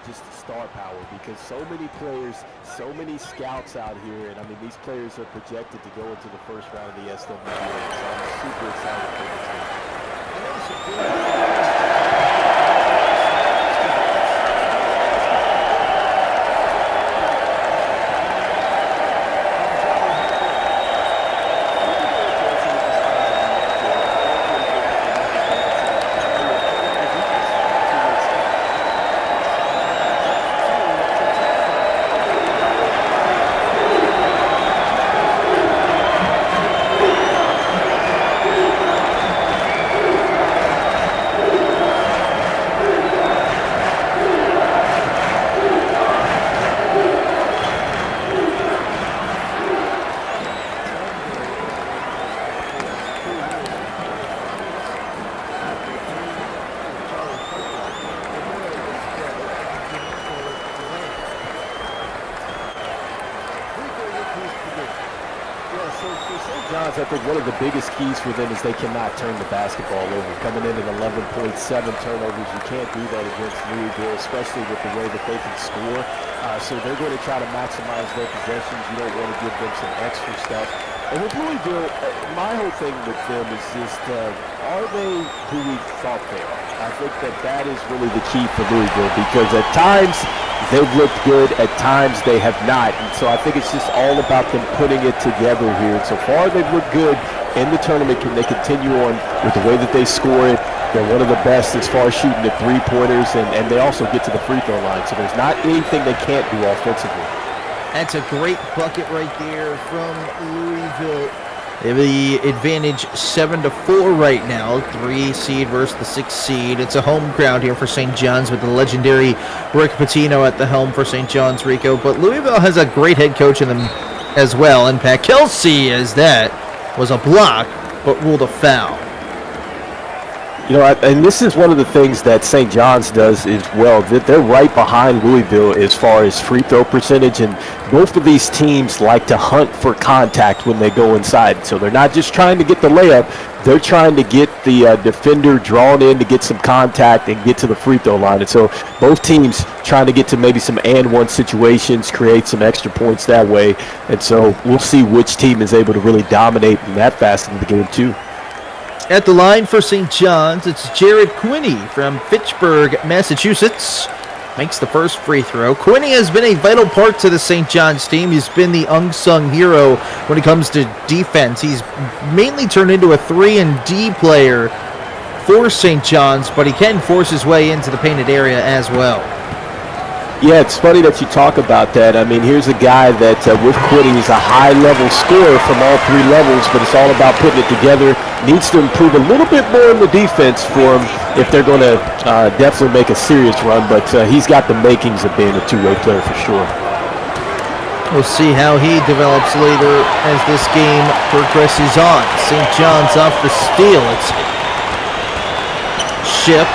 just the star power, because so many players, so many scouts out here, and I mean these players are projected to go into the first round of the SWBA. So I'm super excited for this team. John's, I think one of the biggest keys for them is they cannot turn the basketball over. Coming in at 11.7 turnovers, you can't do that against Louisville, especially with the way that they can score. So they're going to try to maximize their possessions. You don't want to give them some extra stuff. And with Louisville, my whole thing with them is just, are they who we thought they are? I think that is really the key for Louisville, because at times they've looked good, at times they have not. And so I think it's just all about them putting it together here. And so far they've looked good in the tournament. Can they continue on with the way that they score it? They're one of the best as far as shooting the three-pointers, and they also get to the free throw line. So there's not anything they can't do offensively. That's a great bucket right there from Louisville. They have the advantage 7-4 right now. 3 seed versus the 6 seed. It's a home crowd here for St. John's with the legendary Rick Pitino at the helm for St. John's, Rico. But Louisville has a great head coach in them as well. And Pat Kelsey, as that was a block, but ruled a foul. You know, and this is one of the things that St. John's does as well. They're right behind Louisville as far as free throw percentage, and both of these teams like to hunt for contact when they go inside. So they're not just trying to get the layup, they're trying to get the defender drawn in to get some contact and get to the free throw line. And so both teams trying to get to maybe some and-one situations, create some extra points that way. And so we'll see which team is able to really dominate in that facet of the game too. At the line for St. John's, it's Jared Quinney from Fitchburg, Massachusetts. Makes the first free throw. Quinney has been a vital part to the St. John's team. He's been the unsung hero when it comes to defense. He's mainly turned into a 3-and-D player for St. John's, but he can force his way into the painted area as well. Yeah, it's funny that you talk about that. I mean, here's a guy that with Quinney, he's a high-level scorer from all 3 levels, but it's all about putting it together. Needs to improve a little bit more in the defense for him if they're going to definitely make a serious run, but he's got the makings of being a two-way player for sure. We'll see how he develops later as this game progresses on. St. John's off the steal. It's Ship.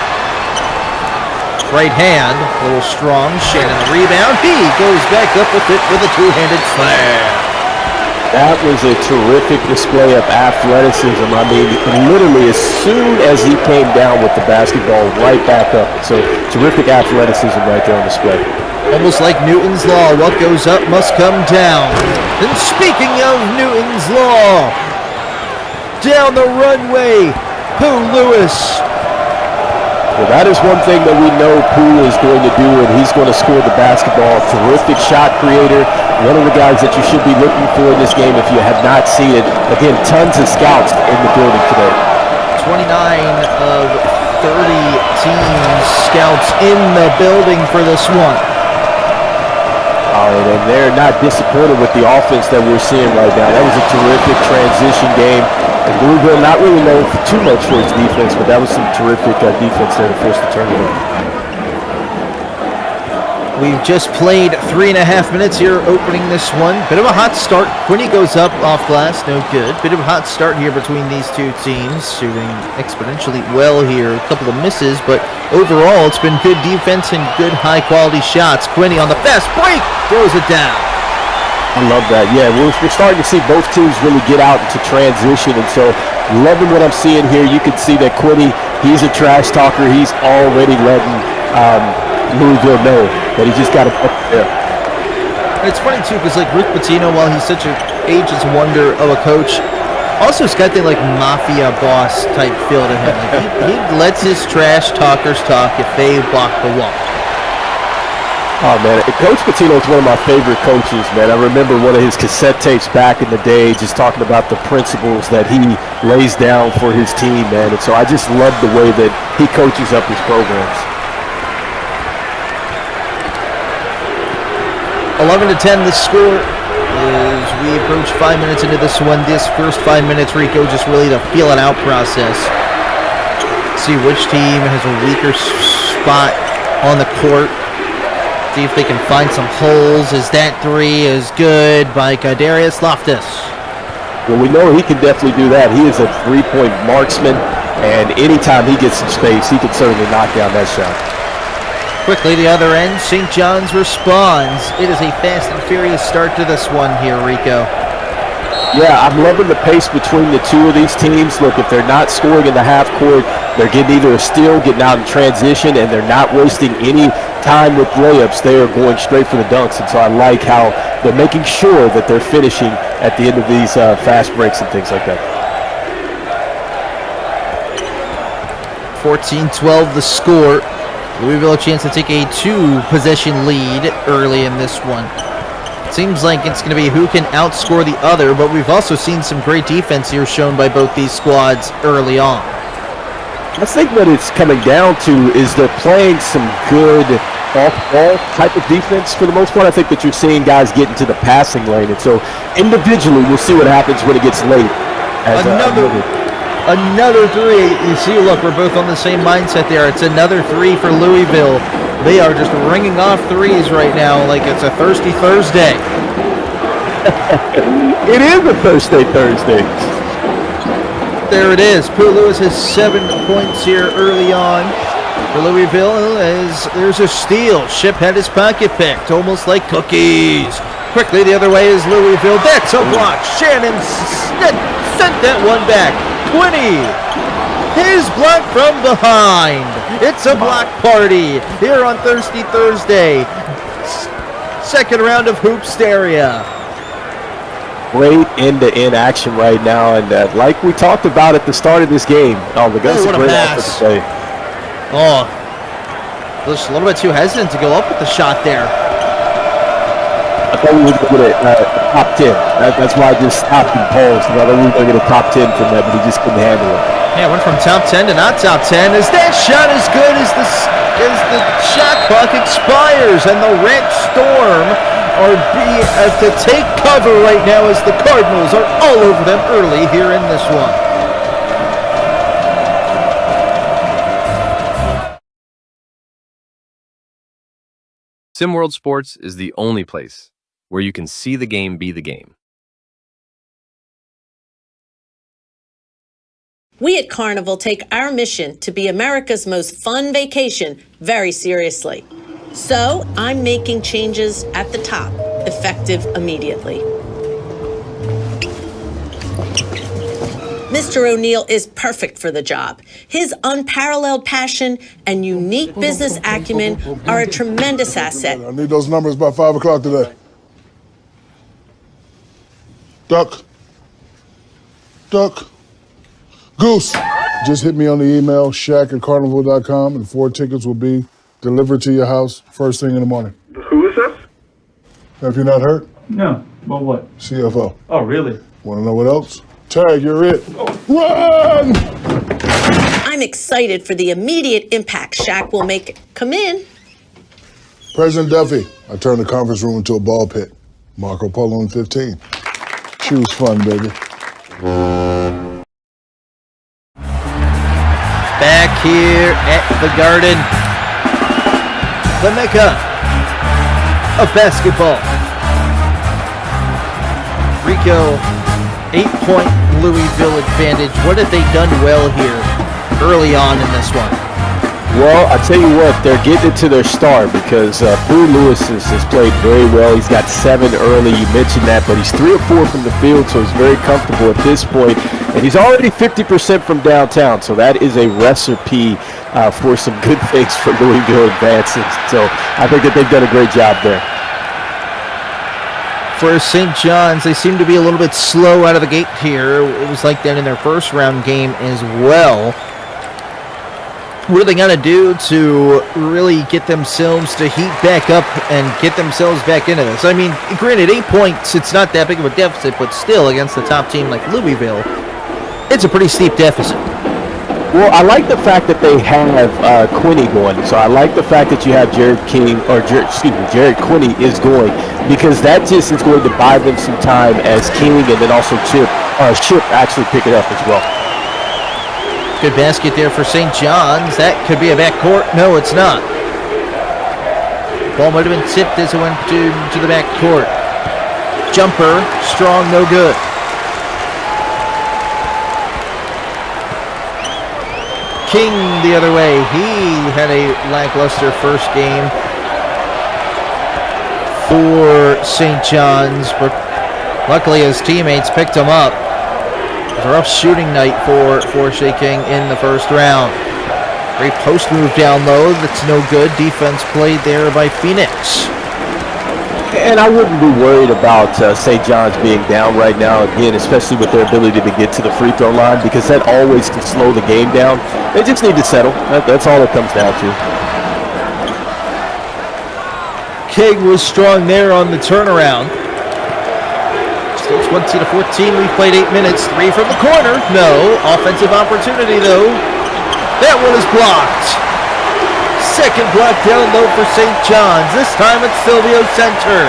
Right hand, a little strong. Shannon the rebound. He goes back up with it with a two-handed slam. That was a terrific display of athleticism. I mean, literally as soon as he came down with the basketball, right back up. So terrific athleticism right there on display. Almost like Newton's Law, what goes up must come down. And speaking of Newton's Law, down the runway, Pooh Lewis. Well, that is one thing that we know Pooh is going to do, and he's going to score the basketball. Terrific shot creator. One of the guys that you should be looking for in this game if you have not seen it. Again, tons of scouts in the building today. 29 of 30 teams scouts in the building for this one. All right, and they're not disappointed with the offense that we're seeing right now. That was a terrific transition game. And Louisville not really known for too much for its defense, but that was some terrific defense there to force the turnover. We've just played 3.5 minutes here opening this one. Bit of a hot start. Quinney goes up off glass, no good. Bit of a hot start here between these two teams, shooting exponentially well here. A couple of misses, but overall it's been good defense and good high-quality shots. Quinney on the fast break, throws it down. I love that. Yeah, we're starting to see both teams really get out into transition, and so loving what I'm seeing here. You can see that Quinney, he's a trash talker. He's already letting Louisville know that he just got to put there. It's funny, too, because, like, Rick Pitino, while he's such an ageless wonder of a coach, also has got the, like, mafia boss type feel to him. Like, he lets his trash talkers talk if they block the wall. Oh, man. Coach Pitino is one of my favorite coaches, man. I remember one of his cassette tapes back in the day just talking about the principles that he lays down for his team, man. And so I just love the way that he coaches up his programs. 11-10 the score as we approach 5 minutes into this one. This first 5 minutes, Rico, just really the feel it out process. See which team has a weaker spot on the court. See if they can find some holes. Is that three is good by Darius Loftus? Well, we know he can definitely do that. He is a three-point marksman, and anytime he gets some space, he can certainly knock down that shot. Quickly, the other end, St. John's responds. It is a fast and furious start to this one here, Rico. Yeah, I'm loving the pace between the two of these teams. Look, if they're not scoring in the half court, they're getting either a steal, getting out in transition, and they're not wasting any time with layups. They are going straight for the dunks, and so I like how they're making sure that they're finishing at the end of these fast breaks and things like that. 14-12 the score. Louisville a chance to take a two-possession lead early in this one. Seems like it's going to be who can outscore the other, but we've also seen some great defense here shown by both these squads early on. I think what it's coming down to is they're playing some good off-ball type of defense for the most part. I think that you're seeing guys get into the passing lane, and so individually we'll see what happens when it gets late. Another three. You see, look, we're both on the same mindset there. It's another three for Louisville. They are just ringing off threes right now like it's a thirsty Thursday. It is a Thursday. There it is. Pooh Lewis has 7 points here early on for Louisville as there's a steal. Ship had his pocket picked, almost like cookies. Quickly, the other way is Louisville. That's a block. Shannon sent that one back. 20. His block from behind. It's a block party here on Thirsty Thursday. Second round of Hoopsteria. Great end-to-end action right now, and like we talked about at the start of this game, the Gus a great effort today. Oh, just a little bit too hesitant to go up with the shot there. I thought we were going to get a top 10. That's why I just stopped and paused. I thought we were going to get a top 10 from that, but he just couldn't handle it. Yeah, went from top 10 to not top 10. Is that shot as good as the shot clock expires and the Red Storm have to take cover right now as the Cardinals are all over them early here in this one. SimWorld Sports is the only place where you can see the game be the game. We at Carnival take our mission to be America's most fun vacation very seriously. So I'm making changes at the top, effective immediately. Mr. O'Neill is perfect for the job. His unparalleled passion and unique business acumen are a tremendous asset. I need those numbers by 5 o'clock today. Duck. Goose. Just hit me on the email, Shaq@carnival.com, and 4 tickets will be delivered to your house first thing in the morning. Who is this? Have you not heard? No. Well, what? CFO. Oh, really? Want to know what else? Tag, you're it. Run! I'm excited for the immediate impact Shaq will make. Come in. President Duffy, I turned the conference room into a ball pit. Marco Polo in 15. Choose fun, baby. Back here at the Garden, the Mecca of basketball. Rico, 8-point Louisville advantage. What have they done well here early on in this one? Well, I tell you what, they're getting it to their star because Boo Lewis has played very well. He's got 7 early. You mentioned that, but he's 3 or 4 from the field, so he's very comfortable at this point. And he's already 50% from downtown, so that is a recipe for some good things for Louisville advancing. So I think that they've done a great job there. For St. John's, they seem to be a little bit slow out of the gate here. It was like that in their first round game as well. What are they going to do to really get themselves to heat back up and get themselves back into this? I mean, granted, 8 points, it's not that big of a deficit, but still, against a top team like Louisville, it's a pretty steep deficit. Well, I like the fact that they have Quinney going. So I like the fact that you have Jared Quinney is going, because that just is going to buy them some time as King and then also Chip actually pick it up as well. Good basket there for St. John's. That could be a backcourt. No, it's not. Ball might have been tipped as it went to the backcourt. Jumper, strong, no good. King the other way. He had a lackluster first game for St. John's, but luckily his teammates picked him up. It was a rough shooting night for Shea King in the first round. Great post move down low. That's no good. Defense played there by Phoenix. And I wouldn't be worried about St. John's being down right now, again, especially with their ability to get to the free throw line, because that always can slow the game down. They just need to settle. That's all it comes down to. King was strong there on the turnaround. Still 20-14. We've played 8 minutes. 3 from the corner. No. Offensive opportunity, though. That one is blocked. Second block down low for St. John's. This time it's Silvio Center.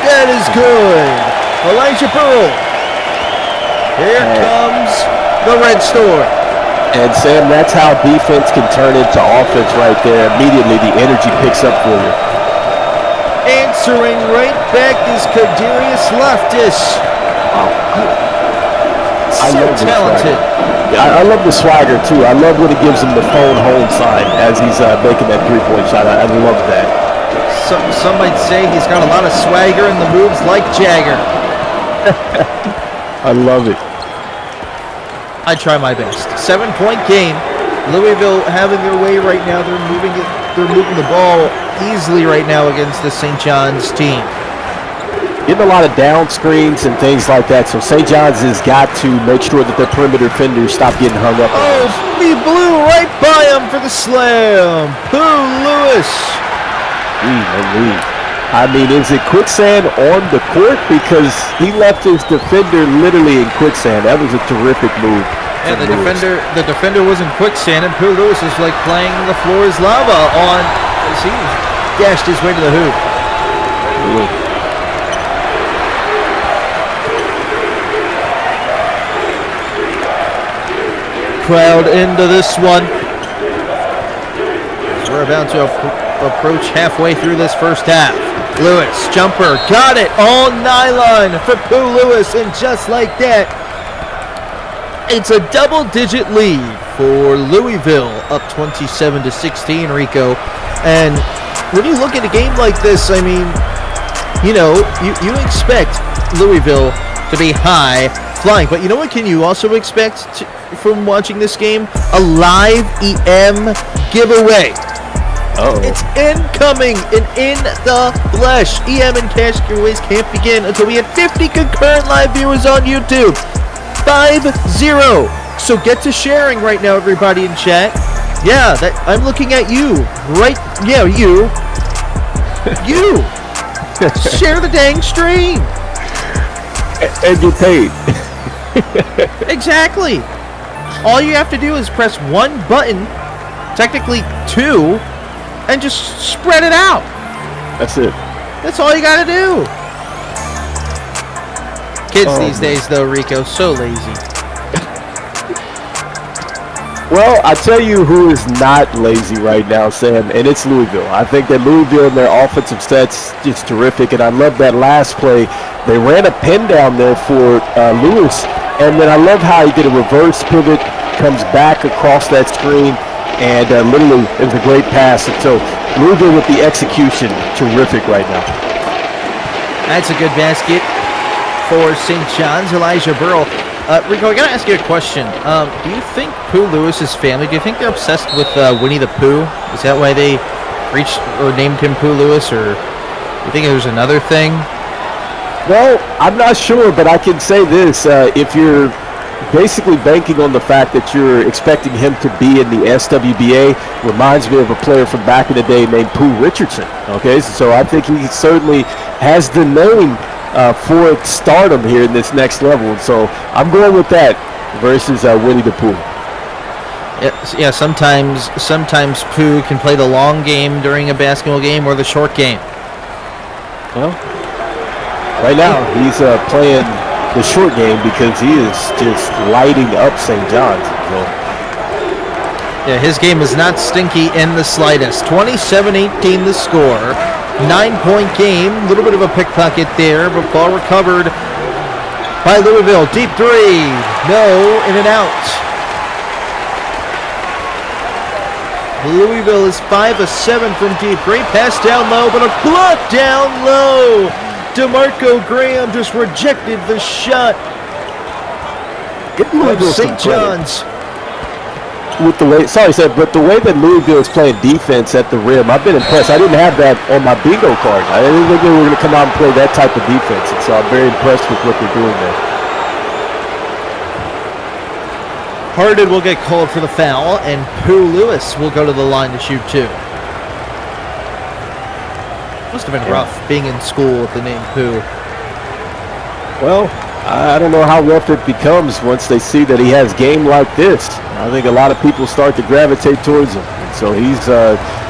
That is good. Elijah Pearl. Here comes the Red Storm. And Sam, that's how defense can turn into offense right there. Immediately the energy picks up for you. Answering right back is Kadarius Loftus. So talented. I love the swagger, too. I love when he gives him the phone home sign as he's making that three-point shot. I love that. Some might say he's got a lot of swagger and the moves like Jagger. I love it. I try my best. 7-point game. Louisville having their way right now. They're moving the ball easily right now against the St. John's team. Getting a lot of down screens and things like that, so St. John's has got to make sure that their perimeter defenders stop getting hung up. Oh, he blew right by him for the slam. Pooh Lewis. I mean, is it quicksand on the court? Because he left his defender literally in quicksand. That was a terrific move. And the defender was in quicksand, and Pooh Lewis is like playing the floor is lava on. He dashed his way to the hoop. Ooh. Crowd into this one. We're about to approach halfway through this first half. Lewis, jumper, got it, all nylon for Pooh Lewis, and just like that, it's a double-digit lead for Louisville, up 27-16, Rico. And when you look at a game like this, I mean, you expect Louisville to be high flying, but you know what can you also expect from watching this game? A live EM giveaway. It's incoming and in the flesh. EM and cash giveaways can't begin until we have 50 concurrent live viewers on YouTube. 5-0. So get to sharing right now, everybody in chat. Yeah, I'm looking at you. Right? Yeah, you. You. Share the dang stream. And get paid. Exactly. All you have to do is press one button, technically 2, and just spread it out. That's it. That's all you gotta do. Kids these days, though, Rico, so lazy. Well, I tell you who is not lazy right now, Sam, and it's Louisville. I think that Louisville and their offensive sets just terrific, and I love that last play. They ran a pin down there for Lewis, and then I love how he did a reverse pivot, comes back across that screen, and literally it was a great pass. And so Louisville with the execution, terrific right now. That's a good basket for St. John's. Elijah Burrell. Rico, I got to ask you a question. Do you think Pooh Lewis's family, do you think they're obsessed with Winnie the Pooh? Is that why they reached or named him Pooh Lewis, or do you think there's another thing? Well, I'm not sure, but I can say this. If you're basically banking on the fact that you're expecting him to be in the SWBA, reminds me of a player from back in the day named Pooh Richardson. Okay, so I think he certainly has the name for stardom here in this next level. And so I'm going with that versus Winnie the Pooh. Yeah, sometimes Pooh can play the long game during a basketball game or the short game. Well, right now he's playing the short game because he is just lighting up St. John's. So. Yeah, his game is not stinky in the slightest. 27-18 the score. 9-point game. A little bit of a pickpocket there, but ball recovered by Louisville. Deep three. No, in and out. Louisville is 5 of 7 from deep. Great pass down low, but a block down low. DeMarco Graham just rejected the shot of St. John's. With the way, but the way that Louisville is playing defense at the rim, I've been impressed. I didn't have that on my bingo card. I didn't think they were going to come out and play that type of defense, and so I'm very impressed with what they're doing there. Harden will get called for the foul, and Pooh Lewis will go to the line to shoot two. Must have been rough being in school with the name Pooh. Well, I don't know how rough it becomes once they see that he has game like this. I think a lot of people start to gravitate towards him. And so he's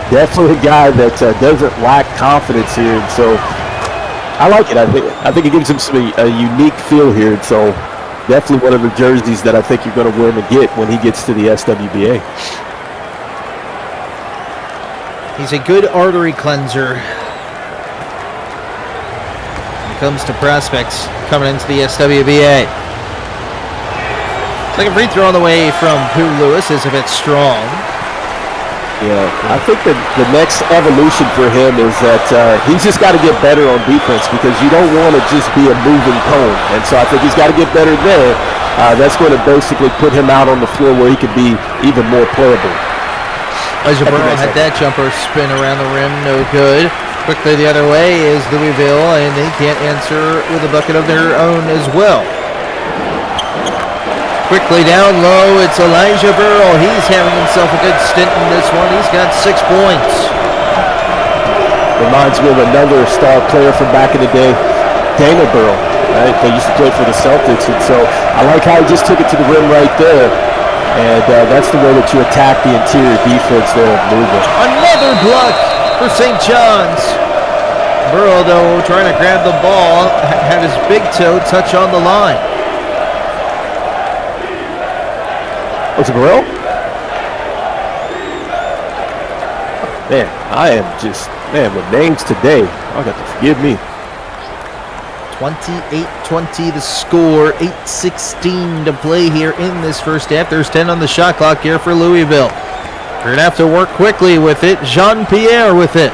definitely a guy that doesn't lack confidence here. And so I like it. I think it gives him a unique feel here. And so definitely one of the jerseys that I think you're going to win and get when he gets to the SWBA. He's a good artery cleanser when it comes to prospects coming into the SWBA. Second free throw on the way from Pooh Lewis is a bit strong. Yeah, I think that the next evolution for him is that he's just got to get better on defense because you don't want to just be a moving cone. And so I think he's got to get better there. That's going to basically put him out on the floor where he can be even more playable. Elijah Burrell had that jumper spin around the rim, no good. Quickly the other way is Louisville, and they can't answer with a bucket of their own as well. Quickly down low, it's Elijah Burrell. He's having himself a good stint in this one. He's got 6 points. Reminds me of another star player from back in the day, Dana Burrell. Right? They used to play for the Celtics, and so I like how he just took it to the rim right there. And that's the way that you attack the interior defense there in Louisville. Another block for St. John's. Burrell, though, trying to grab the ball, had his big toe touch on the line. Was it Burrell? Man, I am just, with names today, I got to forgive me. 28-20 the score, 8:16 to play here in this first half. There's 10 on the shot clock here for Louisville. We're going to have to work quickly with it. Jean-Pierre with it.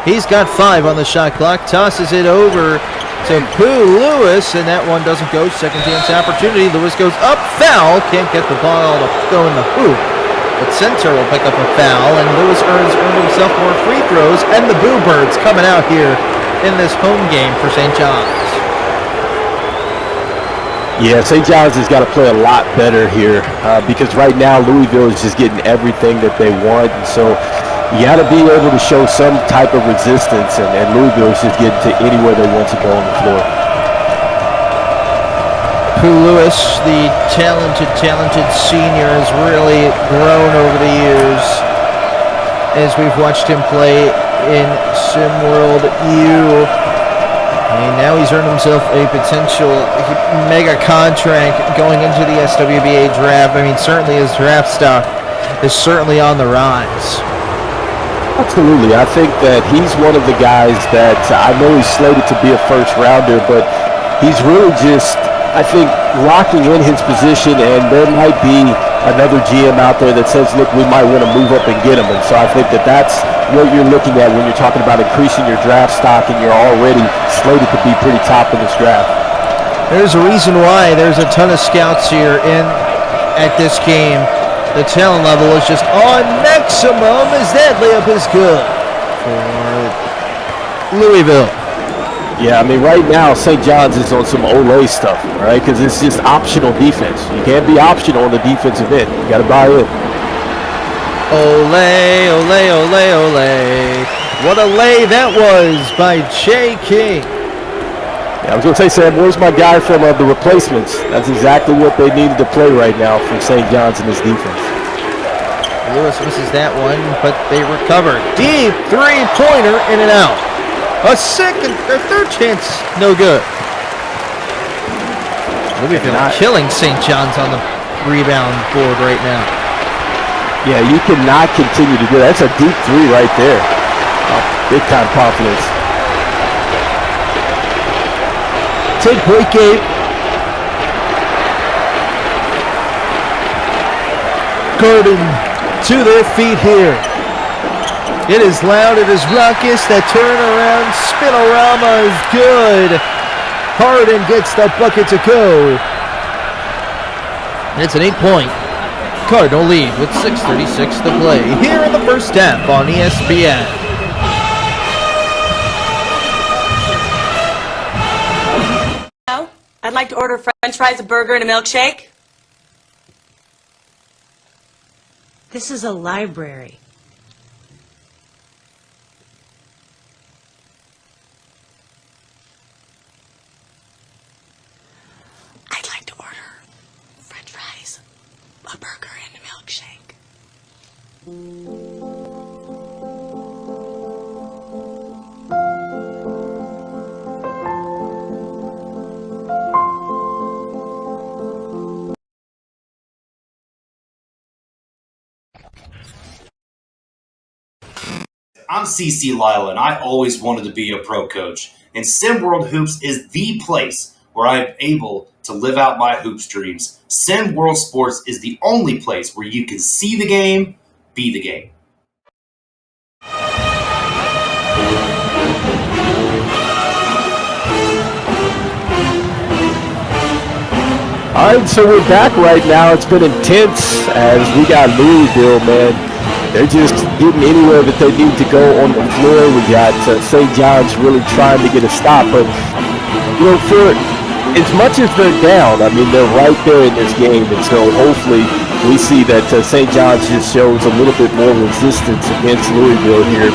He's got 5 on the shot clock, tosses it over to Pooh Lewis, and that one doesn't go. Second chance opportunity. Lewis goes up, foul. Can't get the ball to go in the hoop. But Center will pick up a foul, and Lewis earned himself more free throws, and the Boo Birds coming out here in this home game for St. John's. Yeah, St. John's has got to play a lot better here because right now Louisville is just getting everything that they want. And so you got to be able to show some type of resistance, and Louisville is just getting to anywhere they want to go on the floor. Pooh Lewis, the talented senior, has really grown over the years as we've watched him play in SimWorld U. And now he's earned himself a potential mega contract going into the SWBA draft. I mean, certainly his draft stock is certainly on the rise. Absolutely. I think that he's one of the guys that I know he's slated to be a first rounder, but he's really just, I think, locking in his position, and there might be another GM out there that says, look, we might want to move up and get him. And so I think that that's what you're looking at when you're talking about increasing your draft stock and you're already slated to be pretty top in this draft. There's a reason why there's a ton of scouts here at this game. The talent level is just on maximum as that layup is good for Louisville. Yeah, I mean, right now, St. John's is on some Olay stuff, all right, because it's just optional defense. You can't be optional on the defensive end. You got to buy in. Olay, Olay, Olay, Olay. What a lay that was by Jay King. Yeah, I was going to say, Sam, where's my guy from the replacements? That's exactly what they needed to play right now from St. John's in this defense. Lewis misses that one, but they recover. Deep three-pointer, in and out. A third chance, no good. Louisville killing St. John's on the rebound board right now. Yeah, you cannot continue to do that. That's a deep three right there. Big time confidence. Take point game. Gordon to their feet here. It is loud, it is raucous, that turnaround spinorama is good. Harden gets the bucket to go. It's an 8-point Cardinal lead with 6:36 to play here in the first half on ESPN. I'd like to order french fries, a burger, and a milkshake. This is a library. I'd like to order french fries, a burger, and a milkshake. I'm CC Lila, and I always wanted to be a pro coach. And SimWorld Hoops is the place where I'm able to live out my hoops dreams. SimWorld Sports is the only place where you can see the game, be the game. All right, so we're back right now. It's been intense as we got Louisville, man. They're just getting anywhere that they need to go on the floor. We got St. John's really trying to get a stop. But, you know, for as much as they're down, I mean, they're right there in this game. And so hopefully we see that St. John's just shows a little bit more resistance against Louisville here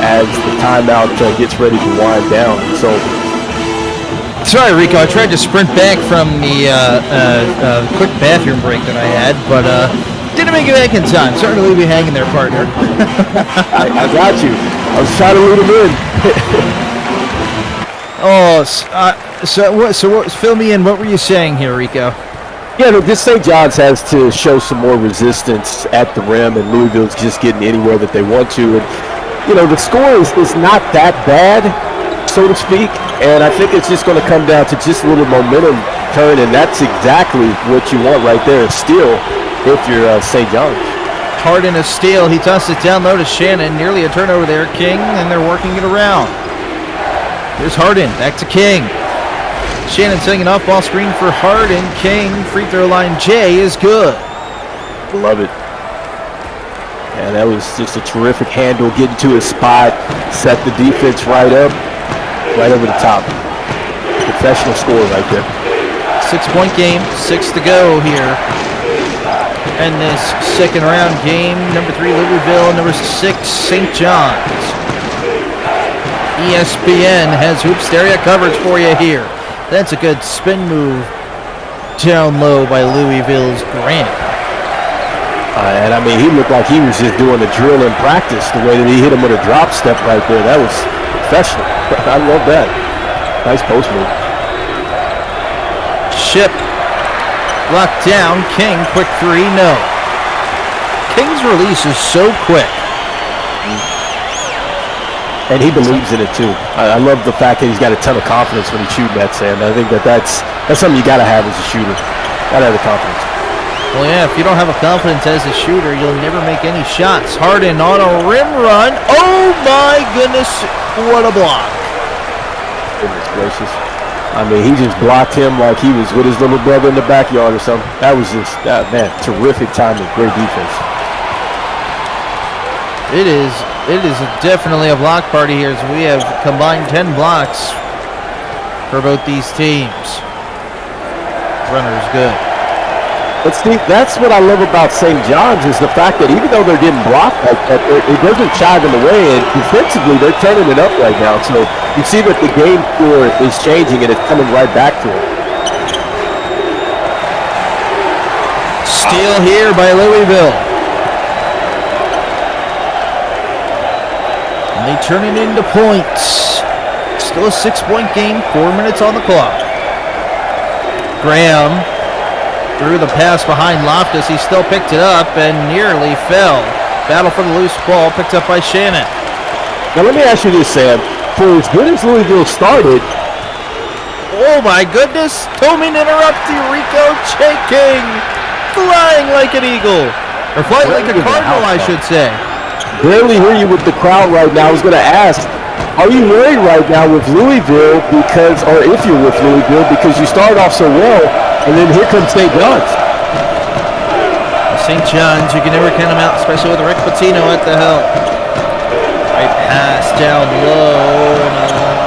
as the timeout gets ready to wind down. So, sorry, Rico, I tried to sprint back from the quick bathroom break that I had, but didn't make it back in time. Starting to leave you hanging there, partner. I got you. I was trying to lead him in. So fill me in. What were you saying here, Rico? Yeah, look, this St. John's has to show some more resistance at the rim, and Louisville's just getting anywhere that they want to. And, you know, the score is not that bad, so to speak, and I think it's just going to come down to just a little momentum turn, and that's exactly what you want right there, a steal if you're St. John's. Harden a steal. He tosses it down low to Shannon. Nearly a turnover there, King, and they're working it around. Here's Harden, back to King. Shannon setting an off-ball screen for Harden. King, free throw line J is good. Love it. And that was just a terrific handle, getting to his spot, set the defense right up, right over the top. Professional score right there. 6-point game, 6 to go here. And this second round game, number 3 Louisville, number 6 St. John's. ESPN has Hoop Stereo coverage for you here. That's a good spin move down low by Louisville's Grant. And I mean, he looked like he was just doing a drill in practice, the way that he hit him with a drop step right there. That was professional. I love that. Nice post move. Ship locked down. King, quick three, no. King's release is so quick. And he believes in it too. I love the fact that he's got a ton of confidence when he's shooting that, Sam. I think that's something you got to have as a shooter. Got to have the confidence. Well, yeah, if you don't have a confidence as a shooter, you'll never make any shots. Harden on a rim run. Oh, my goodness. What a block. Goodness gracious. I mean, he just blocked him like he was with his little brother in the backyard or something. That was just, man, terrific timing. Great defense. It is definitely a block party here as we have combined 10 blocks for both these teams. Runner's good. But Steve, that's what I love about St. John's is the fact that even though they're getting blocked like that, it doesn't chive in the way, and defensively they're turning it up right now. So you see that the game score is changing and it's coming right back to it. Steal here by Louisville. And they turn it into points. Still a 6-point game, 4 minutes on the clock. Graham threw the pass behind Loftus. He still picked it up and nearly fell. Battle for the loose ball picked up by Shannon. Now let me ask you this, Sam. For as good as Louisville started, oh my goodness! Tomin interrupting Rico King, flying like an eagle, or flying like a cardinal, I should say. barely hear you with the crowd right now. I was going to ask, are you worried right now with Louisville because, or if you're with Louisville, because you started off so well, and then here comes St. John's? St. John's, you can never count them out, especially with Rick Pitino at the helm. Right pass down low, and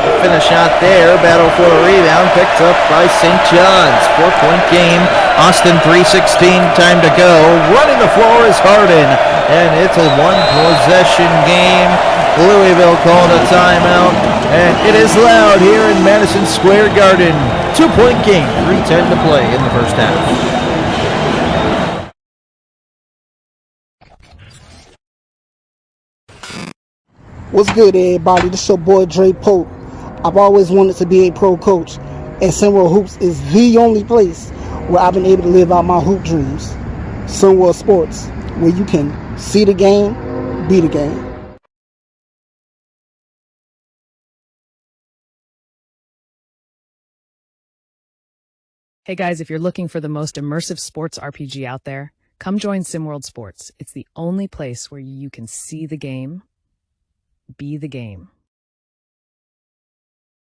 a finish out there. Battle for a rebound, picked up by St. John's. 4-point game. Austin 3:16, time to go. Running the floor is Harden, and it's a one-possession game. Louisville called a timeout, and it is loud here in Madison Square Garden. 2-point game, 3:10 to play in the first half. What's good, everybody? This your boy Dre Pope. I've always wanted to be a pro coach, and Sunworld Hoops is the only place where I've been able to live out my hoop dreams. Sunworld Sports, where you can see the game, be the game. Hey guys, if you're looking for the most immersive sports RPG out there, come join SimWorld Sports. It's the only place where you can see the game, be the game.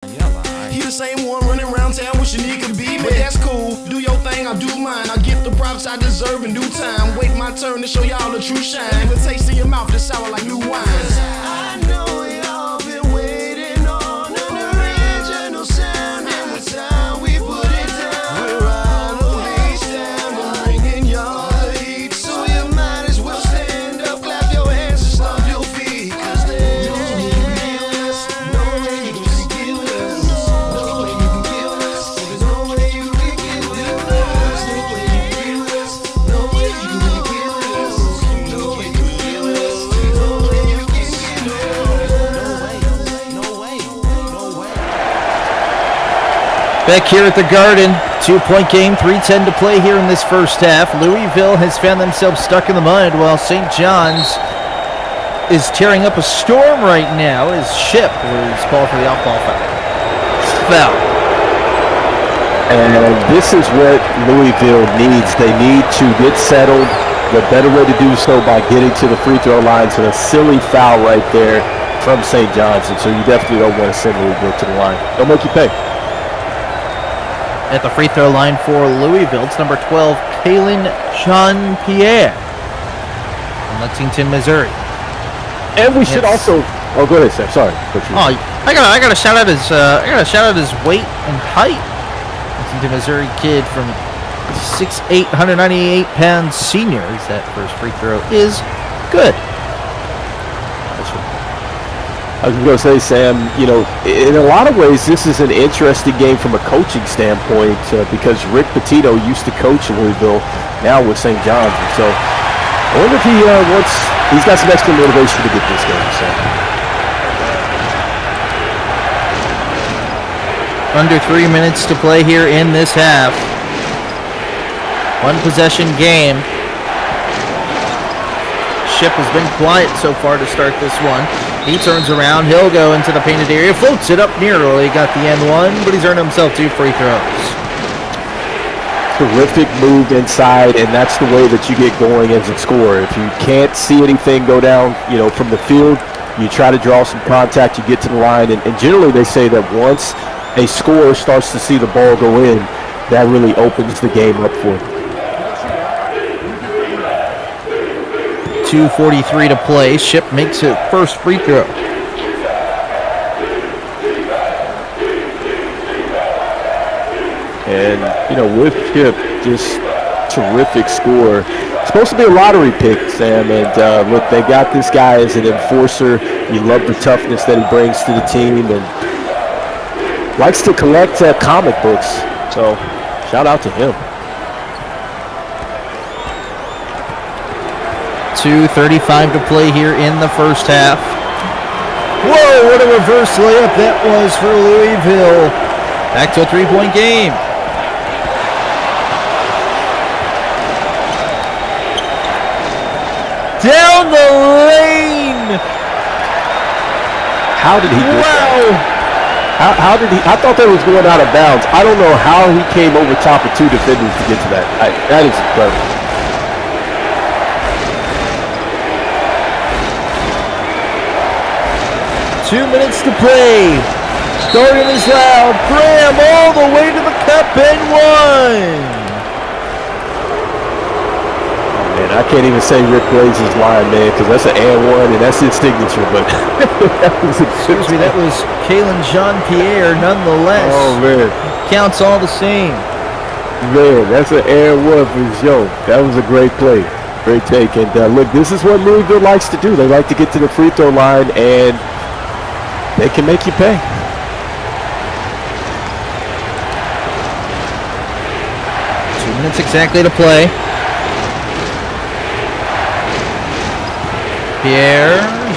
You the same one running around town wishing he could be me. But that's cool, do your thing, I'll do mine. I'll get the props I deserve in due time. Wait my turn to show y'all the true shine. The taste in your mouth that sour like new wine. I know y'all been waiting on an original sound. And the time we put it down, we're out of reach down and bringing y'all the heat. So you might as well stand up, clap your hands and stomp your feet. Cause there's no way you can kill us, no way you can kill us, no way you can kill us, there's no way you can kill us, no way you can kill us, no way you can kill us, no way you can kill us, no way you can kill us, no way, no way. Back here at the Garden, 2-point game, 3:10 to play here in this first half. Louisville has found themselves stuck in the mud while St. John's is tearing up a storm right now as Ship was called for the off-ball foul. And this is what Louisville needs. They need to get settled. The better way to do so by getting to the free throw lines, and a silly foul right there from St. John's. And so you definitely don't want to send Louisville to the line. They'll make you pay. At the free throw line for Louisville, it's number 12, Kalen Jean-Pierre from Lexington, Missouri. And we should also. Oh, go ahead, Sam. Sorry. Oh, I gotta shout out his weight and height. Lexington, Missouri kid from 6'8", 198-pound senior. That first free throw is good. I was going to say, Sam, you know, in a lot of ways, this is an interesting game from a coaching standpoint because Rick Pitino used to coach Louisville, now with St. John's. And so I wonder if he's got some extra motivation to get this game. So. Under 3 minutes to play here in this half. One possession game. Ship has been quiet so far to start this one. He turns around, he'll go into the painted area, floats it up nearly, got the end one, but he's earned himself 2 free throws. Terrific move inside, and that's the way that you get going as a scorer. If you can't see anything go down, from the field, you try to draw some contact, you get to the line, and generally they say that once a scorer starts to see the ball go in, that really opens the game up for them. 2:43 to play. Ship makes it first free throw. And, with Chip, just terrific scorer. Supposed to be a lottery pick, Sam. And, look, they got this guy as an enforcer. You love the toughness that he brings to the team. And likes to collect comic books. So, shout out to him. 2:35 to play here in the first half. Whoa, what a reverse layup that was for Louisville. Back to a three-point game. Down the lane. How did he get that? How did he? I thought that was going out of bounds. I don't know how he came over top of two defenders to get to that. That is incredible. Two minutes to play. Starting is loud. Graham all the way to the cup and one. Man, I can't even say Rick Blaze's line, man, because that's an and one, and that's his signature. But that was Kalen Jean-Pierre, nonetheless. Oh man, counts all the same. Man, that's an and one for sure. That was a great play, great take. And look, this is what Louisville likes to do. They like to get to the free throw line, and they can make you pay. Minutes exactly to play.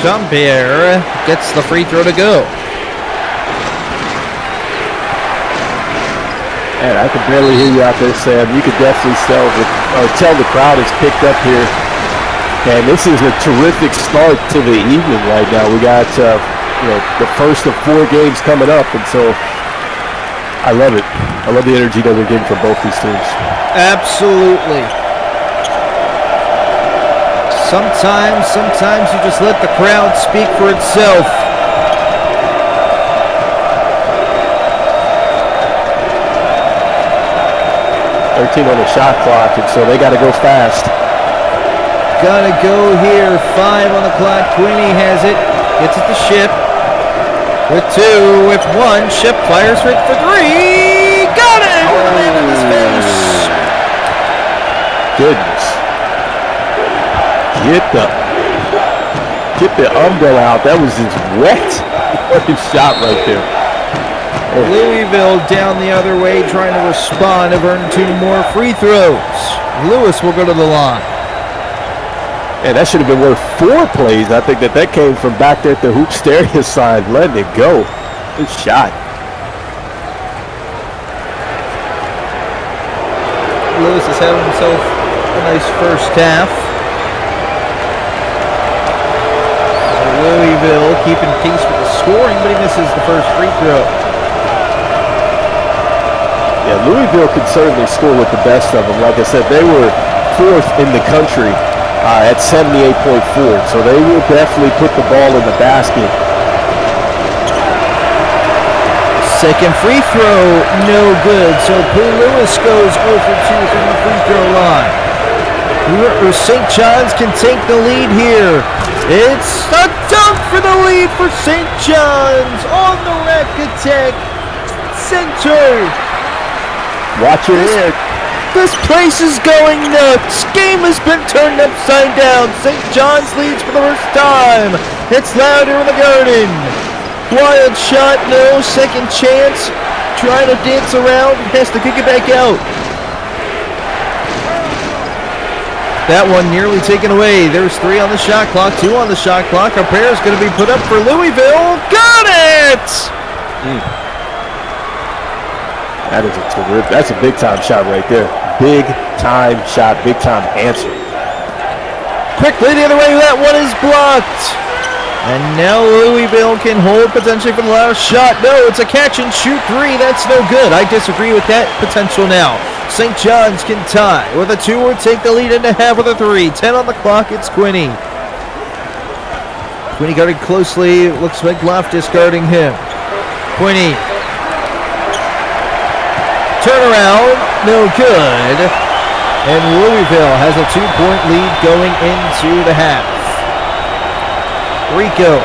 Jean-Pierre gets the free throw to go. Man, I can barely hear you out there, Sam. You could definitely tell the crowd is picked up here. And this is a terrific start to the evening right now. We got the first of 4 games coming up, and so I love it. I love the energy that we're getting from both these teams. Absolutely. Sometimes you just let the crowd speak for itself. $13 on the shot clock, and so they got to go fast. Gotta go here. 5 on the clock. Quinny has it. Gets it to Ship. With 2, with 1. Ship fires for 3. Got it! With the man in his face. Goodness. Get the umbrella out. That was just wet. What a shot right there. Louisville down the other way trying to respond. Have earned 2 more free throws. Lewis will go to the line. Yeah, that should have been worth 4 plays. I think that came from back there at the hoop stereo side. Letting it go. Good shot. Lewis has had himself a nice first half. Louisville keeping pace with the scoring, but he misses the first free throw. Yeah, Louisville could certainly score with the best of them. Like I said, they were 4th in the country at 78.4, so they will definitely put the ball in the basket. Second free throw, no good. So Pooh Lewis goes 0 for 2 from the free throw line. St. John's can take the lead here. It's a dunk for the lead for St. John's on the rack attack. Center. Watch it in. This place is going nuts. Game has been turned upside down. St. John's leads for the first time. It's louder in the Garden. Wild shot, no. Second chance. Trying to dance around. Has to kick it back out. That one nearly taken away. There's 3 on the shot clock, 2 on the shot clock. A pair is going to be put up for Louisville. Got it! That is that's a big time shot right there. Big time shot, big time answer. Quickly the other way, that one is blocked. And now Louisville can hold potentially for the last shot. No, it's a catch and shoot 3. That's no good. I disagree with that potential now. St. John's can tie with a 2 or take the lead into half with a 3. 10 on the clock. It's Quinney. Quinney guarded closely. Looks like Loftus guarding him. Quinney. Turnaround. No good. And Louisville has a 2-point lead going into the half. Rico.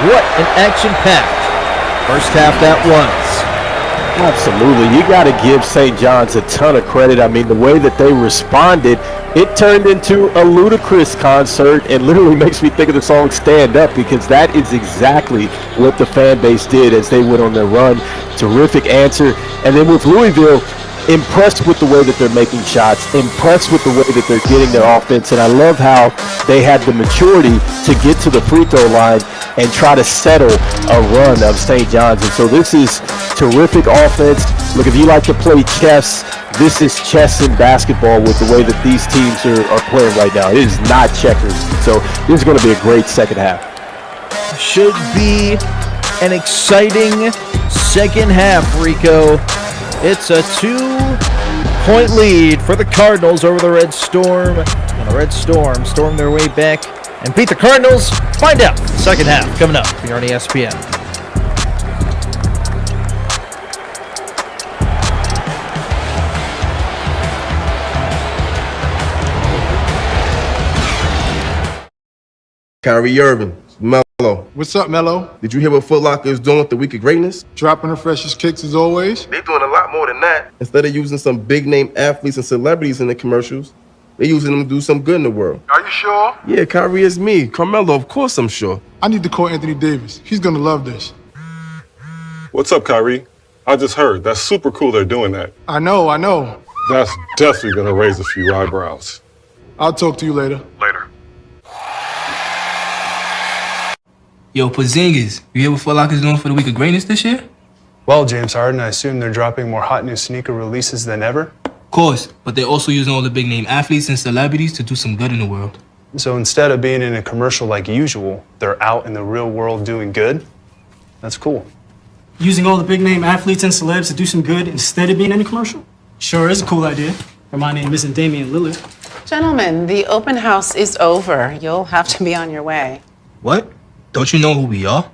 What an action-packed first half that was. Absolutely. You got to give St. John's a ton of credit. I mean, the way that they responded, it turned into a ludicrous concert and literally makes me think of the song Stand Up, because that is exactly what the fan base did as they went on their run. Terrific answer. And then with Louisville, impressed with the way that they're making shots, impressed with the way that they're getting their offense, and I love how they had the maturity to get to the free throw line and try to settle a run of St. John's. And so this is terrific offense. Look, if you like to play chess, this is chess in basketball with the way that these teams are playing right now. It is not checkers. So this is going to be a great second half. Should be an exciting second half, Rico. It's a 2-point lead for the Cardinals over the Red Storm. And the Red Storm storm their way back and beat the Cardinals. Find out. Second half coming up here on ESPN. Kyrie Irving, Melo. What's up, Melo? Did you hear what Foot Locker is doing with the Week of Greatness? Dropping the freshest kicks as always. They're doing a lot more than that. Instead of using some big-name athletes and celebrities in the commercials, they're using them to do some good in the world. Are you sure? Yeah, Kyrie is me. Carmelo, of course I'm sure. I need to call Anthony Davis. He's gonna love this. What's up, Kyrie? I just heard. That's super cool they're doing that. I know. That's definitely gonna raise a few eyebrows. I'll talk to you later. Later. Yo, Porzingis, you hear what Foot Locker's doing for the Week of Greatness this year? Well, James Harden, I assume they're dropping more hot new sneaker releases than ever? Of course, but they're also using all the big name athletes and celebrities to do some good in the world. So instead of being in a commercial like usual, they're out in the real world doing good? That's cool. Using all the big name athletes and celebs to do some good instead of being in a commercial? Sure is a cool idea. Reminding me of Damian Lillard. Gentlemen, the open house is over. You'll have to be on your way. What? Don't you know who we are?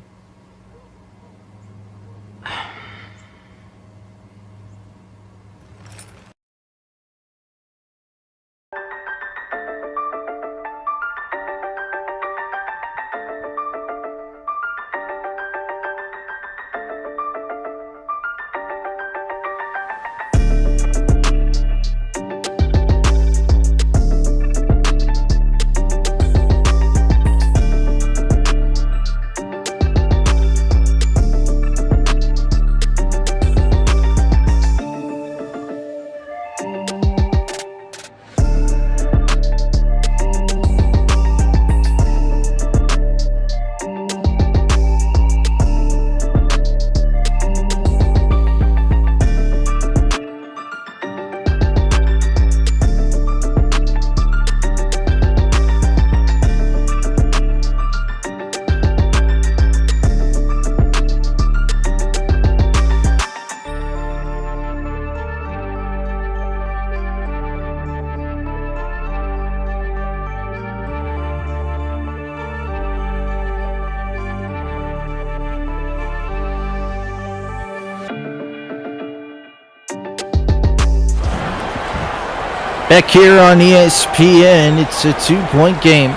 Back here on ESPN, it's a 2-point game.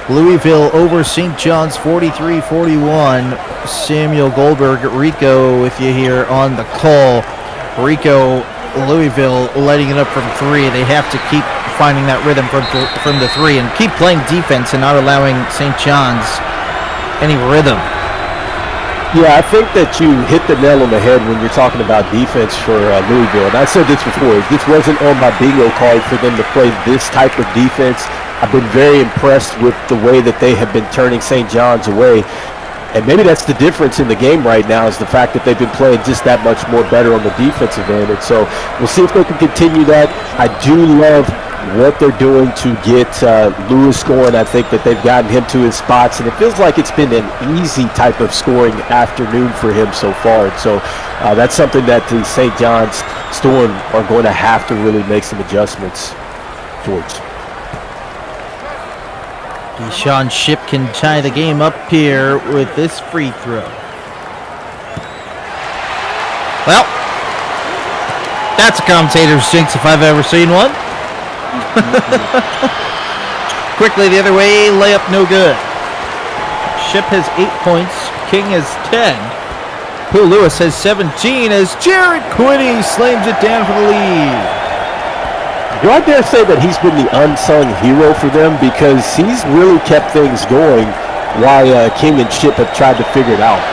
Louisville over St. John's 43-41. Samuel Goldberg, Rico, if you hear on the call. Rico, Louisville letting it up from 3. They have to keep finding that rhythm from the 3 and keep playing defense and not allowing St. John's any rhythm. Yeah, I think that you hit the nail on the head when you're talking about defense for Louisville. And I said this before, this wasn't on my bingo card for them to play this type of defense. I've been very impressed with the way that they have been turning St. John's away. And maybe that's the difference in the game right now, is the fact that they've been playing just that much more better on the defensive end. And so we'll see if they can continue that. I do love what they're doing to get Lewis scoring. I think that they've gotten him to his spots, and it feels like it's been an easy type of scoring afternoon for him so far. And so that's something that the St. John's Storm are going to have to really make some adjustments towards. Deshaun Shipp can tie the game up here with this free throw. Well, that's a commentator's jinx if I've ever seen one. Quickly the other way, layup no good. Shipp has 8 points, King has 10. Pooh Lewis has 17 as Jared Quinney slams it down for the lead. Do I dare say that he's been the unsung hero for them because he's really kept things going while King and Shipp have tried to figure it out.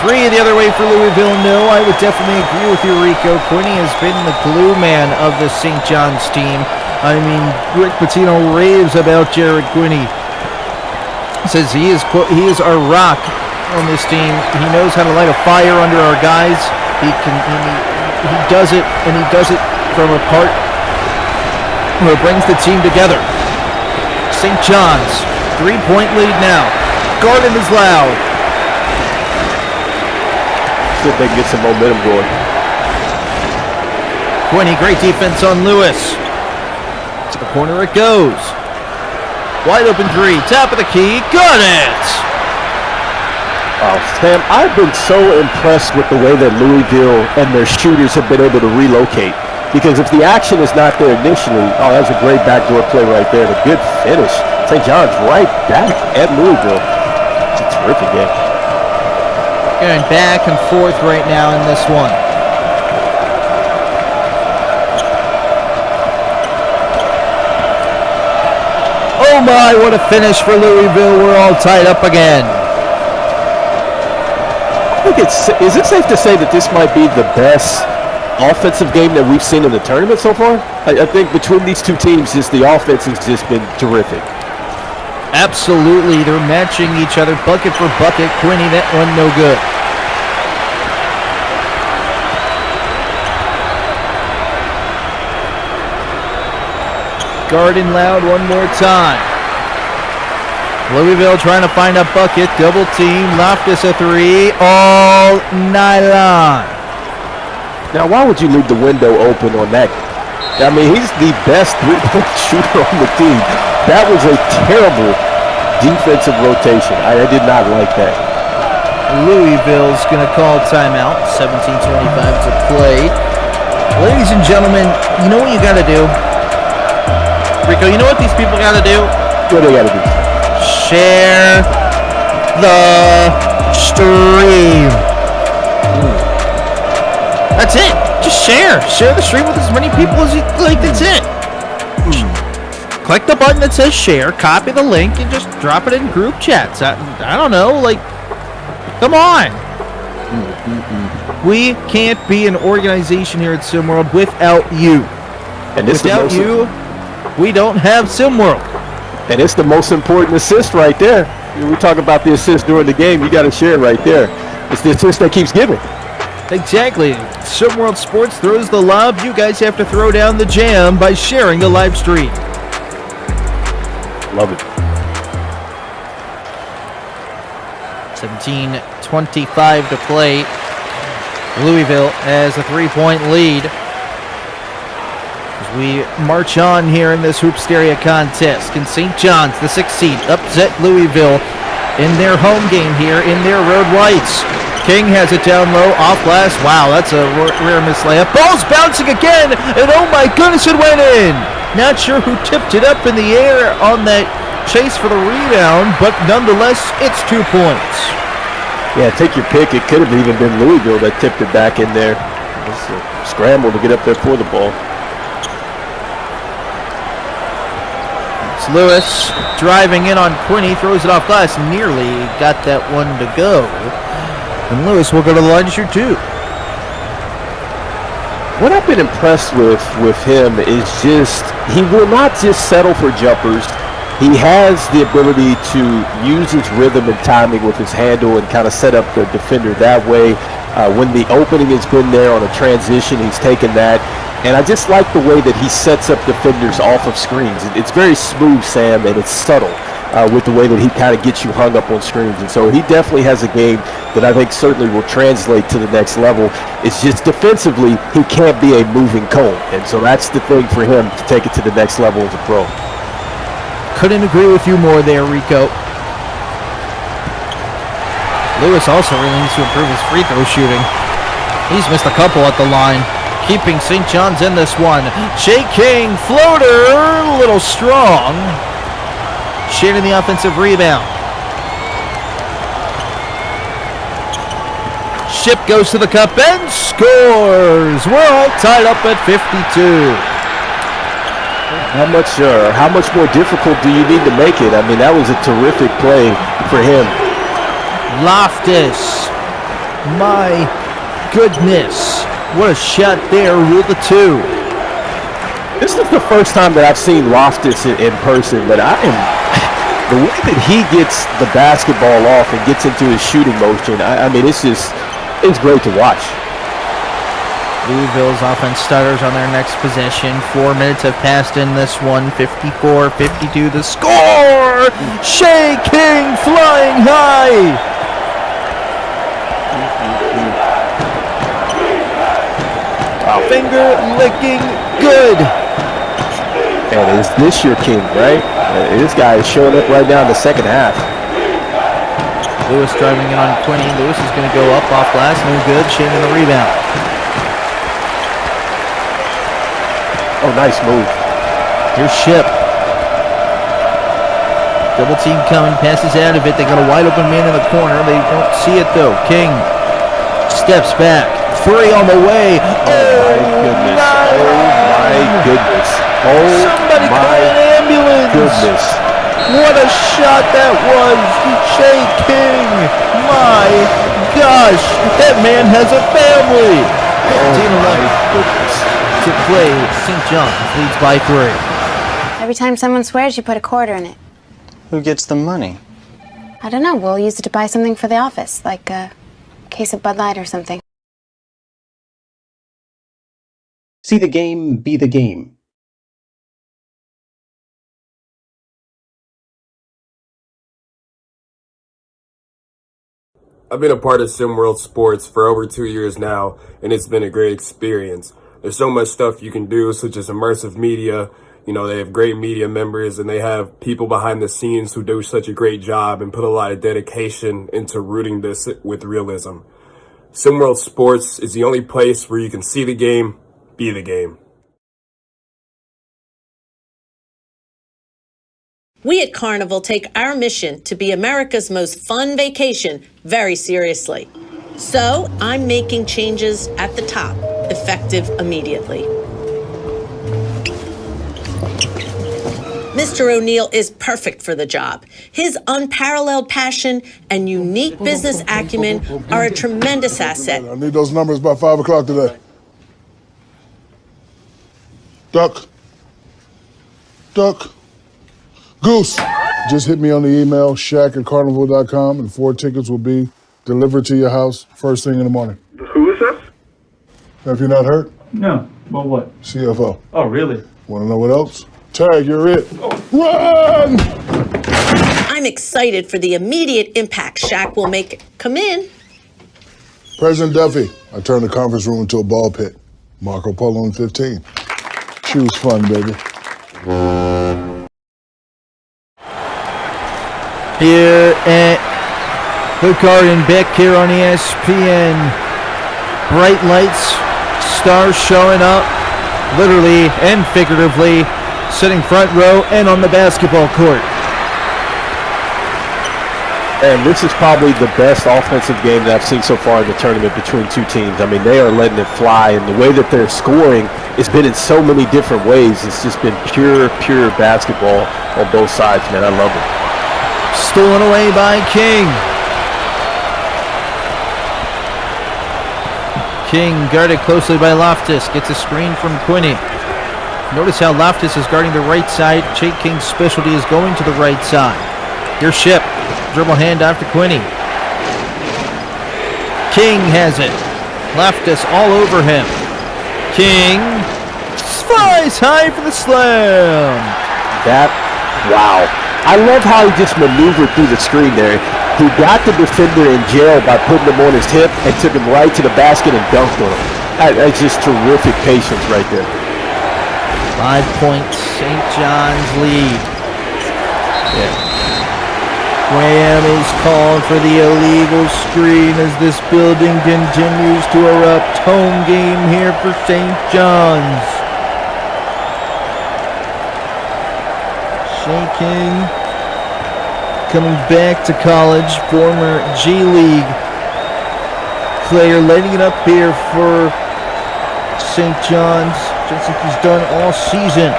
3 the other way for Louisville. No, I would definitely agree with you, Rico. Quinney has been the glue man of the St. John's team. I mean, Rick Pitino raves about Jared Quinney. Says he is our rock on this team. He knows how to light a fire under our guys. He does it, and he does it from a part where it brings the team together. St. John's, 3-point lead now. Garden is loud. See if they can get some momentum going. Quinney, great defense on Lewis. To the corner it goes. Wide open 3, top of the key, got it! Wow, Sam, I've been so impressed with the way that Louisville and their shooters have been able to relocate. Because if the action is not there initially, oh, that's a great backdoor play right there. And a good finish. St. John's right back at Louisville. It's a terrific game. Going back and forth right now in this one. Oh my, what a finish for Louisville. We're all tied up again. I think is it safe to say that this might be the best offensive game that we've seen in the tournament so far? I think between these two teams, the offense has just been terrific. Absolutely. They're matching each other bucket for bucket. Quinney, that one no good. Garden loud one more time. Louisville trying to find a bucket. Double team. Loftus a 3. All nylon. Now, why would you leave the window open on that? I mean, he's the best three-point shooter on the team. That was a terrible defensive rotation. I did not like that. Louisville's going to call timeout. 17:25 to play. Ladies and gentlemen, you know what you got to do? Rico, you know what these people got to do? What do they got to do? Share the stream. That's it. Just share. Share the stream with as many people as you like. That's it. Click the button that says share, copy the link, and just drop it in group chats. I don't know. Like, come on. We can't be an organization here at SimWorld without you. And without you, we don't have SimWorld. And it's the most important assist right there. We talk about the assist during the game. You got to share right there. It's the assist that keeps giving. Exactly. SimWorld Sports throws the lob. You guys have to throw down the jam by sharing the live stream. Love it. 17:25 to play. Louisville has a 3-point lead. As we march on here in this Hoopsteria contest. Can St. John's, the 6th seed, upset Louisville in their home game here in their road whites? King has it down low, off glass. Wow, that's a rare miss layup. Ball's bouncing again, and oh my goodness, it went in. Not sure who tipped it up in the air on that chase for the rebound, but nonetheless, it's 2 points. Yeah, take your pick. It could have even been Louisville that tipped it back in there. It's a scramble to get up there for the ball. It's Lewis driving in on Quinney, throws it off glass, nearly got that one to go. And Lewis will go to the line to shoot 2. What I've been impressed with him is just, he will not just settle for jumpers. He has the ability to use his rhythm and timing with his handle and kind of set up the defender that way. When the opening has been there on a transition, he's taken that. And I just like the way that he sets up defenders off of screens. It's very smooth, Sam, and it's subtle. with the way that he kind of gets you hung up on screens. And so he definitely has a game that I think certainly will translate to the next level. It's just defensively, he can't be a moving cone. And so that's the thing for him to take it to the next level as a pro. Couldn't agree with you more there, Rico. Lewis also really needs to improve his free throw shooting. He's missed a couple at the line. Keeping St. John's in this one. Shea King, floater, a little strong. Shading the offensive rebound. Ship goes to the cup and scores. We're all tied up at 52. How much more difficult do you need to make it? I mean, that was a terrific play for him. Loftus. My goodness. What a shot there with the 2. This is the first time that I've seen Loftus in person, but the way that he gets the basketball off and gets into his shooting motion, I mean, it's great to watch. Louisville's offense stutters on their next possession. 4 minutes have passed in this one. 54-52 the score! Shea King flying high! Wow. Finger licking good. And is this your king, right? This guy is showing up right now in the second half. Lewis driving in on Quinney. Lewis is going to go up off glass. No good. Shaving the rebound. Oh, nice move. Here's Ship. Double team coming. Passes out of it. They got a wide open man in the corner. They don't see it though. King steps back. 3 on the way. Oh my goodness. Oh, somebody call an ambulance. Goodness. What a shot that was. Shea King. My gosh. That man has a family. 15-11 to play. St. John's leads by 3. Every time someone swears, you put a quarter in it. Who gets the money? I don't know. We'll use it to buy something for the office, like a case of Bud Light or something. See the game, be the game. I've been a part of SimWorld Sports for over 2 years now, and it's been a great experience. There's so much stuff you can do, such as immersive media. You know, they have great media members, and they have people behind the scenes who do such a great job and put a lot of dedication into rooting this with realism. SimWorld Sports is the only place where you can see the game, be the game. We at Carnival take our mission to be America's most fun vacation very seriously. So I'm making changes at the top, effective immediately. Mr. O'Neill is perfect for the job. His unparalleled passion and unique business acumen are a tremendous asset. I need those numbers by 5 o'clock today. Duck. Goose. Just hit me on the email, Shaq@carnival.com, and 4 tickets will be delivered to your house first thing in the morning. Who is this? Have you not heard? No. Well, what? CFO. Oh, really? Want to know what else? Tag, you're it. Run! I'm excited for the immediate impact Shaq will make. Come in. President Duffy, I turned the conference room into a ball pit. Marco Polo in 15. Choose fun, baby. Here at the Garden, back here on ESPN. Bright lights, stars showing up, literally and figuratively, sitting front row and on the basketball court. And this is probably the best offensive game that I've seen so far in the tournament between two teams. I mean, they are letting it fly, and the way that they're scoring has been in so many different ways. It's just been pure basketball on both sides, man. I love it. Stolen away by King. King guarded closely by Loftus. Gets a screen from Quinney. Notice how Loftus is guarding the right side. Shea King's specialty is going to the right side. Here's Ship. Dribble handoff to Quinney. King has it. Loftus all over him. King flies high for the slam. Wow. I love how he just maneuvered through the screen there. He got the defender in jail by putting him on his hip and took him right to the basket and dunked on him. That's just terrific patience right there. 5-point St. John's lead. Graham is called for the illegal screen as this building continues to erupt. Home game here for St. John's. Shaking, coming back to college, former G League player, letting it up here for St. John's, just like he's done all season.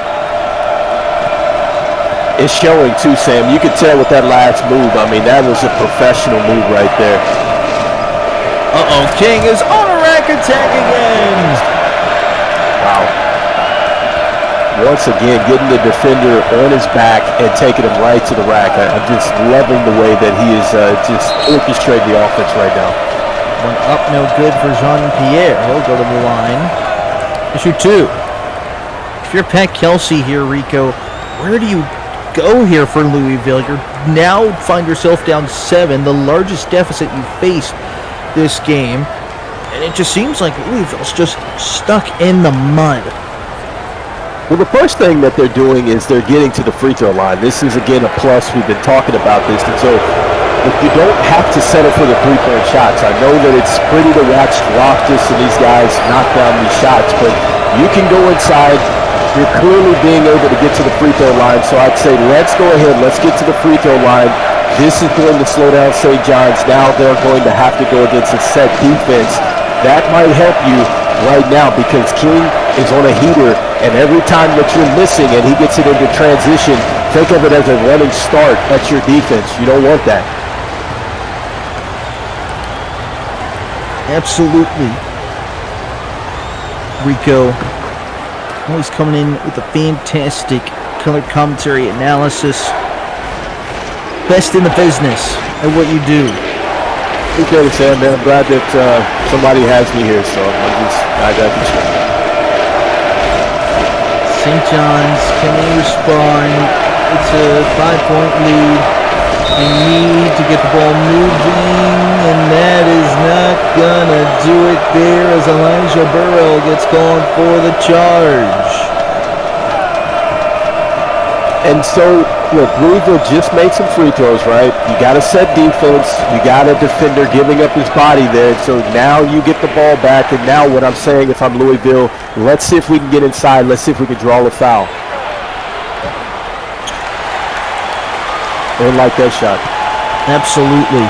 It's showing too, Sam. You could tell with that last move. I mean, that was a professional move right there. King is on a rack attack again. Wow. Once again, getting the defender on his back and taking him right to the rack. I'm just loving the way that he is just orchestrating the offense right now. One up, no good for Jean-Pierre. He'll go to the line. Issue 2. If you're Pat Kelsey here, Rico, where do you go here for Louisville? You now find yourself down 7, the largest deficit you faced this game. And it just seems like Louisville's just stuck in the mud. Well, the first thing that they're doing is they're getting to the free throw line. This is, again, a plus. We've been talking about this. And so if you don't have to settle for the three-point shots, I know that it's pretty to watch Loftus and these guys knock down these shots, but you can go inside. You're clearly being able to get to the free throw line. So I'd say let's go ahead. Let's get to the free throw line. This is going to slow down St. John's. Now they're going to have to go against a set defense. That might help you right now because King is on a heater, and every time that you're missing and he gets it into transition, think of it as a running start at your defense. You don't want that. Absolutely. Rico always coming in with a fantastic color commentary analysis. Best in the business at what you do. Appreciate it, Sam, man. I'm glad that somebody has me here, so I'm just glad that I can share. St. John's, can they respond? It's a 5-point lead. They need to get the ball moving, and that is not gonna do it there as Elijah Burrell gets called for the charge. And so, look, Louisville just made some free throws, right? You got a set defense. You got a defender giving up his body there. So now you get the ball back. And now what I'm saying, if I'm Louisville, let's see if we can get inside. Let's see if we can draw a foul. Didn't like that shot. Absolutely.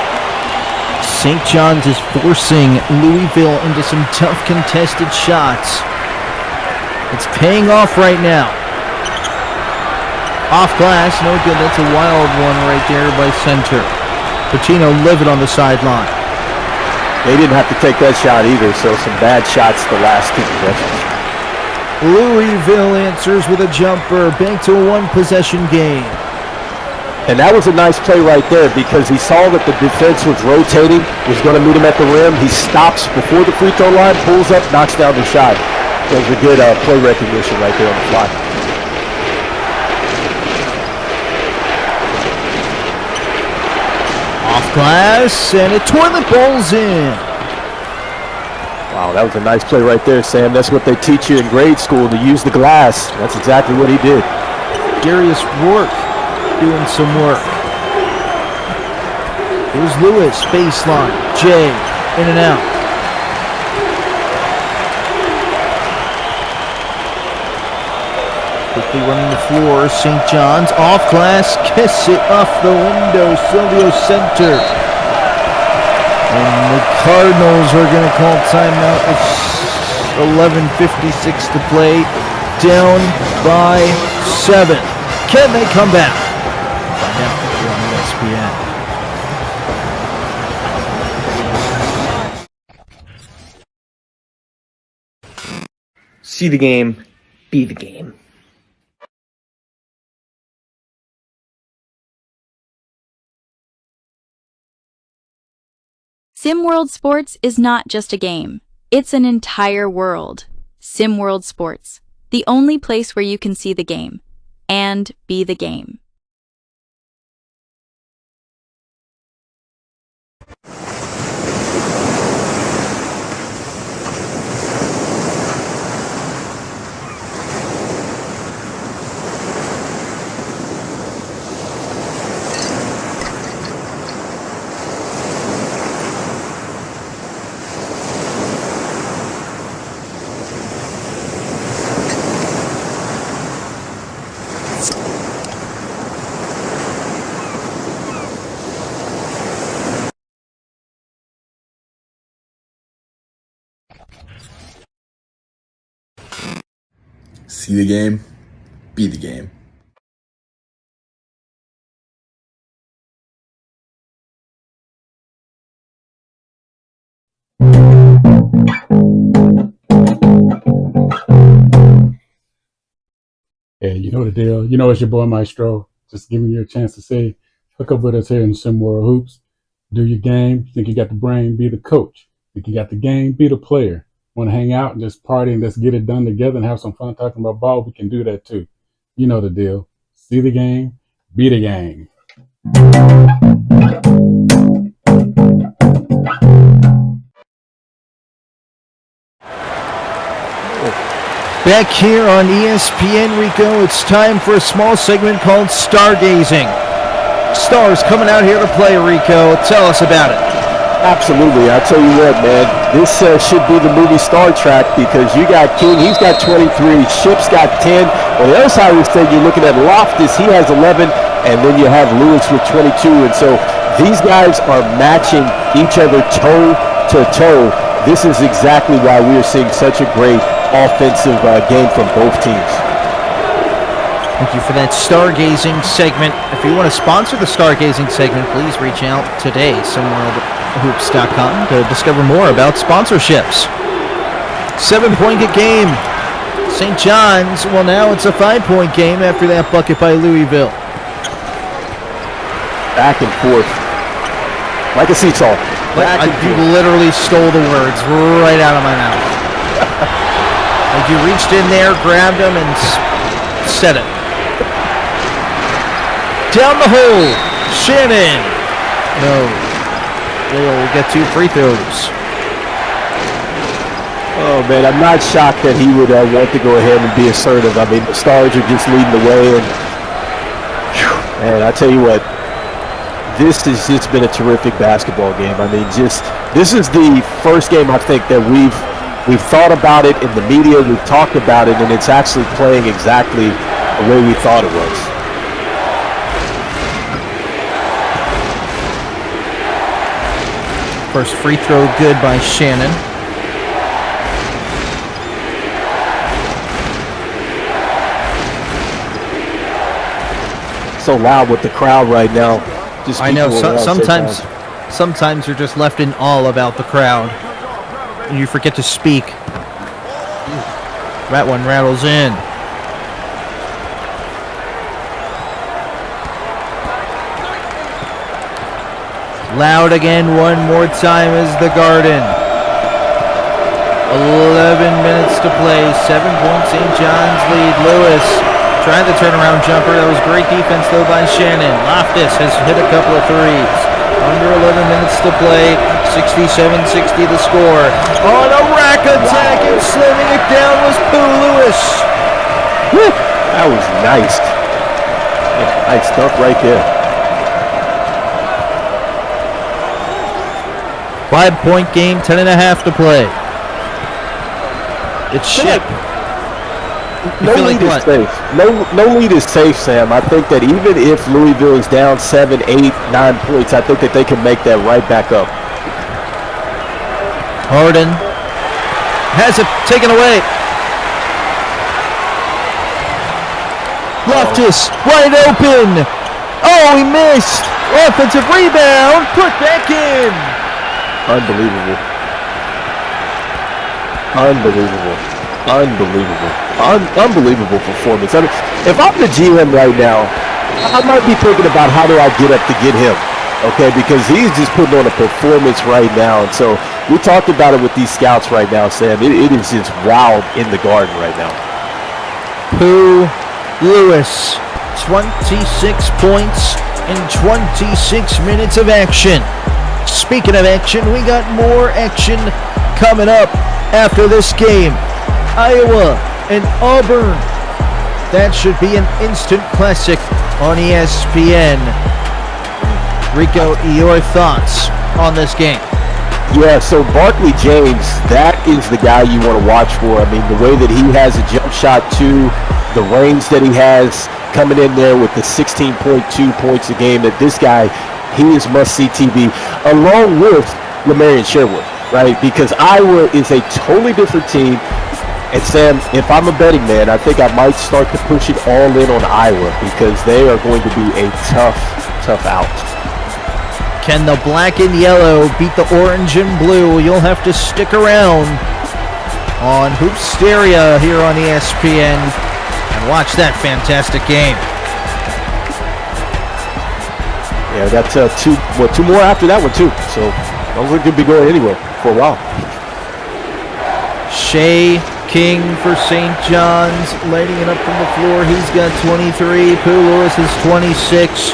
St. John's is forcing Louisville into some tough contested shots. It's paying off right now. Off glass, no good. That's a wild one right there by center. Patino livid on the sideline. They didn't have to take that shot either, so some bad shots the last 2 possessions. Louisville answers with a jumper. Back to a one-possession game. And that was a nice play right there because he saw that the defense was rotating, was going to meet him at the rim. He stops before the free throw line, pulls up, knocks down the shot. It was a good play recognition right there on the fly. Off glass, and a toilet ball's in. Wow, that was a nice play right there, Sam. That's what they teach you in grade school, to use the glass. That's exactly what he did. Darius Rourke doing some work. Here's Lewis, baseline. Jay, in and out. Quickly running the floor, St. John's. Off glass, kiss it off the window. Silvio center. And the Cardinals are going to call timeout. It's 11:56 to play. Down by 7. Can they come back? Find out here on ESPN. See the game, be the game. SimWorld Sports is not just a game. It's an entire world. SimWorld Sports, the only place where you can see the game and be the game. See the game, be the game. Yeah, you know the deal. You know it's your boy Maestro. Just giving you a chance to say, hook up with us here in SimWorld Hoops. Do your game. Think you got the brain, be the coach. Think you got the game, be the player. Want to hang out and just party and let's get it done together and have some fun talking about ball? We can do that too. You know the deal. See the game, be the game. Back here on ESPN, Rico, it's time for a small segment called Stargazing. Stars coming out here to play, Rico. Tell us about it. Absolutely. I'll tell you what, man. This should be the movie Star Trek because you got King, he's got 23, Ship's got 10. On the other side of the stage, you're looking at Loftus, he has 11, and then you have Lewis with 22. And so these guys are matching each other toe to toe. This is exactly why we are seeing such a great offensive game from both teams. Thank you for that Stargazing segment. If you want to sponsor the Stargazing segment, please reach out today, SimWorldHoops.com, to discover more about sponsorships. 7-point game. St. John's, well, now it's a 5-point game after that bucket by Louisville. Back and forth. Like a seesaw. You literally stole the words right out of my mouth. Like you reached in there, grabbed them, and said it. Down the hole, Shannon. No, they'll get 2 free throws. Oh man, I'm not shocked that he would want to go ahead and be assertive. I mean, the Stars are just leading the way, and I tell you what, this has just been a terrific basketball game. I mean, this is the first game I think that we've thought about it in the media, we've talked about it, and it's actually playing exactly the way we thought it was. First free throw good by Shannon. So loud with the crowd right now. I know, sometimes you're just left in awe about the crowd. And you forget to speak. That one rattles in. Loud again one more time as the Garden. 11 minutes to play. 7-point St. John's lead. Lewis trying the turnaround jumper. That was great defense though by Shannon. Loftus has hit a couple of threes. Under 11 minutes to play. 67-60 the score. On a rack attack and slamming it down was Pooh Lewis. Woo! That was nice. Yeah, nice stuff right there. 5-point game, 10.5 to play. It's Ship. No lead is safe. No lead is safe, Sam. I think that even if Louisville is down 7, 8, 9 points, I think that they can make that right back up. Harden has it taken away. Loftus wide open. Oh, he missed. Offensive rebound. Put back in. Unbelievable. Unbelievable performance. I mean, if I'm the GM right now, I might be thinking about how do I get up to get him, okay? Because he's just putting on a performance right now. And so we talked about it with these scouts right now, Sam. It is just wild in the Garden right now. Pooh Lewis, 26 points in 26 minutes of action. Speaking of action, we got more action coming up after this game. Iowa and Auburn. That should be an instant classic on ESPN. Rico, your thoughts on this game? Yeah, so Barkley James, that is the guy you want to watch for. I mean, the way that he has a jump shot too, the range that he has coming in there with the 16.2 points a game, that this guy, he is must-see TV, along with Lamarian Sherwood, right? Because Iowa is a totally different team. And Sam, if I'm a betting man, I think I might start to push it all in on Iowa because they are going to be a tough out. Can the black and yellow beat the orange and blue? You'll have to stick around on Hoopsteria here on ESPN and watch that fantastic game. Yeah, that's two more after that one too. So those are going to be going anywhere for a while. Shea King for St. John's, lighting it up from the floor. He's got 23. Pooh Lewis is 26.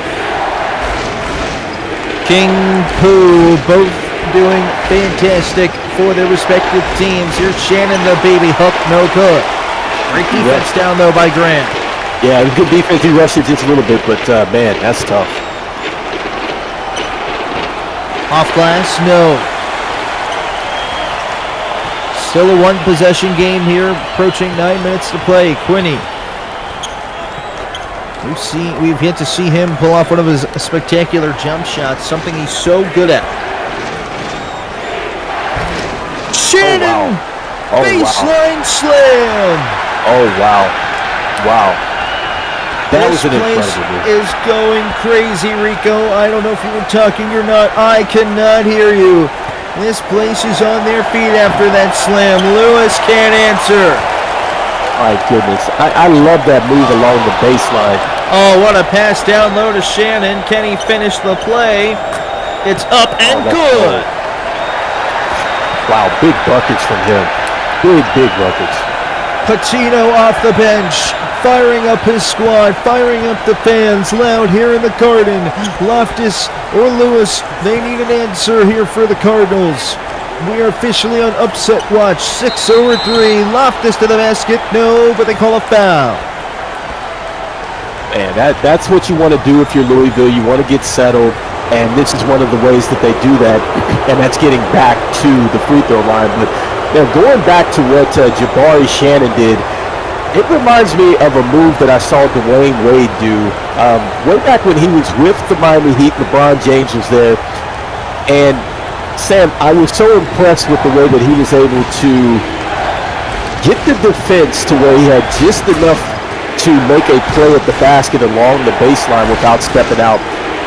King, Pooh, both doing fantastic for their respective teams. Here's Shannon, the baby hook, no good. Great defense down though by Grant. Yeah, it was good defense. He rushed it just a little bit, but man, that's tough. Off glass, no. Still a one-possession game here, approaching 9 minutes to play. Quinney. We've yet to see him pull off one of his spectacular jump shots, something he's so good at. Shannon! Oh, wow. Baseline slam! Oh, wow. Wow. That This was an place incredible move. is going crazy, Rico. I don't know if you were talking or not. I cannot hear you. This place is on their feet after that slam. Lewis can't answer. My goodness. I love that move along the baseline. Oh, what a pass down low to Shannon. Can he finish the play? It's up and good. Wow, big buckets from him. Big buckets. Patino off the bench, firing up his squad, firing up the fans, loud here in the Garden. Loftus or Lewis, they need an answer here for the Cardinals. We are officially on upset watch. 6 over 3. Loftus to the basket. No, but they call a foul. Man, that's what you want to do if you're Louisville. You want to get settled, and this is one of the ways that they do that, and that's getting back to the free throw line. But going back to what Jabari Shannon did, it reminds me of a move that I saw Dwayne Wade do way back when he was with the Miami Heat. LeBron James was there, and Sam, I was so impressed with the way that he was able to get the defense to where he had just enough to make a play at the basket along the baseline without stepping out.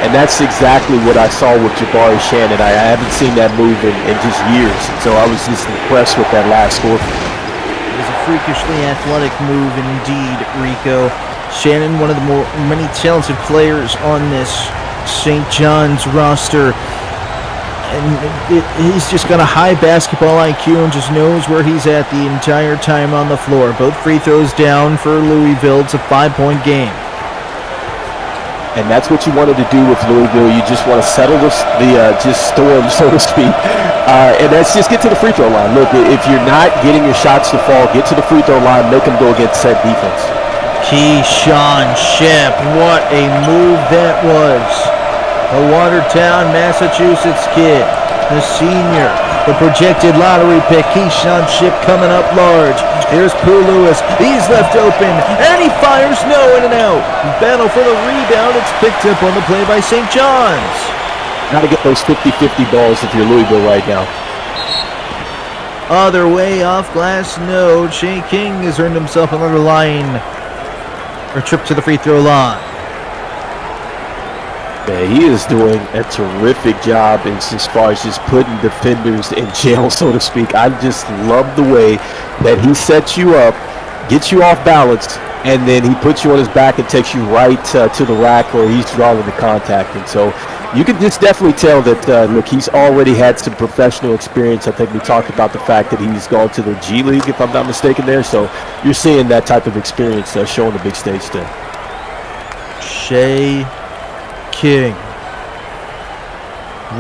And that's exactly what I saw with Jabari Shannon. I haven't seen that move in just years. So I was just impressed with that last score. It was a freakishly athletic move indeed, Rico. Shannon, one of the many talented players on this St. John's roster. And he's just got a high basketball IQ and just knows where he's at the entire time on the floor. Both free throws down for Louisville. It's a 5-point game. And that's what you wanted to do with Louisville. You just want to settle the storm, so to speak. And that's just get to the free throw line. Look, if you're not getting your shots to fall, get to the free throw line, make them go against set defense. Keyshawn Shep, what a move that was. The Watertown, Massachusetts kid, the senior, the projected lottery pick, Keyshawn Shep coming up large. Here's Pooh Lewis, he's left open, and he fires no in and out. Battle for the rebound, it's picked up on the play by St. John's. Got to get those 50-50 balls if you're Louisville right now. Other way, off glass, no. Shea King has earned himself another trip to the free throw line. Yeah, he is doing a terrific job as far as just putting defenders in jail, so to speak. I just love the way that he sets you up, gets you off balance, and then he puts you on his back and takes you right to the rack where he's drawing the contact. And so you can just definitely tell that, look, he's already had some professional experience. I think we talked about the fact that he's gone to the G League, if I'm not mistaken there. So you're seeing that type of experience showing the big stage still. Shea King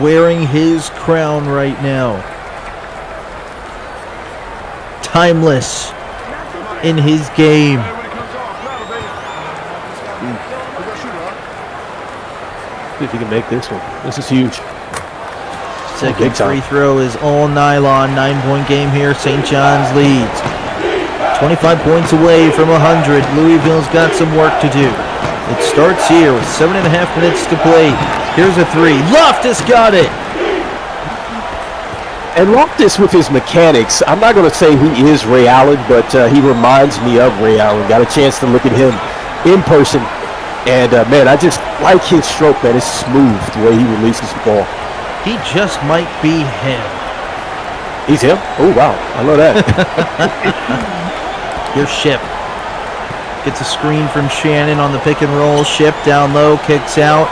wearing his crown right now. Timeless in his game. See if he can make this one. This is huge. Second free throw is all nylon. 9-point game here. St. John's leads. 25 points away from 100. Louisville's got some work to do. It starts here with 7.5 minutes to play. Here's a three. Loftus got it. And Loftus with his mechanics, I'm not going to say he is Ray Allen, but he reminds me of Ray Allen. Got a chance to look at him in person. And, man, I just like his stroke, man. It's smooth the way he releases the ball. He just might be him. He's him? Oh, wow. I know that. Here's Ship. Gets a screen from Shannon on the pick and roll. Ship down low, kicks out.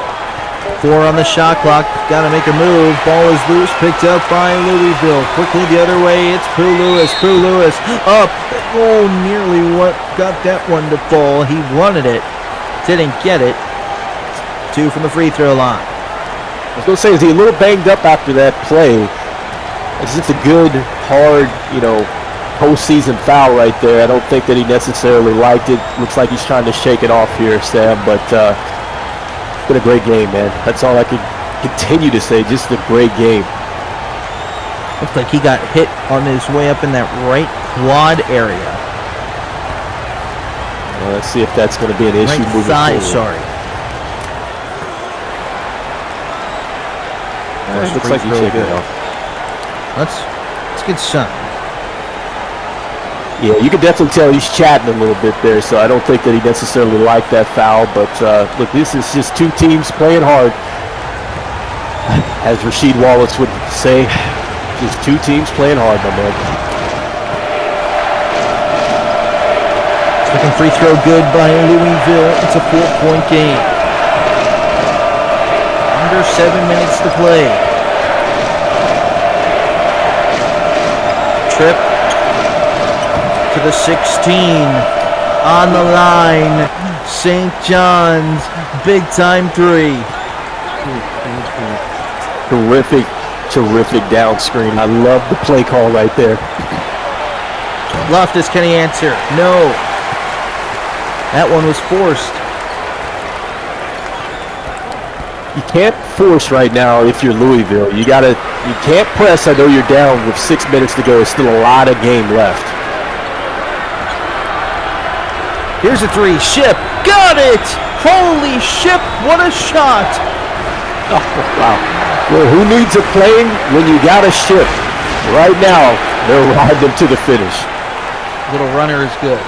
4 on the shot clock. Got to make a move. Ball is loose. Picked up by Louisville. Quickly the other way. It's Pooh Lewis. Pooh Lewis up. Oh, nearly got that one to fall. He wanted it. Didn't get it. 2 from the free throw line. I was going to say, is he a little banged up after that play? It's just a good, hard, postseason foul right there. I don't think that he necessarily liked it. Looks like he's trying to shake it off here, Sam, but it's been a great game, man. That's all I can continue to say, just a great game. Looks like he got hit on his way up in that right quad area. Well, let's see if that's going to be an issue right moving thigh, forward. sorry. Looks like he's shaking it off. That's a good sign. Yeah, you can definitely tell he's chatting a little bit there, so I don't think that he necessarily liked that foul. But, look, this is just 2 teams playing hard. As Rasheed Wallace would say, just 2 teams playing hard, my man. Second free throw good by Louisville. It's a 4-point game. Under 7 minutes to play. Trip to the 16. On the line. St. John's. Big time 3. Terrific down screen. I love the play call right there. Loftus, can he answer? No. That one was forced. You can't force right now if you're Louisville. You can't press. I know you're down with 6 minutes to go. There's still a lot of game left. Here's a 3. Ship. Got it! Holy Ship, what a shot! Oh, wow. Well, who needs a plane when you got a ship? Right now, they'll ride them to the finish. Little runner is good.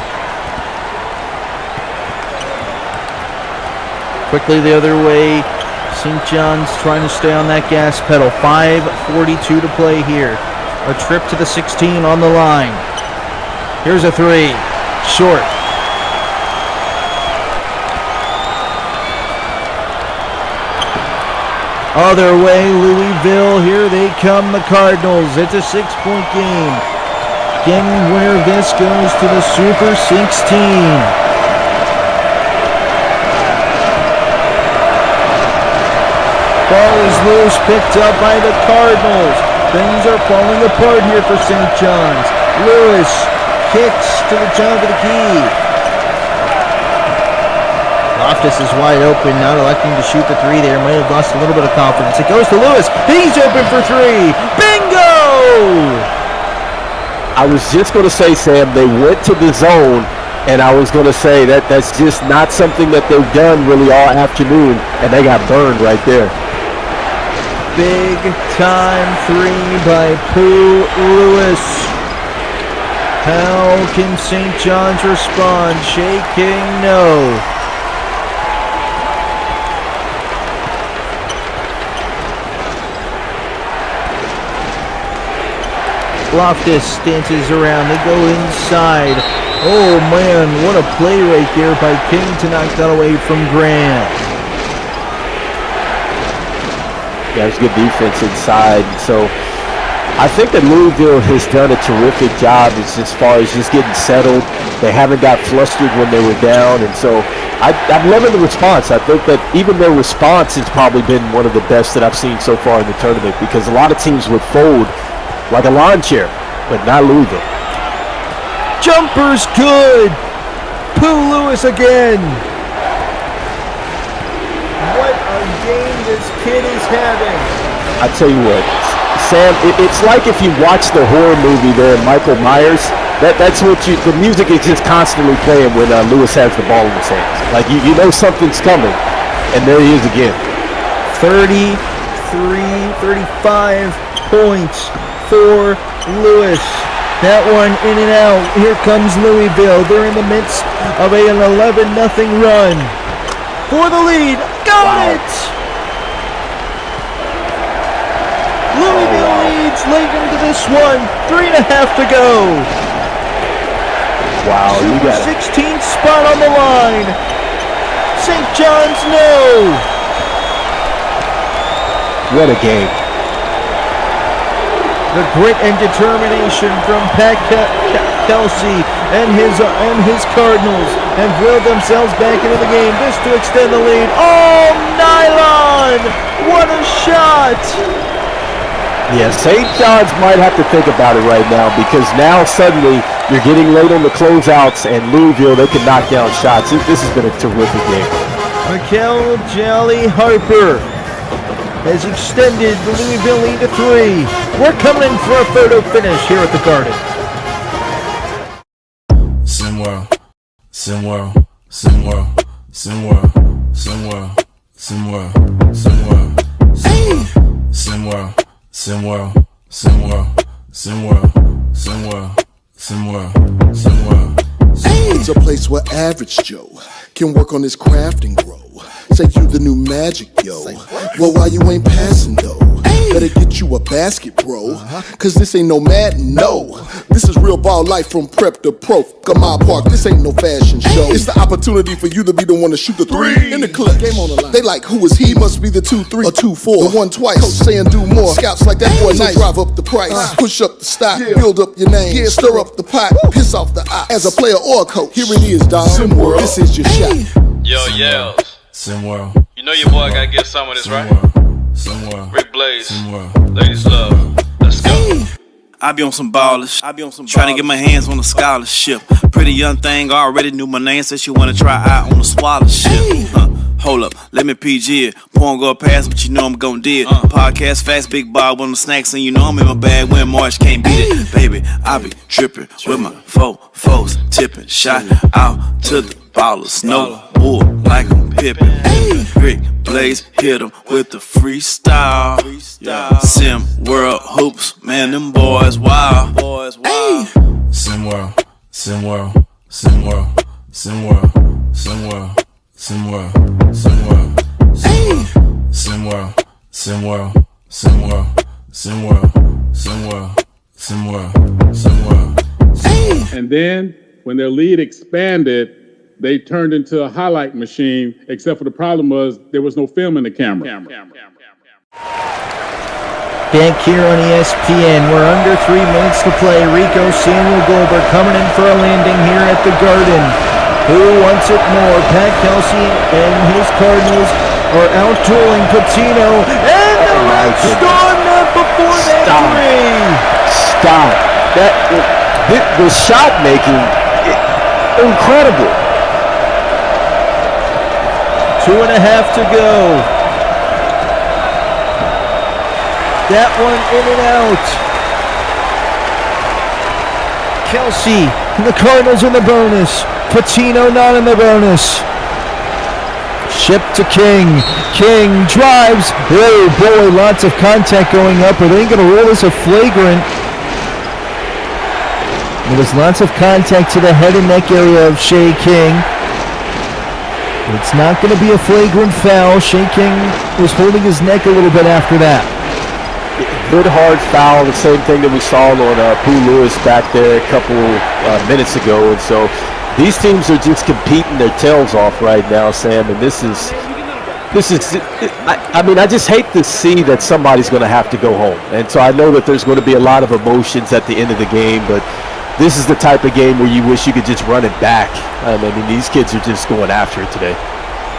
Quickly the other way. St. John's trying to stay on that gas pedal. 5:42 to play here. A trip to the 16 on the line. Here's a 3. Short. Other way, Louisville. Here they come, the Cardinals. It's a 6-point game. Game winner of this goes to the Super 16. Ball is loose, picked up by the Cardinals. Things are falling apart here for St. John's. Lewis kicks to the top of the key. Loftus is wide open, not electing to shoot the 3 there. Might have lost a little bit of confidence. It goes to Lewis. He's open for 3. Bingo! I was just going to say, Sam, they went to the zone, and I was going to say that's just not something that they've done really all afternoon, and they got burned right there. Big time 3 by Pooh Lewis. How can St. John's respond? Shaking no. Loftus dances around. They go inside. Oh man, what a play right there by King to knock that away from Grant. Yeah, there's good defense inside. So I think that Louisville has done a terrific job as far as just getting settled. They haven't got flustered when they were down. And so I'm loving the response. I think that even their response has probably been one of the best that I've seen so far in the tournament, because a lot of teams would fold like a lawn chair, but not Louisville. Jumper's good. Pooh Lewis again. What a game this kid is having. I tell you what, Sam, it's like if you watch the horror movie there, Michael Myers. That's what the music is just constantly playing when Lewis has the ball in his hands. Like you know something's coming, and there he is again. 35 points for Lewis. That one in and out. Here comes Louisville. They're in the midst of an 11-0 run. For the lead. Got it! Louisville leads late into this one. 3.5 to go. Wow, you Super got 16th spot on the line. St. John's, no. what a game. The grit and determination from Pat Kelsey and his Cardinals have willed themselves back into the game. This to extend the lead. Oh, nylon! What a shot! Yeah, St. John's might have to think about it right now, because now suddenly you're getting late on the closeouts, and Louisville, they can knock down shots. This has been a terrific game. Mikel Jolly Harper has extended the Louisville lead to 3. We're coming in for a photo finish here at the Garden. Simworld, Simworld, Simworld, Simworld, Simworld, Simworld, Simworld, Simworld, Simworld, Simworld, Simworld, Simworld, Simworld, Simworld. It's a place where average Joe can work on his craft and grow. Say you the new magic, yo. Well, why you ain't passing, though? Better get you a basket, bro. Cause this ain't no Madden, no. This is real ball life from prep to pro. Come on, Park, this ain't no fashion show. It's the opportunity for you to be the one to shoot the 3 in the clip. Game on the line. They like, who is he? Must be the 2-3 or 2-4. The 1 twice. Coach saying do more. Scouts like that boy nice. Drive up the price. Push up the stock. Build up your name. Stir up the pot. Piss off the eye. As a player or a coach, here it is, dog. Simworld. This is your shot. Yo, yells. Simworld. You know your boy gotta get some of this, right? Simworld. Rick Blaze. Simworld. Ladies love. Let's go. I be on some ballers. Trying to get my hands on a scholarship. Pretty young thing already knew my name. Said she wanna try out on the scholarship. Hold up, let me PG it. Porn go past, but you know I'm gon' do it. Podcast fast, big Bob on the snacks, and you know I'm in my bag when March can't beat it. Baby, I be trippin' with my folks tippin'. Shot out to the ballers, no bull like I'm Pippin. Rick Blaze hit him with the freestyle. Sim World hoops, man, them boys wild. Simworld, Simworld, Simworld, Simworld, Simworld, Simworld, Simworld, Simworld, Simworld, Simworld, Simworld, Simworld, Simworld, Simworld. And then when their lead expanded, they turned into a highlight machine, except for the problem was there was no film in the camera. Back here on ESPN, we're under 3 minutes to play. Rico Samuel Goldberg coming in for a landing here at the Garden. Who wants it more? Pat Kelsey and his Cardinals are out-dueling Patino, and the Reds storm up before that three. Stop. The shot making, incredible. 2.5 to go. That one in and out. Kelsey and the Cardinals in the bonus. Patino not in the bonus. Ship to King. King drives. Oh boy, lots of contact going up. Are they going to rule this a flagrant? There was lots of contact to the head and neck area of Shea King. It's not going to be a flagrant foul. Shea King was holding his neck a little bit after that. Good hard foul, the same thing that we saw on Pooh Lewis back there a couple minutes ago. And so these teams are just competing their tails off right now, Sam. And this is. I mean, I just hate to see that somebody's going to have to go home. And so I know that there's going to be a lot of emotions at the end of the game, but this is the type of game where you wish you could just run it back. I mean, these kids are just going after it today.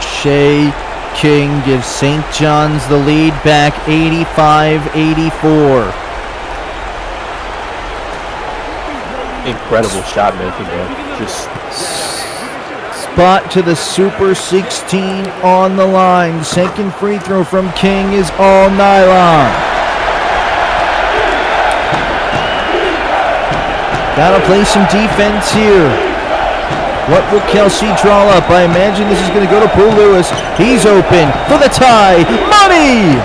Shea King gives St. John's the lead back 85-84. Incredible shot making, man. Just spot to the Super 16 on the line. Second free throw from King is all nylon. Gotta play some defense here. What will Kelsey draw up? I imagine this is going to go to Pooh Lewis. He's open for the tie. Money!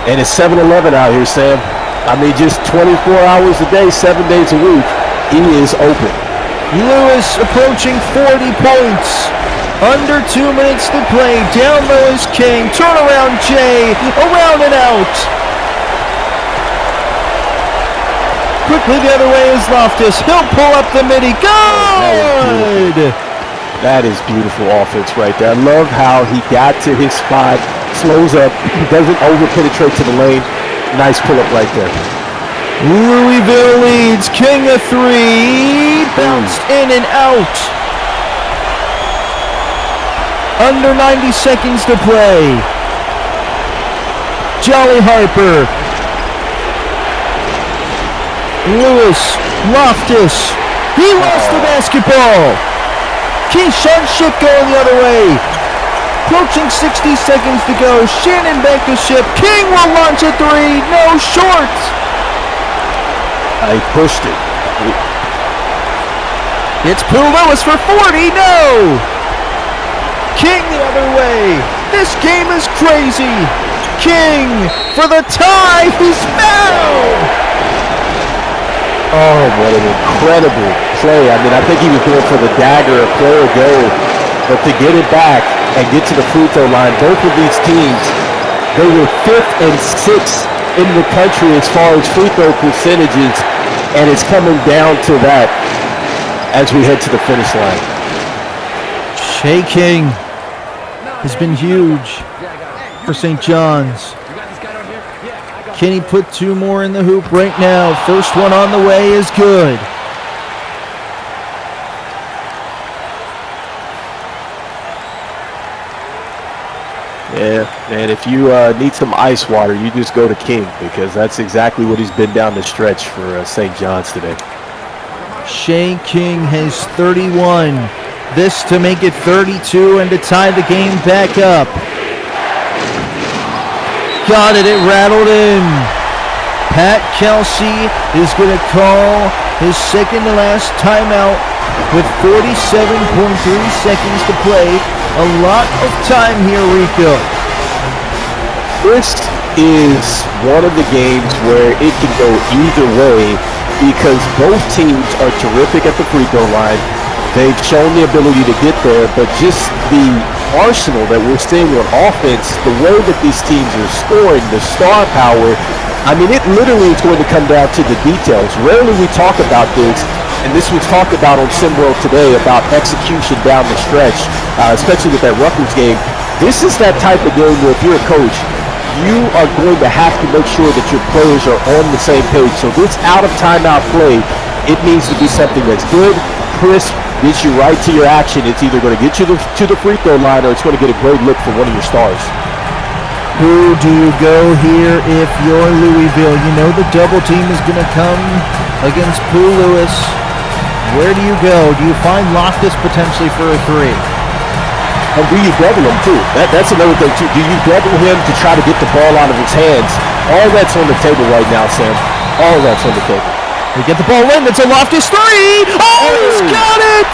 And it's 7-11 out here, Sam. I mean, just 24 hours a day, 7 days a week, he is open. Lewis approaching 40 points. Under 2 minutes to play. Down low is King. Turnaround Jay. Around and out. Quickly the other way is Loftus. He'll pull up the midi. Good! That is beautiful offense right there. I love how he got to his spot, slows up, doesn't over-penetrate to the lane. Nice pull-up right there. Louisville leads. King a 3. Bounced in and out. Under 90 seconds to play. Jolly Harper. Lewis, Loftus, he lost the basketball. Keyshawn Ship going the other way. Approaching 60 seconds to go. Shannon back to Ship. King will launch a 3. No shorts. He pushed it. It's Pooh Lewis for 40. No. King the other way. This game is crazy. King for the tie. He's fouled. Oh, what an incredible play. I mean, I think he was going for the dagger, a player go. But to get it back and get to the free throw line, both of these teams, they were 5th and 6th in the country as far as free throw percentages. And it's coming down to that as we head to the finish line. Shea King has been huge for St. John's. Can he put 2 more in the hoop right now? First one on the way is good. Yeah, and if you need some ice water, you just go to King, because that's exactly what he's been down the stretch for St. John's today. Shea King has 31. This to make it 32 and to tie the game back up. Got it rattled in. Pat Kelsey is going to call his second to last timeout with 47.3 seconds to play. A lot of time here, Rico. This is one of the games where it can go either way because both teams are terrific at the free throw line. They've shown the ability to get there, but just the arsenal that we're seeing on offense, the way that these teams are scoring, the star power, I mean, it literally is going to come down to the details. Rarely we talk about this, and this was talked about on SimWorld today about execution down the stretch, especially with that Rutgers game. This is that type of game where if you're a coach, you are going to have to make sure that your players are on the same page. So this out-of-timeout play, it needs to be something that's good, crisp, gets you right to your action. It's either going to get you to the free throw line or it's going to get a great look for one of your stars. Who do you go here if you're Louisville? You know the double team is going to come against Pooh Lewis. Where do you go? Do you find Loftus potentially for a 3? And do you double him too? That's another thing too. Do you double him to try to get the ball out of his hands? All that's on the table right now, Sam. All that's on the table. They get the ball in. It's a Loftus 3. Oh, he's got it!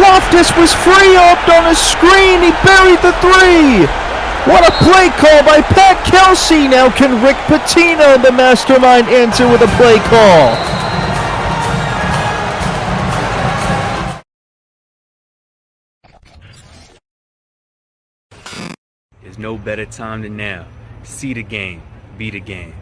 Loftus was free up on a screen. He buried the 3. What a play call by Pat Kelsey. Now can Rick Pitino, the mastermind, answer with a play call? There's no better time than now. See the game. Be the game.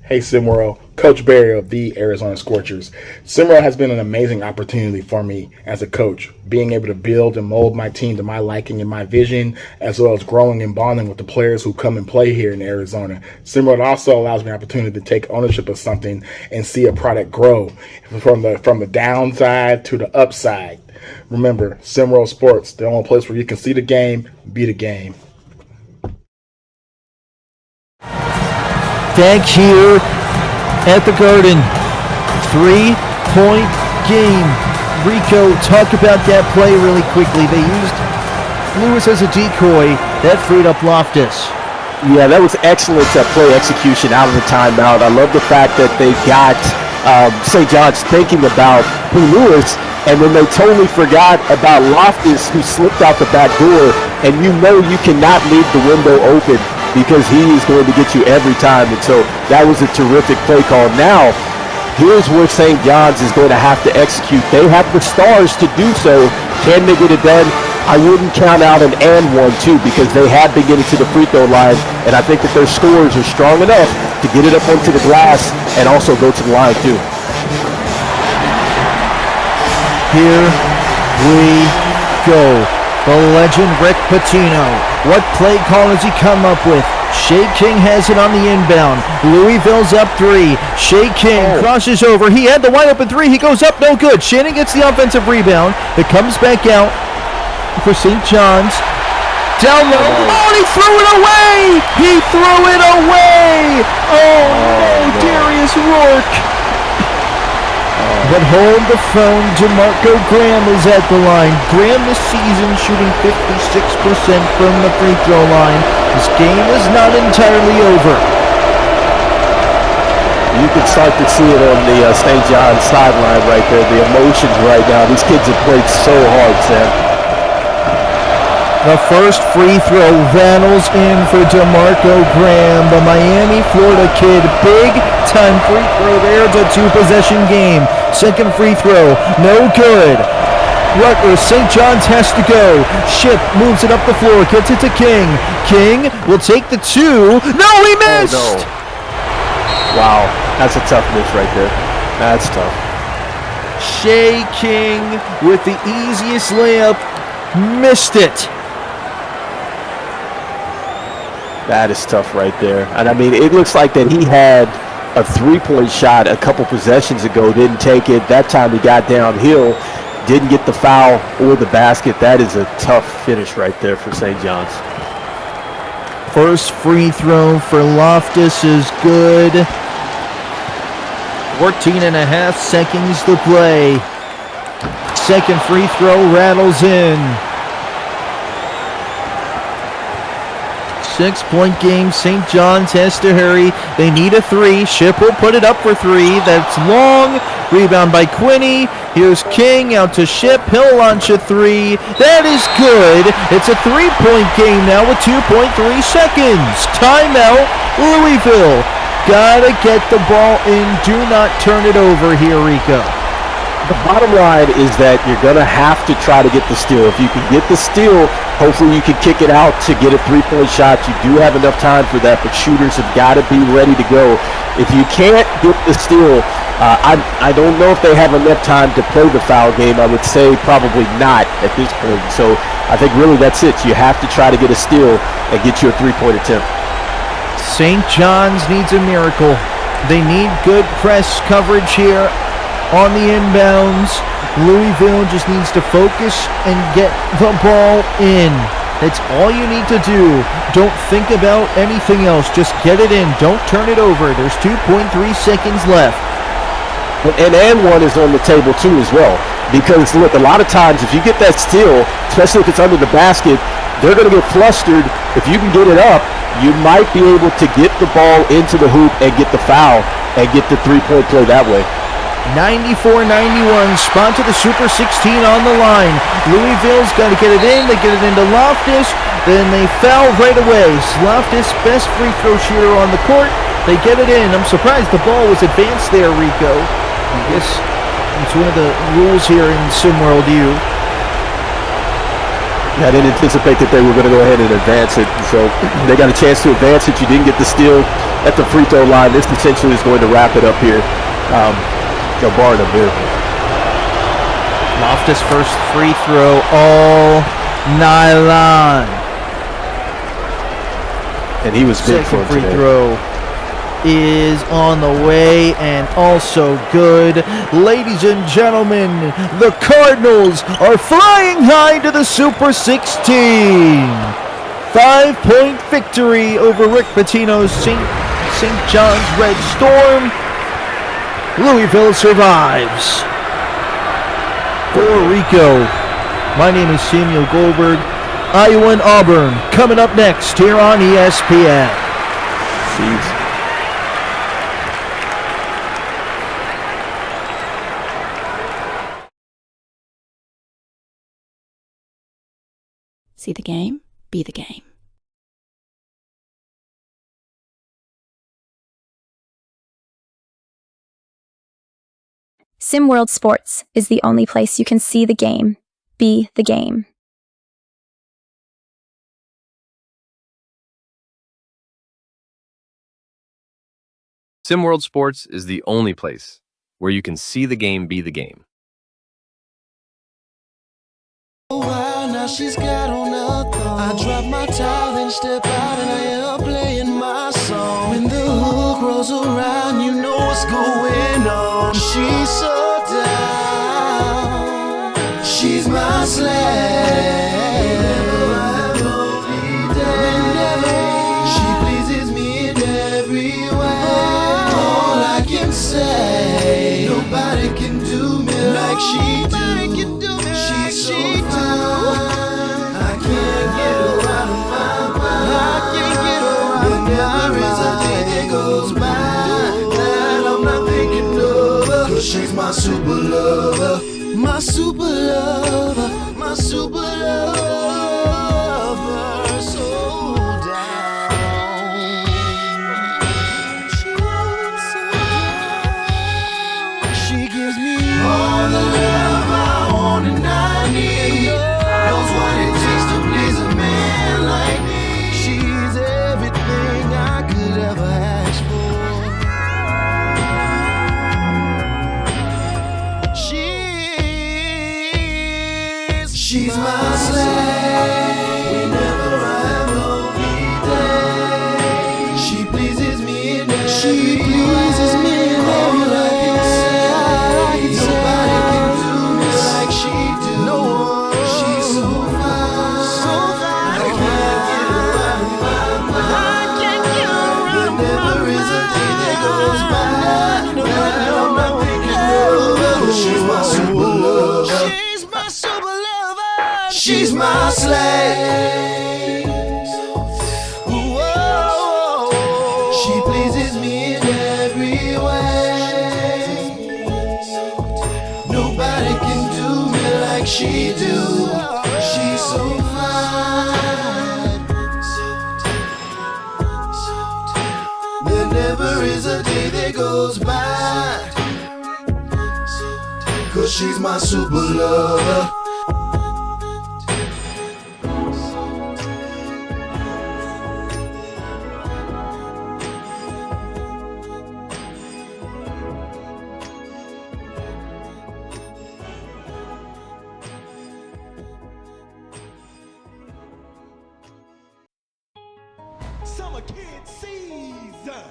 Hey SimWorld, Coach Barry of the Arizona Scorchers. SimWorld has been an amazing opportunity for me as a coach, being able to build and mold my team to my liking and my vision, as well as growing and bonding with the players who come and play here in Arizona. SimWorld also allows me an opportunity to take ownership of something and see a product grow from the downside to the upside. Remember, SimWorld Sports, the only place where you can see the game, be the game. Back here at the Garden, 3-point game. Rico, talk about that play really quickly. They used Lewis as a decoy. That freed up Loftus. Yeah, that was excellent play execution out of the timeout. I love the fact that they got St. John's thinking about P. Lewis, and then they totally forgot about Loftus, who slipped out the back door, and you cannot leave the window open because he is going to get you every time. And so that was a terrific play call. Now, here's where St. John's is going to have to execute. They have the stars to do so. Can they get it done? I wouldn't count out an and one, too, because they have been getting to the free throw line, and I think that their scores are strong enough to get it up onto the glass and also go to the line, too. Here we go. The legend Rick Pitino. What play call has he come up with? Shea King has it on the inbound. Louisville's up 3. Shea King crosses over. He had the wide open 3. He goes up, no good. Shannon gets the offensive rebound. It comes back out for St. John's. Down low. Oh, he threw it away! He threw it away! Oh, no, Darius Rourke. But hold the phone, DeMarco Graham is at the line. Graham this season shooting 56% from the free throw line. This game is not entirely over. You can start to see it on the St. John's sideline right there. The emotions right now. These kids have played so hard, Sam. The first free throw rattles in for DeMarco Graham, the Miami, Florida kid. Big time free throw there. It's a 2-possession game. Second free throw, no good. Rutgers, St. John's has to go. Ship moves it up the floor, gets it to King. King will take the 2. No, he missed! Oh, no. Wow, that's a tough miss right there. That's tough. Shea King with the easiest layup, missed it. That is tough right there. And I mean, it looks like that he had a 3-point shot a couple possessions ago, didn't take it. That time he got downhill, didn't get the foul or the basket. That is a tough finish right there for St. John's. First free throw for Loftus is good. 14 and a half seconds to play. Second free throw rattles in. 6-point game. St. John's has to hurry. They need a 3. Ship will put it up for 3. That's long. Rebound by Quinney. Here's King out to Ship. He'll launch a 3. That is good. It's a 3-point game now with 2.3 seconds. Timeout, Louisville. Gotta get the ball in. Do not turn it over here, Rico. The bottom line is that you're going to have to try to get the steal. If you can get the steal, hopefully you can kick it out to get a 3-point shot. You do have enough time for that, but shooters have got to be ready to go. If you can't get the steal, I don't know if they have enough time to play the foul game. I would say probably not at this point. So I think really that's it. You have to try to get a steal and get you a 3-point attempt. St. John's needs a miracle. They need good press coverage here on the inbounds. Louisville just needs to focus and get the ball in. That's all you need to do. Don't think about anything else. Just get it in. Don't turn it over. There's 2.3 seconds left. And one is on the table too as well. Because look, a lot of times if you get that steal, especially if it's under the basket, they're going to get flustered. If you can get it up, you might be able to get the ball into the hoop and get the foul and get the 3-point play that way. 94-91, spot to the Super 16 on the line. Louisville's got to get it in. They get it into Loftus. Then they foul right away. Loftus, best free throw shooter on the court. They get it in. I'm surprised the ball was advanced there, Rico. I guess it's one of the rules here in SimWorld U. I didn't anticipate that they were going to go ahead and advance it. So they got a chance to advance it. You didn't get the steal at the free throw line. This essentially is going to wrap it up here. Barring a miracle. Loftus first free throw all nylon. And he was big for Second free today. throw is on the way and also good. Ladies and gentlemen, the Cardinals are flying high to the Super 16. 5-point victory over Rick Pitino's St. John's Red Storm. Louisville survives. For Rico, my name is Samuel Goldberg. Iowa and Auburn coming up next here on ESPN. Jeez. See the game, be the game. SimWorld Sports is the only place you can see the game, be the game. SimWorld Sports is the only place where you can see the game be the game. Now she's got on a thong. I drop my towel and step out and I am playing my song. When the hook rolls around, you know what's going on. She's so down. She's my slave. She pleases me in every way. All I can say, nobody can do me like she do. She's so fine. I can't get her out of my mind. I can't get her out of my mind. There is a day that goes by that I'm not thinking of her. 'Cause she's my super lover. My super lover. My super lover. So down. She's so down. She gives me all the love I want and I need. Knows what it takes to please a man like me. She's everything I could ever ask for. She's my slave. Whenever I have lonely days, she pleases me in every way. She pleases me in every way. Nobody can do me like she do. No one. She's so fine. So fine. I can't get her out of my mind. I can't get her out of my mind. There never is a day that goes by that I'm not thinking of her. She's my super lover. She's my super lover. She's my slave. Whoa. She pleases me in every way. Nobody can do me like she do. She's so fine. There never is a day that goes by. 'Cause she's my super lover. Summer Kid season.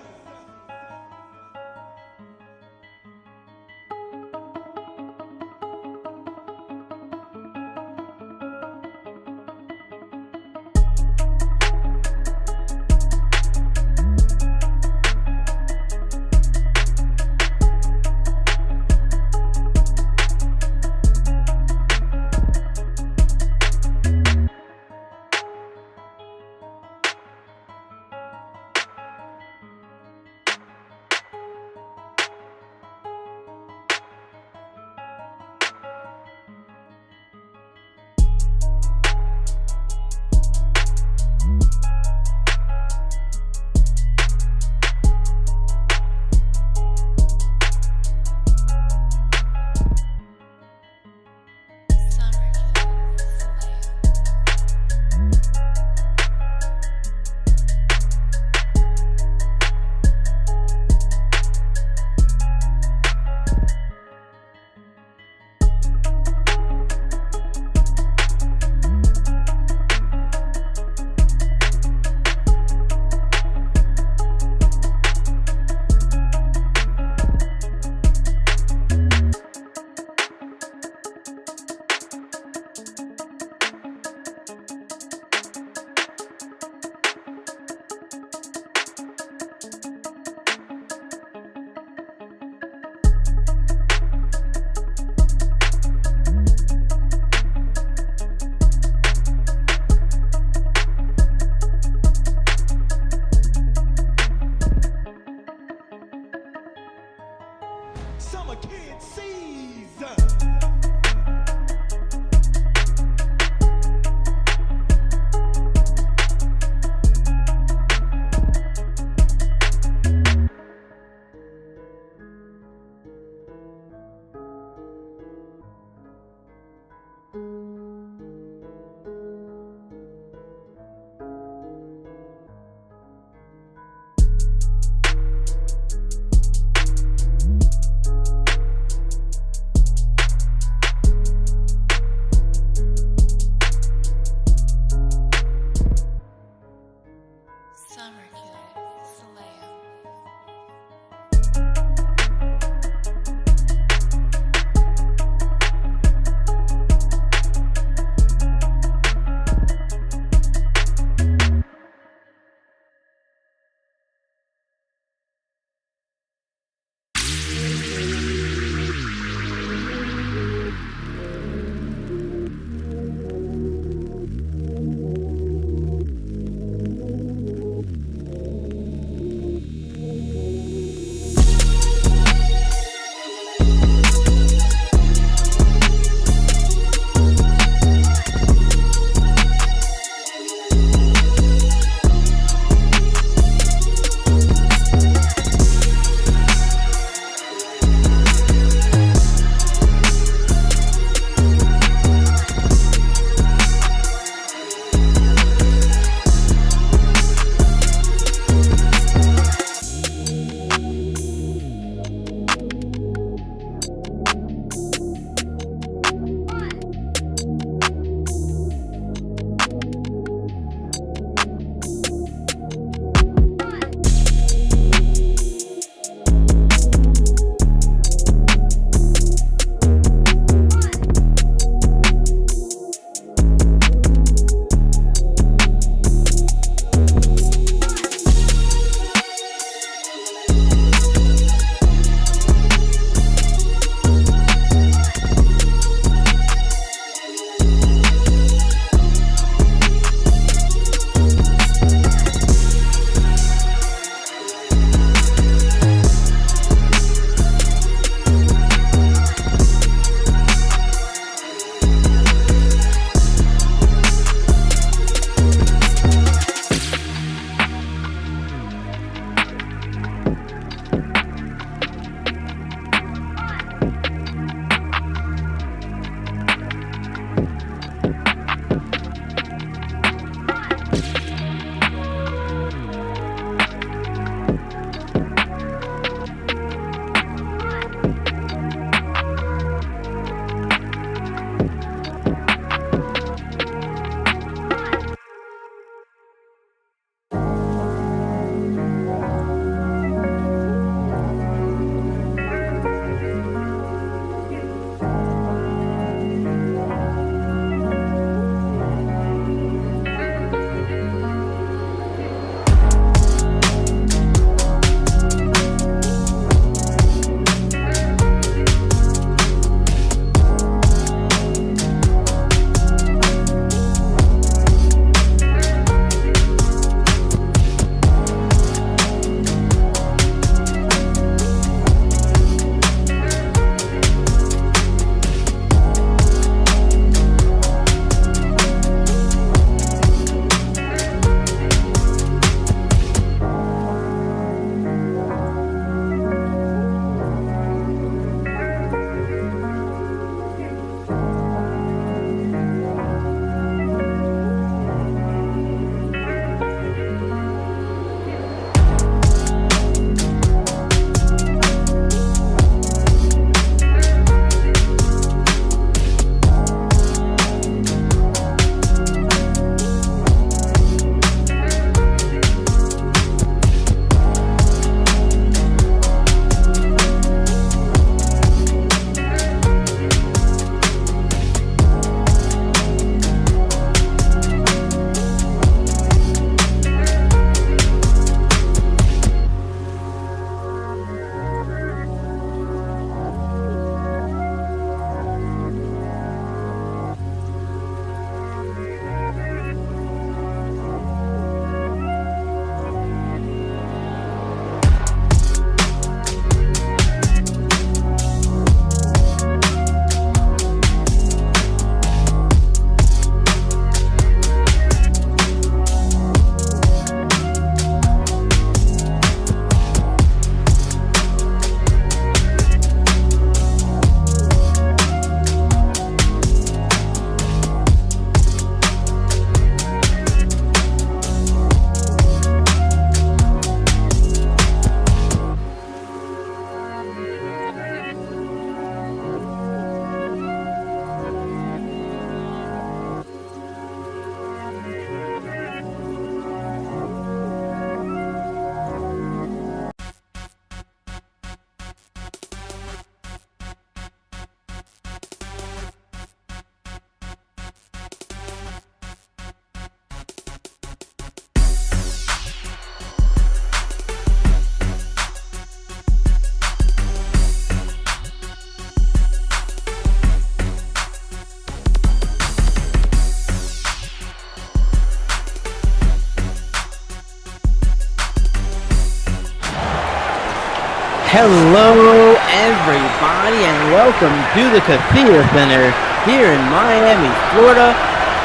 Hello, everybody, and welcome to the Kathia Center here in Miami, Florida.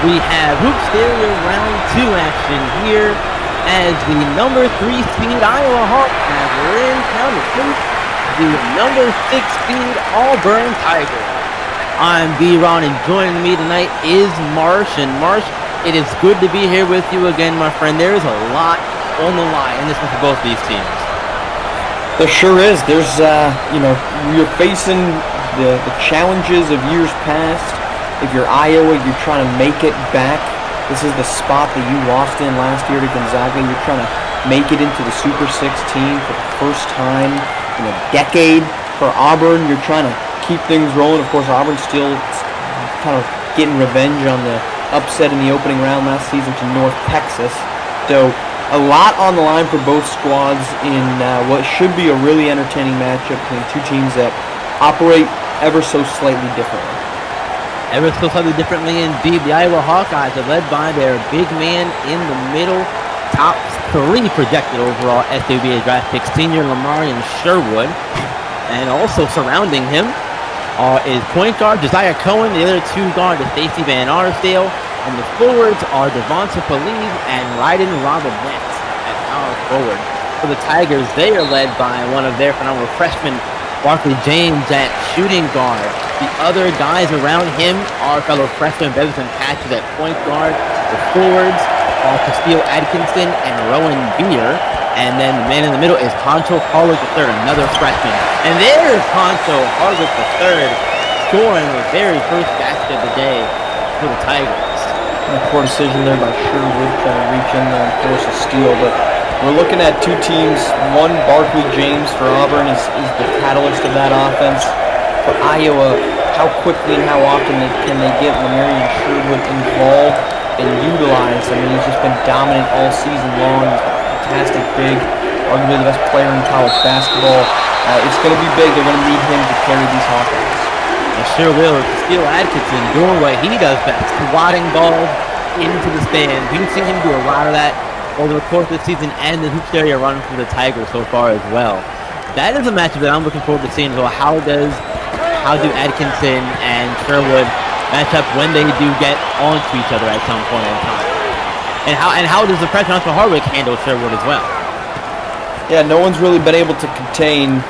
We have Hoopsteria Round 2 action here as the number 3 seed Iowa Hawkeyes are in town to face the number 6 seed Auburn Tigers. I'm B-Ron, and joining me tonight is Marsh. And Marsh, it is good to be here with you again, my friend. There is a lot on the line in this one for both these teams. There sure is. There's, you're facing the challenges of years past. If you're Iowa, you're trying to make it back. This is the spot that you lost in last year to Gonzaga. You're trying to make it into the Super 16 for the first time in a decade. For Auburn, you're trying to keep things rolling. Of course, Auburn's still kind of getting revenge on the upset in the opening round last season to North Texas. So a lot on the line for both squads in what should be a really entertaining matchup between two teams that operate ever so slightly differently. Ever so slightly differently indeed. The Iowa Hawkeyes are led by their big man in the middle, top 3 projected overall SWBA draft pick, senior Lamarian Sherwood. And also surrounding him is point guard Josiah Cohen. The other 2 guards are Stacey Van Arsdale. And the forwards are Devonta Feliz and Ryden Robinette at power forward. For the Tigers, they are led by one of their phenomenal freshmen, Barkley James, at shooting guard. The other guys around him are fellow freshmen Beverson Patches at point guard. The forwards are Castile Atkinson and Rowan Beer. And then the man in the middle is Poncho Harwick III, another freshman. And there's Poncho Harwick III scoring the very first basket of the day for the Tigers. A poor decision there by Sherwood trying to reach in there and force a steal, but we're looking at two teams. One, Barkley James for Auburn is the catalyst of that offense. For Iowa, how quickly and how often can they get Lamarian Sherwood involved and utilized? I mean, he's just been dominant all season long. Fantastic big, arguably the best player in college basketball. It's going to be big. They're going to need him to carry these Hawkeyes. It sure will. Castile Atkinson doing what he does best, swatting balls into the stands. We've seen him do a lot of that over the course of the season and the Hoopsteria run for the Tigers so far as well. That is a matchup that I'm looking forward to seeing. So how do Atkinson and Sherwood match up when they do get onto each other at some point in time? And how does the freshman Poncho Harwick handle Sherwood as well? Yeah, no one's really been able to contain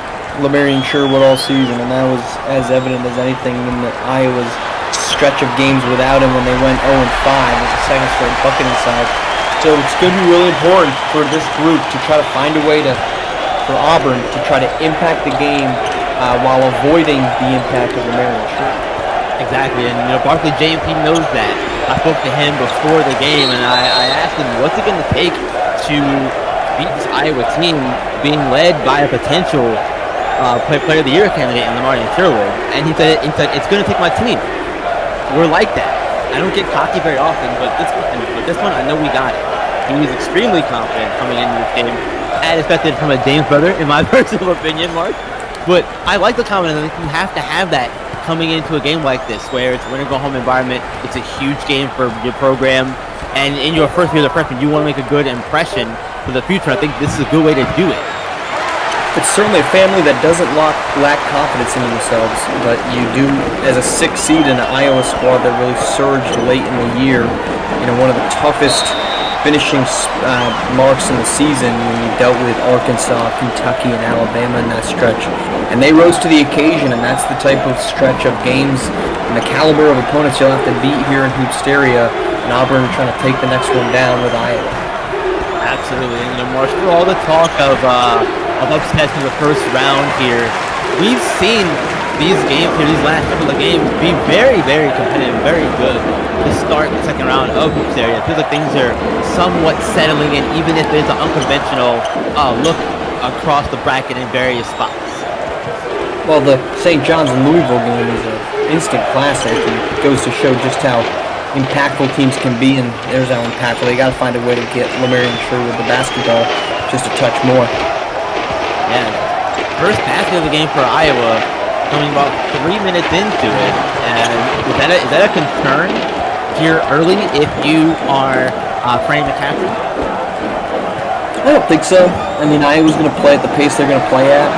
Lamarian Sherwood all season, and that was as evident as anything in Iowa's stretch of games without him when they went 0-5 as a second straight bucket inside. So it's going to be really important for this group to try to find a way for Auburn to try to impact the game while avoiding the impact of Lamarian Sherwood. Exactly, and Barkley James, he knows that. I spoke to him before the game, and I asked him, what's it going to take to beat this Iowa team being led by a potential player of the year candidate in Lamarian Sherwood? And he said it's going to take my team. We're like that. I don't get cocky very often, but this one I know we got it. He was extremely confident coming into this game, as expected from a James brother, in my personal opinion, Mark. But I like the confidence. I think you have to have that coming into a game like this, where it's a win-or-go-home environment. It's a huge game for your program, and in your first year as a freshman, you want to make a good impression for the future. I think this is a good way to do it. It's certainly a family that doesn't lack confidence in themselves, but you do, as a 6th seed in an Iowa squad that really surged late in the year, one of the toughest finishing marks in the season when you dealt with Arkansas, Kentucky, and Alabama in that stretch. And they rose to the occasion, and that's the type of stretch of games and the caliber of opponents you'll have to beat here in Hoopsteria, and Auburn trying to take the next one down with Iowa. Absolutely, and Marsh, for all the talk of upsets in the first round here, we've seen these games here, these last couple of games, be very, very competitive, very good to start the second round of Hoopsteria. It feels like things are somewhat settling in, even if there's an unconventional look across the bracket in various spots. Well, the St. John's and Louisville game is an instant classic, and it goes to show just how impactful teams can be, and there's how impactful. They got to find a way to get Lamarian Sherwood the basketball just a touch more. Yeah, first basket of the game for Iowa, coming about 3 minutes into it. And is that a concern here early if you are Frank McCaffrey? I don't think so. I mean, Iowa's going to play at the pace they're going to play at.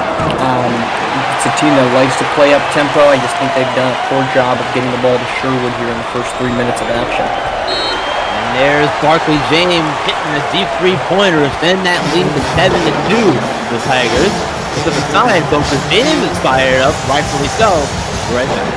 It's a team that likes to play up tempo. I just think they've done a poor job of getting the ball to Sherwood here in the first 3 minutes of action. And there's Barkley James hitting a deep three-pointer, extend that lead to 7-2. The Tigers. To the side, both the James is fired up, rightfully so. Right back.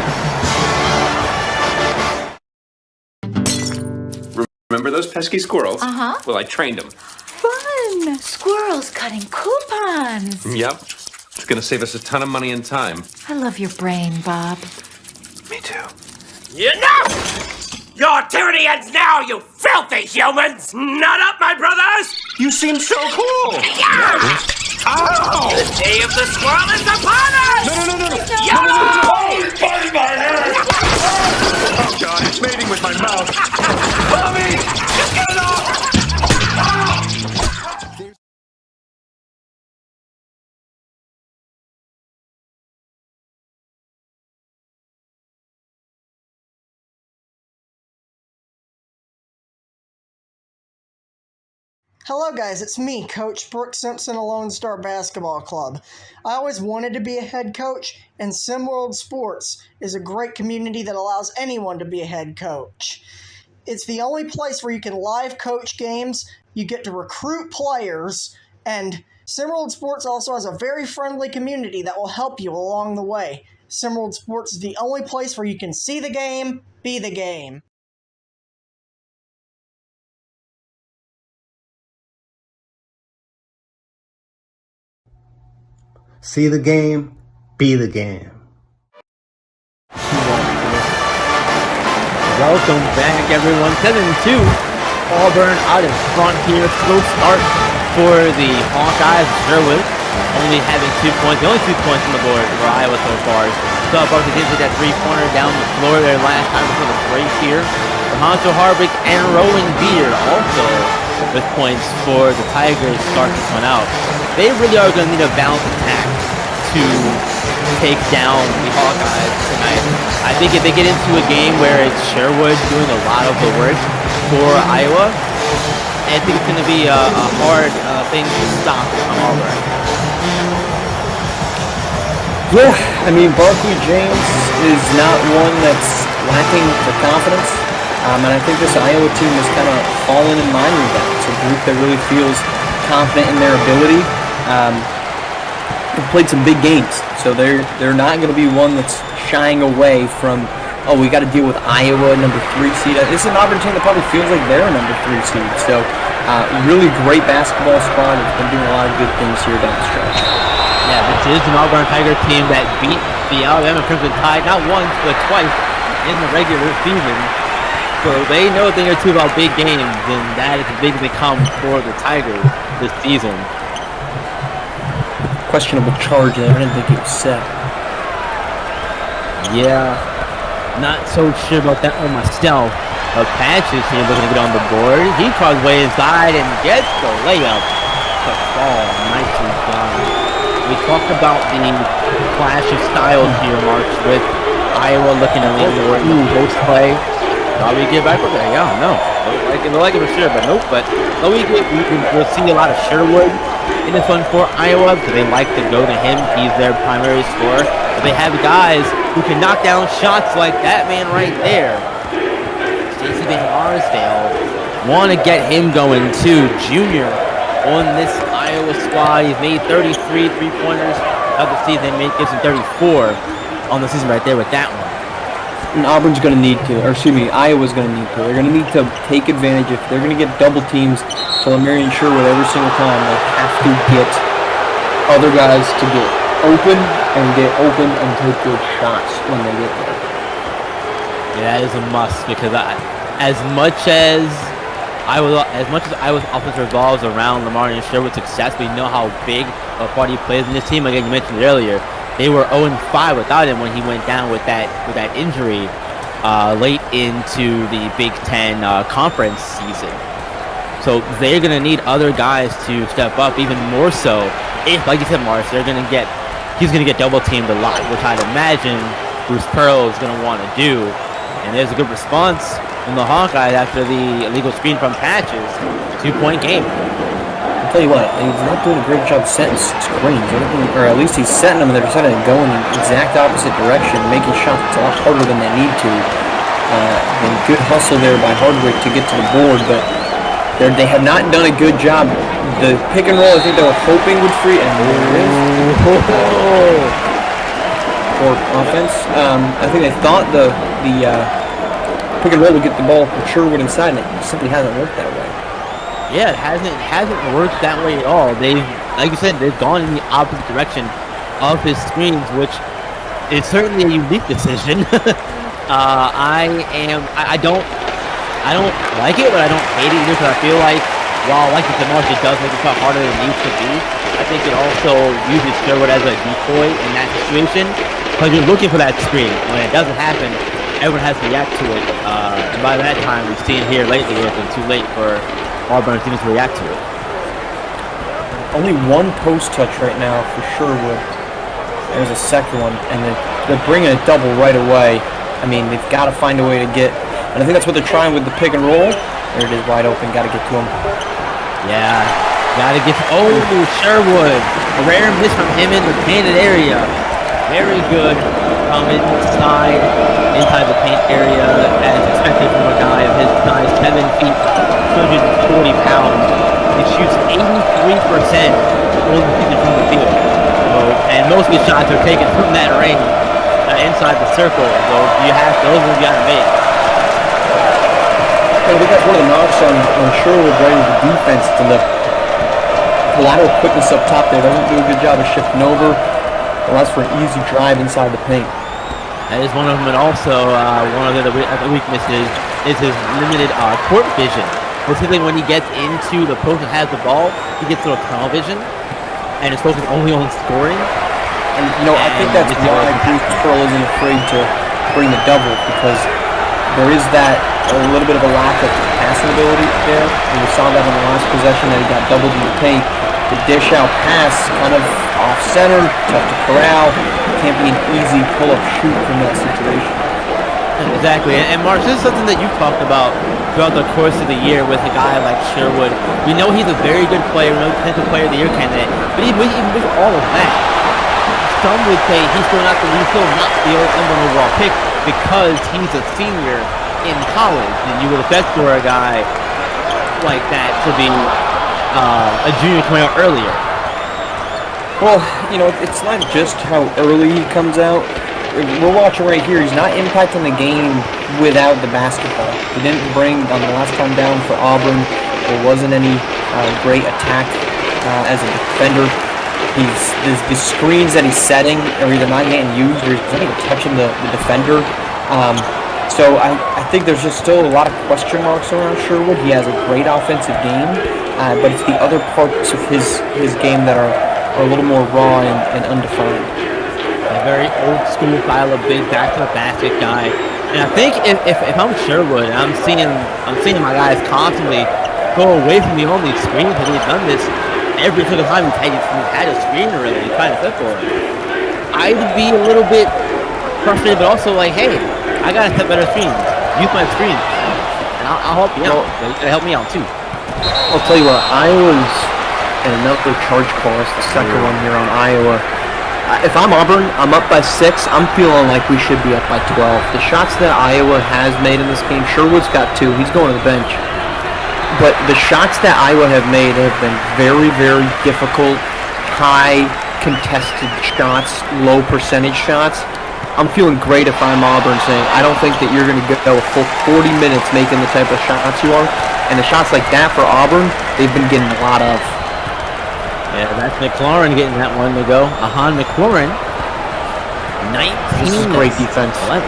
Remember those pesky squirrels? Uh-huh. Well, I trained them. Fun! Squirrels cutting coupons. Yep. It's gonna save us a ton of money and time. I love your brain, Bob. Me too. Enough! Your tyranny ends now, you filthy humans! Nut up, my brothers! You seem so cool! Yeah! Ow! The day of the squirrel is upon us! No! YOLO! Oh, burn my head! Oh, God, it's mating with my mouth. Mommy! Get it off! Hello guys, it's me, Coach Brooke Simpson of Lone Star Basketball Club. I always wanted to be a head coach, and SimWorld Sports is a great community that allows anyone to be a head coach. It's the only place where you can live coach games, you get to recruit players, and SimWorld Sports also has a very friendly community that will help you along the way. SimWorld Sports is the only place where you can see the game, be the game. See the game, be the game. Welcome back, everyone. 7-2. Auburn out in front here. Slow start for the Hawkeyes. Sherwood only having 2 points. The only 2 points on the board for Iowa so far. Saw Barkley did hit that three-pointer down the floor there last time before the break here. Honcho Harvick and Rowan Beer also with points for the Tigers start this one out. They really are going to need a balanced attack to take down the Hawkeyes tonight. I think if they get into a game where it's Sherwood doing a lot of the work for Iowa, I think it's going to be a hard thing to stop on Auburn. Yeah, I mean, Barkley James is not one that's lacking for confidence. And I think this Iowa team has kind of fallen in line with that. It's a group that really feels confident in their ability. They've played some big games, so they're not going to be one that's shying away from, oh, we got to deal with Iowa, number 3 seed. This is an Auburn team that probably feels like they're a number 3 seed. So really great basketball squad. It's been doing a lot of good things here down the stretch. Yeah, this is an Auburn Tiger team that beat the Alabama Crimson Tide not once, but twice in the regular season. So they know a thing or two about big games, and that is a big become for the Tigers this season. Questionable charge there. I didn't think it was set. Yeah, not so sure about that one myself. But Patches here looking to get on the board. He tries way inside and gets the layup to fall. Nicely done. We talked about the clash of styles here, March, with Iowa looking to lean more post play. Probably get back over there. Yeah, no. Look like it for sure, but nope. But we'll see a lot of Sherwood in this one for Iowa because they like to go to him. He's their primary scorer. But they have guys who can knock down shots like that man right there. Stacey Van Arsdale. Want to get him going too. Junior on this Iowa squad. He's made 33 3-pointers of the season. He gives him 34 on the season right there with that one. And Auburn's going to need to, or excuse me, Iowa's going to need to. They're going to need to take advantage. If they're going to get double teams to Lamarian Sherwood every single time, they have to get other guys to get open and take good shots when they get there. Yeah, that is a must because as much as Iowa's offense revolves around Lamarian Sherwood's success, we know how big a part he plays in this team. Again, you mentioned it earlier. They were 0-5 without him when he went down with that injury late into the Big Ten conference season. So they're going to need other guys to step up even more so. If, like you said, Mars, he's going to get double teamed a lot, which I'd imagine Bruce Pearl is going to want to do. And there's a good response from the Hawkeyes after the illegal screen from Patches. 2-point game. I'll tell you what, he's not doing a great job setting screens, or at least he's setting them and they're deciding to go in the exact opposite direction, making shots a lot harder than they need to. And good hustle there by Hardwick to get to the board, but they have not done a good job. The pick and roll, I think they were hoping would free, and there it is. For offense. I think they thought the pick and roll would get the ball for Sherwood inside, and it simply hasn't worked that way. Yeah, it hasn't worked that way at all. They've, like you said, they've gone in the opposite direction of his screens, which is certainly a unique decision. I don't like it, but I don't hate it either, because I feel like while like the Marsh, it does make it harder than it used to be. I think it also uses Sherwood as a decoy in that situation, because you're looking for that screen. When it doesn't happen, everyone has to react to it. And by that time, we've seen here lately, it's been too late for Auburn teams to react to it. Only one post touch right now for Sherwood. There's a second one, and they're bringing a double right away. I mean, they've got to find a way to get, and I think that's what they're trying with the pick and roll. There it is, wide open. Got to get to him. Yeah, got to get to. Oh, Sherwood. A rare miss from him in the painted area. Very good. Come inside the paint area, as expected from a guy of his size, 7 feet, 240 pounds. He shoots 83% from the field. So, and most of his shots are taken from that range inside the circle. So those ones you got to make. I think that's one of the knocks on Sherwood right with the defense. The lateral quickness up top there doesn't do a good job of shifting over. Allows for an easy drive inside the paint. That is one of them, and also one of the weaknesses is his limited court vision. Particularly when he gets into the post and has the ball, he gets a little tunnel vision, and is focused only on scoring. And I think that's why Bruce Pearl isn't afraid to bring the double, because there is a little bit of a lack of passing ability there. And we saw that in the last possession that he got doubled in the paint. The dish out pass, kind of off center, tough to corral. Can't be an easy pull-up shoot from that situation. Exactly, and Mark, this is something that you've talked about throughout the course of the year with a guy like Sherwood. We know he's a very good player, we know potential player of the year candidate, but even with all of that, some would say he's still not the number one overall pick because he's a senior in college, and you would expect for a guy like that to be a junior coming out earlier. Well, it's not just how early he comes out. We're watching right here. He's not impacting the game without the basketball. He didn't bring on the last time down for Auburn. There wasn't any great attack as a defender. The screens that he's setting are either not getting used or he's not even touching the defender. So I think there's just still a lot of question marks around Sherwood. He has a great offensive game, but it's the other parts of his game that are a little more raw and undefined. A very old school style of big back to the basket guy. And I think if I'm Sherwood, I'm seeing my guys constantly go away from me on these screens, because he's done this every single time he's had a screen already, he's trying to flip for it. I would be a little bit frustrated, but also like, hey, I gotta set better screens. Use my screens, and I'll help you out. You gotta help me out too. I'll tell you what, Iowa's and another charge call. It's the second one here on Iowa. If I'm Auburn, I'm up by 6. I'm feeling like we should be up by 12. The shots that Iowa has made in this game, Sherwood's got 2. He's going to the bench. But the shots that Iowa have made have been very, very difficult, high contested shots, low percentage shots. I'm feeling great if I'm Auburn, saying I don't think that you're going to go a full 40 minutes making the type of shots you are. And the shots like that for Auburn, they've been getting a lot of. Yeah, that's McLaurin getting that one to go. Ahan McLaurin, 19. This is great defense. 11.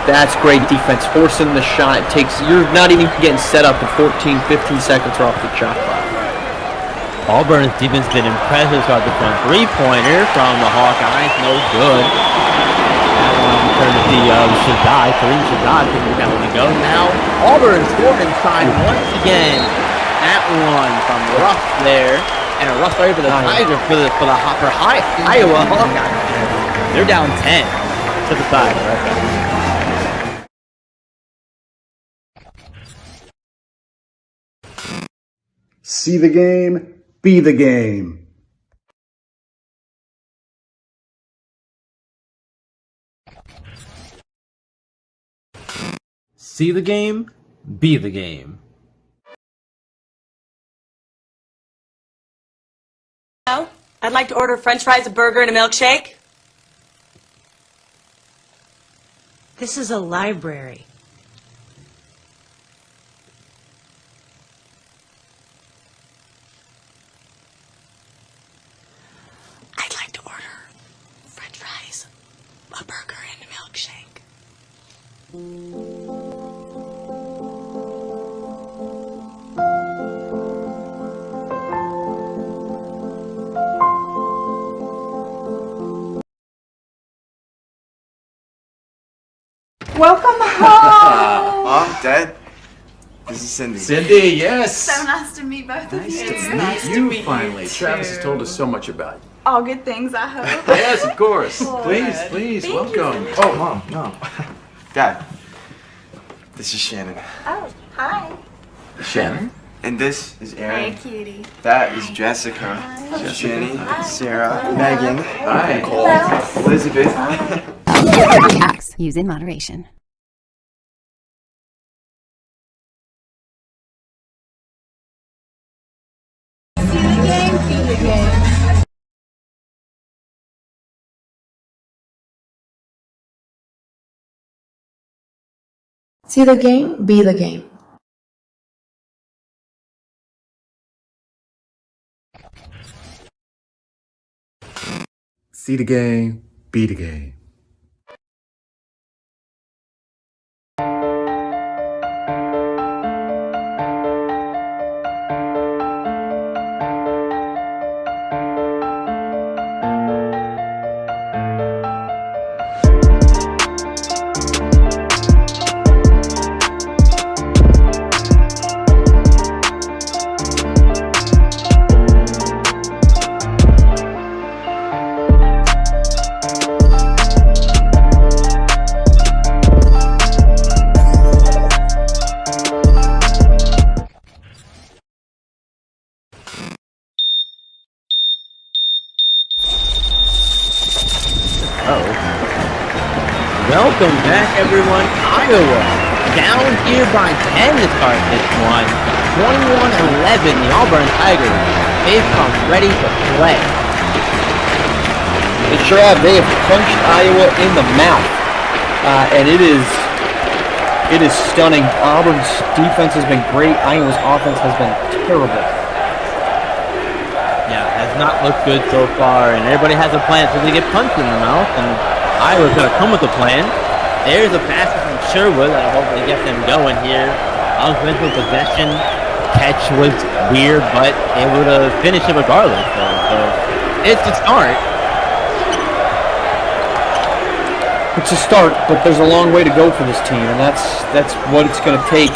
That's great defense. Forcing the shot. You're not even getting set up in 14, 15 seconds off the shot clock. Auburn's defense has been impressive throughout the front. 3-pointer from the Hawkeyes, no good. That one turned to Shaddai. Kareem Shaddai couldn't get that one to go. Now Auburn scored inside once again. That one from Ruff there. And a rough play for the Tiger for Iowa Hawkeyes. They're down 10 to the side. See the game, be the game. See the game, be the game. I'd like to order french fries, a burger, and a milkshake. This is a library. I'd like to order french fries, a burger, and a milkshake. Welcome home! Mom, Dad, this is Cindy. Cindy, yes. So nice to meet both of you. It's nice to meet you finally. Travis has told us so much about you. All good things, I hope. Yes, of course. Good. Please, Thank welcome. you. Oh, Mom, no. Dad, this is Shannon. Oh, hi. Shannon? And this is Aaron. Hey, cutie. That is Jessica. Hi. Jenny, Hi. Sarah, Hi. Megan, Hi. Nicole, Hello. Elizabeth. Acts. Use in moderation. See the game, be the game. See the game, be the game. Welcome back, everyone. Iowa down here by 10 to start this one. 21-11, the Auburn Tigers. They've come ready to play. They sure have. They have punched Iowa in the mouth. And it is stunning. Auburn's defense has been great. Iowa's offense has been terrible. Yeah, has not looked good so far, and everybody has a plan until they get punched in the mouth, and Iowa's going to come with a plan. There's a pass from Sherwood that'll hopefully get them going here. Offensive possession. Catch was weird, but able to finish it regardless. So it's a start. It's a start, but there's a long way to go for this team, and that's what it's going to take.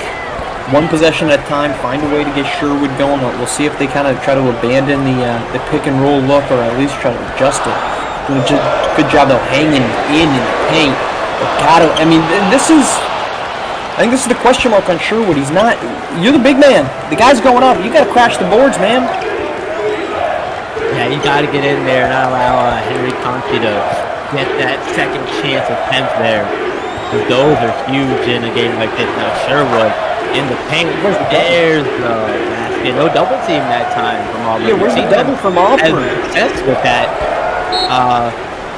One possession at a time, find a way to get Sherwood going. We'll see if they kind of try to abandon the pick and roll look, or at least try to adjust it. Good job though, hanging in the paint. I mean, I think this is the question mark on Sherwood. He's not. You're the big man. The guy's going up. You got to crash the boards, man. Yeah, you got to get in there and not allow Henry Conti to get that second chance attempt there. Those are huge in a game like this. Now Sherwood in the paint. There's the basket. No double team that time from Auburn. Yeah, where's the double from Auburn? Success with that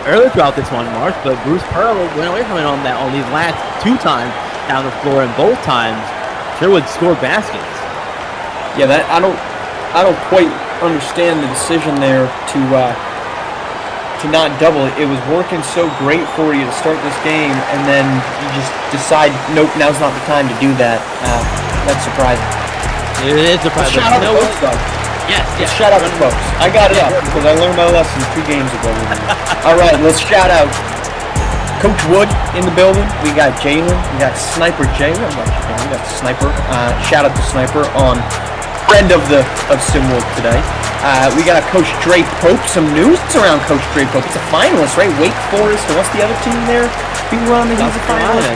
earlier throughout this one, Mark, but Bruce Pearl went away from it on these last two times down the floor, and both times Sherwood scored baskets. Yeah, that I don't quite understand the decision there to not double it. It was working so great for you to start this game, and then you just decide, nope, now's not the time to do that. That's surprising. It is surprising. Shout out to folks, though. Yes. Shout out to folks. I got it up because I learned my lesson 2 games ago. All right, let's shout out Coach Wood in the building. We got Jalen. We got Sniper Jay. We got Sniper. Shout out to Sniper on friend of SimWorld today. We got Coach Dre Pope. Some news around Coach Dre Pope. It's a finalist, right? Wake Forest. And what's the other team there? People around that he's a finalist.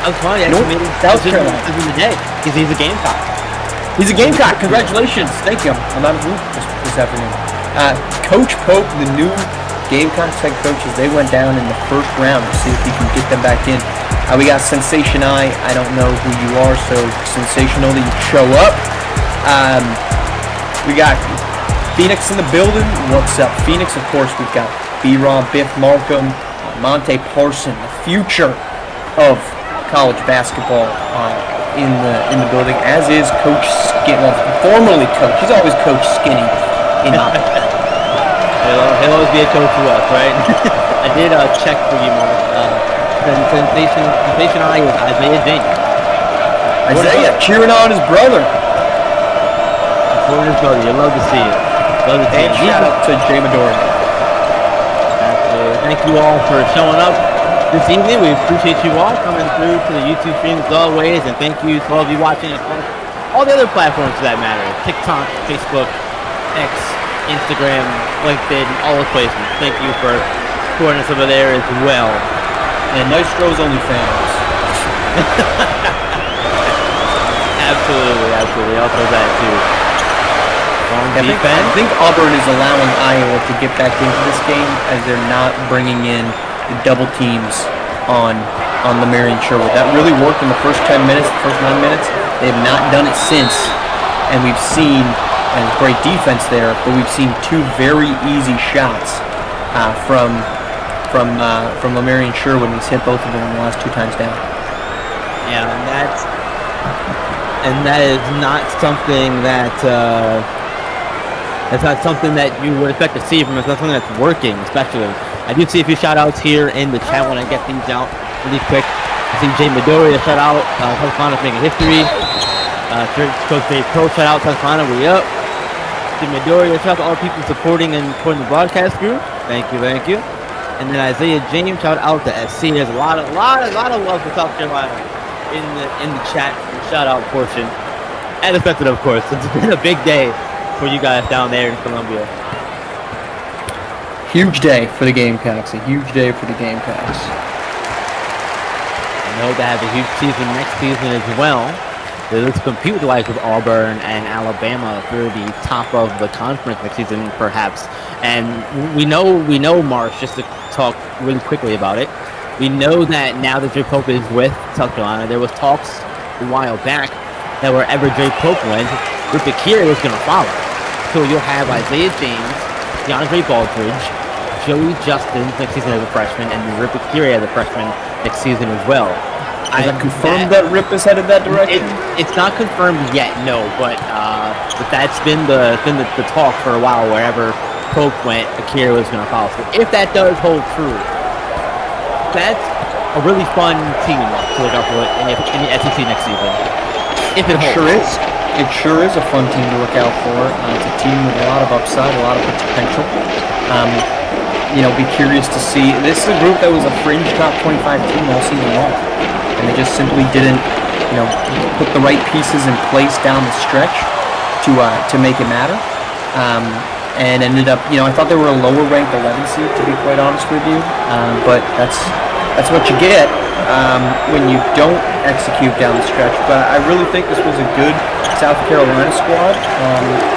That was funny. South Carolina. He's a Gamecock. He's a Gamecock. Congratulations. Thank you. I'm out of room. this afternoon. Coach Pope, the new Gamecocks head coaches, they went down in the first round to see if he can get them back in. We got Sensation I don't know who you are, so sensational that you show up. We got Phoenix in the building. What's up, Phoenix? Of course, we've got B-Rob, Biff Markham, Monte Parson, the future of college basketball in the building, as is Coach Skinny, well, formerly Coach. He's always Coach Skinny in He'll always be a coach to us, right? I did check for you, Mark. Sensation I was Isaiah James. Isaiah cheering on his brother. Supporting his brother. You love to see it. Love to see And it. shout out to Jay Midori. Thank you all for showing up this evening. We appreciate you all coming through to the YouTube stream as always, and thank you to all of you watching across all the other platforms for that matter. TikTok, Facebook, X, Instagram, LinkedIn, all the places. Thank you for supporting us over there as well. And Maestro's OnlyFans. Absolutely. Also that too. I think Auburn is allowing Iowa to get back into this game as they're not bringing in the double teams on the Marion Sherwood. That really worked in the first 10 minutes, the first 9 minutes. They have not done it since, and we've seen great defense there, but we've seen two very easy shots from Marion Sherwood, and he's hit both of them the last 2 times down. Yeah, and that is not something that that's not something that you would expect to see from us. That's something that's working, especially. I do see a few shout outs here in the chat when I get these out really quick. I see Jay Midori, a shout out. Susquehanna's making history. Coach Jay Pro, shout out. Susquehanna, we up. Jay Midori, a shout out to all people supporting the broadcast group. Thank you. And then Isaiah James, shout out to SC. There's a lot of love for South Carolina in the chat shout out portion. As expected, of course. It's been a big day for you guys down there in Columbia. Huge day for the Gamecocks. A huge day for the Gamecocks. I know they have a huge season next season as well. They look to compete with the likes of Auburn and Alabama for the top of the conference next season, perhaps. And we know, Marsh, just to talk really quickly about it, we know that now that Jay Pope is with South Carolina, there was talks a while back that wherever Jay Pope went, Rip Akiri was going to follow. So you'll have Isaiah James, DeAndre Baldridge, Joey Justin next season as a freshman, and Rip Akiri as a freshman next season as well. Is that confirmed that Rip is headed that direction? It's not confirmed yet, no, but that's been the talk for a while. Wherever Pope went, Akiri was going to follow. So if that does hold true, that's a really fun team to look out for in the SEC next season. If it holds. It sure is a fun team to look out for. It's a team with a lot of upside, a lot of potential. Be curious to see. This is a group that was a fringe top 25 team all season long, and they just simply didn't, put the right pieces in place down the stretch to make it matter. And ended up, I thought they were a lower ranked 11 seed, to be quite honest with you. But that's what you get when you don't execute down the stretch. But I really think this was a good South Carolina squad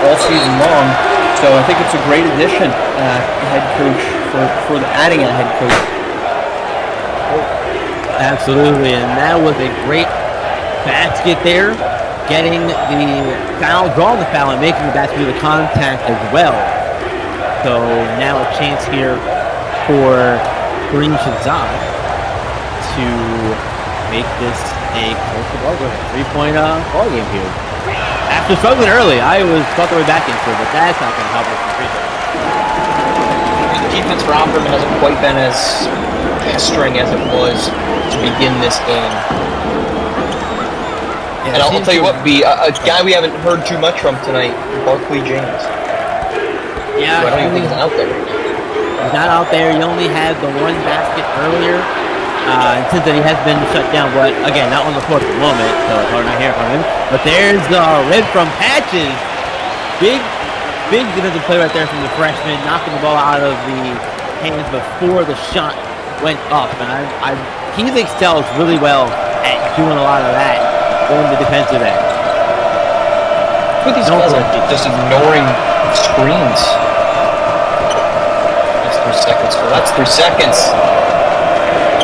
all season long. So I think it's a great addition, head coach, for adding a head coach. Absolutely, and that was a great basket there, getting the foul, drawing the foul, and making the basket do the contact as well. So now a chance here for Kareem Shahzad to make this a close ball game, 3-point ball game here. After struggling early, I was thought their way back into it, but that's not going to help us in free throw. The defense for Auburn hasn't quite been as pestering as it was to begin this game. Yeah, and I'll tell you what, a guy we haven't heard too much from tonight, Barkley James. Yeah, I don't even think he's out there right now. He's not out there. He only had the one basket earlier. And since then he has been shut down, but again, not on the court at the moment, so it's hard not hear from him. But there's Red from Patches. Big defensive play right there from the freshman, knocking the ball out of the hands before the shot went up. And he excels really well at doing a lot of that on the defensive end. I think these guys are just ignoring screens. That's 3 seconds. Well, that's 3 seconds.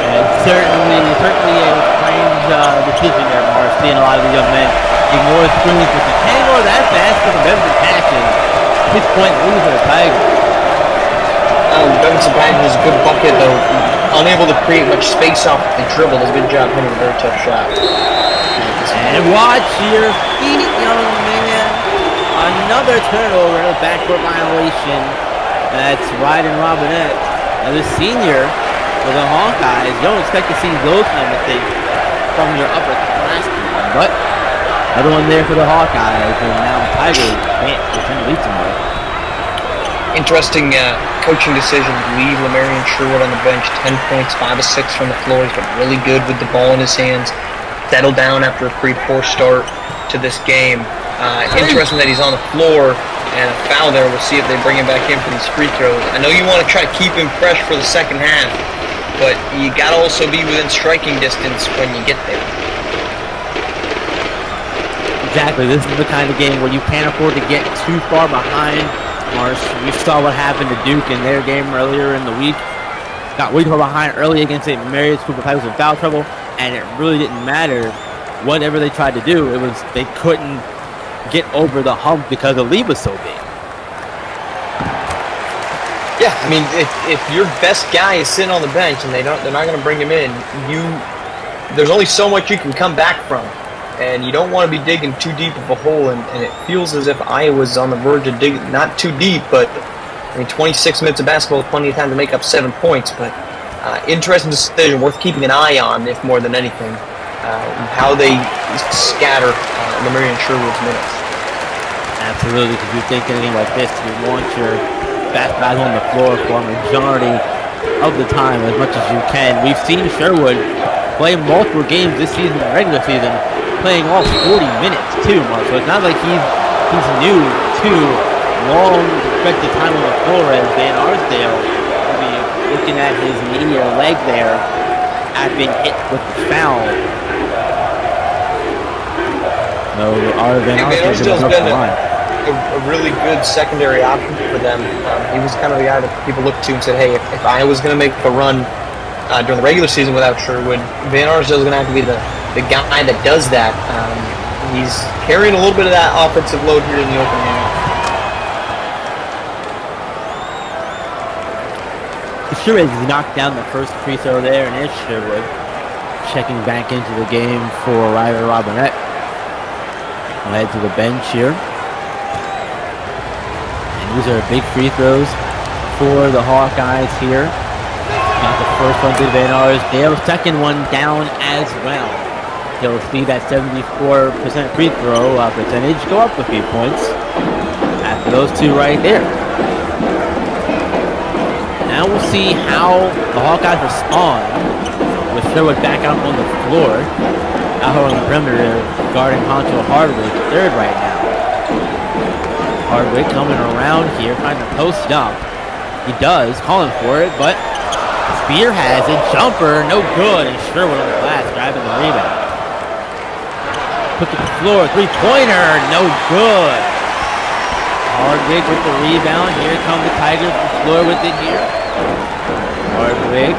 And certainly a strange decision there, Mars. Seeing a lot of the young men ignore screens, but you can't ignore that basket from Beverly Patches. 6-point lead for the Tigers. Beverly Patches is a good bucket, though. Unable to create much space off the dribble. Does a good job hitting a very tough shot. And watch your feet, young man. Another turnover, a backcourt violation. That's Ryden Robinette. Now the senior for the Hawkeyes. You don't expect to see those kind of things from your upperclassmen. But another one there for the Hawkeyes. And now the Tigers can't pretend to lead tomorrow. Interesting coaching decision. Leave Lamarian Sherwood on the bench. 10 points, 5 of 6 from the floor. He's been really good with the ball in his hands. Settled down after a pretty poor start to this game. Interesting that he's on the floor and a foul there. We'll see if they bring him back in for these free throws. I know you want to try to keep him fresh for the second half, but you got to also be within striking distance when you get there. Exactly. This is the kind of game where you can't afford to get too far behind. Marsh, we saw what happened to Duke in their game earlier in the week. Got way far behind early against St. Mary's. Cooper Pike was in foul trouble, and it really didn't matter whatever they tried to do. It was they couldn't get over the hump because the lead was so big. Yeah, I mean, if your best guy is sitting on the bench and they're not going to bring him in, there's only so much you can come back from. And you don't want to be digging too deep of a hole, and it feels as if Iowa's on the verge of digging, not too deep, but I mean, 26 minutes of basketball is plenty of time to make up 7 points, but interesting decision, worth keeping an eye on, if more than anything, how they scatter Lamarian Sherwood's minutes. Absolutely, because you think anything like this, you want your best guys on the floor for a majority of the time as much as you can. We've seen Sherwood play multiple games this season, the regular season, playing all 40 minutes too, Mark. So it's not like he's new to long expected time on the floor as Van Arsdale will be looking at his knee or leg there after being hit with the foul. No, Van Arsdale's been a really good secondary option for them. He was kind of the guy that people looked to and said, hey, if Iowa's going to make a run during the regular season without Sherwood, Van Arsdale's going to have to be the guy that does that. He's carrying a little bit of that offensive load here in the open game. Sherwood knocked down the first free throw there, and it's Sherwood checking back into the game for Ryder Robinette. We'll head to the bench here. And these are big free throws for the Hawkeyes here. Got the first one to Van Arsdale, second one down as well. He'll see that 74% free throw percentage go up a few points after those two right there. Now we'll see how the Hawkeyes respond with Sherwood back out on the floor. Out on the perimeter, guarding Honcho Hardwick, third right now. Hardwick coming around here, trying to post up. He does, calling for it, but Spear has it. Jumper, no good, and Sherwood on the glass, grabbing the rebound. Put to the floor, three-pointer, no good. Hardwick with the rebound. Here come the Tigers on the floor with it here. Hardwick.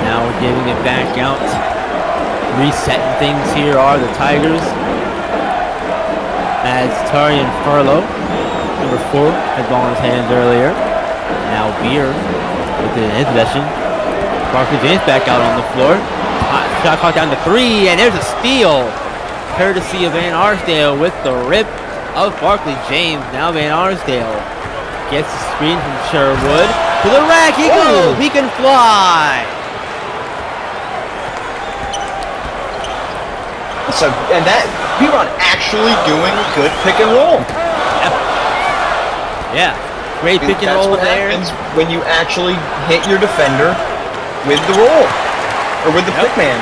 Now we're giving it back out. Resetting things here are the Tigers. As Tarian Furlow, number 4, had ball in his hands earlier. Now Beer with it in his possession. Barkley James back out on the floor. Shot clock down to 3, and there's a steal. Courtesy of Van Arsdale with the rip of Barkley James. Now Van Arsdale gets the screen from Sherwood. To the rack he goes. He can fly. So, and that Huron actually doing good pick and roll. Yeah. Great pick and roll there. That's what happens when you actually hit your defender with the roll. Or with the pick man.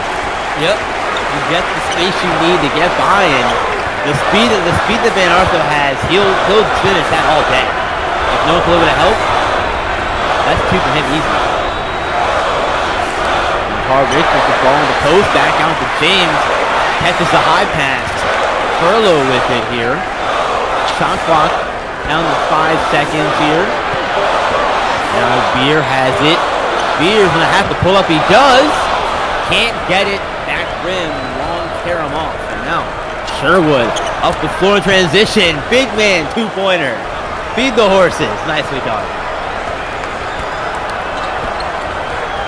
Yep. You get the space you need to get by, and the speed that Van Arsdale has, he'll finish that all day. If no one's a little bit of help, that's two for him easy. And Hardwick with the ball in the post, back out to James. Catches the high pass. Furlow with it here. shot clock down to 5 seconds here. Now Beer has it. Beer's gonna have to pull up. He does. Can't get it. Back rim. Long tear him off. And now Sherwood up the floor in transition. Big man 2-pointer. Feed the horses. Nicely done.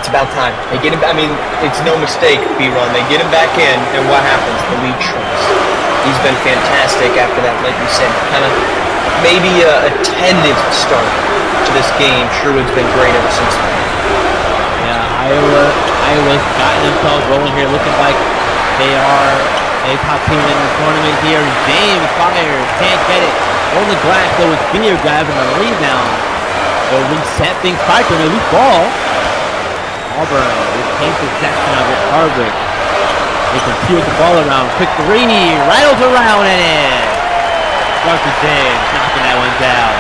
It's about time. They get him. I mean, it's no mistake, B-Run. They get him back in, and what happens? The lead shrinks. He's been fantastic after that, like you said. Kind of maybe a tentative start to this game. Sherwood's been great ever since then. Yeah, Iowa's gotten themselves rolling here, looking like they are a top team in the tournament here. James fires, can't get it. On the glass, though, with Beer grabbing the rebound. They'll reset things. Piper, a loose ball. Auburn retains possession of it. Hardwick. They can peel the ball around. Quick three. Rattles around and in. Arthur James knocking that one down.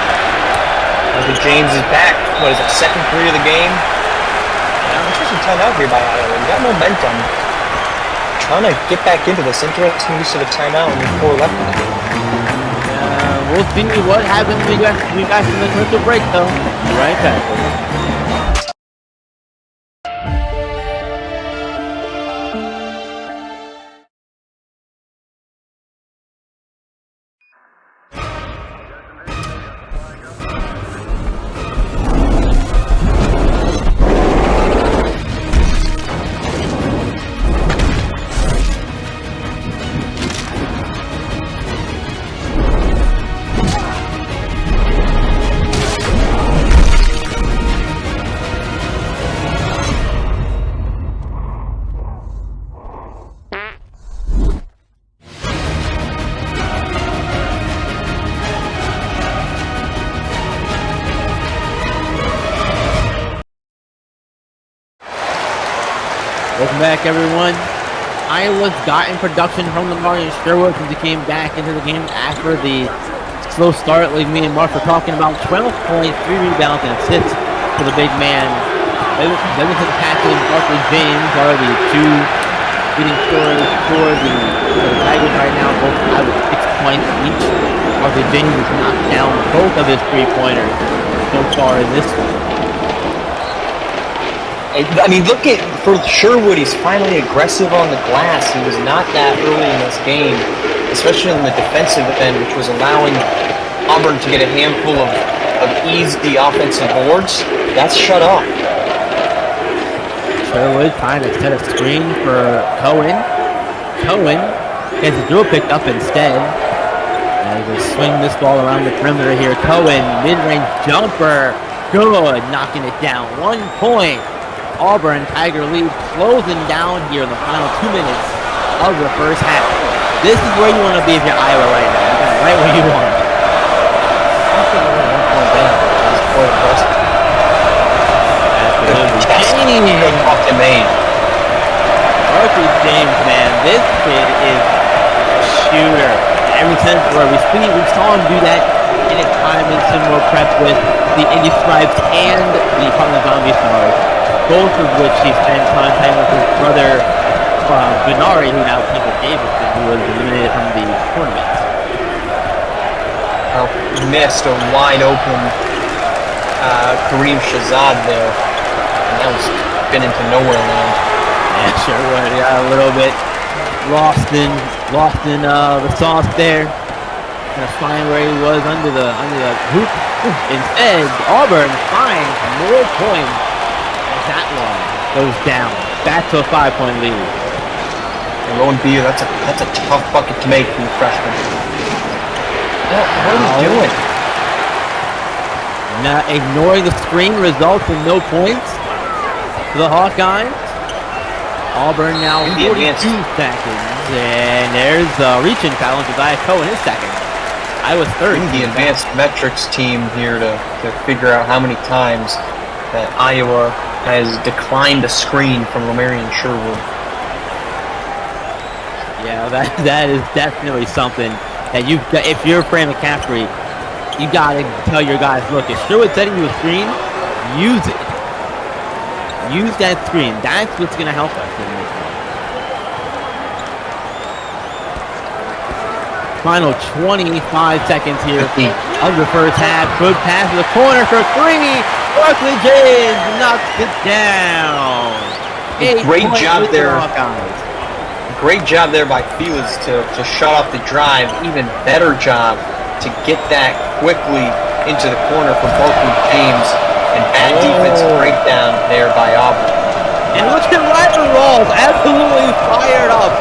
Arthur James is back. What is it, second three of the game? Yeah, interesting timeout here by Iowa. We got momentum. Trying to get back into this. Interesting use of a timeout with 4 left in the game. We'll see what happens when we guys in the commercial break, though. Right back. Welcome back, everyone. Iowa's gotten production from Lamar and Sherwood since he came back into the game after the slow start, like me and Mark were talking about. 12 points, 3 rebounds, and assists for the big man. Levinson Patrick and Arthur James are the 2 leading scorers for the Tigers right now, both out with 6 points each. Arthur James has knocked down both of his 3-pointers so far in this one. I mean, look at, for Sherwood, he's finally aggressive on the glass. He was not that early in this game, especially on the defensive end, which was allowing Auburn to get a handful of easy offensive boards. That's shut off. Sherwood trying to set a screen for Cohen. Cohen gets a dribble picked up instead. As they swing this ball around the perimeter here. Cohen, mid-range jumper. Good, knocking it down. 1 point. Auburn Tiger lead closing down here in the final 2 minutes of the first half. This is where you want to be if you're Iowa right now. You got it right where you want. I think we're 1 point down. That's quite impressive. James off the main. Arthur James, man, this kid is a shooter. Every sense where we saw him do that in a time in similar prep with the Indy Stripes and the Portland Zombie Stars. Both of which he spent time playing with his brother, Benari, who now plays with Davidson, who was eliminated from the tournament. Well, missed a wide open Kareem Shahzad there. And that was been into nowhere land. Yeah, sure would. Yeah, a little bit lost in the sauce there. Gonna find where he was under the hoop. Instead, Auburn finds more points. That one goes down. Back to a 5-point lead. And Rowan Beer, that's a tough bucket to make from the freshman. What are you doing? Not ignoring the screen results in no points for the Hawkeyes. Auburn now 42 seconds. And there's a reaching foul into Josiah Cohen, his second. Iowa's third. The advanced metrics team here to figure out how many times that Iowa has declined a screen from Lamarian Sherwood. Yeah, that is definitely something that if you're Fran McCaffrey, you gotta tell your guys, look, if Sherwood's setting you a screen, use it. Use that screen. That's what's gonna help us in this one. Final 25 seconds here of the first half. Good pass to the corner for three. Barkley James knocks it down. Great job there. Great job there by Felix to shut off the drive. Even better job to get that quickly into the corner for Barkley James. And bad defensive breakdown there by Auburn. And look at Ryder Rawls, absolutely fired up.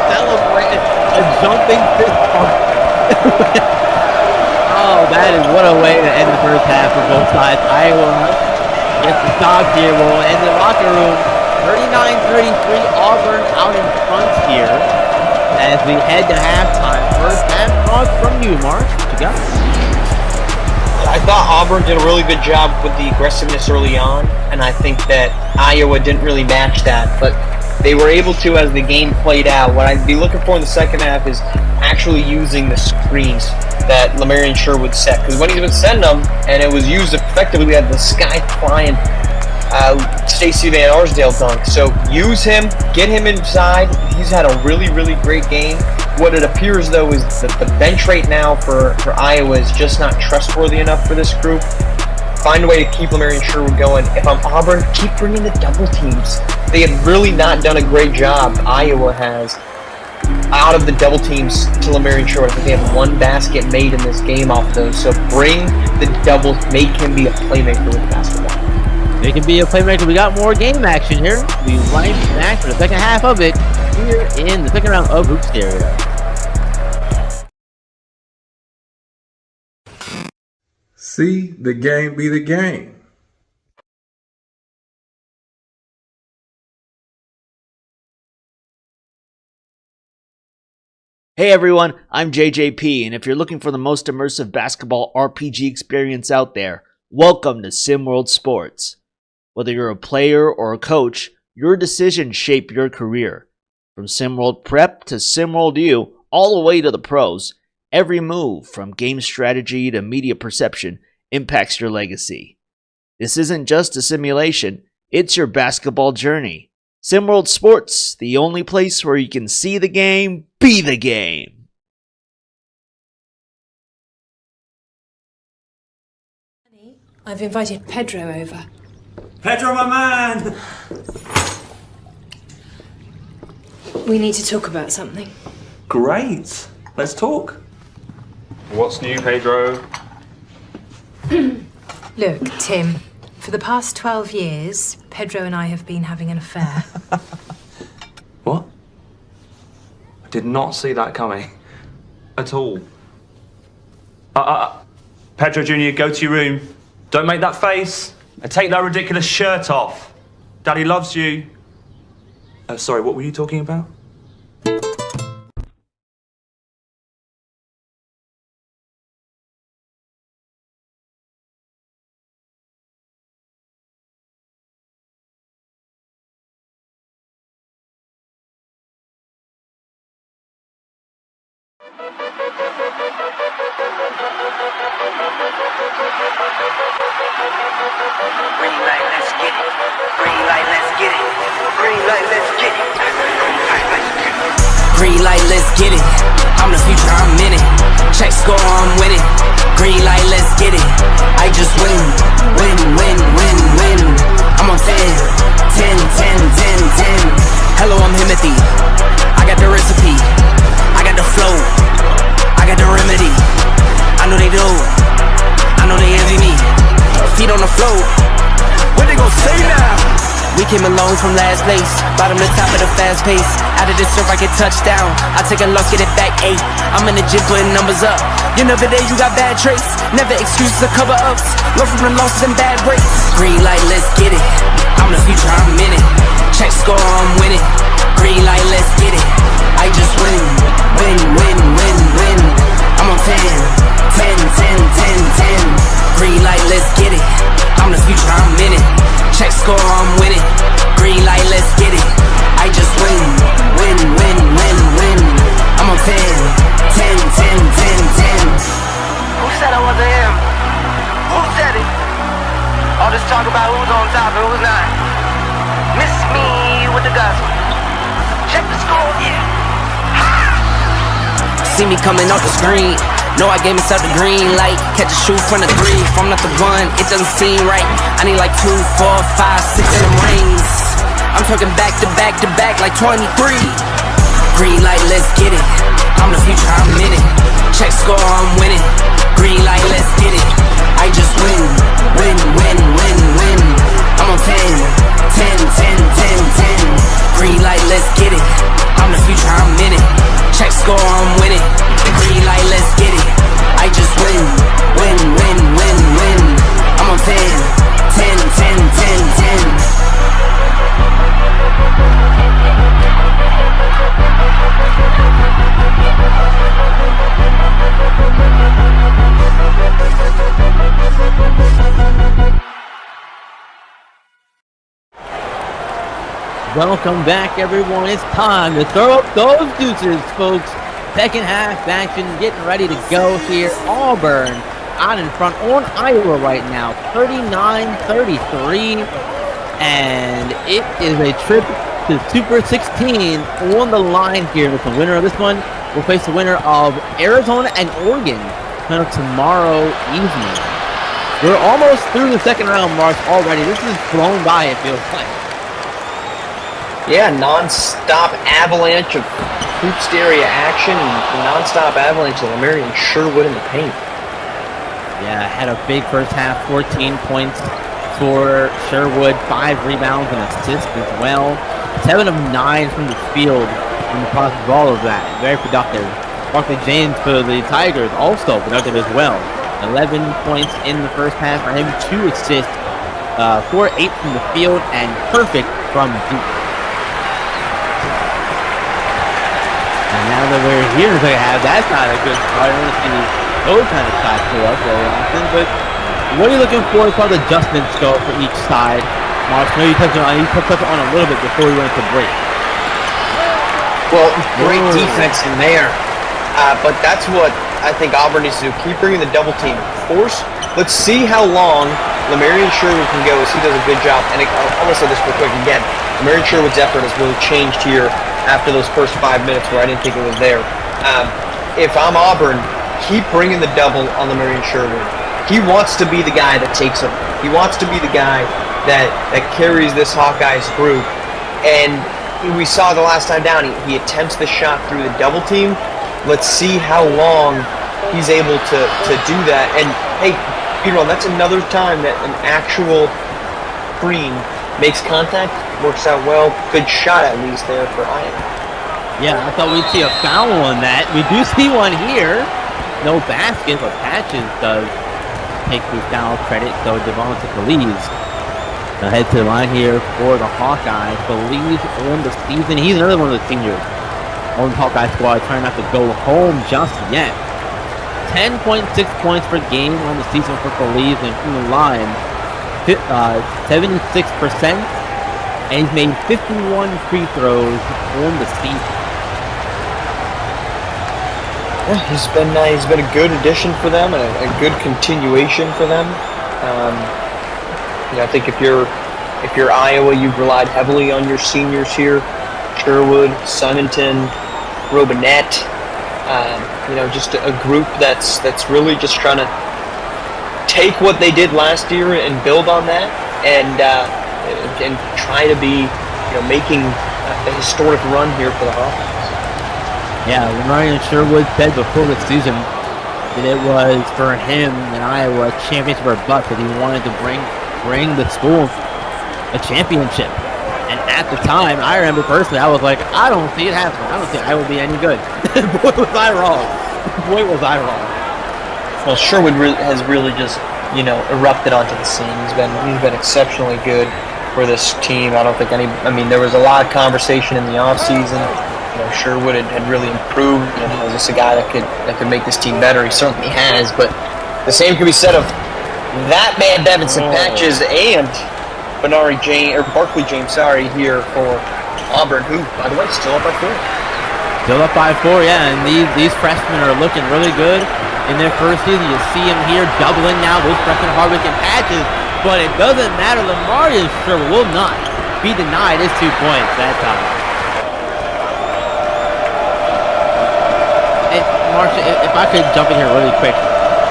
Celebrating a jumping fist pump. Oh, that is what a way to end the first half for both sides. Iowa gets the stop here. We'll end the locker room. 39-33, Auburn out in front here as we head to halftime. First half thoughts from you, Mark. What you got? I thought Auburn did a really good job with the aggressiveness early on, and I think that Iowa didn't really match that, but they were able to as the game played out. What I'd be looking for in the second half is actually using the screens that Lamarian Sherwood set, because when he's been setting them, and it was used effectively, we had the sky flying Stacey Van Arsdale dunk. So use him, get him inside. He's had a really, really great game. What it appears, though, is that the bench right now for Iowa is just not trustworthy enough for this group. Find a way to keep Lamarian Sherwood going. If I'm Auburn, keep bringing the double teams. They have really not done a great job, Iowa has, out of the double teams to Lamarian Sherwood. I think they have one basket made in this game off those. So bring the doubles, make him be a playmaker with basketball. They can be a playmaker. We got more game action here. We right back for the second half of it here in the second round of Hoop Stereo. See the game be the game. Hey everyone, I'm JJP, and if you're looking for the most immersive basketball RPG experience out there, welcome to SimWorld Sports. Whether you're a player or a coach, your decisions shape your career. From SimWorld Prep to SimWorld U, all the way to the pros, every move, from game strategy to media perception, impacts your legacy. This isn't just a simulation, it's your basketball journey. SimWorld Sports, the only place where you can see the game, be the game. I've invited Pedro over. Pedro, my man! We need to talk about something. Great. Let's talk. What's new, Pedro? Look, Tim, for the past 12 years, Pedro and I have been having an affair. What? I did not see that coming. At all. Pedro Jr., go to your room. Don't make that face. And take that ridiculous shirt off. Daddy loves you. Sorry, what were you talking about? Green light, let's get it. Green light, let's get it. Green light, let's get it. Green light, let's get it. I'm the future, I'm in it. Check score, I'm winning. Green light, let's get it. I just win, win, win, win, win. I'm on 10, 10, 10, 10, 10. Hello, I'm Himothy. I got the recipe. I got the flow. I got the remedy. I know they do. I know they envy me. Feet on the floor. What they gon' say now? We came along from last place, bottom to top of the fast pace. Out of the surf, I get touchdown. I take a loss, get it back 8. I'm in the gym putting numbers up. You never there, you got bad traits. Never excuses or cover ups. Learn from the losses and bad breaks. Green light, let's get it. I'm the future, I'm in it. Check score, I'm winning. Green light, let's get it. I just win, win, win, win, win. I'm on 10, 10, 10, 10, 10. Green light, let's get it. I'm the future, I'm in it. Check score, I'm winning. Green light, let's get it. I just win, win, win, win, win. I'm on 10, 10, 10, 10, 10. Who said I wasn't him? Who said it? All this talk about who's on top and who's not. Miss me with the gospel. Check the score, yeah. See see me coming off the screen. Know I gave myself the green light. Catch a shoe from the three. If I'm not the one, it doesn't seem right. I need like 2, 4, 5, 6 of them rings. I'm talking back to back to back like 23. Green light, let's get it. I'm the future, I'm in it. Check score, I'm winning. Green light, let's get it. I just win, win, win, win, win. I'm on 10, 10, 10, 10, 10. Green light, let's get it. I'm the future, I'm in it. Check score, I'm winning. Green light, let's get it. I just win, win, win, win, win. I'm on 10, 10, 10, 10, 10. Welcome back, everyone. It's time to throw up those deuces, folks. Second half action getting ready to go here. Auburn out in front on Iowa right now, 39-33. And it is a trip to Super 16 on the line here with the winner of this one. We'll face the winner of Arizona and Oregon kind of tomorrow evening. We're almost through the second round march already. This is blown by, it feels like. Yeah, non-stop avalanche of hoops area action and non-stop avalanche of Lamarian Sherwood in the paint. Yeah, had a big first half, 14 points for Sherwood, 5 rebounds and assists as well. 7 of 9 from the field in the process of all of that. Very productive. Barkley James for the Tigers, also productive as well. 11 points in the first half for him, 2 assists, 4-8 from the field, and perfect from deep. And now that we're here in the second half, that's not a good start. I don't see those kind of shots go up very often, but what are you looking for as far as adjustments go for each side? Mark, I know you touched on a little bit before we went to break. Well, great defense in there, but that's what I think Auburn needs to do. Keep bringing the double team. Force. Let's see how long Lamarian Sherwood can go as he does a good job. And I'm going to say this real quick again. Lamarian Sherwood's effort has really changed here after those first 5 minutes where I didn't think it was there. If I'm Auburn, keep bringing the double on Lamarian Sherwood. He wants to be the guy that takes him. He wants to be the guy that carries this Hawkeyes group. And we saw the last time down, he attempts the shot through the double team. Let's see how long he's able to do that. And hey, Peter, that's another time that an actual screen makes contact, works out well. Good shot at least there for Iowa. Yeah, I thought we'd see a foul on that. We do see one here. No basket, but Patches does take the foul credit, so Devonta Feliz head to the line here for the Hawkeyes. Feliz on the season. He's another one of the seniors on the Hawkeye squad, trying not to go home just yet. 10.6 points per game on the season for Feliz, and from the line, 76%, and he's made 51 free throws on the season. Yeah, he's been a good addition for them and a good continuation for them. I think if you're Iowa, you've relied heavily on your seniors here: Sherwood, Sonnington, Robinette. Just a group that's really just trying to take what they did last year and build on that, and try to be, making a historic run here for the Hawkeyes. Yeah, Lamarian Sherwood said before the season that it was for him in Iowa a championship or bust, that he wanted to bring the school a championship. And at the time, I remember personally, I was like, I don't see it happening. I don't think I will be any good. Boy, was I wrong. Boy, was I wrong. Well, Sherwood has really just, erupted onto the scene. He's been exceptionally good for this team. I don't think there was a lot of conversation in the offseason. Sherwood had really improved. Was this a guy that could make this team better? He certainly has. But the same could be said of that man, Devinson Patches, and Barkley James, here for Auburn, who, by the way, still up by 4. Still up by 4, yeah, and these freshmen are looking really good in their first season. You see them here doubling now, those freshmen Hardwick and Patches, but it doesn't matter. Lamarian Sherwood will not be denied his 2 points that time. And Marsha, if I could jump in here really quick,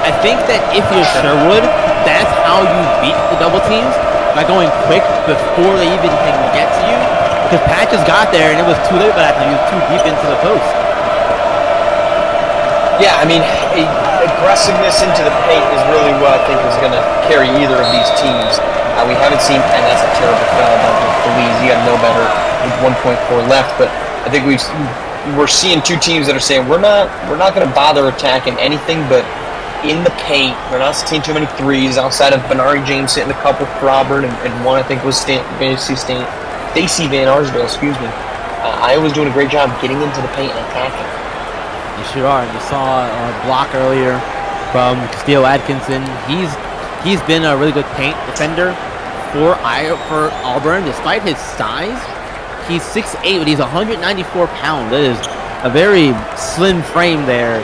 I think that if you're Sherwood, that's how you beat the double teams, by going quick before they even can get to you. Because Patches got there and it was too late by that time. He was too deep into the post. Yeah, I mean, aggressiveness into the paint is really what I think is going to carry either of these teams. We haven't seen, and that's a terrible foul by Belize. You got to know better with 1.4 left, but I think we're seeing two teams that are saying we're not going to bother attacking anything but in the paint. We're not seeing too many threes outside of Benari James hitting a couple for Auburn, and one I think was Stacey Van Arsdale, excuse me. Iowa's doing a great job getting into the paint and attacking. You sure are. You saw a block earlier from Steele Atkinson. He's been a really good paint defender for Auburn, despite his size. He's 6'8", but he's 194 pounds. That is a very slim frame there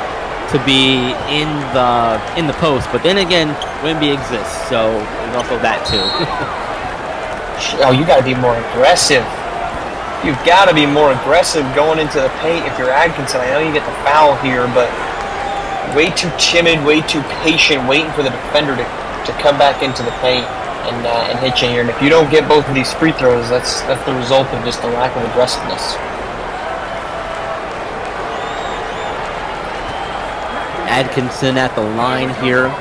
to be in the post. But then again, Wemby exists, so there's also that too. Oh, you got to be more aggressive. You've got to be more aggressive going into the paint if you're Atkinson. I know you get the foul here, but way too timid, way too patient, waiting for the defender to come back into the paint and hit you here. And if you don't get both of these free throws, that's the result of just a lack of aggressiveness. Atkinson at the line here.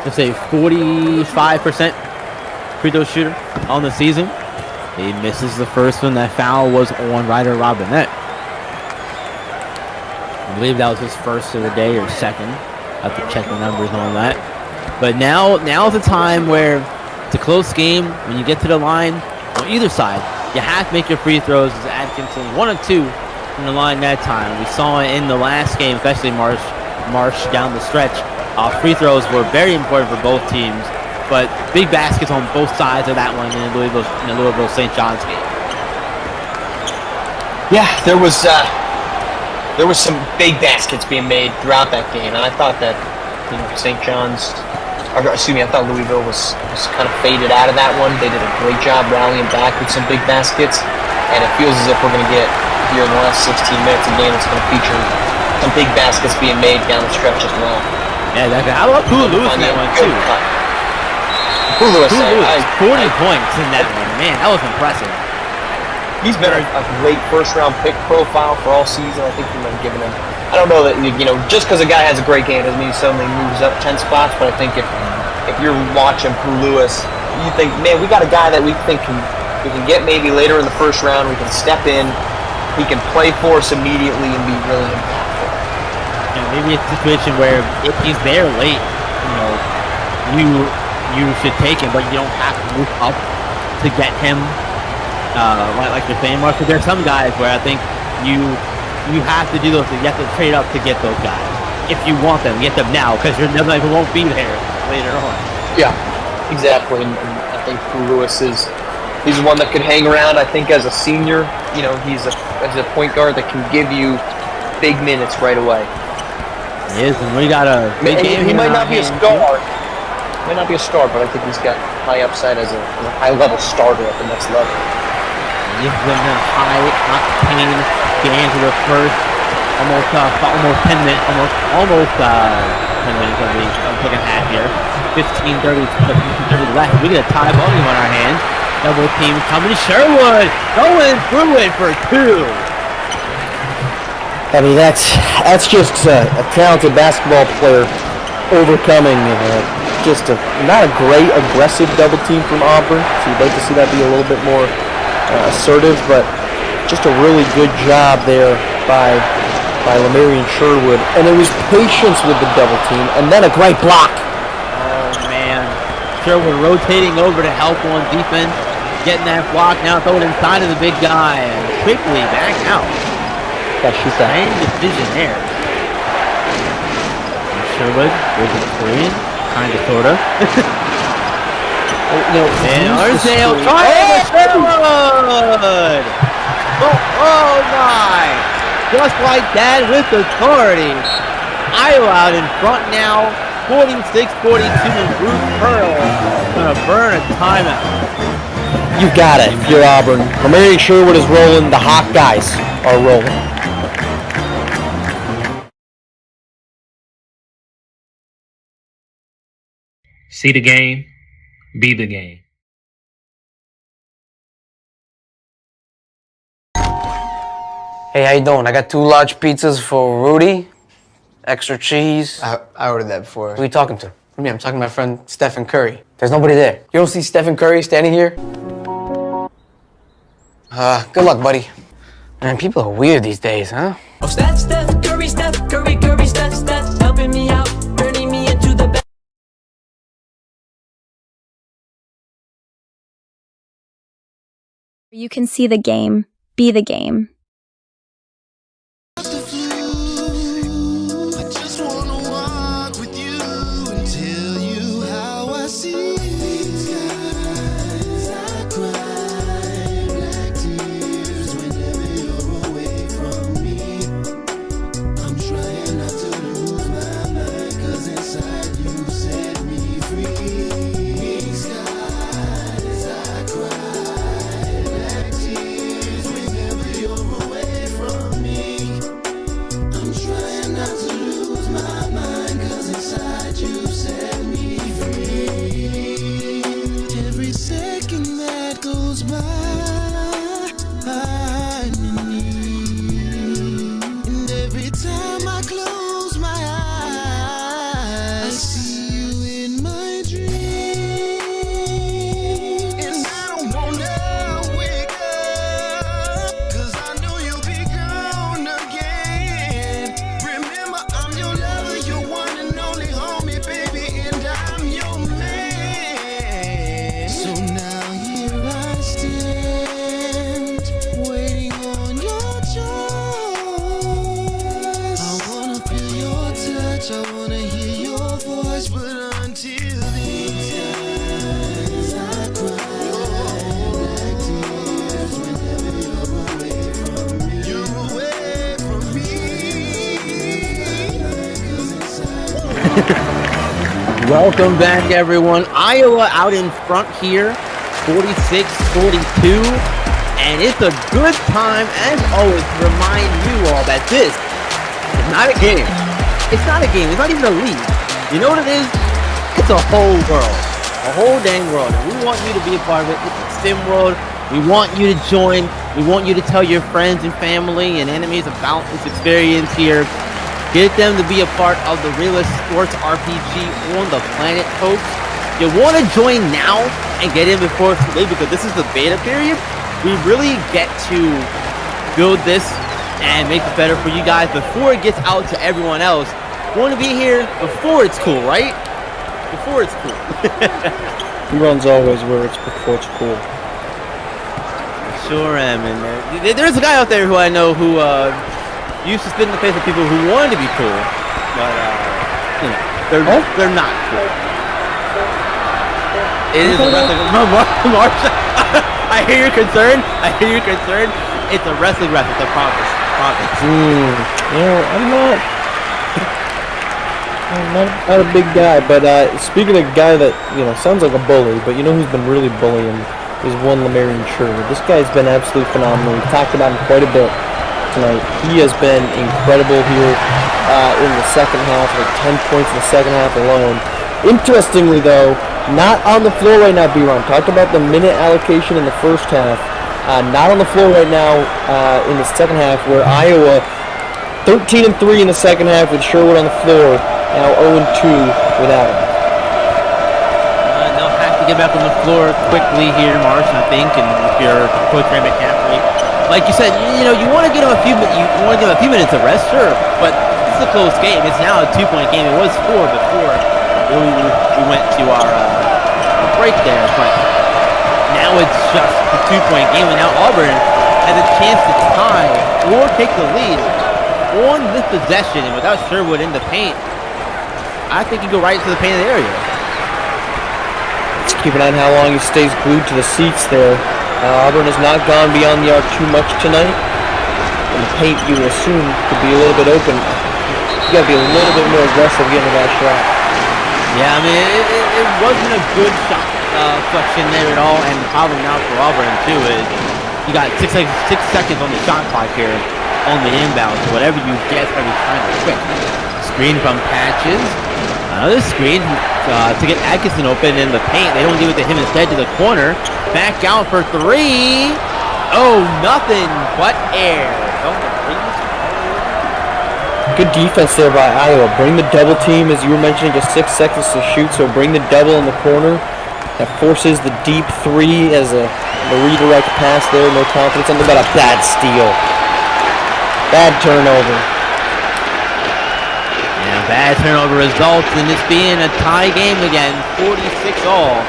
Let's say 45% free throw shooter on the season. He misses the first one. That foul was on Ryder Robinette. I believe that was his first of the day or second. I have to check the numbers on that. But now's the time where it's a close game. When you get to the line, on either side, you have to make your free throws. As Atkinson 1 of 2 from the line that time. We saw it in the last game, especially Marsh down the stretch. Free throws were very important for both teams, but big baskets on both sides of that one in the Louisville St. John's game. Yeah, there was some big baskets being made throughout that game, and I thought that St. John's, I thought Louisville was kind of faded out of that one. They did a great job rallying back with some big baskets, and it feels as if we're going to get here in the last 16 minutes a game that's going to feature some big baskets being made down the stretch as well. Yeah, exactly. I love Pulu Lewis in that one too. Pulu Lewis, 40 points in that one. Man, that was impressive. He's been a late first-round pick profile for all season. I think we might have given him. I don't know that just because a guy has a great game doesn't mean he suddenly moves up 10 spots. But I think if you're watching Pulu Lewis, you think, man, we got a guy that we think we can get maybe later in the first round. We can step in. He can play for us immediately and be really impactful. Maybe it's a situation where if he's there late, you should take him, but you don't have to move up to get him. Like you're saying, Mark, there's some guys where I think you have to do those. You have to trade up to get those guys. If you want them, get them now, because you're never won't be there later on. Yeah, exactly. And I think Lewis he's one that could hang around. I think as a senior, he's a point guard that can give you big minutes right away. He is, and we got a big game. He might not be a star. Might not be a star, but I think he's got high upside as a high-level starter at the next level. He's been a high-octane game for the first almost 10 minutes, almost 10 minutes of the second half here. 15:30 left. We get a tie ball game on our hands. Double team coming. Sherwood going through it for 2. I mean, that's just a talented basketball player overcoming just not a great aggressive double team from Auburn. So you'd like to see that be a little bit more assertive, but just a really good job there by Lamarian Sherwood. And it was patience with the double team, and then a great block. Oh, man. Sherwood rotating over to help on defense, getting that block, now throw it inside of the big guy, and quickly back out. Gotta shoot that. Same decision there. And Sherwood goes to the three, kind of, sort of. And Arsdale trying with Sherwood! Oh my! Just like that with authority. Iowa out in front now, 46-42, and Bruce Pearl gonna burn a timeout. You've got it if you're Auburn. Lamarian Sherwood is rolling. The Hawkeyes are rolling. See the game, be the game. Hey, how you doing? I got 2 large pizzas for Rudy. Extra cheese. I ordered that before. Who are you talking to? What do you mean? I'm talking to my friend Stephen Curry. There's nobody there. You don't see Stephen Curry standing here? Good luck, buddy. Man, people are weird these days, huh? Oh, Steph Curry, Curry, Steph, helping me out, turning me into the best. You can see the game, be the game. Welcome back, everyone. Iowa out in front here, 46-42. And it's a good time, as always, to remind you all that this is not a game. It's not a game. It's not even a league. You know what it is? It's a whole world. A whole dang world. And we want you to be a part of it. It's a sim world. We want you to join. We want you to tell your friends and family and enemies about this experience here. Get them to be a part of the realest sports RPG on the planet, folks. You want to join now and get in before it's too late, because this is the beta period. We really get to build this and make it better for you guys before it gets out to everyone else. You want to be here before it's cool, right? Before it's cool. He runs always where it's before it's cool. Sure am. And there's a guy out there who I know who used to spit in the face of people who wanted to be cool, but you know, they're not cool. It is a wrestling. Marsha, I hear your concern. It's a wrestling reference. I promise. You know, I'm not a big guy, but speaking of a guy that, you know, sounds like a bully, but you know who's been really bullying is one Lemarian Sherwood. This guy's been absolutely phenomenal. We've talked about him quite a bit tonight. He has been incredible here in the second half, like 10 points in the second half alone. Interestingly, though, not on the floor right now, B-Ron. Talked about the minute allocation in the first half. Not on the floor right now in the second half, where Iowa 13-3 in the second half with Sherwood on the floor. Now 0-2 without him. They'll have to get back on the floor quickly here, Marsh, I think, and if you're Coach Ray McCaffrey. Like you said, you know, you want to give him a few minutes of rest, sure, but this is a close game. It's now a 2-point game. It was 4 before we went to our break there, but now it's just a 2-point game, and now Auburn has a chance to tie or take the lead on this possession, and without Sherwood in the paint, I think you go right to the painted area. Let's keep an eye on how long he stays glued to the seats there. Auburn has not gone beyond the arc too much tonight. And the paint, you would assume, could be a little bit open. You got to be a little bit more aggressive getting to that shot. Yeah, I mean, it wasn't a good shot selection there at all. And the problem now for Auburn, too, is you got 6 seconds on the shot clock here on the inbound. So whatever you get, every time is quick. Screen from Patches. Another screen to get Atkinson open in the paint. They don't give it to him instead to the corner. Back out for three. Oh, nothing but air. Good defense there by Iowa. Bring the double team, as you were mentioning, just 6 seconds to shoot, so bring the double in the corner. That forces the deep three as a redirect pass there. No confidence. Something about a bad steal. Bad turnover. Yeah, bad turnover results in this being a tie game again. 46-all.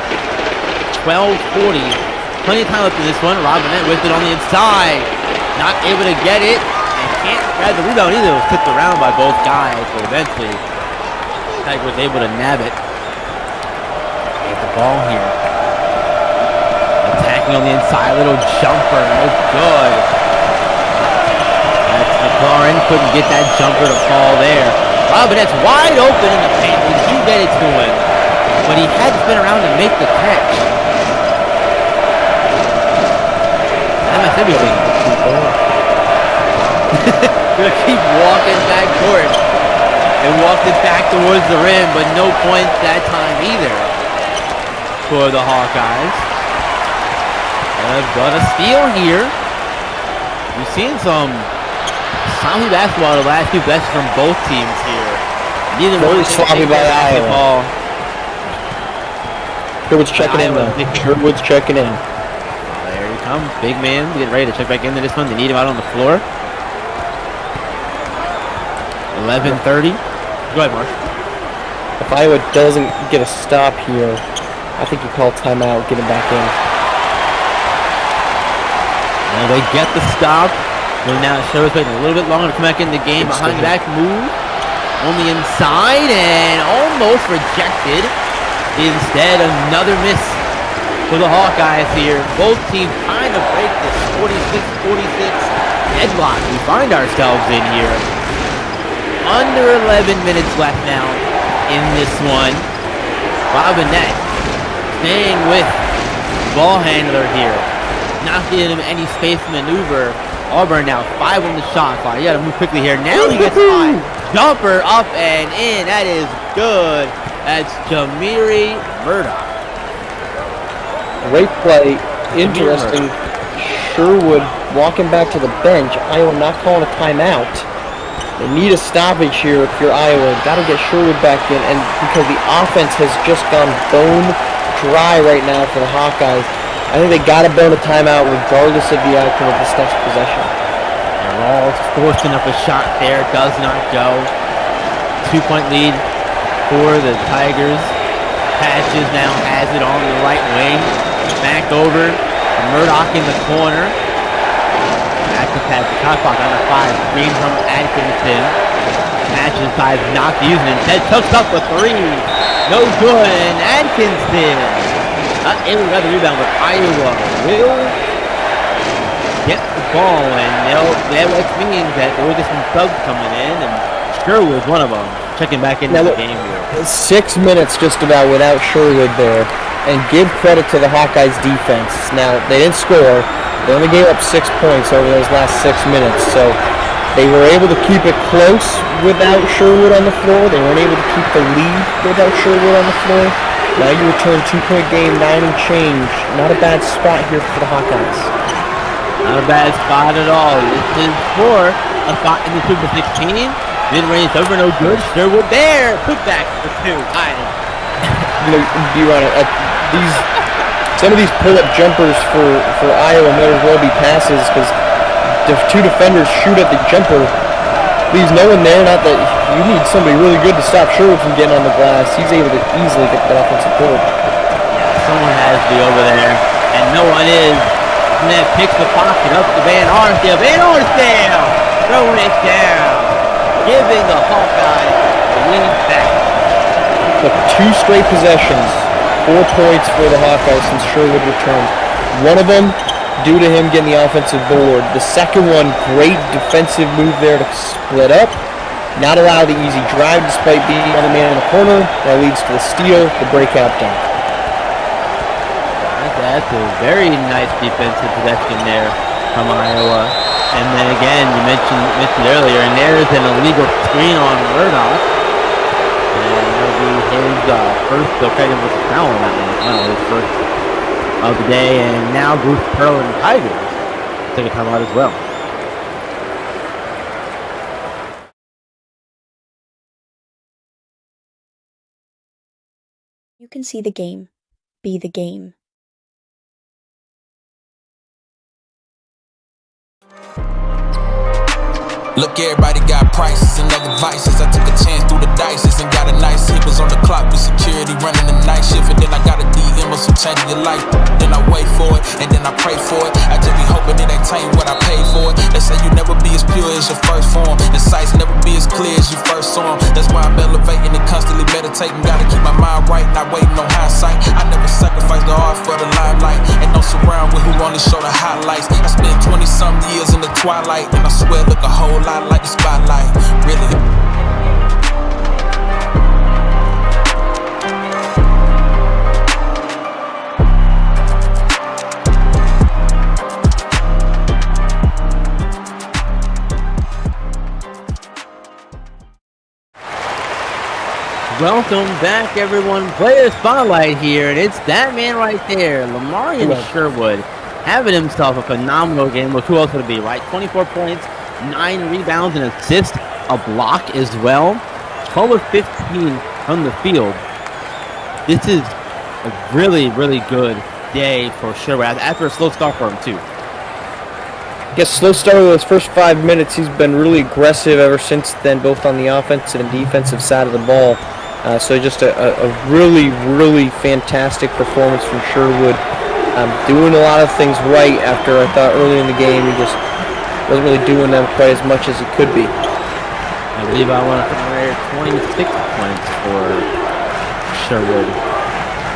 12-40. Plenty of time left in this one. Robinette with it on the inside. Not able to get it. And can't grab the rebound either. It was tipped around by both guys, but eventually Tiger was able to nab it. Get the ball here. Attacking on the inside. Little jumper. No good. That's McLaurin. Couldn't get that jumper to fall there. Robinette's wide open in the paint. Did you get it to him? But he had to spin around and make the catch. That's everything. Gonna keep walking back court. And walked it back towards the rim, but no points that time either for the Hawkeyes. They've got a steal here. We've seen some sloppy basketball the last few possessions from both teams here. Neither one is sloppy by Iowa. Sherwood's checking in though. Sherwood's checking in. There he comes. Big man getting ready to check back into this one. They need him out on the floor. 11:30. Go ahead, Mark. If Iowa doesn't get a stop here, I think you call timeout, get him back in. And they get the stop. Well, now Sherwood's waiting a little bit longer to come back in the game. Behind the back move. On the inside and almost rejected. Instead, another miss for the Hawkeyes here. Both teams trying to break this 46-46 deadlock we find ourselves in here. Under 11 minutes left now in this one. Robinette staying with ball handler here. Not giving him any space to maneuver. Auburn now 5 on the shot clock. You gotta move quickly here. Now he gets 5. Jumper up and in. That is good. That's Jamiri Murdoch. Great play. Interesting. Sherwood walking back to the bench. Iowa not calling a timeout. They need a stoppage here if you're Iowa. Got to get Sherwood back in, and because the offense has just gone bone dry right now for the Hawkeyes, I think they got to burn a timeout regardless of the outcome of this next possession. Rawls forcing up a shot there, does not go. 2-point lead for the Tigers. Patches now has it on the right wing. Back over. Murdoch in the corner. Back to pass the shot clock on the 5. Screen from Atkinson. Patches tries not to use it. Instead tucks up a 3. No good. And Atkinson not able to grab the rebound, but Iowa will get the ball. And that means that there will get some subs coming in. And Sherwood was one of them. Checking back into the game here. 6 minutes just about without Sherwood there. And give credit to the Hawkeyes defense. Now, they didn't score. They only gave up 6 points over those last 6 minutes. So they were able to keep it close without Sherwood on the floor. They weren't able to keep the lead without Sherwood on the floor. Now you return 2-point game, 9 and change. Not a bad spot here for the Hawkeyes. Not a bad spot at all. This is for a spot in the Super 16. Mid-range over, no good. Sherwood there. Put back for 2. You know, some of these pull-up jumpers for Iowa might as well be passes because the 2 defenders shoot at the jumper. Leaves no one there. Not that you need somebody really good to stop Sherwood from getting on the glass. He's able to easily get that offensive board. Yeah, someone has to be over there, and no one is. And then picks the pocket up to Van Arsdale. Van Arsdale throwing it down, giving the Hawkeyes the lead back. But 2 straight possessions, 4 points for the Hawkeyes since Sherwood returned. One of them due to him getting the offensive board. The second one, great defensive move there to split up. Not allow the easy drive despite being the man in the corner. That leads to the steal, the breakout dunk. That's a very nice defensive possession there from Iowa. And then again, you mentioned earlier, and there's an illegal screen on Murdoch. And it'll be first Okada was foul on that one as well. His first of the day, and now Bruce Pearl and Tigers take a timeout as well. You can see the game. Be the game. Look, everybody got prices and other vices. I took a chance through the dices and got a nice hit. Was on the clock with security running the night shift. And then I got a DM with some change in your life. Then I wait for it and then I pray for it. I just be hoping it ain't tame what I paid for it. They say you never be as pure as your first form. And sights never be as clear as you first saw them. That's why I'm elevating and constantly meditating. Gotta keep my mind right, not waiting on hindsight. I never sacrificed the art for the limelight. And don't surround with who only show the highlights. I spent 20-some years in the twilight. And I swear look a whole lot like the spotlight, really. Welcome back, everyone. Player Spotlight here, and it's that man right there, Lamarian Sherwood, having himself a phenomenal game. Look, who else would it be, right? 24 points, 9 rebounds, and assist, a block as well. 12 of 15 from the field. This is a really, really good day for Sherwood after a slow start for him, too. Yes, slow start with his first 5 minutes. He's been really aggressive ever since then, both on the offensive and defensive side of the ball. So just a really, really fantastic performance from Sherwood. Doing a lot of things right after I thought earlier in the game he just wasn't really doing them quite as much as he could be. I believe I want to compare 26 points for Sherwood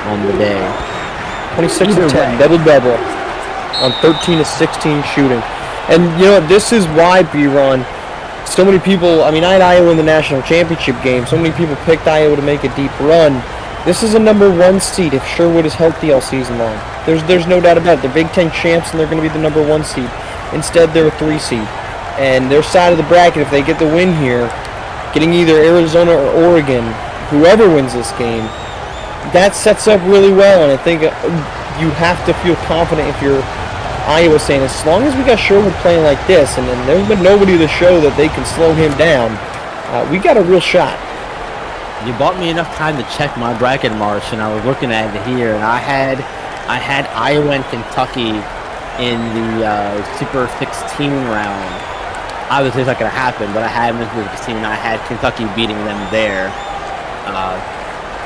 on the day. 26 and 10, double-double on 13 of 16 shooting. And, you know, this is why, B-Ron, so many people, I mean, I had Iowa in the national championship game. So many people picked Iowa to make a deep run. This is a #1 seed if Sherwood is healthy all season long. There's no doubt about it. They're Big Ten champs, and they're going to be the #1 seed. Instead, they're a 3 seed. And their side of the bracket, if they get the win here, getting either Arizona or Oregon, whoever wins this game, that sets up really well. And I think you have to feel confident if you're Iowa, saying as long as we got Sherwood playing like this, and then there's been nobody to show that they can slow him down, we got a real shot. You bought me enough time to check my bracket, Marsh, and I was looking at it here, and I had Iowa and Kentucky in the Super 16 round. Obviously, it's not going to happen, but I had them in Super 16, and I had Kentucky beating them there.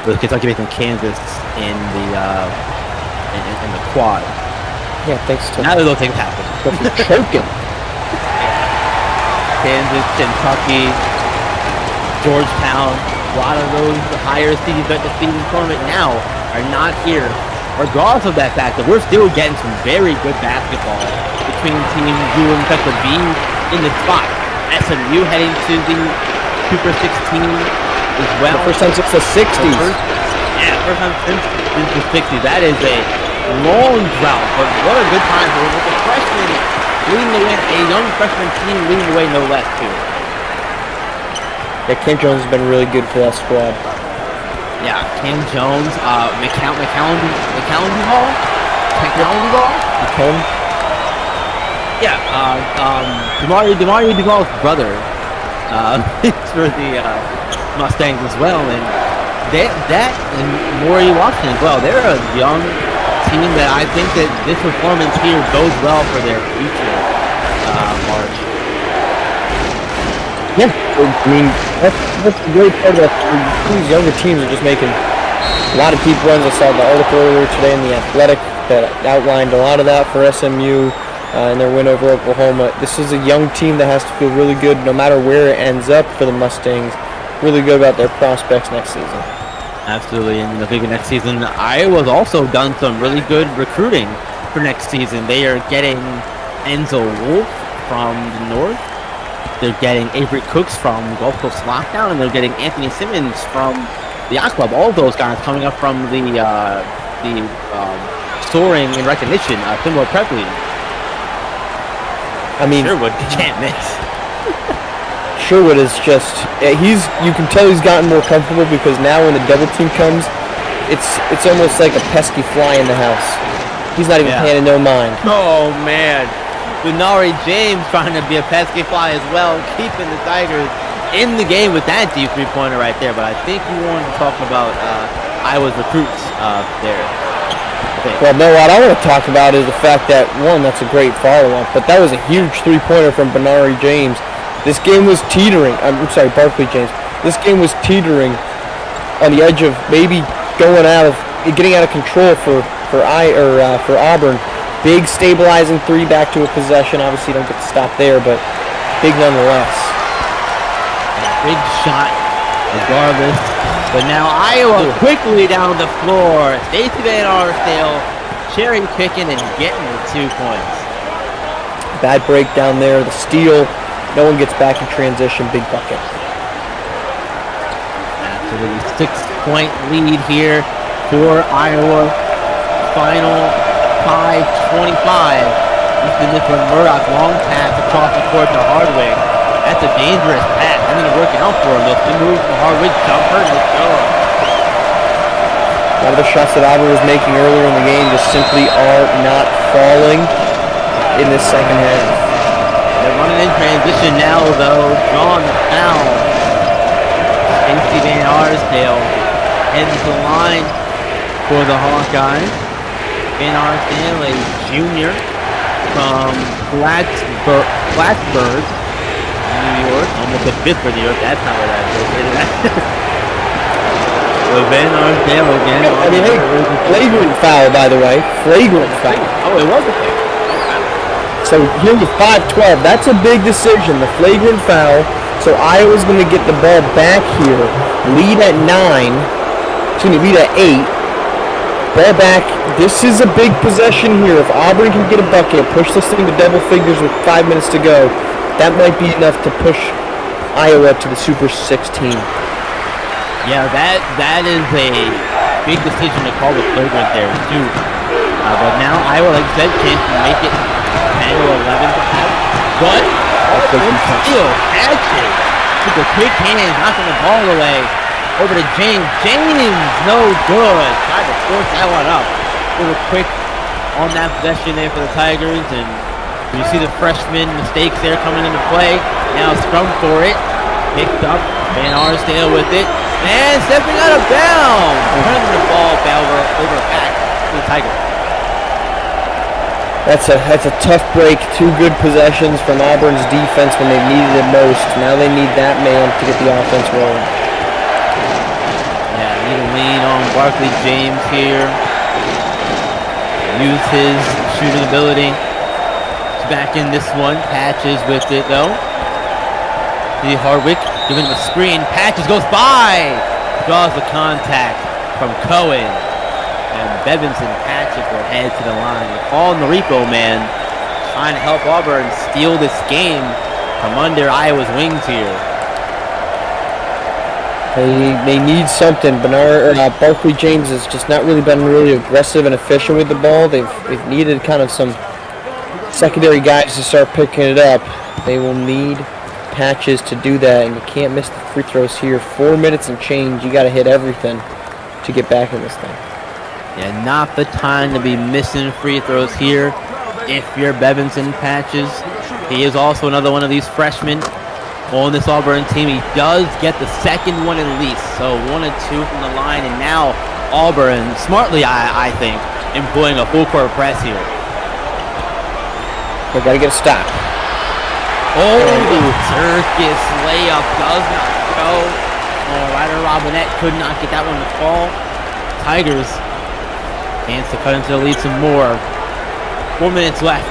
With Kentucky beating Kansas in the quad. Yeah, thanks to now those things happen. Choking. Kansas, Kentucky, Georgetown, a lot of those higher seeds that defeated the tournament now are not here. Regardless of that fact, that we're still getting some very good basketball between teams U and Kentucky being in the spot. SMU heading to the Super 16 as well. The first time since the 60s. First time since the 60s. That is a long drought, but what a good time for with the freshman leading the way, a young freshman team leading the way, no less, too. Yeah, Cam Jones has been really good for that squad. Yeah, Cam Jones, McCallum Hall? Yeah, Demario Duvall's brother for the Mustangs as well, and that and Maury Watson as well. They're a young team that I think that this performance here bodes well for their future, March. Yeah, I mean, that's the great part of that. These younger teams are just making a lot of deep runs. I saw the article earlier today in The Athletic that outlined a lot of that for SMU and their win over Oklahoma. This is a young team that has to feel really good no matter where it ends up for the Mustangs. Really good about their prospects next season. Absolutely, and the big next season, Iowa's also done some really good recruiting for next season. They are getting Enzo Wolf from the North. They're getting Avery Cooks from Gulf Coast Lockdown, and they're getting Anthony Simmons from the Yacht Club. All of those guys coming up from the soaring in recognition, Finwell Prep League. I mean, Sherwood can't miss. Sherwood is just, you can tell he's gotten more comfortable because now when the double team comes, it's almost like a pesky fly in the house. He's not even paying no mind. Oh, man. Benari James trying to be a pesky fly as well, keeping the Tigers in the game with that deep three-pointer right there. But I think you wanted to talk about Iowa's recruits there. Well, no, what I want to talk about is the fact that, one, that's a great follow-up, but that was a huge three-pointer from Benari James. This game was teetering. I'm sorry, Barkley James. This game was teetering on the edge of maybe getting out of control for Auburn. Big stabilizing three back to a possession. Obviously, you don't get to stop there, but big nonetheless. Big shot, regardless. But now Iowa quickly down the floor. Stacey Van Arsdale cherry picking and getting the 2 points. Bad break down there. The steal. No one gets back in transition. Big bucket. Absolutely 6-point lead here for Iowa. Final 5:25. Ethan Nick from Murdoch, long pass across the court to Hardwick. That's a dangerous pass. And then working out for him. The move from Hardwick, jumper, let's go. A lot of the shots that Auburn was making earlier in the game just simply are not falling in this second half. They're running in transition now, though. Drawing the foul. Stacey Van Arsdale heading to the line for the Hawkeyes. Van Arsdale, a junior from Plattsburgh, New York. Almost a fifth for New York. That's not where that is located. So Van Arsdale again. I mean, hey, flagrant foul, by the way. Flagrant foul. Oh, it was a flagrant. So here with 5:12, that's a big decision. The flagrant foul. So Iowa's going to get the ball back here. Lead at 8. Ball back. This is a big possession here. If Auburn can get a bucket, push this thing to double figures with 5 minutes to go, that might be enough to push Iowa to the Super 16. Yeah, that is a big decision to call the flagrant there, too. But now Iowa, like I said, chance to make it 10 or 11 perhaps. But still, Patrick with the quick hands, knocking the ball away. Over to James. James, no good. Tried to force that one up. A little quick on that possession there for the Tigers. And you see the freshman mistakes there coming into play. Now scrum for it. Picked up. Van Arsdale with it. And stepping out of bounds. Turning the ball over back to the Tigers. That's a tough break. 2 good possessions from Auburn's defense when they needed it most. Now they need that man to get the offense rolling. Lean on Barkley James here. Use his shooting ability. He's back in this one. Patches with it though. See Hardwick giving him a screen. Patches goes by. Draws the contact from Cohen. And Bevins and Patches will head to the line. All in the repo man. Trying to help Auburn steal this game from under Iowa's wings here. They need something. Barkley James has just not really been really aggressive and efficient with the ball. They've needed kind of some secondary guys to start picking it up. They will need Patches to do that, and you can't miss the free throws here. 4 minutes and change. You got to hit everything to get back in this thing. Yeah, not the time to be missing free throws here. If you're Bevinson Patches, he is also another one of these freshmen on this Auburn team. He does get the second one at least, so 1 and 2 from the line, and now Auburn, smartly I think, employing a full court press here. They got to get a stop. Oh, the circus layup does not go. Ryder Robinette could not get that one to fall. Tigers, chance to cut into the lead some more. 4 minutes left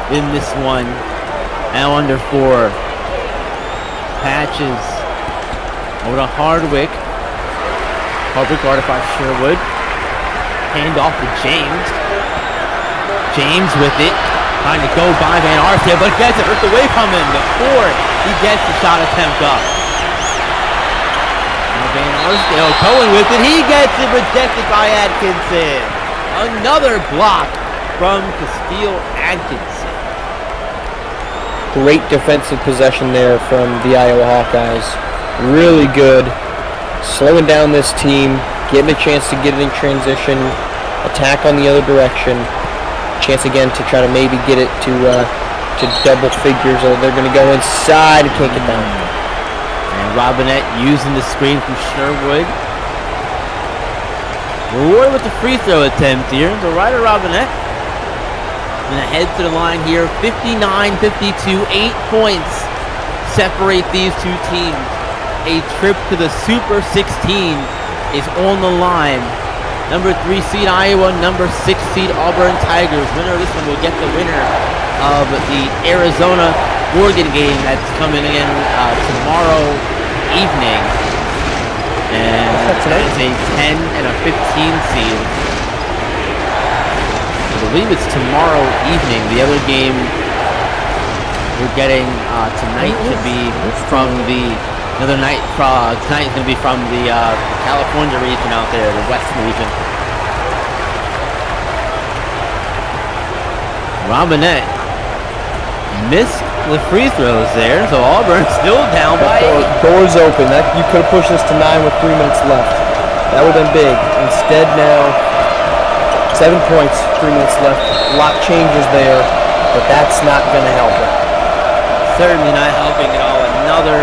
in this one. Now under 4. Patches over to Hardwick. Hardwick guarded by Sherwood. Hand off to James. James with it. Trying to go by Van Arsdale, but gets it ripped away from him before he gets the shot attempt up. Now Van Arsdale going with it. He gets it rejected by Atkinson. Another block from Castile Atkinson. Great defensive possession there from the Iowa Hawkeyes. Really good. Slowing down this team, getting a chance to get it in transition, attack on the other direction. Chance again to try to maybe get it to double figures, or they're going to go inside and can't get down. And Robinette using the screen from Sherwood. Reward with the free throw attempt here. So Ryder Robinette going to head to the line here. 59-52, 8 points separate these two teams. A trip to the Super 16 is on the line. Number 3 seed Iowa, number 6 seed Auburn Tigers. Winner of this one will get the winner of the Arizona-Oregon game that's coming in tomorrow evening. And that's a 10 and a 15 seed. I believe it's tomorrow evening. The other game we're getting tonight should be from the another night. Tonight is going to be from the California region out there, the Western region. Robinette missed the free throws there, so Auburn still down by 8. Doors open. You could have pushed this to 9 with 3 minutes left. That would have been big. Instead now, 7 points, 3 minutes left. A lot changes there, but that's not going to help it. Certainly not helping at all. Another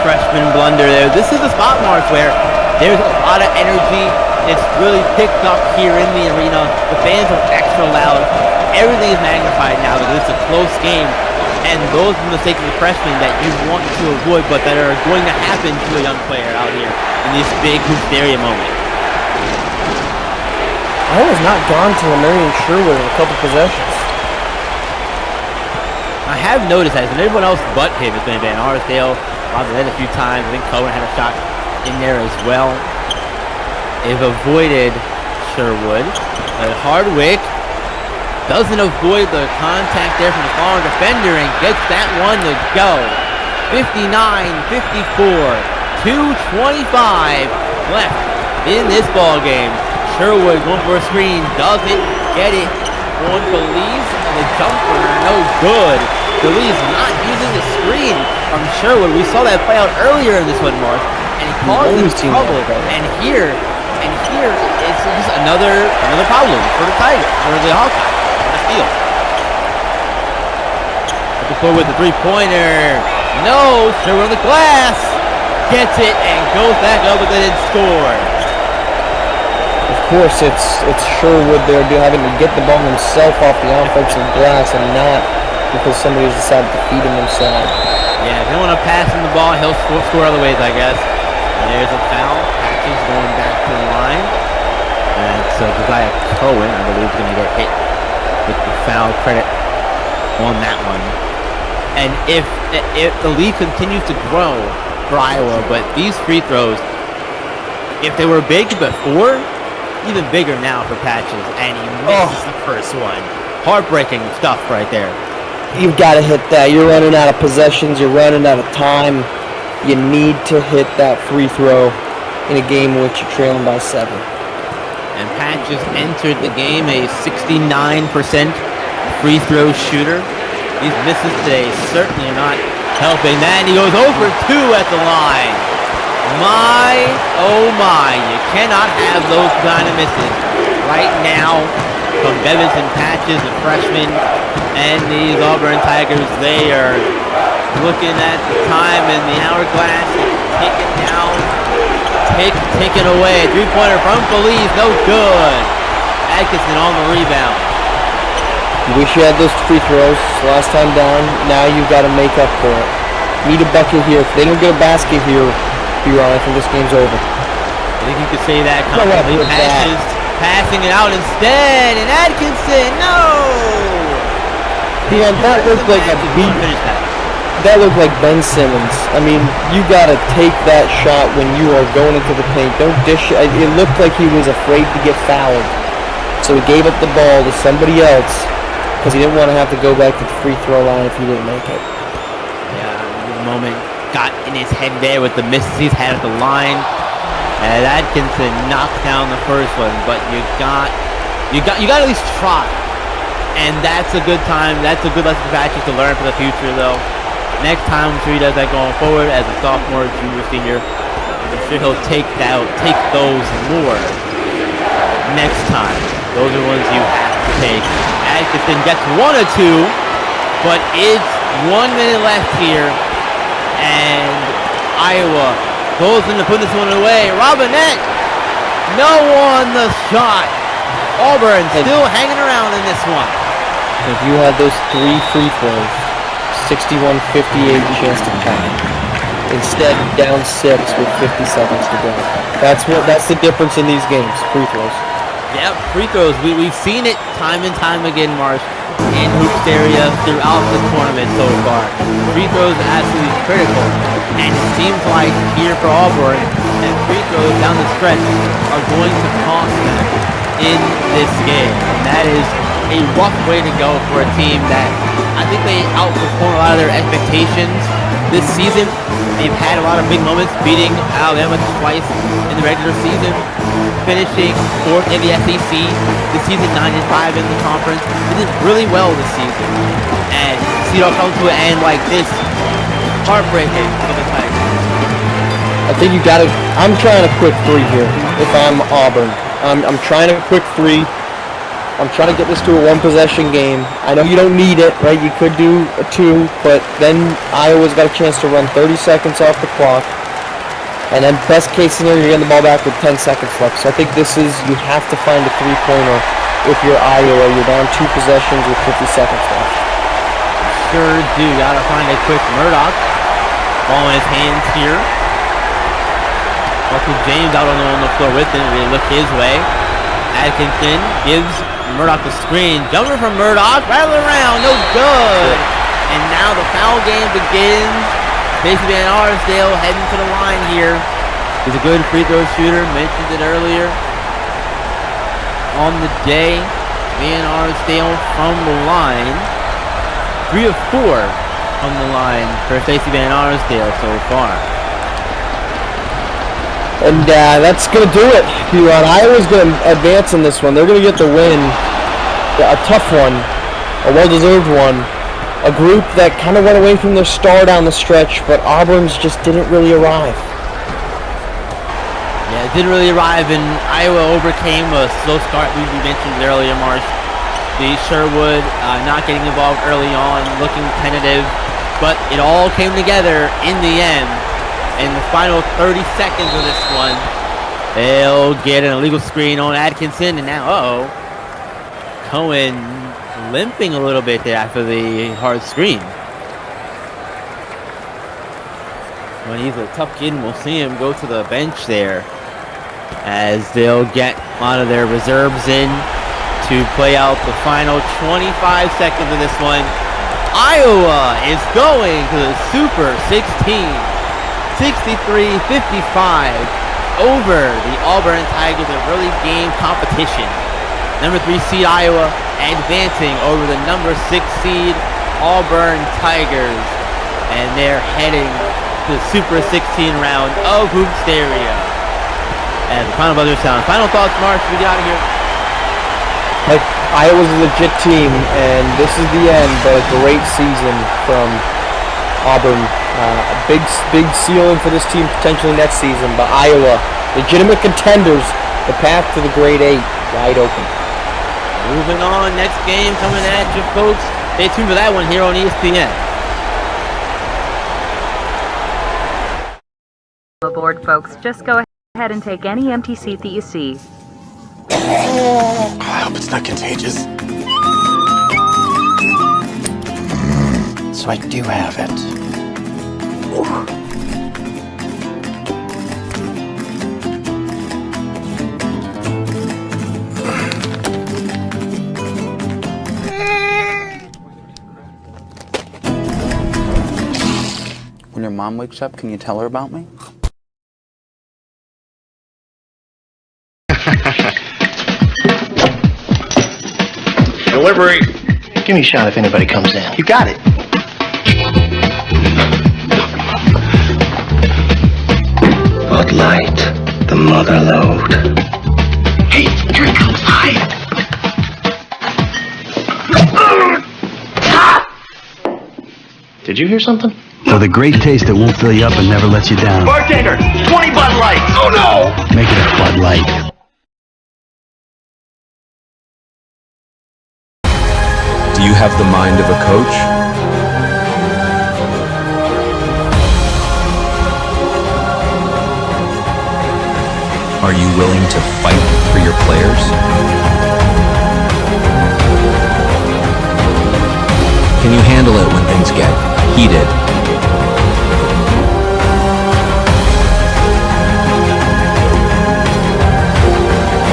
freshman blunder there. This is the spot mark where there's a lot of energy. It's really picked up here in the arena. The fans are extra loud. Everything is magnified now because it's a close game. And those are the mistakes of the freshmen that you want to avoid, but that are going to happen to a young player out here in this big hysteria moment. Iowa's not gone to Marion Sherwood in a couple possessions. I have noticed that, and everyone else but him has been Van Arsdale, Robinette a few times. I think Cohen had a shot in there as well. They've avoided Sherwood. Hardwick doesn't avoid the contact there from the fallen defender and gets that one to go. 59-54, 2:25 left in this ball game. Sherwood going for a screen, doesn't get it on Belize, and the jumper no good. Belize not using the screen from Sherwood. We saw that play out earlier in this one, Mark, and it caused trouble. And here it's just another problem for the Tigers, or the Hawkeyes. Before with the three-pointer. No, Sherwood on the glass. Gets it and goes back up with it and scores. Of course, it's Sherwood there having to get the ball himself off the offensive glass and not because somebody's decided to feed him inside. Yeah, if you want to pass him the ball, he'll score other ways, I guess. And there's a foul. Patches going back to the line. And so Josiah Cohen, I believe, is going to get hit with the foul credit on that one. And if the lead continues to grow for Iowa, but these free throws, if they were big before, even bigger now for Patches, and he misses the first one. Heartbreaking stuff right there. You've got to hit that. You're running out of possessions. You're running out of time. You need to hit that free throw in a game in which you're trailing by 7. And Patches entered the game a 69% free throw shooter. These misses today certainly are not helping that. And he goes over 2 at the line. My, oh my, you cannot have those kind of misses right now from Bevins and Patches, the freshman, and these Auburn Tigers. They are looking at the time in the hourglass, ticking down, ticking away. 3-pointer from Belize, no good. Atkinson on the rebound. You wish you had those free throws last time down. Now you've got to make up for it. Need a bucket here. If they don't get a basket here, I think this game's over. I think you could say that confidently. Patches passing it out instead, and Atkinson, no! Yeah, that looked like that looked like Ben Simmons. I mean, you got to take that shot when you are going into the paint. Don't dish it. It looked like he was afraid to get fouled, so he gave up the ball to somebody else because he didn't want to have to go back to the free throw line if he didn't make it. Yeah, the moment got in his head there with the misses he's had at the line. And Atkinson knocked down the first one, but you got to at least try. And that's a good time. That's a good lesson for Patrick to learn for the future, though. Next time, I'm sure he does that going forward as a sophomore, junior, senior. I'm sure he'll take those more next time. Those are ones you have to take. Atkinson gets 1 or 2, but it's 1 minute left here, and Iowa goes into putting this one away. Robinette, no on the shot. Auburn still hanging around in this one. If you had those 3 free throws, 61-58 chance to tie. Instead, down 6 with 50 seconds to go. That's the difference in these games, free throws. Yep, free throws. We've seen it time and time again, Marsh, in hoops area throughout the tournament so far. Free throws are absolutely critical. And it seems like here for Auburn that free throws down the stretch are going to cost them in this game. And that is a rough way to go for a team that I think they outperformed a lot of their expectations this season. They've had a lot of big moments, beating Alabama twice in the regular season, finishing 4th in the SEC this season, 9-5 in the conference. They did really well this season. And see it all come to an end like this, heartbreaking for the Tigers. I think you gotta. I'm trying a quick 3 here. If I'm Auburn, I'm trying a quick 3. I'm trying to get this to a 1-possession game. I know you don't need it, right? You could do a 2, but then Iowa's got a chance to run 30 seconds off the clock. And then best case scenario, you're getting the ball back with 10 seconds left. So I think this is, you have to find a 3-pointer if you're Iowa. You're down 2 possessions with 50 seconds left. Sure do. Gotta find a quick Murdoch. Ball in his hands here. Uncle James out on the floor with him. They look his way. Atkinson gives Murdoch the screen. Jumper from Murdoch. Rattle around. No good. And now the foul game begins. Stacey Van Arsdale heading to the line here. He's a good free throw shooter. Mentioned it earlier. On the day, Van Arsdale from the line. 3 of 4 from the line for Stacey Van Arsdale so far. And that's going to do it. Iowa's going to advance in this one. They're going to get the win. A tough one. A well-deserved one. A group that kind of went away from their star down the stretch, but Auburn's just didn't really arrive. Yeah, it didn't really arrive, and Iowa overcame a slow start we mentioned earlier, Marsh. The Sherwood not getting involved early on, looking tentative, but it all came together in the end. In the final 30 seconds of this one, they'll get an illegal screen on Atkinson, and now, Cohen limping a little bit there after the hard screen. When he's a tough kid, we'll see him go to the bench there as they'll get a lot of their reserves in to play out the final 25 seconds of this one. Iowa is going to the Super 16. 63-55 over the Auburn Tigers, a early game competition. Number 3 seed Iowa advancing over the number 6 seed Auburn Tigers. And they're heading to the Super 16 round of Hoopsteria. And the final buzzer sound. Final thoughts, Mark, we get out of here. Like, Iowa's a legit team, and this is the end, but a great season from Auburn. A big ceiling for this team potentially next season, but Iowa, legitimate contenders, the path to the grade 8 wide open. Moving on, next game coming at you, folks. Stay tuned for that one here on ESPN. Aboard, folks. Just go ahead and take any empty seat that you see. I hope it's not contagious. So I do have it. When your mom wakes up, can you tell her about me? Delivery. Give me a shot if anybody comes in. You got it. Bud Light, the mother load. Hey, here it comes. Hide. Did you hear something? For the great taste that won't fill you up and never lets you down. Bartender, 20 Bud Light. Oh no! Make it a Bud Light. Do you have the mind of a coach? Are you willing to fight for your players? Can you handle it when things get heated?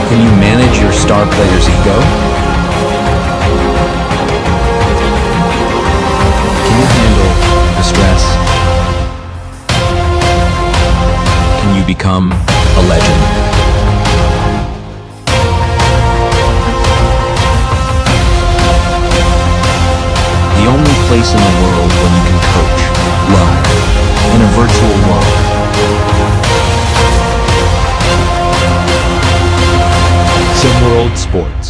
Can you manage your star player's ego? Can you handle the stress? Can you become a legend? The only place in the world where you can coach, live, in a virtual world. SimWorld Sports.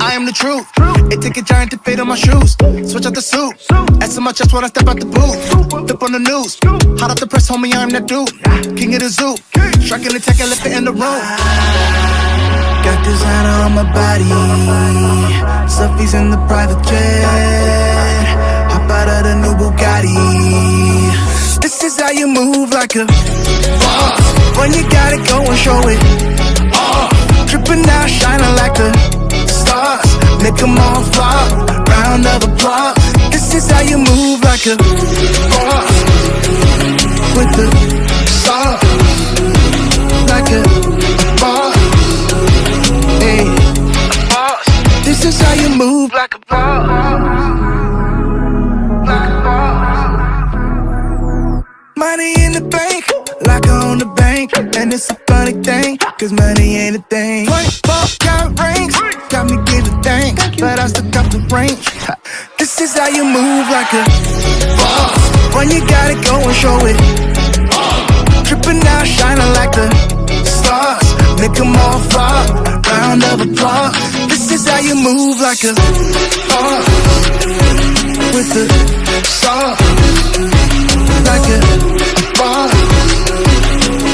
I am the truth. It take a giant to fit on my shoes. Switch out the suit. S in my chest when I step out the booth. Flip on the news. Hot off the press, homie, I'm that dude. King of the zoo. Striking the tech and left it in the room. Got designer on my body. Selfies in the private jet. Hop out of the new Bugatti. This is how you move like a boss. When you got it, go and show it off. Dripping out, shining like the stars. Make them all flop. Round of applause. This is how you move like a boss. With the sauce. Like a boss. Hey, boss. This is how you move like a boss. Like a boss. Money in the bank, like I own the bank. And it's a funny thing, cause money ain't a thing. 24 karat rings, got me give a thing, but I still got the range. This is how you move like a boss. When you got it, go and show it off. Dripping out, shining like the stars. Make them all flop. Round of applause. This is how you move like a boss. With the sauce. Like a boss.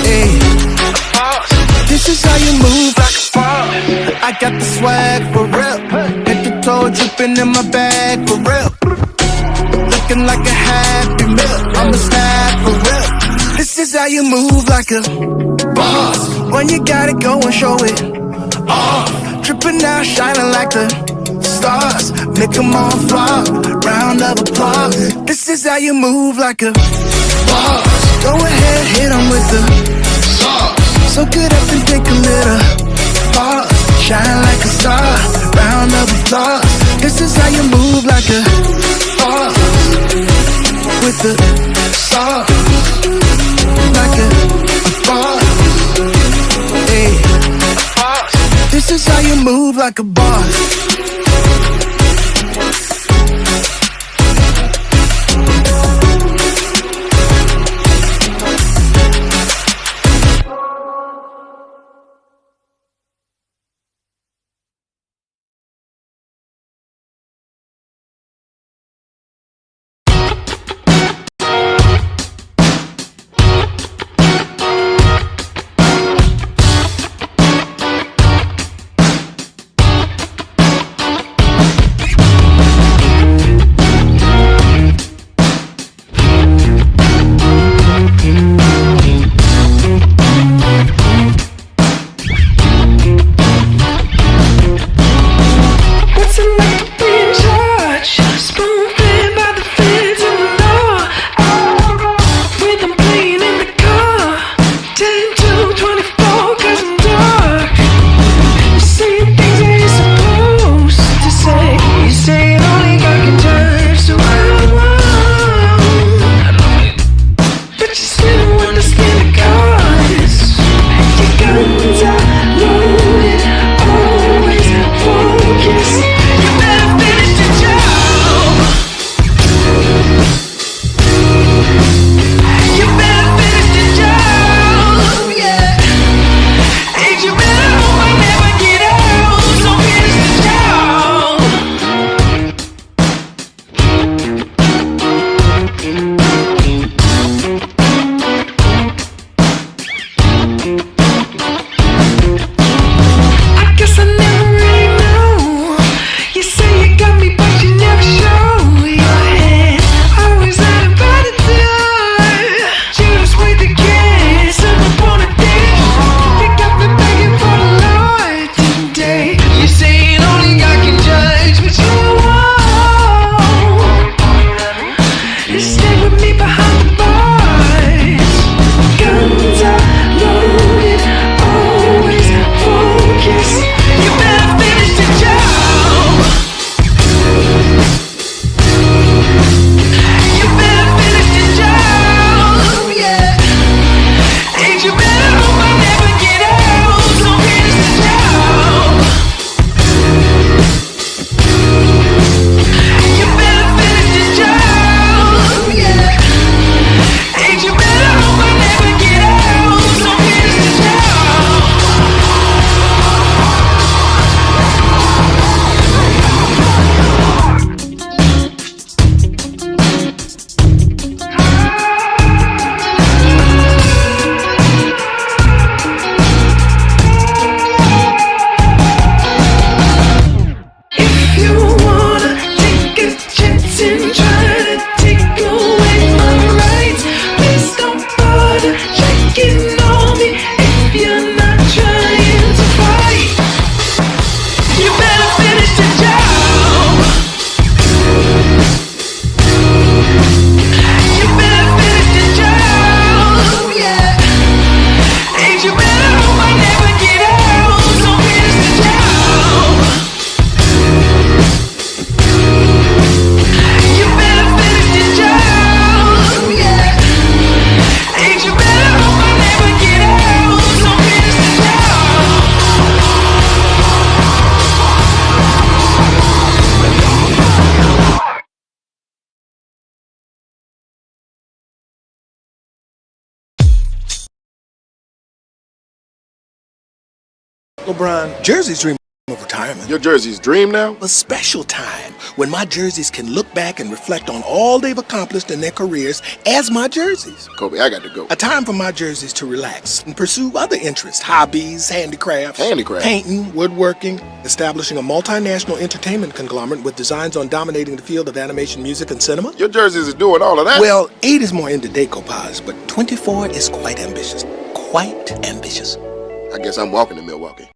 Hey, this is how you move like a boss. I got the swag for real. Head to toe dripping in my bag for real. Looking like a happy meal. I'm a snack for real. This is how you move like a boss. When you got it, go and show it off. Dripping out, shining like the stars. Make them all flop. Round of applause. This is how you move like a boss. Go ahead, hit them with the sauce. So good up and take a little pause. Shine like a star. Round of applause. This is how you move like a boss. With the sauce. Like a boss. Hey, this is how you move like a boss. LeBron, jerseys dream of retirement. Your jersey's dream now? A special time when my jerseys can look back and reflect on all they've accomplished in their careers as my jerseys. Kobe, I got to go. A time for my jerseys to relax and pursue other interests, hobbies, handicrafts, painting, woodworking, establishing a multinational entertainment conglomerate with designs on dominating the field of animation, music, and cinema. Your jerseys is doing all of that? Well, 8 is more into decoupage, but 24 is quite ambitious. Quite ambitious. I guess I'm walking to Milwaukee.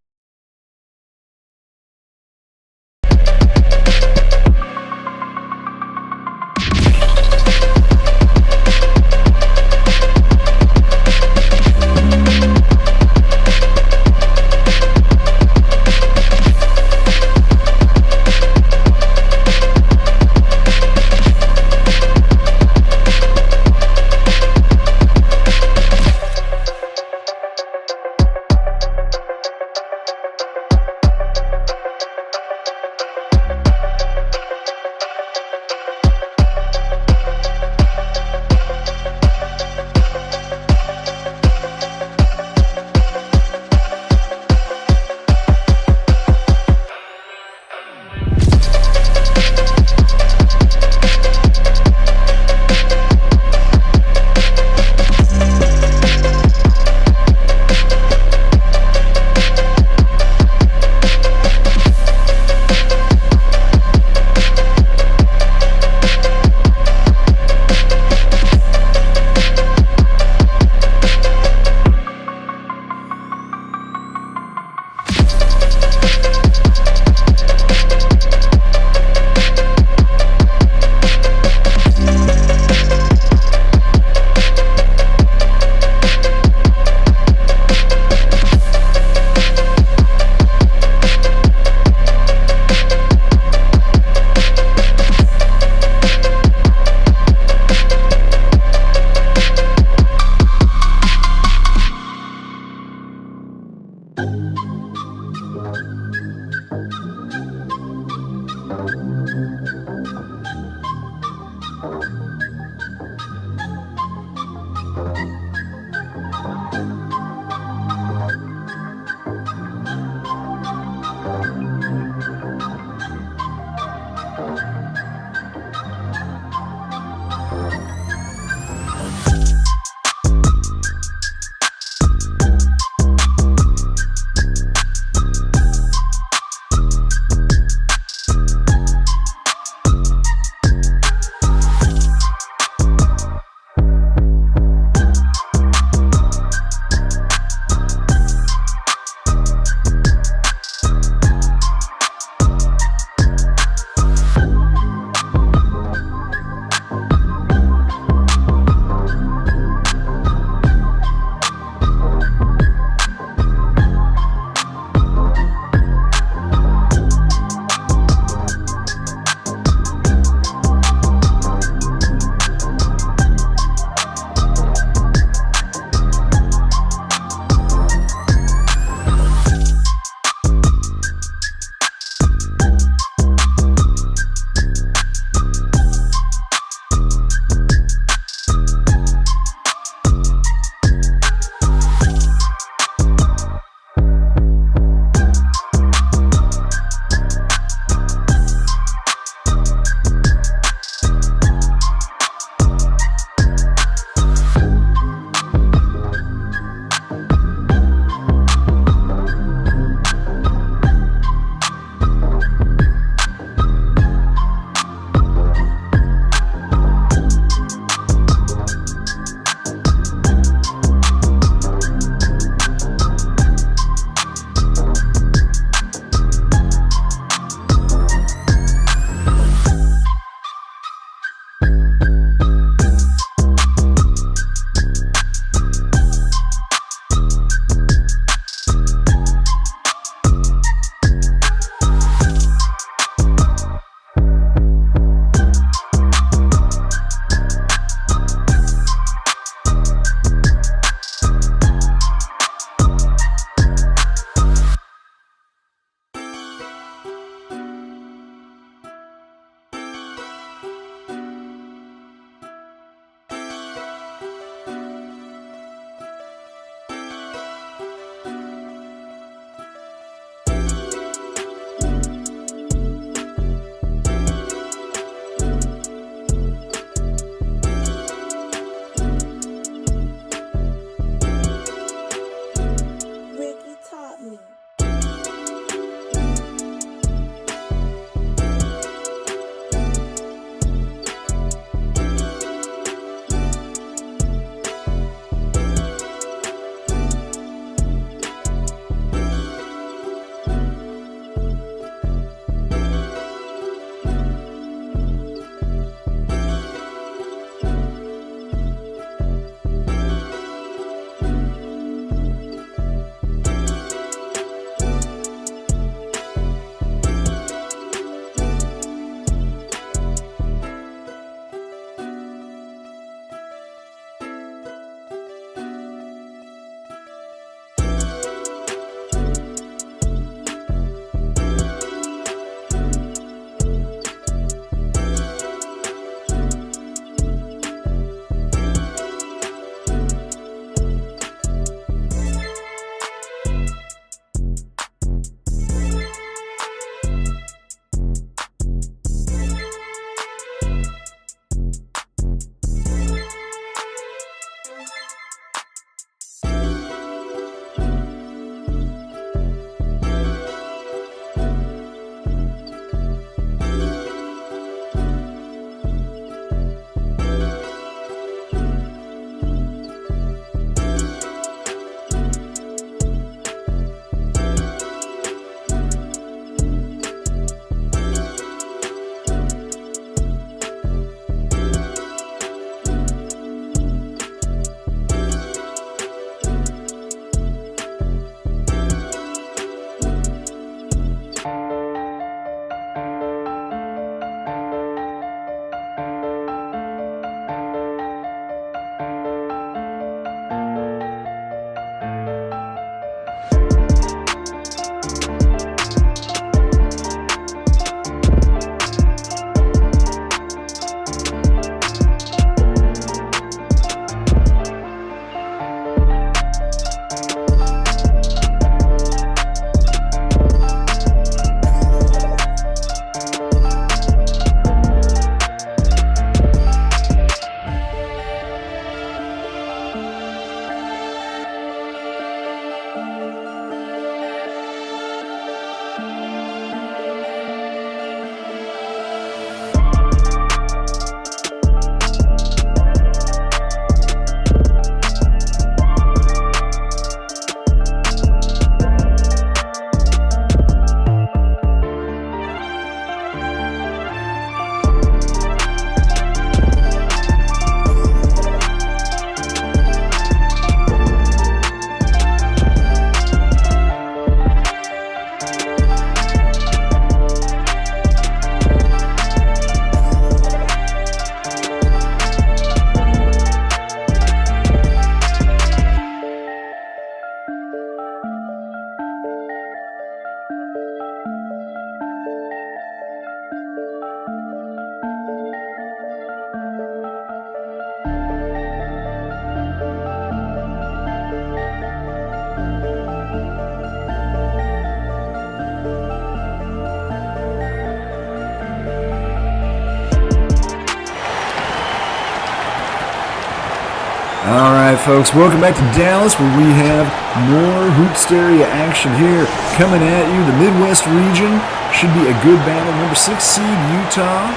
All right, folks, welcome back to Dallas, where we have more Hoopsteria action here coming at you. The Midwest region should be a good battle. Number 6 seed Utah,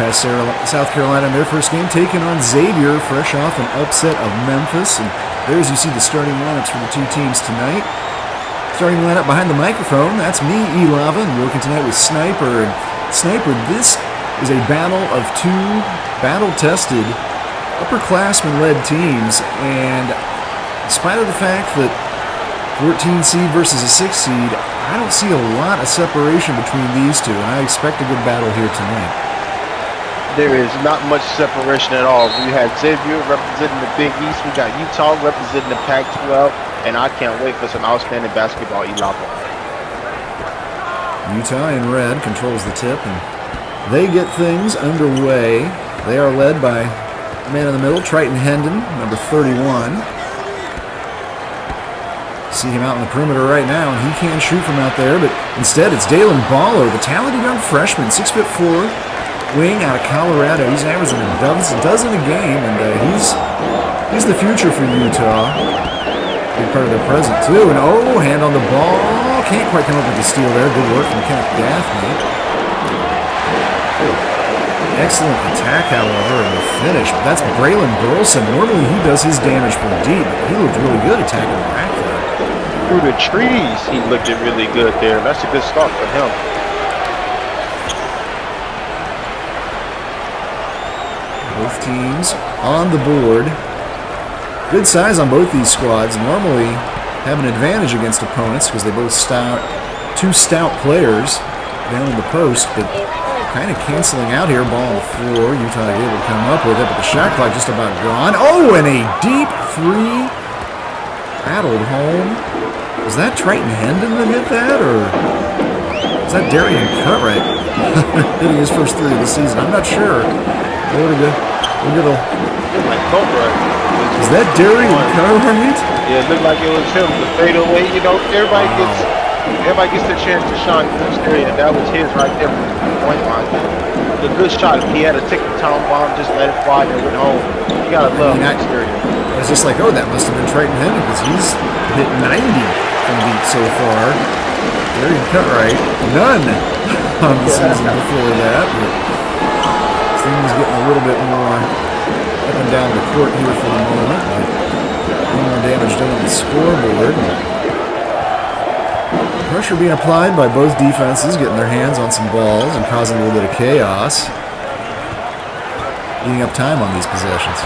past South Carolina in their first game, taking on Xavier, fresh off an upset of Memphis. And there, as you see, the starting lineups for the two teams tonight. Starting lineup behind the microphone, that's me, E-Lava, and working tonight with Sniper. And Sniper, this is a battle of two battle-tested upperclassmen-led teams, and in spite of the fact that 14 seed versus a 6 seed, I don't see a lot of separation between these two, and I expect a good battle here tonight. There is not much separation at all. We had Xavier representing the Big East, we got Utah representing the Pac-12, and I can't wait for some outstanding basketball. Ilava. Utah in red controls the tip, and they get things underway. They are led by man in the middle, Triton Hendon, number 31. See him out in the perimeter right now, and he can shoot from out there, but instead it's Dalen Baller, the talented young freshman, 6'4", wing out of Colorado. He's averaging a dozen a game, and he's the future for Utah. Big part of their present, too. And hand on the ball. Can't quite come up with the steal there. Good work from Kenneth Gaffney. Excellent attack, however, and the finish. But that's Braylon Burleson. Normally he does his damage from deep, but he looked really good attacking the rack there. Through the trees, he looked really good there. That's a good start for him. Both teams on the board. Good size on both these squads. Normally have an advantage against opponents because they both two stout players down in the post, but kind of canceling out here. Ball on the floor. Utah able to come up with it, but the shot clock just about gone. Oh, and a deep three. Rattled home. Was that Triton Hendon that hit that, or is that Darian Cutright hitting his first three of the season? I'm not sure. Is that Darian Cutright? Yeah, it looked like it was him. The fadeaway, everybody gets the chance to shine in this area, and that was his right there from the point line. The good shot. He had a ticking-time bomb, just let it fly and went home. You gotta love this area. It's just like, that must have been Triton Hendon because he's hit 90 from deep so far. Darian Cutright, none on the season before that. But things getting a little bit more up and down the court here for the moment. But more damage done on the scoreboard. Pressure being applied by both defenses, getting their hands on some balls and causing a little bit of chaos. Eating up time on these possessions.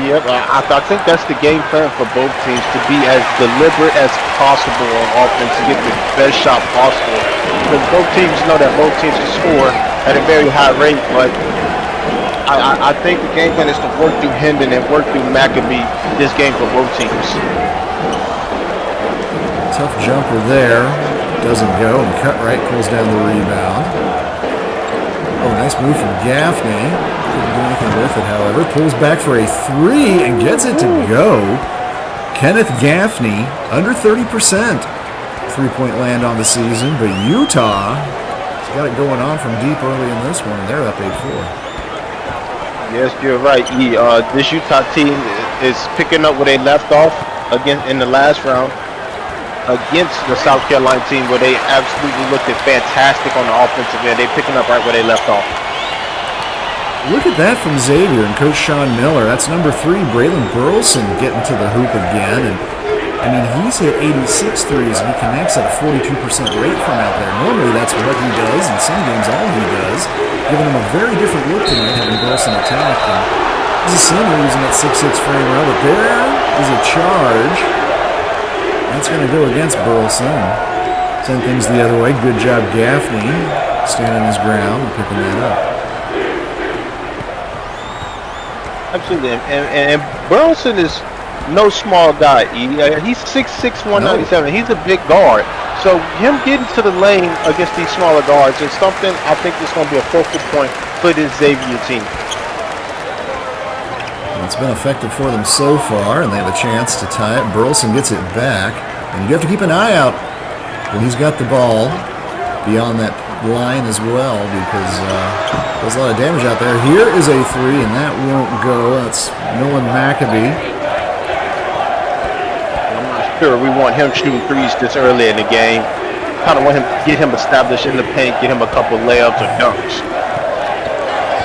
Yep, I think that's the game plan for both teams, to be as deliberate as possible on offense, to get the best shot possible. Because both teams know that both teams can score at a very high rate, but I think the game plan is to work through Hendon and work through Maccabee this game for both teams. Tough jumper there. Doesn't go, and Cutright pulls down the rebound. Nice move from Gaffney. Couldn't do anything with it, however. Pulls back for a three and gets it to go. Kenneth Gaffney, under 30% three-point land on the season, but Utah has got it going on from deep early in this one, and they're up 8-4. Yes, you're right. This Utah team is picking up where they left off again in the last round against the South Carolina team, where they absolutely looked fantastic on the offensive end. They're picking up right where they left off. Look at that from Xavier and Coach Sean Miller. That's number 3, Braylon Burleson, getting to the hoop again. And he's hit 86 threes, and he connects at a 42% rate from out there. Normally that's what he does, and some games all he does, giving him a very different look tonight, having Burleson attack. And he's a senior using that 6'6" frame run, but there is a charge. That's going to go against Burleson. Send things the other way. Good job, Gaffney, standing his ground and picking that up. Absolutely, and Burleson is no small guy. He's 6'6", 197. He's a big guard. So him getting to the lane against these smaller guards is something I think is going to be a focal point for this Xavier team. It's been effective for them so far, and they have a chance to tie it. Burleson gets it back, and you have to keep an eye out when he's got the ball beyond that line as well, because There's a lot of damage out there. Here is a three, and that won't go. That's Nolan Maccabee. I'm not sure we want him shooting threes this early in the game. Kind of want him, get him established in the paint, get him a couple layups or dunks.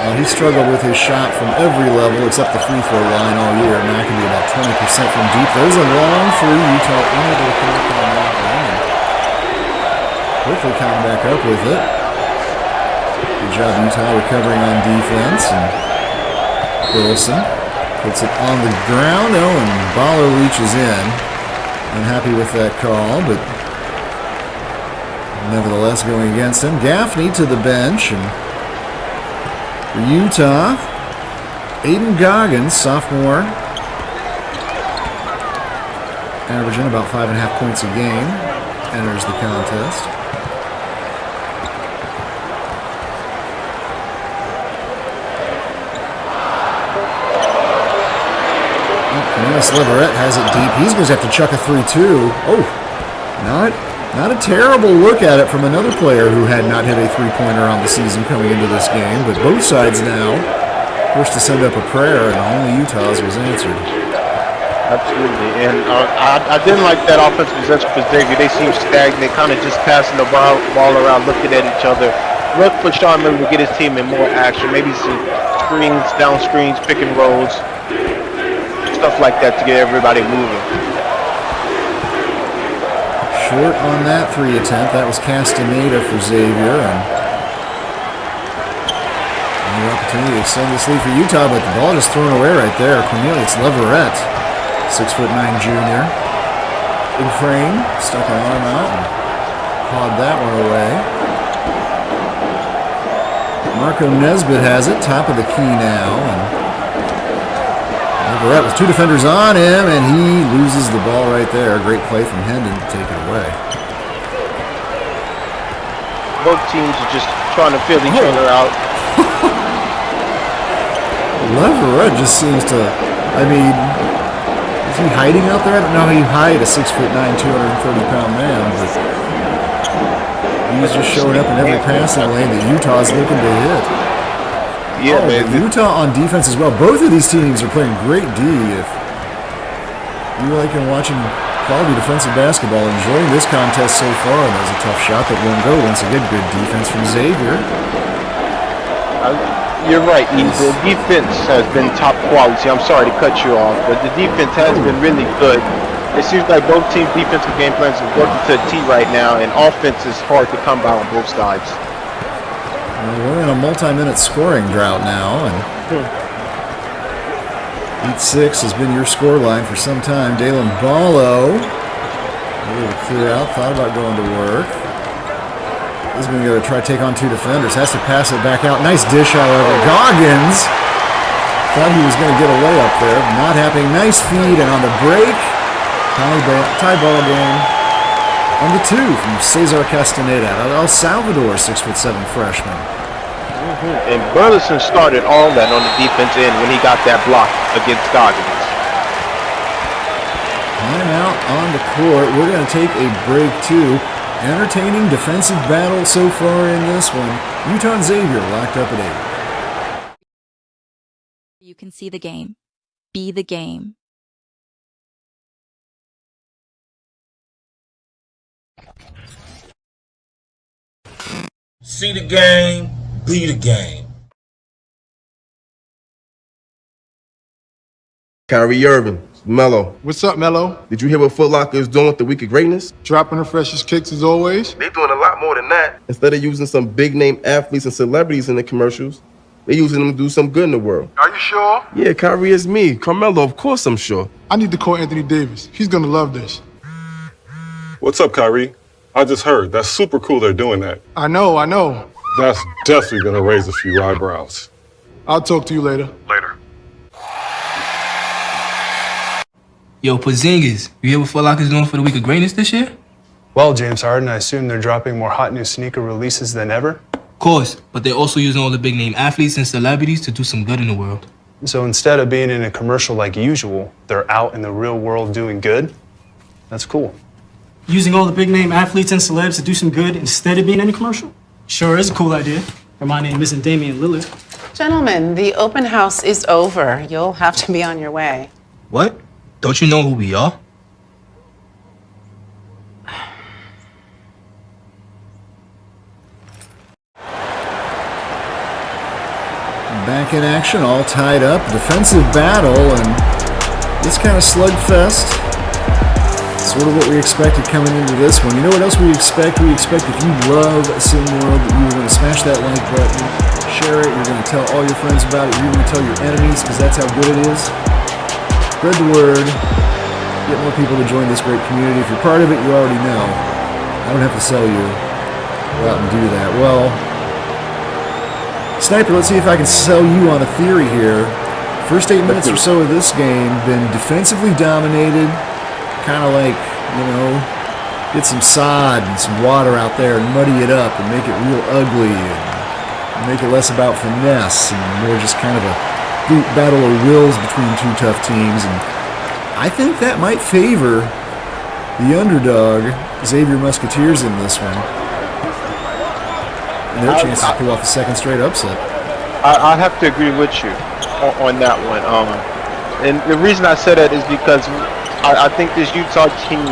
Well, he struggled with his shot from every level except the free throw line all year. Maccabee about 20% from deep. There's a long three. Utah unable to connect on that one. Hopefully coming back up with it. Good job, Utah, recovering on defense. And Wilson puts it on the ground. Oh, and Ballo reaches in. Unhappy with that call, but nevertheless going against him. Gaffney to the bench, and for Utah, Aiden Goggins, sophomore, averaging about 5.5 points a game, enters the contest. Cornelius Leverett has it deep. He's going to have to chuck a 3-2. Oh, not a terrible look at it from another player who had not hit a three-pointer on the season coming into this game, but both sides now forced to send up a prayer, and only Utah's was answered. Absolutely, and I didn't like that offensive possession for Xavier. They seem stagnant, kind of just passing the ball around, looking at each other. Look for Sean Miller to get his team in more action, maybe some screens, down screens, pick and rolls, stuff like that to get everybody moving. Short on that three attempt. That was Castaneda for Xavier. And another opportunity to extend this lead for Utah, but the ball just thrown away right there. Cornelius Leverett, 6'9" junior. In frame, stuck an arm out and pawed that one away. Marco Nesbitt has it, top of the key now. And Leverett with two defenders on him, and he loses the ball right there. Great play from Hendon to take it away. Both teams are just trying to feel each other out. Leverett just seems to, I mean, is he hiding out there? I don't know how you hide a 6'9", 230-pound man, but he's just showing up in every passing lane that Utah's looking to hit. Yeah, man. Utah on defense as well. Both of these teams are playing great D. If you like watching quality defensive basketball, enjoying this contest so far, and there's a tough shot that won't go. Once again, good defense from Xavier. You're right, the defense has been top quality. I'm sorry to cut you off, but the defense has been really good. It seems like both teams' defensive game plans are working to a T right now, and offense is hard to come by on both sides. We're in a multi-minute scoring drought now, and Heat 6 has been your score line for some time. Dalen Ballo, able to clear out, thought about going to work. He's going to go try to take on two defenders, has to pass it back out. Nice dish, however. Goggins thought he was going to get a layup there, not happening. Nice feed, and on the break, tie ball game. On the two from Cesar Castaneda, El Salvador, 6'7" freshman. And Burleson started all that on the defense end when he got that block against Goggins. Timeout on the court. We're going to take a break too. Entertaining defensive battle so far in this one. Utah and Xavier locked up at 8. You can see the game. Be the game. See the game, be the game. Kyrie Irving, Melo. What's up, Melo? Did you hear what Foot Locker is doing with the Week of Greatness? Dropping the freshest kicks as always. They're doing a lot more than that. Instead of using some big name athletes and celebrities in the commercials, they're using them to do some good in the world. Are you sure? Yeah, Kyrie is me. Carmelo, of course I'm sure. I need to call Anthony Davis. He's gonna love this. What's up, Kyrie? I just heard. That's super cool they're doing that. I know. That's definitely gonna raise a few eyebrows. I'll talk to you later. Later. Yo, Porzingis, you hear what Foot Locker's doing for the Week of Greatness this year? Well, James Harden, I assume they're dropping more hot new sneaker releases than ever? Of course, but they're also using all the big name athletes and celebrities to do some good in the world. So instead of being in a commercial like usual, they're out in the real world doing good? That's cool. Using all the big name athletes and celebs to do some good instead of being in a commercial? Sure is a cool idea. or my name isn't Damian Lillard. Gentlemen, the open house is over. You'll have to be on your way. What? Don't you know who we are? Back in action, all tied up. Defensive battle, and this kind of slugfest. Sort of what we expected coming into this one. You know what else we expect? We expect if you love SimWorld that you're going to smash that like button, share it, you're going to tell all your friends about it, you're going to tell your enemies because that's how good it is. Spread the word. Get more people to join this great community. If you're part of it, you already know. I don't have to sell you. Go out and do that. Well, Sniper, let's see if I can sell you on a theory here. First 8 minutes or so of this game, been defensively dominated. Kind of like, you know, get some sod and some water out there and muddy it up and make it real ugly and make it less about finesse and more just kind of a brute battle of wills between two tough teams. And I think that might favor the underdog, Xavier Musketeers, in this one. And their chances to pull off a second straight upset. I have to agree with you on that one. And the reason I said that is because I think this Utah team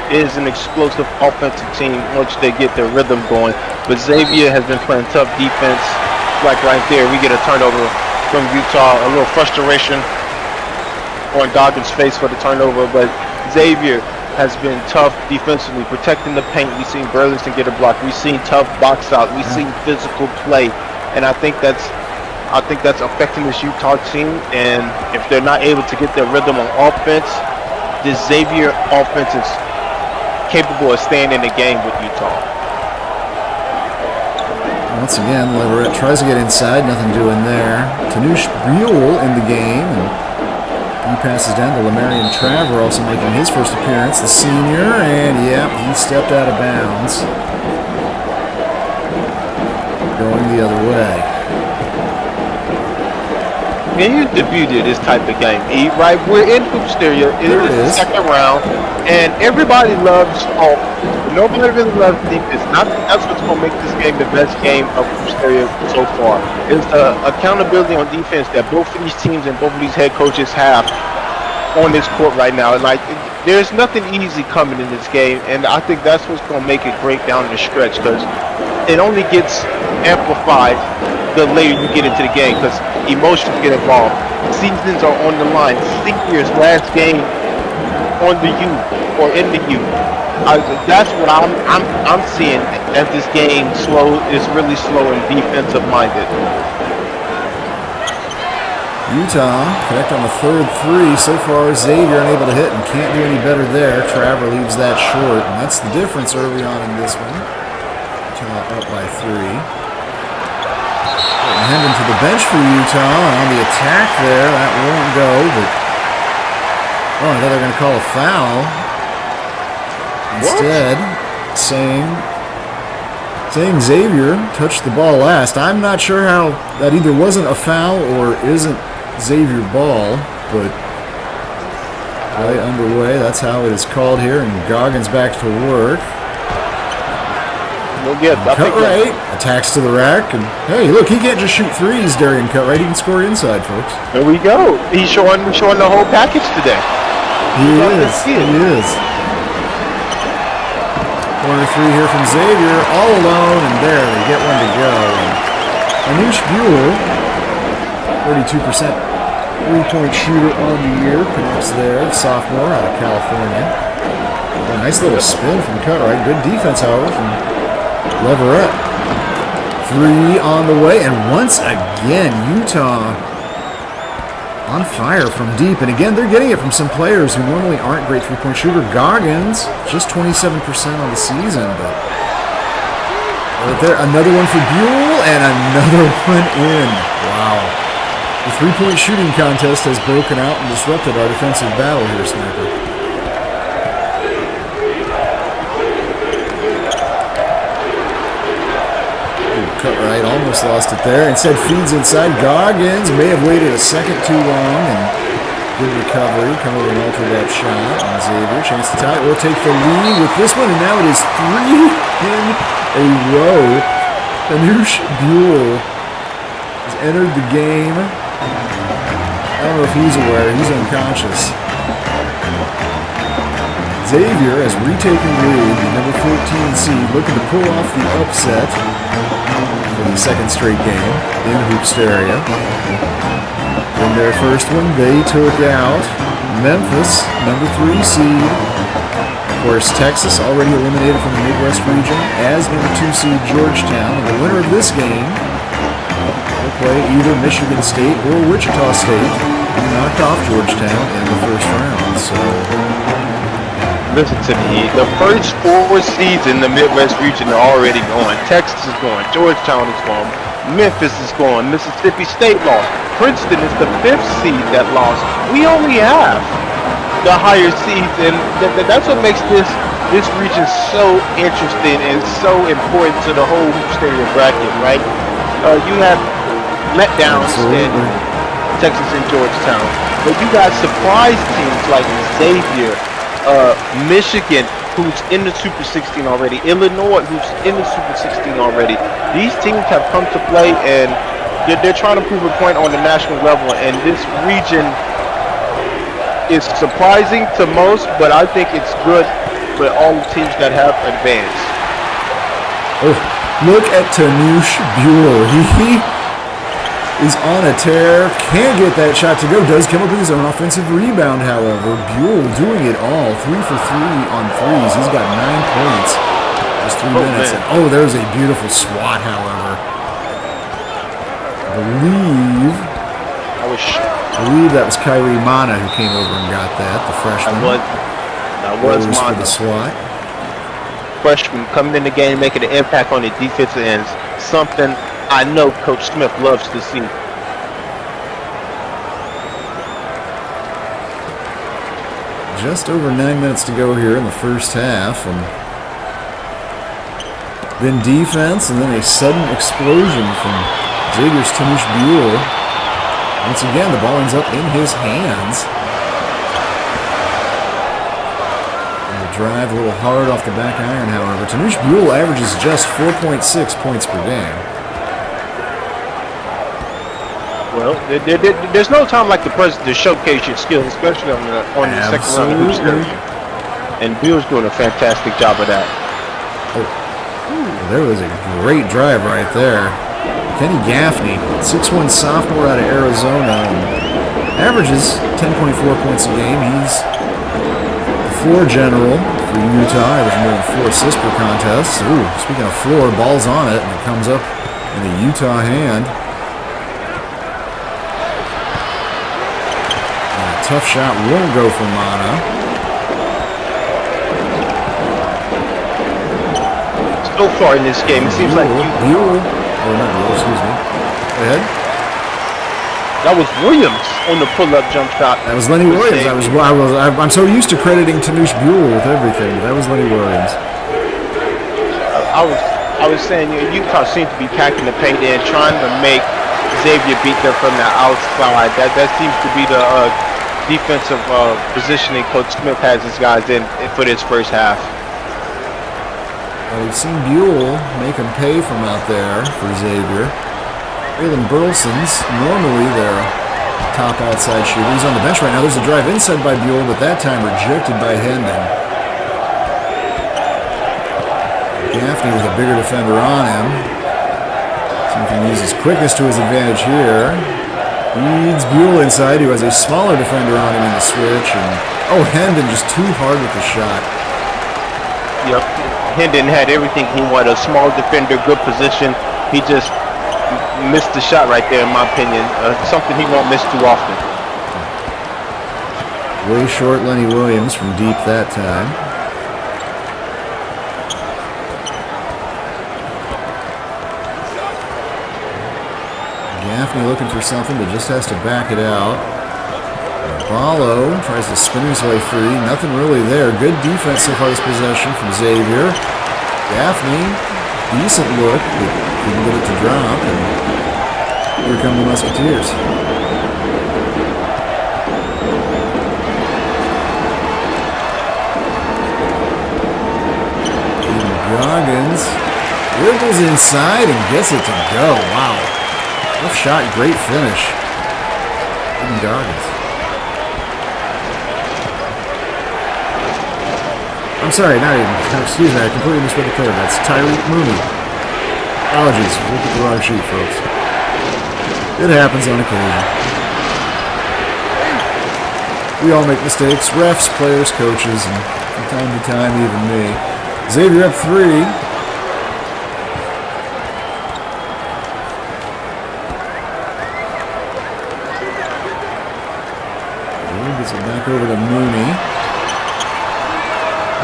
is an explosive offensive team once they get their rhythm going. But Xavier has been playing tough defense. Like right there, we get a turnover from Utah. A little frustration on Goggins' face for the turnover. But Xavier has been tough defensively, protecting the paint. We've seen Burlington get a block. We've seen tough box out. We've seen physical play. And I think that's affecting this Utah team. And if they're not able to get their rhythm on offense, this Xavier offense is capable of staying in the game with Utah. Once again, Leverett tries to get inside, nothing doing there. Tanush Buell in the game, and he passes down to Lamarion Traver, also making his first appearance, the senior, and yep, he stepped out of bounds. Going the other way. And you debuted this type of game, E, right? We're in Hoopsteria. It is the second round, and everybody loves nobody really loves defense. And I think that's what's going to make this game the best game of Hoopsteria so far. Is the accountability on defense that both of these teams and both of these head coaches have on this court right now. Like, there's nothing easy coming in this game, and I think that's what's going to make it great down the stretch, because it only gets amplified the later you get into the game, because emotions get involved. Seasons are on the line. Seniors last game on the U or in the U. That's what I'm seeing as this game is really slow and defensive minded. Utah connect on the third three. So far, Xavier unable to hit and can't do any better there. Traver leaves that short, and that's the difference early on in this one. Utah up by 3. Heading to the bench for Utah, and on the attack there, that won't go, but I thought they were going to call a foul. Instead, saying Xavier touched the ball last. I'm not sure how that either wasn't a foul or isn't Xavier ball, but play underway. That's how it is called here, and Goggins back to work. Cutright attacks to the rack, and hey, look, he can't just shoot threes, Darian Cutright. He can score inside, folks. There we go. He's showing the whole package today. He is. Corner three here from Xavier, all alone, and there they get one to go. Anish Buell, 32% three-point shooter on the year, connects there, sophomore out of California. A nice little spin from Cutright. Good defense, however, from Leverett. 3 on the way, and once again, Utah on fire from deep. And again, they're getting it from some players who normally aren't great three-point shooter. Goggins, just 27% on the season, but right there, another one for Buell, and another one in. Wow. The three-point shooting contest has broken out and disrupted our defensive battle here, Sniper. Cutright almost lost it there. Instead feeds inside. Goggins may have waited a second too long, and good recovery. Come over and alter that shot. And Xavier, chance to tie it. Will take the lead with this one, and now it is 3 in a row Tanush Buell has entered the game. I don't know if he's aware. He's unconscious. Xavier has retaken the lead, the number 14 seed, looking to pull off the upset for the second straight game in Hoopsteria. In their first one, they took out Memphis, number 3 seed. Of course, Texas already eliminated from the Midwest region, as number 2 seed Georgetown. And the winner of this game will play either Michigan State or Wichita State, who knocked off Georgetown in the first round. So, listen to me. The first 4 seeds in the Midwest region are already gone. Texas is gone. Georgetown is gone. Memphis is gone. Mississippi State lost. Princeton is the 5th seed that lost. We only have the higher seeds, and that's what makes this region so interesting and so important to the whole Hoopsteria bracket, right? You have letdowns in Texas and Georgetown, but you got surprise teams like Xavier, Michigan, who's in the Super 16 already, Illinois, who's in the Super 16 already. These teams have come to play, and they're trying to prove a point on the national level, and this region is surprising to most, but I think it's good for all the teams that have advanced. oh, look at Tanush Buell. He is on a tear. Can't get that shot to go. Does come up with his own offensive rebound, however. Buell doing it all. 3 for 3 on threes. He's got 9 points. Just 3 minutes. And, there's a beautiful swat, however. I believe that was Kyrie Mana who came over and got that, the freshman. That was Mana. For the swat. Freshman coming in the game, making an impact on the defensive ends. Something I know Coach Smith loves to see. Just over 9 minutes to go here in the first half, and then defense, and then a sudden explosion from Xavier's Tanush Buell. Once again, the ball ends up in his hands. And the drive a little hard off the back iron, however. Tanush Buell averages just 4.6 points per game. Well, there's no time like the present to showcase your skills, especially on the second round of Hoopsteria. And Buell's doing a fantastic job of that. There was a great drive right there. Kenny Gaffney, 6'1" sophomore out of Arizona, averages 10.4 points a game. He's the floor general for Utah, averaging more than 4 assists per contest. Ooh, speaking of floor, ball's on it, and it comes up in the Utah hand. And a tough shot won't go for Mana. So far in this game, it seems like Buell. Oh, not Buell, excuse me. Go ahead. That was Williams on the pull-up jump shot. That was Lenny Williams. I'm so used to crediting Tanush Buell with everything, but that was Lenny Williams. I was saying Utah seemed to be packing the paint in, trying to make Xavier beat them from the outside. That seems to be the defensive positioning Coach Smith has his guys in for this first half. We've seen Buell make him pay from out there for Xavier. Braylon Burleson's normally their top outside shooter. He's on the bench right now. There's a drive inside by Buell, but that time rejected by Hendon. Gaffney with a bigger defender on him. See if he can use his quickness to his advantage here. Leads Buell inside, who has a smaller defender on him in the switch. And Hendon just too hard with the shot. Yep. Hendon had everything he wanted. A small defender, good position. He just missed the shot right there, in my opinion. Something he won't miss too often. Way short Lenny Williams from deep that time. Gaffney looking for something, but just has to back it out. Ballo tries to spin his way free. Nothing really there. Good defense so far this possession from Xavier. Gaffney, decent look, but couldn't get it to drop. And here come the Musketeers. Goggins Dribbles inside and gets it to go. Wow. Tough shot, great finish. Eden Goggins. I'm sorry, not Eden. Excuse me, I completely misread the code. That's Tyreek Mooney. Apologies, look at the wrong sheet, folks. It happens on occasion. We all make mistakes. Refs, players, coaches, and from time to time, even me. Xavier up 3. Gets it back over to Mooney.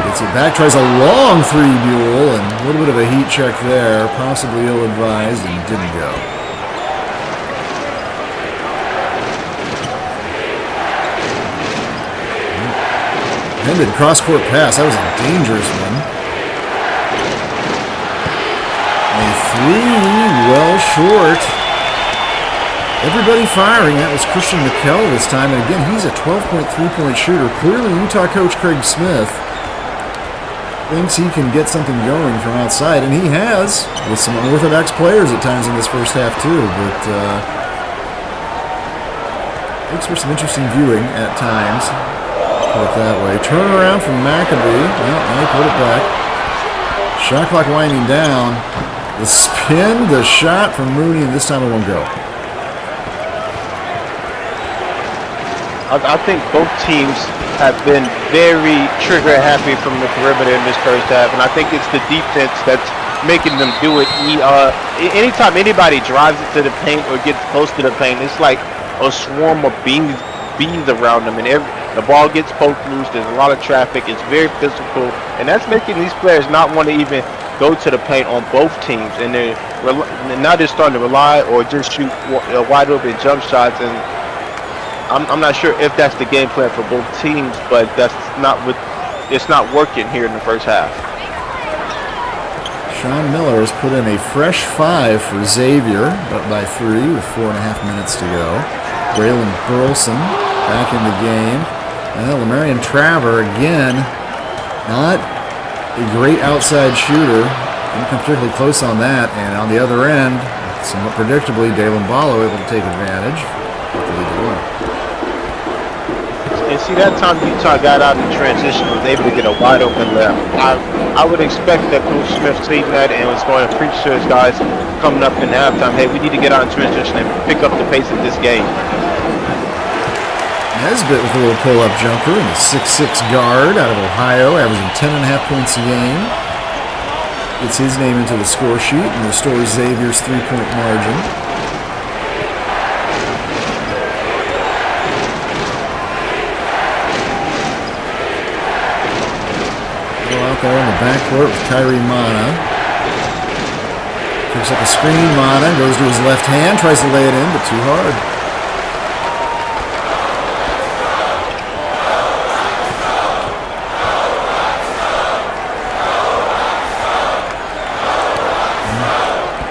Gets it back, tries a long 3 duel, and a little bit of a heat check there, possibly ill-advised, and didn't go. Ended cross-court pass. That was a dangerous one. A 3, well short. Everybody firing. That was Christian McKell this time. And again, he's a 12.3 point shooter. Clearly, Utah coach Craig Smith thinks he can get something going from outside. And he has, with some unorthodox players at times in this first half, too. But makes for some interesting viewing at times. Put it that way. Turn around from McAbee. Well, now he put it back. Shot clock winding down. The spin, the shot from Mooney, and this time it won't go. I think both teams have been very trigger happy from the perimeter in this first half, and I think it's the defense that's making them do it. Anytime anybody drives it to the paint or gets close to the paint, it's like a swarm of bees around them, and the ball gets poked loose. There's a lot of traffic. It's very physical, and that's making these players not want to even go to the paint on both teams, and now they're starting to rely or just shoot wide open jump shots. And I'm not sure if that's the game plan for both teams, but it's not working here in the first half. Sean Miller has put in a fresh 5 for Xavier, up by 3 with 4.5 minutes to go. Braylon Burleson back in the game. Lamarion Traver again, not a great outside shooter. Didn't come particularly close on that. And on the other end, somewhat predictably, Dalen Ballo able to take advantage. And see, that time Utah got out in transition, was able to get a wide open left. I would expect that Coach Smith seen that and was going to preach to his guys coming up in halftime. Hey, we need to get out in transition and pick up the pace of this game. Nesbitt with a little pull-up jumper, and a 6'6" guard out of Ohio, averaging 10.5 points a game. Gets his name into the score sheet and restores Xavier's 3-point margin. Out there in the backcourt with Kyrie Mana. Picks up a screen, Mana goes to his left hand, tries to lay it in, but too hard.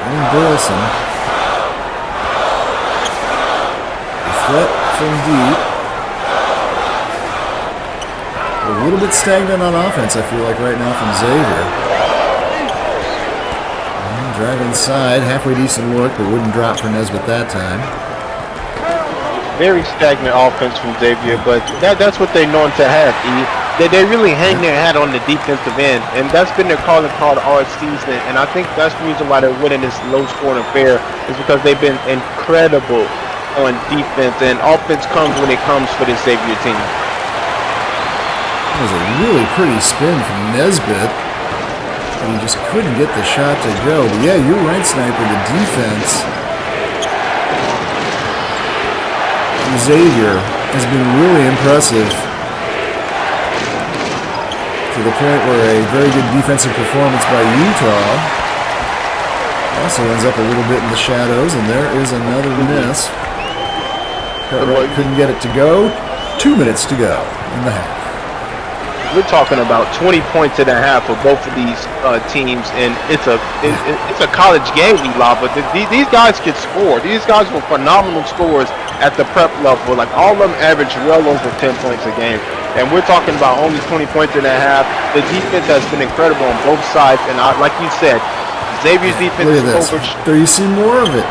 And Burleson. The threat from deep. A little bit stagnant on offense, I feel like, right now from Xavier. Drive inside, halfway decent look, but wouldn't drop for Nesbitt that time. Very stagnant offense from Xavier, but that's what they're known to have. They really hang their hat on the defensive end, and that's been their calling card all season. And I think that's the reason why they're winning this low-scoring affair, is because they've been incredible on defense, and offense comes when it comes for this Xavier team. That was a really pretty spin from Nesbitt, and he just couldn't get the shot to go. But yeah, you're right, Sniper. The defense from Xavier has been really impressive, to the point where a very good defensive performance by Utah also ends up a little bit in the shadows, and there is another miss. Cartwright couldn't get it to go. 2 minutes to go in the half. We're talking about 20 points and a half for both of these teams, and it's a college game, Eli, but these guys can score. These guys were phenomenal scorers at the prep level. Like, all of them average well over 10 points a game, and we're talking about only 20 points and a half. The defense has been incredible on both sides, and like you said, Xavier's defense Look is at this. over. There you see more of it.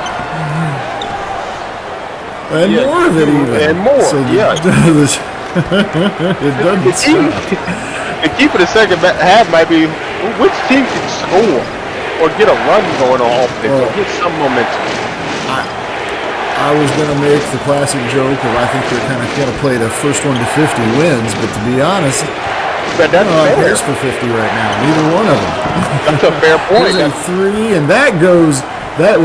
And Yeah, more of it even. and more, So yeah. It doesn't stop. The key for the second half might be which team can score or get a run going on offense or get some momentum. I was going to make the classic joke of I think they're kind of going to play the first one to 50 wins, but to be honest, but that's on fair. pace for 50 right now. Neither one of them. That's a fair point. There's a 3, and that goes. There,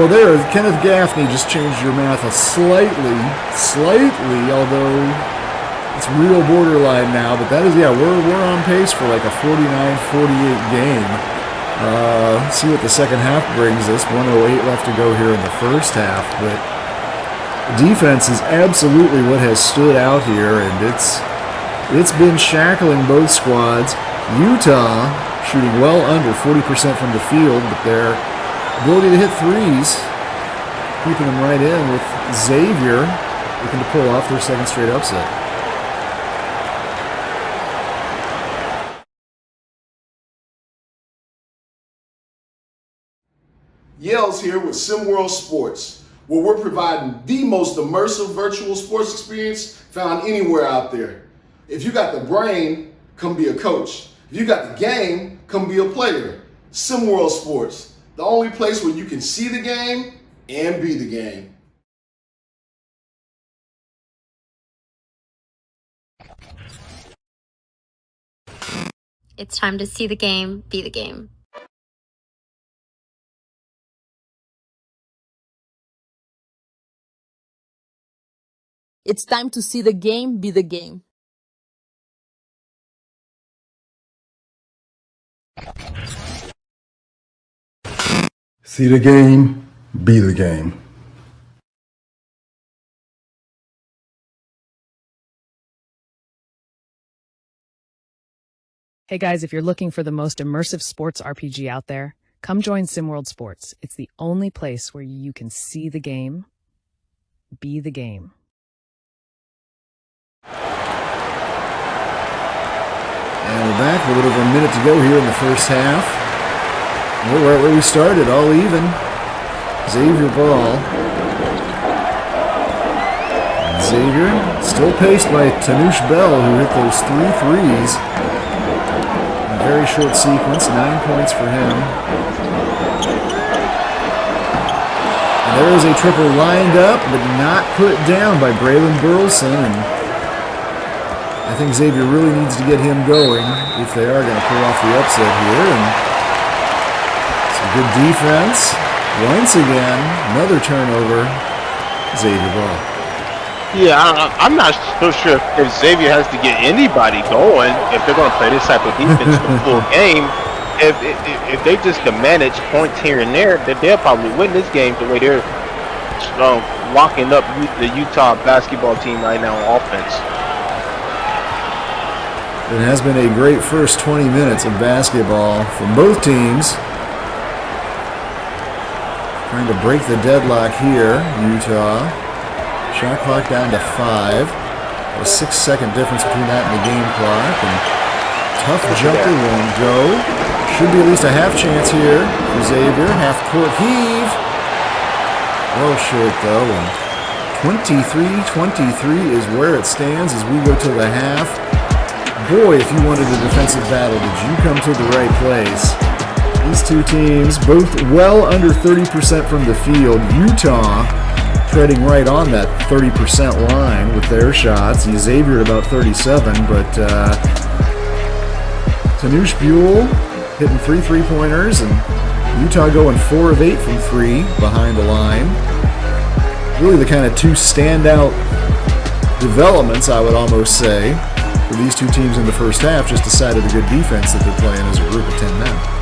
Kenneth Gaffney just changed your math slightly, although it's real borderline now. But that is, we're on pace for like a 49-48 game. See what the second half brings us. 1:08 left to go here in the first half, but defense is absolutely what has stood out here, and it's been shackling both squads. Utah shooting well under 40% from the field, but their ability to hit threes keeping them right in, with Xavier looking to pull off their second straight upset. Yale's here with SimWorld Sports, where we're providing the most immersive virtual sports experience found anywhere out there. If you got the brain, come be a coach. If you got the game, come be a player. SimWorld Sports, the only place where you can see the game and be the game. It's time to see the game, be the game. It's time to see the game, be the game. See the game, be the game. Hey guys, if you're looking for the most immersive sports RPG out there, come join SimWorld Sports. It's the only place where you can see the game, be the game. And we're back with a little over a minute to go here in the first half. We're right where we started, all even. Xavier ball. And Xavier still paced by Tanush Bell, who hit those 3 threes. In a very short sequence, 9 points for him. And there is a triple lined up, but not put down by Braylon Burleson. And I think Xavier really needs to get him going if they are going to pull off the upset here. And some good defense. Once again, another turnover. Xavier ball. Yeah, I'm not so sure if Xavier has to get anybody going if they're going to play this type of defense the full game. If they just can manage points here and there, then they'll probably win this game the way they're locking up the Utah basketball team right now on offense. It has been a great first 20 minutes of basketball from both teams. Trying to break the deadlock here, Utah. Shot clock down to 5. A 6-second difference between that and the game clock. And tough jumper won't go. Should be at least a half chance here for Xavier. Half court heave. Well short though. And 23-23 is where it stands as we go to the half. Boy, if you wanted a defensive battle, did you come to the right place? These two teams, both well under 30% from the field. Utah treading right on that 30% line with their shots. Xavier at about 37, but Tanush Buell hitting 3 3-pointers, and Utah going 4 of 8 from 3 behind the line. Really the kind of two standout developments, I would almost say, for these two teams in the first half, just decided the good defense that they're playing as a group of 10 men.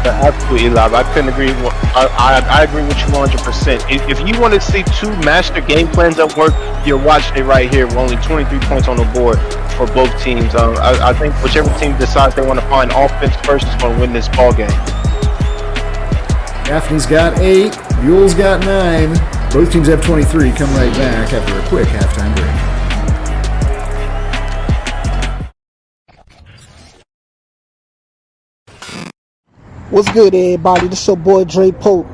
Absolutely, Love. I couldn't agree. I agree with you 100%. If you want to see two master game plans at work, you're watching it right here. We're only 23 points on the board for both teams. I think whichever team decides they want to find offense first is going to win this ball game. Gaffney's got 8. Buell's got 9. Both teams have 23. Come right back after a quick halftime break. What's good, everybody? This your boy Dre Pope.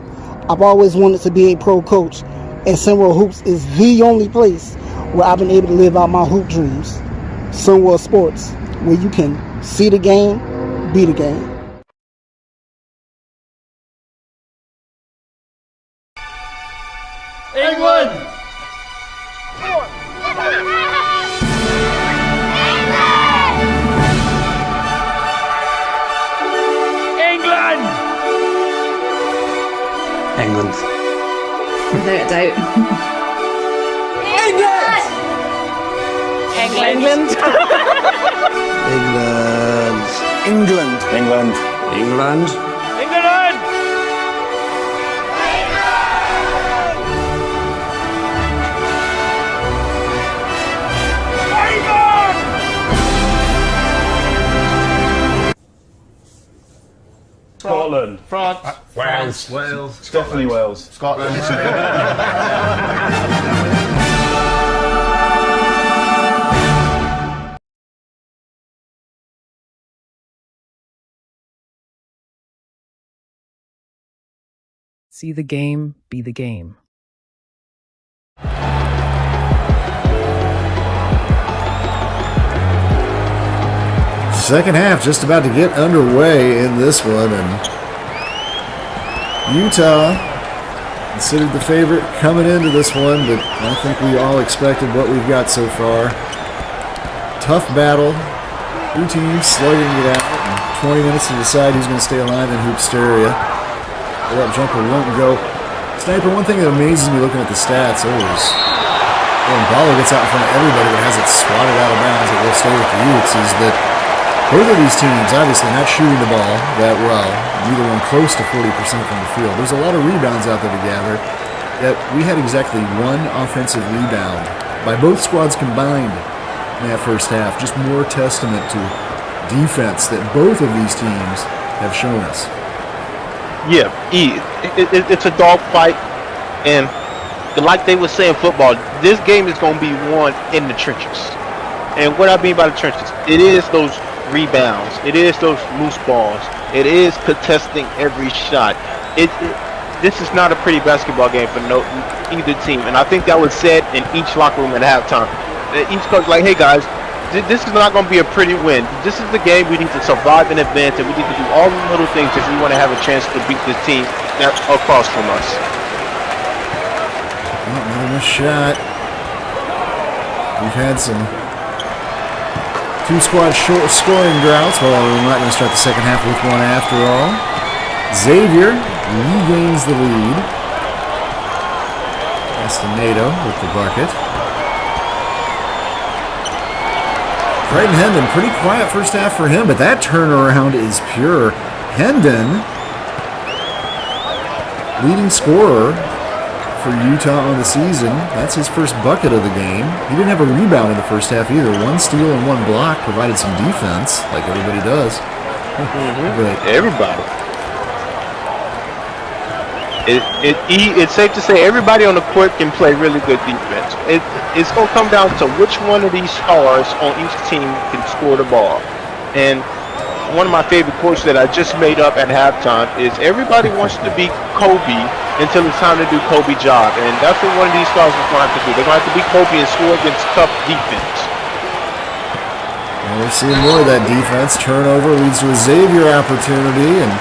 I've always wanted to be a pro coach, and Sunworld Hoops is the only place where I've been able to live out my hoop dreams. Sunworld Sports, where you can see the game, be the game. England! England. Without a doubt. England! England. England. England. England. England! Scotland. France. Wales. Wales. Definitely Wales. Scotland. See the game, be the game. Second half just about to get underway in this one, and Utah considered the favorite coming into this one, but I think we all expected what we've got so far. Tough battle, two teams slugging it out, and 20 minutes to decide who's going to stay alive in Hoopsteria. That jumper won't go. Sniper, one thing that amazes me looking at the stats, when Balo gets out in front of everybody but has it swatted out of bounds, it will stay with the Utes, is that both of these teams obviously not shooting the ball that well, neither one close to 40% from the field. There's a lot of rebounds out there to gather, yet we had exactly one offensive rebound by both squads combined in that first half. Just more testament to defense that both of these teams have shown us. Yeah, it's a dogfight, and like they were saying, football, this game is going to be won in the trenches. And what I mean by the trenches, it is those rebounds, it is those loose balls, it is contesting every shot. This is not a pretty basketball game for either team, and I think that was said in each locker room at halftime. Each coach like, hey guys, this is not going to be a pretty win. This is the game we need to survive and advance, and we need to do all the little things if we want to have a chance to beat this team that's across from us. Another shot. We've had some two-squad short scoring droughts. Well, we're not going to start the second half with one after all. Xavier regains the lead. Castaneda with the bucket. Creighton Hendon, pretty quiet first half for him, but that turnaround is pure. Hendon, leading scorer for Utah on the season. That's his first bucket of the game. He didn't have a rebound in the first half either. One steal and one block, provided some defense, like everybody does. But everybody. It's safe to say everybody on the court can play really good defense. It's going to come down to which one of these stars on each team can score the ball. And one of my favorite quotes that I just made up at halftime is everybody wants to be Kobe until it's time to do Kobe's job. And that's what one of these stars is going to have to do. They're going to have to be Kobe and score against tough defense. Well, we're seeing more of that defense. Turnover leads to a Xavier opportunity, and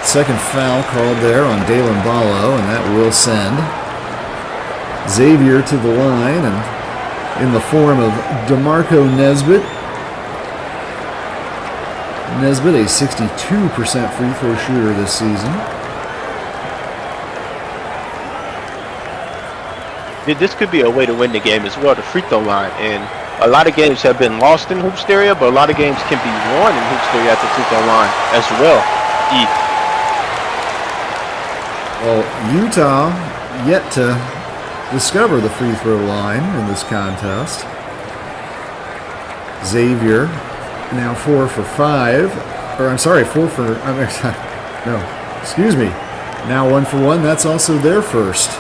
second foul called there on Dalen Balo, and that will send Xavier to the line, and in the form of DeMarco Nesbitt. Nesbitt, a 62% free throw shooter this season. This could be a way to win the game as well, the free throw line. And a lot of games have been lost in Hoopsteria, but a lot of games can be won in Hoopsteria at the free throw line as well. Well, Utah yet to discover the free throw line in this contest. Xavier now 4 for 5. Or I'm sorry, 4 for... no, excuse me. Now 1 for 1. That's also their first.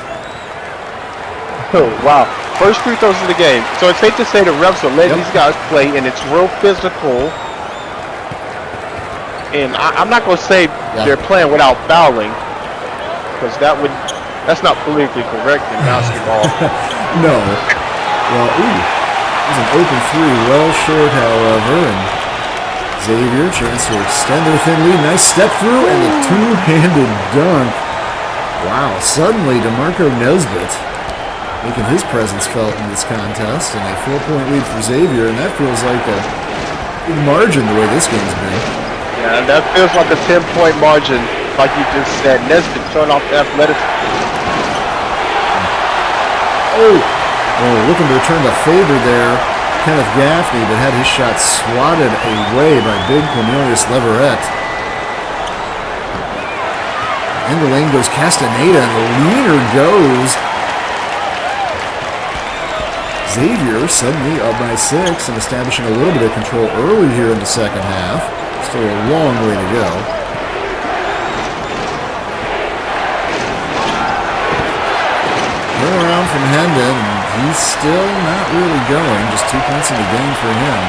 Oh, wow. First free throws of the game. So it's safe to say the refs will let these guys play, and it's real physical. And I'm not going to say they're playing without fouling, because that's not politically correct in basketball. No. Well, there's an open three, well short, however, and Xavier, chance to extend their thin lead. Nice step through and the two-handed dunk. Wow, suddenly DeMarco Nesbitt making his presence felt in this contest, and a 4-point lead for Xavier, and that feels like a big margin the way this game's been. Yeah, that feels like a 10-point margin, like you just said. Nesbitt showing off the athleticism. Looking to return the favor there, Kenneth Gaffney, but had his shot swatted away by big Cornelius Leverett. In the lane goes Castaneda, and the leader goes Xavier, suddenly up by 6 and establishing a little bit of control early here in the second half. Still a long way to go. Turn around from Hendon, and he's still not really going. Just 2 points in the game for him.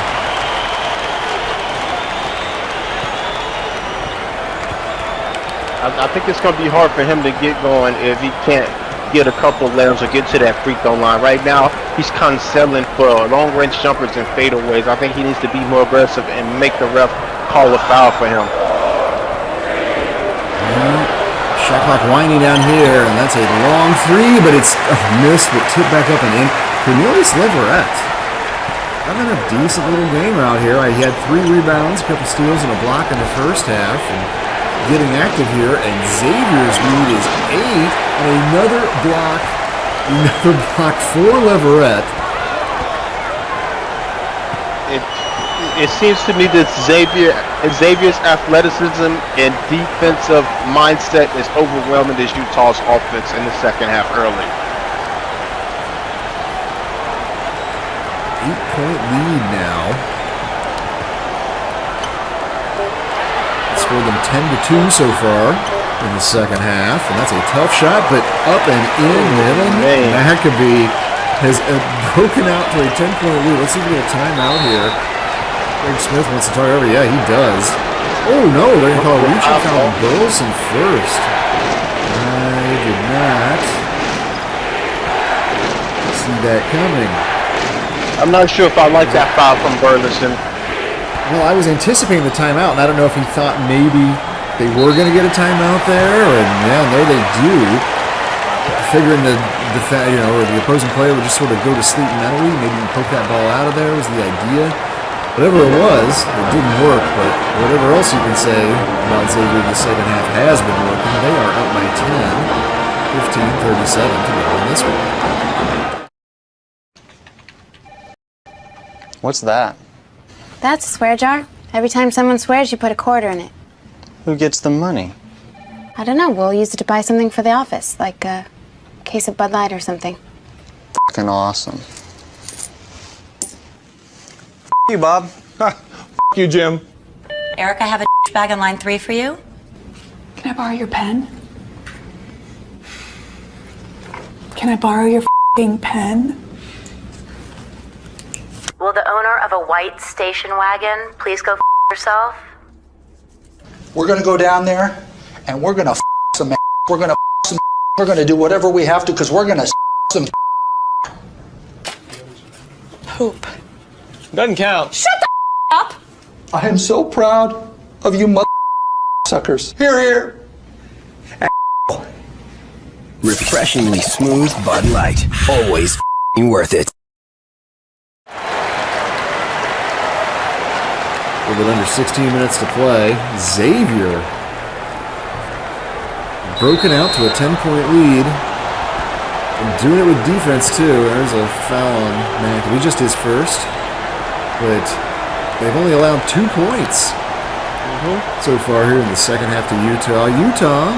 I think it's going to be hard for him to get going if he can't get a couple layups or get to that free throw line. Right now, he's kind of settling for long-range jumpers and fadeaways. I think he needs to be more aggressive and make the ref call a foul for him. Shot clock winding down here, and that's a long three, but it's missed, but tipped back up and in. Cornelius Leverett having a decent little game out here. He had 3 rebounds, a couple steals, and a block in the first half, and getting active here, and Xavier's lead is 8, and another block for Leverett. It seems to me that Xavier's athleticism and defensive mindset is overwhelming this Utah's offense in the second half early. 8-point lead now. Scored them 10-2 so far in the second half, and that's a tough shot, but up and in. Maccabee has broken out to a 10-point lead. Let's see if we get a timeout here. Greg Smith wants to talk over. Yeah, he does. Oh no, they're going to call a reaching foul on Burleson first. I did not see that coming. I'm not sure if I like that foul from Burleson. Well, I was anticipating the timeout, and I don't know if he thought maybe they were going to get a timeout there, and yeah, no, they do. Figuring the opposing player would just sort of go to sleep mentally, maybe poke that ball out of there was the idea. Whatever it was, it didn't work, but whatever else you can say about Xavier, the second half has been working. They are up by 10, 15-37 to go in this one. What's that? That's a swear jar. Every time someone swears, you put a quarter in it. Who gets the money? I don't know. We'll use it to buy something for the office, like a case of Bud Light or something. Fucking awesome. You, Bob. You, Jim. Eric, I have a bag on line 3 for you. Can I borrow your pen? Can I borrow your pen? Will the owner of a white station wagon please go yourself? We're gonna go down there, and we're gonna some. We're gonna some. We're gonna do whatever we have to, because we're gonna some. Poop. Doesn't count. Shut the up! I am so proud of you, mother suckers. Here. Refreshingly smooth Bud Light. Always worth it. A little bit under 16 minutes to play. Xavier broken out to a 10-point lead. And doing it with defense, too. There's a foul on Maccabee. Just his first. But they've only allowed 2 points so far here in the second half to Utah. Utah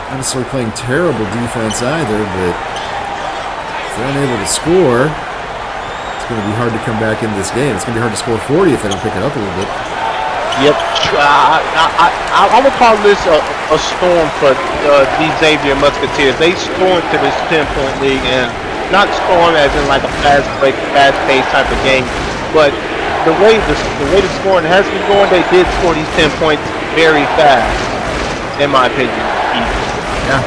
not necessarily playing terrible defense either, but if they're unable to score, it's going to be hard to come back in this game. It's going to be hard to score 40 if they don't pick it up a little bit. Yep. I would call this a storm for the Xavier Musketeers. They stormed to this 10-point league, and not storm as in like a fast break, fast pace type of game, but the way the scoring has been going, they did score these 10 points very fast, in my opinion. Yeah,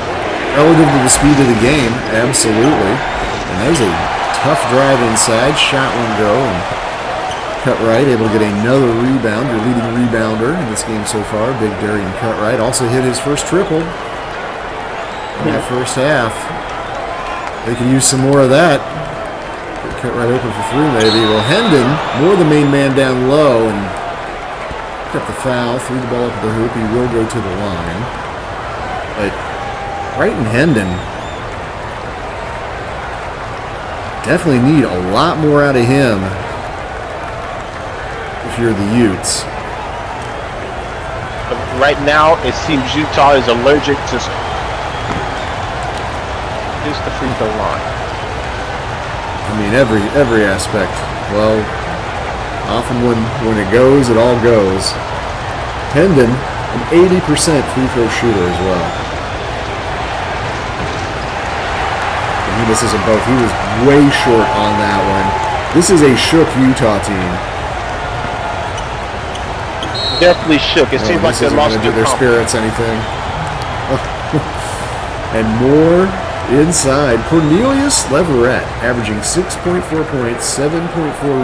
relative to the speed of the game, absolutely. And that was a tough drive inside, shot one go, and Cutright able to get another rebound, your leading rebounder in this game so far, Big Darian Cutright. Also hit his first triple in that first half. They could use some more of that. Cutright open for three maybe. Well, Hendon, more the main man down low, and picked up the foul, threw the ball up at the hoop. He will go to the line. But Wright and Hendon definitely need a lot more out of him if you're the Utes. Right now, it seems Utah is allergic to just the free throw line. I mean, every aspect. Well, often when it goes, it all goes. Hendon, an 80% free throw shooter as well. And he misses them both. He was way short on that one. This is a shook Utah team. Definitely shook. It seems like they lost their spirits, anything. And more inside. Cornelius Leverett, averaging 6.4 points, 7.4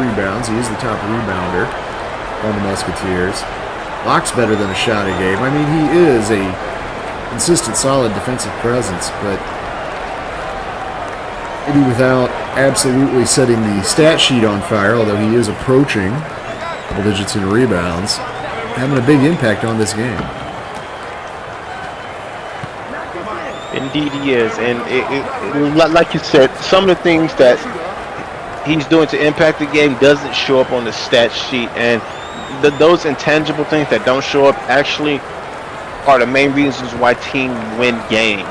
rebounds. He is the top rebounder on the Musketeers. Block's better than a shot a game. I mean, he is a consistent, solid defensive presence, but maybe without absolutely setting the stat sheet on fire, although he is approaching double digits in rebounds, having a big impact on this game. Indeed he is, and like you said, some of the things that he's doing to impact the game doesn't show up on the stat sheet, and those intangible things that don't show up actually are the main reasons why teams win games.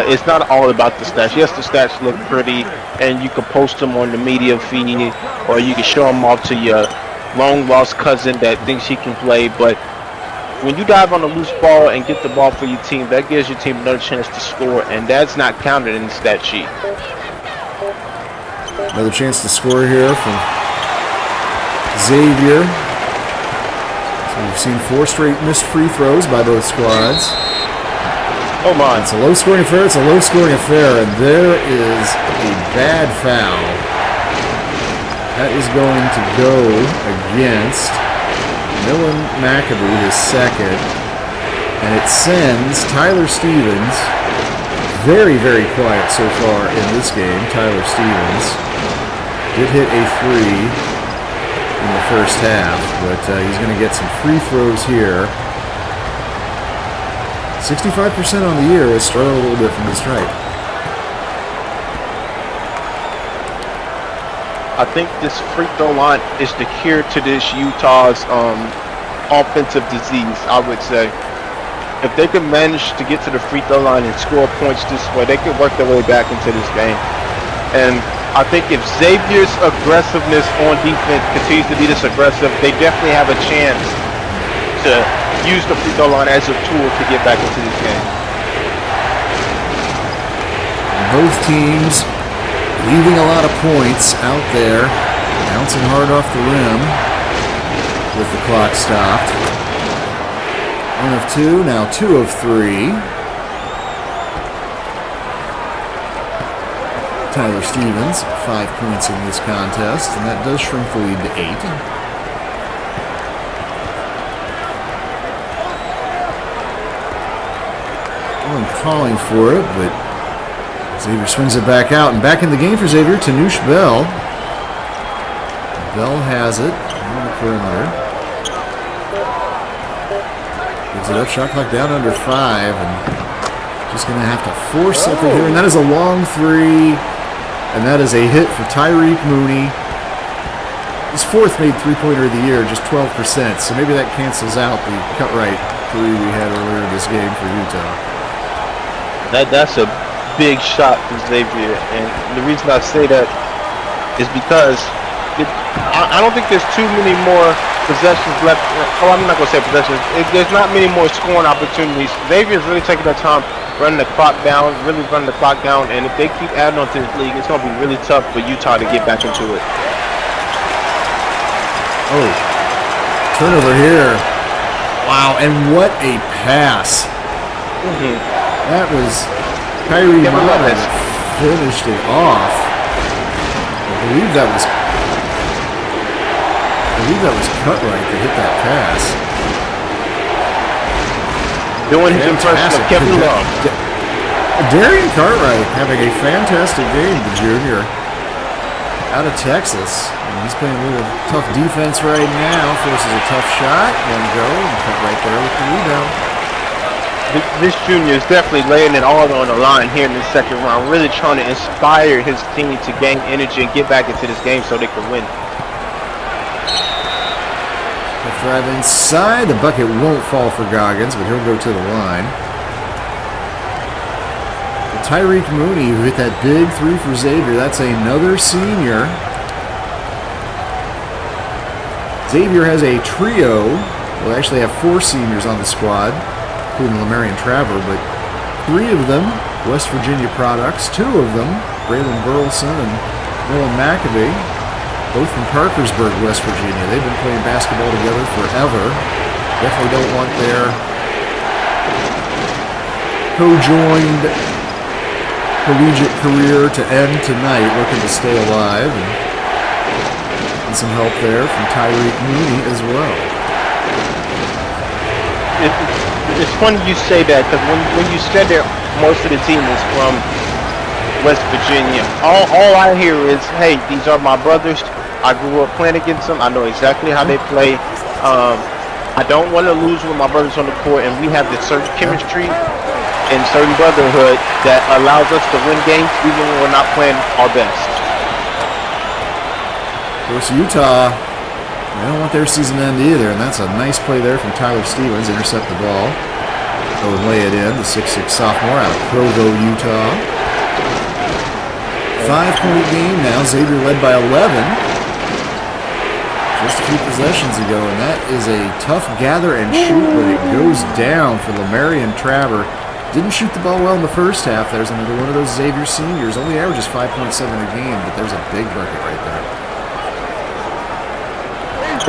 It's not all about the stats. Yes, the stats look pretty, and you can post them on the media feed, or you can show them off to your long-lost cousin that thinks he can play, but when you dive on a loose ball and get the ball for your team, that gives your team another chance to score, and that's not counted in the stat sheet. Another chance to score here from Xavier. So we've seen 4 straight missed free throws by both squads. Oh my. It's a low-scoring affair, and there is a bad foul. That is going to go against Millen McAdoo, his second, and it sends Tyler Stevens, very, very quiet so far in this game. Tyler Stevens did hit a 3 in the first half, but he's going to get some free throws here. 65% on the year, has struggled a little bit from the stripe. I think this free throw line is the cure to this Utah's offensive disease, I would say. If they could manage to get to the free throw line and score points this way, they could work their way back into this game. And I think if Xavier's aggressiveness on defense continues to be this aggressive, they definitely have a chance to use the free throw line as a tool to get back into this game. Both teams leaving a lot of points out there, bouncing hard off the rim with the clock stopped. 1 of 2, now 2 of 3. Tyler Stevens, 5 points in this contest, and that does shrink the lead to 8. I'm calling for it, but Xavier swings it back out, and back in the game for Xavier, Tanush Bell. Bell has it on the perimeter. Gives it up, shot clock down under 5, and just going to have to force something here, and that is a long 3, and that is a hit for Tyreek Mooney. His 4th made three-pointer of the year, just 12%, so maybe that cancels out the Cutright 3 we had earlier in this game for Utah. That's a big shot for Xavier, and the reason I say that is because I don't think there's too many more possessions left. Oh, I'm not going to say possessions. There's not many more scoring opportunities. Xavier's really taking their time running the clock down, and if they keep adding on to this league, it's going to be really tough for Utah to get back into it. Oh, turnover here. Wow, and what a pass. That was Kyrie Irving finished it off. I believe that was Cutright that hit that pass. Doing his impression of Kevin Love. Darian Cartwright having a fantastic game, the junior, out of Texas. And he's playing a little tough defense right now. Forces a tough shot. One go, and cut right there with the rebound. This junior is definitely laying it all on the line here in the second round, really trying to inspire his team to gain energy and get back into this game so they can win. Left drive inside. The bucket won't fall for Goggins, but he'll go to the line. Tyreek Mooney, who hit that big three for Xavier, that's another senior. Xavier has a trio. We'll actually have 4 seniors on the squad, including Lamarion Traver, but 3 of them West Virginia products, 2 of them Braylon Burleson and Nolan McAbee, both from Parkersburg, West Virginia. They've been playing basketball together forever. Definitely don't want their co-joined collegiate career to end tonight, looking to stay alive, and some help there from Tyreek Mooney as well. It's funny you say that, because when you said that most of the team is from West Virginia, all I hear is, hey, these are my brothers. I grew up playing against them. I know exactly how they play. I don't want to lose with my brothers on the court, and we have this certain chemistry and certain brotherhood that allows us to win games even when we're not playing our best. Of course, Utah, they don't want their season to end either, and that's a nice play there from Tyler Stevens. Intercept the ball. Go and lay it in. The 6'6" sophomore out of Provo, Utah. 5-point game now. Xavier led by 11. Just a few possessions ago, and that is a tough gather and shoot, but it goes down for Lamarion Traver. Didn't shoot the ball well in the first half. There's another one of those Xavier seniors. Only averages 5.7 a game, but there's a big bucket right there.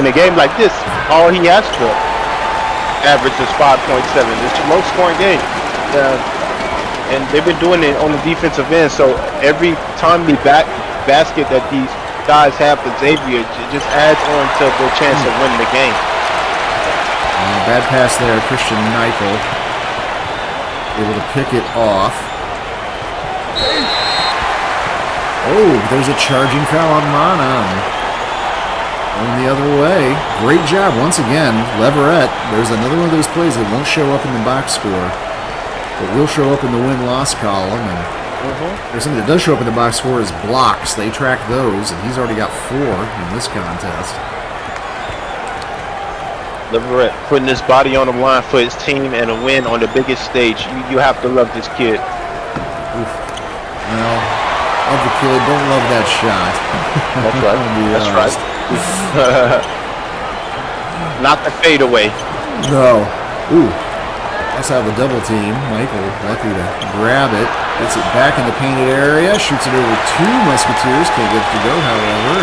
In a game like this, all he has to average is 5.7. It's a low-scoring game. And they've been doing it on the defensive end, so every timely basket that these guys have for Xavier just adds on to their chance of winning the game. Bad pass there, Christian Nykel. Able to pick it off. Oh, there's a charging foul on Mana. Going the other way. Great job once again, Leverett. There's another one of those plays that won't show up in the box score, but will show up in the win-loss column. And there's something that does show up in the box score is blocks. They track those, and he's already got 4 in this contest. Leverett putting his body on the line for his team and a win on the biggest stage. You have to love this kid. Oof. Well, love the kid, don't love that shot. That's right. That's right. Not the fadeaway. No. Ooh. That's how the double team. Michael lucky to grab it. Gets it back in the painted area. Shoots it over 2 Musketeers. Can't get it to go, however.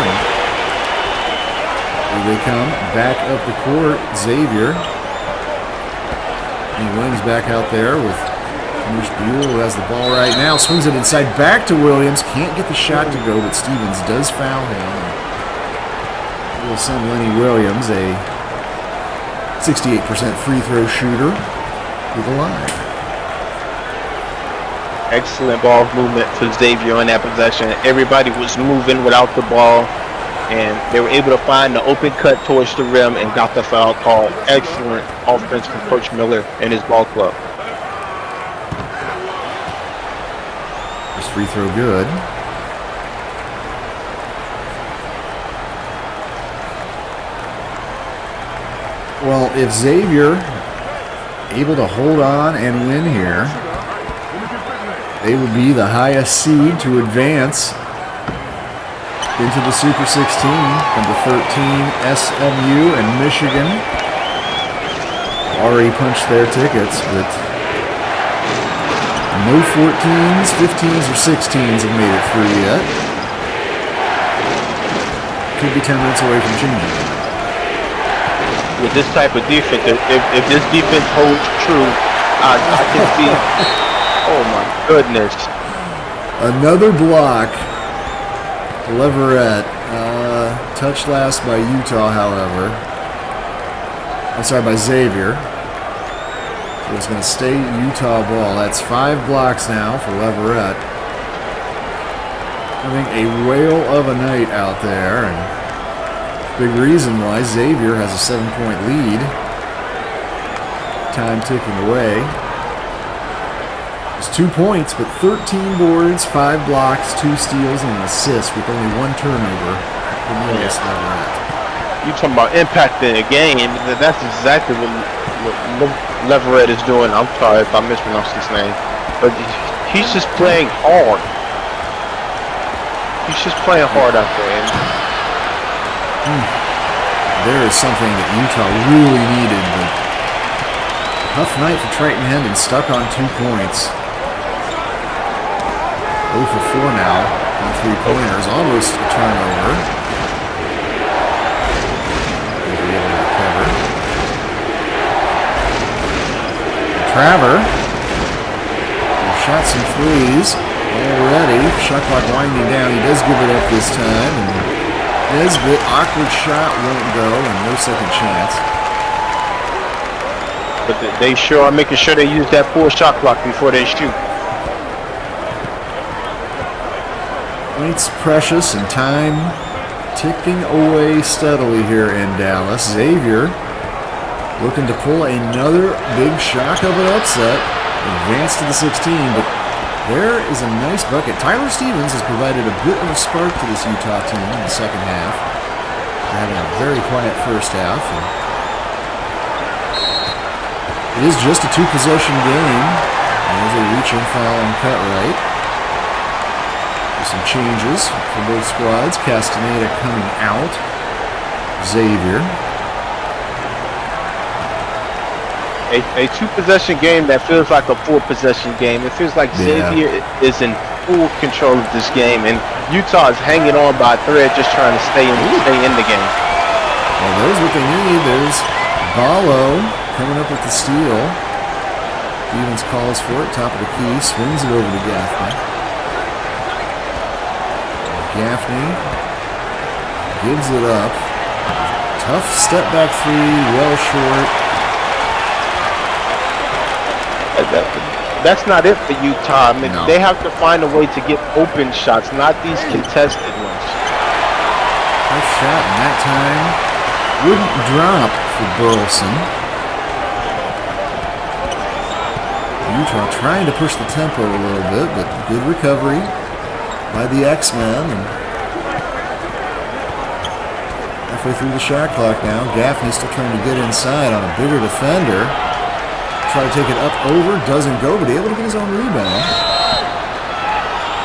And here they come. Back up the court. Xavier. And Williams back out there with Kanish Buell, who has the ball right now. Swings it inside back to Williams. Can't get the shot to go, but Stevens does foul him. We'll send Lenny Williams, a 68% free throw shooter, to the line. Excellent ball movement for Xavier on that possession. Everybody was moving without the ball, and they were able to find the open cut towards the rim and got the foul call. Excellent offense from Coach Miller and his ball club. First free throw good. Well, if Xavier able to hold on and win here, they would be the highest seed to advance into the Super 16. Number 13, SMU and Michigan already punched their tickets, but no 14s, 15s, or 16s have made it through yet. Could be 10 minutes away from changing. with this type of defense, if this defense holds true, I can see. Oh my goodness! Another block. Leverett. Touched last by Utah, however. I'm sorry, by Xavier. So it's going to stay Utah ball. That's 5 blocks now for Leverett. Having a whale of a night out there, and big reason why Xavier has a 7-point lead. Time ticking away. It's 2 points, but 13 boards, 5 blocks, 2 steals, and an assist with only 1 turnover. You talking about impacting a game? That's exactly what Leverett is doing. I'm sorry if I mispronounced his name, but he's just playing hard. He's just playing hard out there. There is something that Utah really needed, but tough night for Triton Hendon, stuck on 2 points. 0 for 4 now on 3-pointers, almost a turnover. Traver shot some threes already. Shot clock winding down. He does give it up this time. And Nesbitt, awkward shot, won't go, and no second chance. But they sure are making sure they use that full shot clock before they shoot. Points precious and time ticking away steadily here in Dallas. Xavier looking to pull another big shock of an upset. Advance to the 16, but there is a nice bucket. Tyler Stevens has provided a bit of a spark to this Utah team in the second half. They're having a very quiet first half. It is just a 2-possession game. There's a reach-in foul on Cutright. There's some changes for both squads. Castaneda coming out. Xavier. A 2-possession game that feels like a 4-possession game. It feels like Xavier is in full control of this game, and Utah is hanging on by a thread, just trying to stay in the game. Well, there's what they need. There's Ballo coming up with the steal. Stevens calls for it, top of the key, swings it over to Gaffney. Gaffney gives it up. Tough step back 3, well short. That's not it for Utah. I mean, they have to find a way to get open shots, not these contested ones. Tough shot, and that time wouldn't drop for Burleson. Utah trying to push the tempo a little bit, but good recovery by the X-Men. And halfway through the shot clock now, Gaffney still trying to get inside on a bigger defender. Try to take it up over, doesn't go, but able to get his own rebound.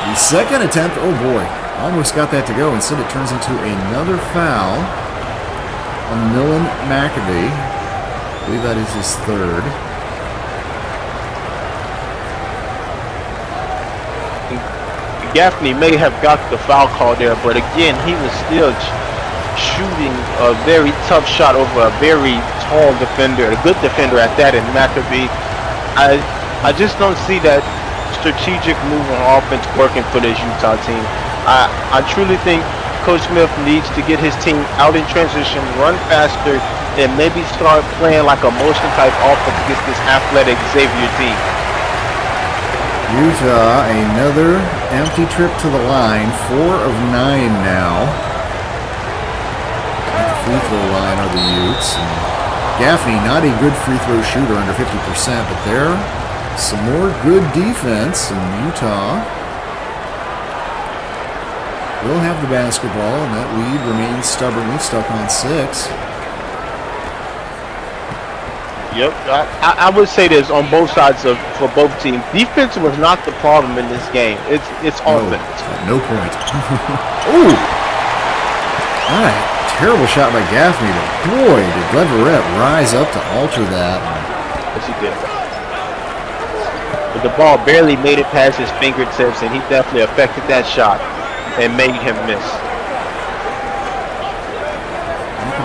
The second attempt, oh boy, almost got that to go. Instead it turns into another foul on Millen McAbee. I believe that is his 3rd. Gaffney may have got the foul call there, but again, he was still shooting a very tough shot over a very tall defender, a good defender at that, in McAbee. I just don't see that strategic move on offense working for this Utah team. I truly think Coach Smith needs to get his team out in transition, run faster, and maybe start playing like a motion type offense against this athletic Xavier team. Utah, another empty trip to the line, 4 of 9 now. At the free throw line are the Utes. Gaffney, not a good free throw shooter, under 50%, but there, some more good defense, and Utah will have the basketball, and that lead remains stubbornly stuck on 6. Yep, I would say this on both sides for both teams. Defense was not the problem in this game. It's offense. At no point. Ooh! All right. Terrible shot by Gaffney, but boy, did Leverett rise up to alter that. Yes, he did. But the ball barely made it past his fingertips, and he definitely affected that shot and made him miss.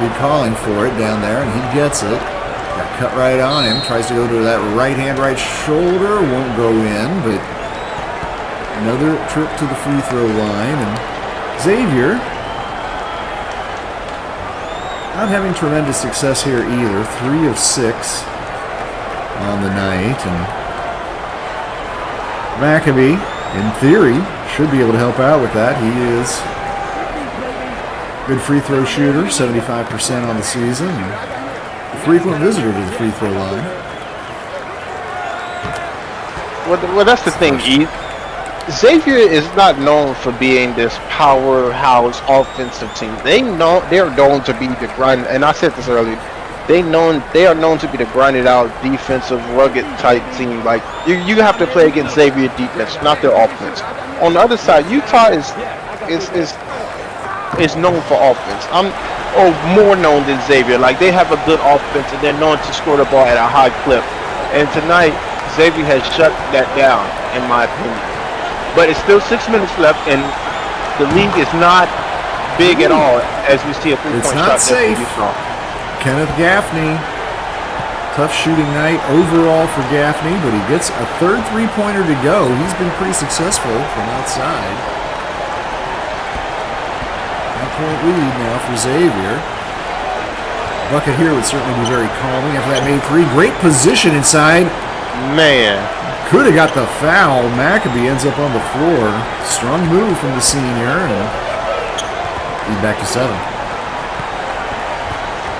be calling for it down there, and he gets it. Got cut right on him. Tries to go to that right hand, right shoulder. Won't go in, but another trip to the free throw line. And Xavier not having tremendous success here either. 3 of 6 on the night. And Maccabee, in theory, should be able to help out with that. He is a good free throw shooter, 75% on the season. And a frequent visitor to the free throw line. Well, that's the thing, Eve. Xavier is not known for being this powerhouse offensive team. They're known to be the grind, and I said this earlier. They are known to be the grinded out defensive, rugged type team. Like you have to play against Xavier defense, not their offense. On the other side, Utah is known for offense. More known than Xavier. Like they have a good offense, and they're known to score the ball at a high clip. And tonight, Xavier has shut that down, in my opinion. But it's still 6 minutes left, and the league is not big at all, as we see a three-point shot. It's not safe. Kenneth Gaffney, tough shooting night overall for Gaffney, but he gets a third three-pointer to go. He's been pretty successful from outside. 1-point lead now for Xavier. Bucket here would certainly be very calming after that made three. Great position inside. Man. Could have got the foul. Maccabee ends up on the floor. Strong move from the senior. And he's back to 7.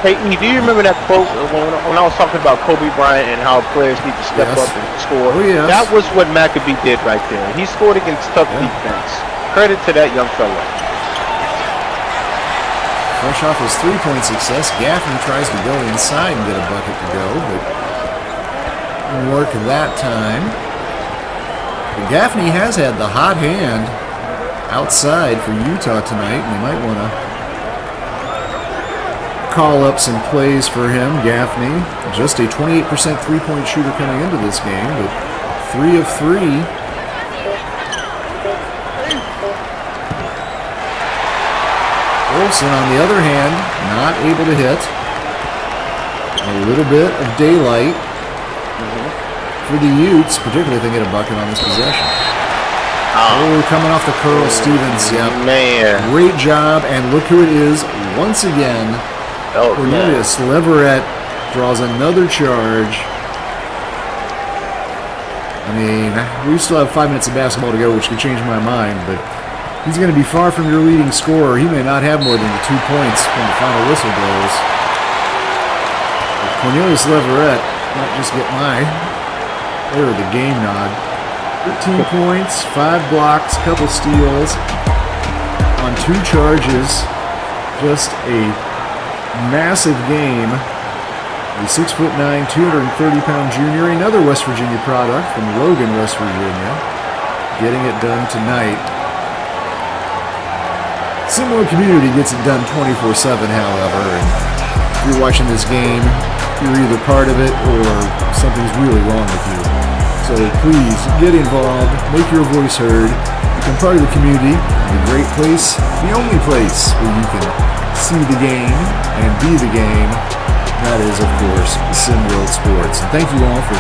Hey, E, do you remember that quote when I was talking about Kobe Bryant and how players need to step up and score? Oh, yes. That was what Maccabee did right there. He scored against tough defense. Credit to that young fella. Fresh off his three-point success, Gaffney tries to go inside and get a bucket to go, but didn't work that time. But Gaffney has had the hot hand outside for Utah tonight, and they might want to call up some plays for him. Gaffney, just a 28% three-point shooter coming into this game, but 3 of 3. Olsen, on the other hand, not able to hit. A little bit of daylight for the Utes, particularly if they get a bucket on this possession. Oh, coming off the curl, Stevens. Yep. Man. Great job, and look who it is once again. Cornelius Leverett draws another charge. I mean, we still have 5 minutes of basketball to go, which could change my mind, but he's going to be far from your leading scorer. He may not have more than the 2 points when the final whistle blows. But Cornelius Leverett might just get my player of the game nod. 13 points, 5 blocks, couple steals on 2 charges. Just a massive game. The 6'9", 230-pound junior, another West Virginia product from Logan, West Virginia, getting it done tonight. Similar Community gets it done 24/7, however, and if you're watching this game, you're either part of it or something's really wrong with you. So please, get involved, make your voice heard, become part of the community, the great place, the only place where you can see the game and be the game. That is, of course, SimWorld Sports. And thank you all for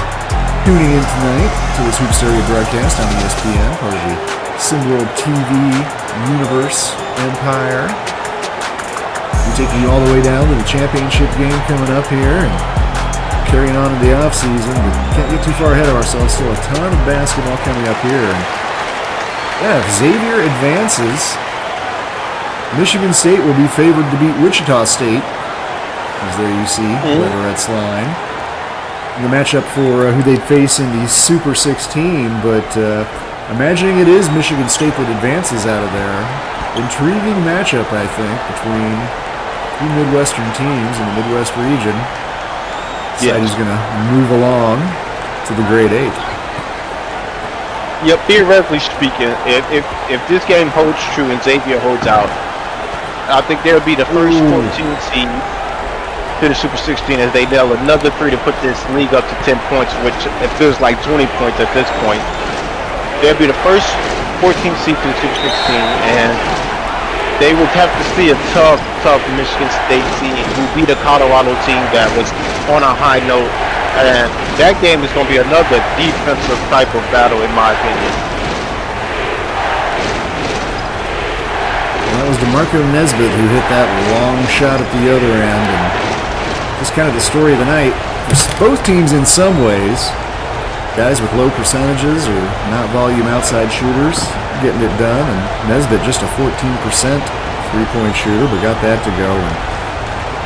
tuning in tonight to this Hoops Area broadcast on ESPN, part of the SimWorld TV universe empire. We're taking you all the way down to the championship game coming up here and carrying on in the offseason, but can't get too far ahead of ourselves. Still a ton of basketball coming up here. And yeah, if Xavier advances, Michigan State will be favored to beat Wichita State. As there you see, Leverett's line. The matchup for who they'd face in the Super 16, but imagining it is Michigan State that advances out of there. Intriguing matchup, I think, between two Midwestern teams in the Midwest region. Side is going to move along to the grade 8. Yep, theoretically speaking, if this game holds true and Xavier holds out, I think they'll be the first 14 seed to the Super 16 as they nail another 3 to put this league up to 10 points, which it feels like 20 points at this point. They'll be the first 14 seed to the Super 16, and they would have to see a tough Michigan State team who beat a Colorado team that was on a high note. And that game is going to be another defensive type of battle, in my opinion. That was DeMarco Nesbitt who hit that long shot at the other end, and just kind of the story of the night. For both teams in some ways, guys with low percentages or not volume outside shooters getting it done, and Nesbitt just a 14% three-point shooter, but got that to go. And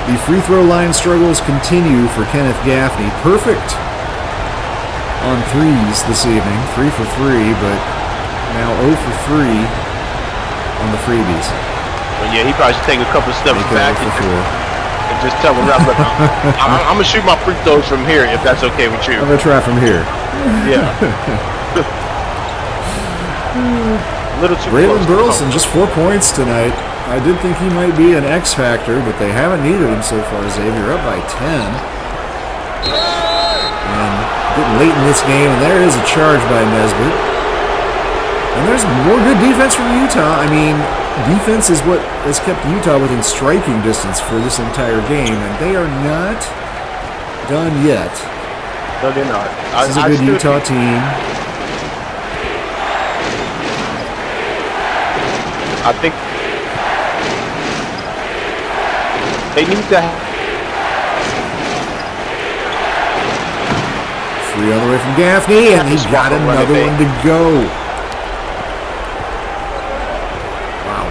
the free throw line struggles continue for Kenneth Gaffney. Perfect on threes this evening, 3 for 3, but now 0 for 3 on the freebies. Well, yeah, he probably should take a couple steps back and just tell him, look, I'm going to shoot my free throws from here if that's okay with you. I'm going to try from here. Yeah. A little too Braylon Burleson, just 4 points tonight. I did think he might be an X factor, but they haven't needed him so far. Xavier up by 10. And getting late in this game, and there is a charge by Nesbitt. And there's more good defense from Utah. I mean, defense is what has kept Utah within striking distance for this entire game, and they are not done yet. No, they're not. This is a good Utah team. I think they need to. Free all the way from Gaffney, and he's got another one to go. Wow.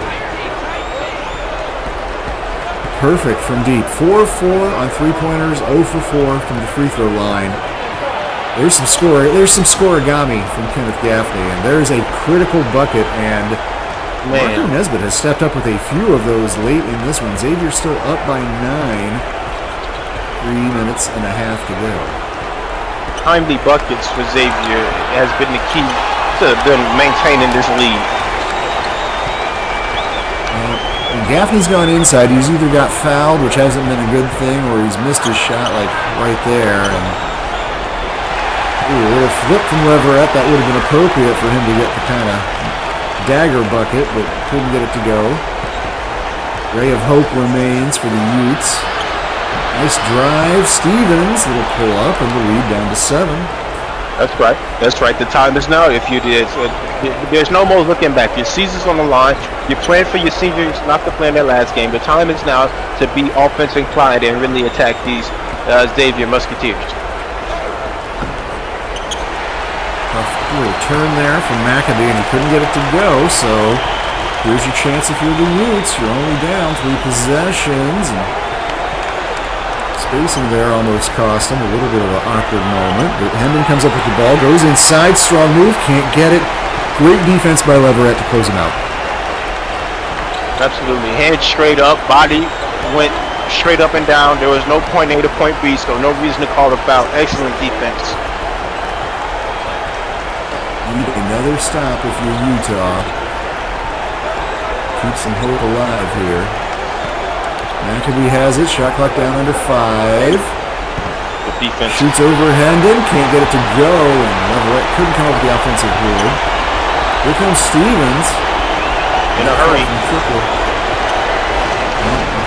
Perfect from deep. 4 for 4 on three-pointers, 0 for 4 from the free throw line. There's some scoregami from Kenneth Gaffney, and there's a critical bucket, and Marco Nesbitt has stepped up with a few of those late in this one. Xavier's still up by 9. 3 minutes and a half to go. Timely buckets for Xavier has been the key to them maintaining this lead. When Gaffney's gone inside, he's either got fouled, which hasn't been a good thing, or he's missed his shot like right there. And a little flip from Leverett, that would have been appropriate for him to get the kind of dagger bucket, but couldn't get it to go. Ray of hope remains for the Utes. Nice drive, Stevens, little pull up, and the lead down to 7. That's right. That's right. The time is now. If you did, there's no more looking back. Your season's on the line. You're playing for your seniors not to play in their last game. The time is now to be offensive inclined and really attack these Xavier Musketeers. Little turn there from McAbee, and he couldn't get it to go, so here's your chance if you're the Utes. You're only down 3 possessions, and spacing there almost cost him a little bit of an awkward moment, but Hendon comes up with the ball, goes inside, strong move, can't get it. Great defense by Leverett to close him out. Absolutely. Head straight up, body went straight up and down. There was no point A to point B, so no reason to call a foul. Excellent defense. Need another stop if you're Utah. Keep some hope alive here. McAbee has it. Shot clock down under 5. The defense shoots over Hendon. Can't get it to go. And Leverett couldn't come up with the offensive board. Here comes Stevens. In a hurry.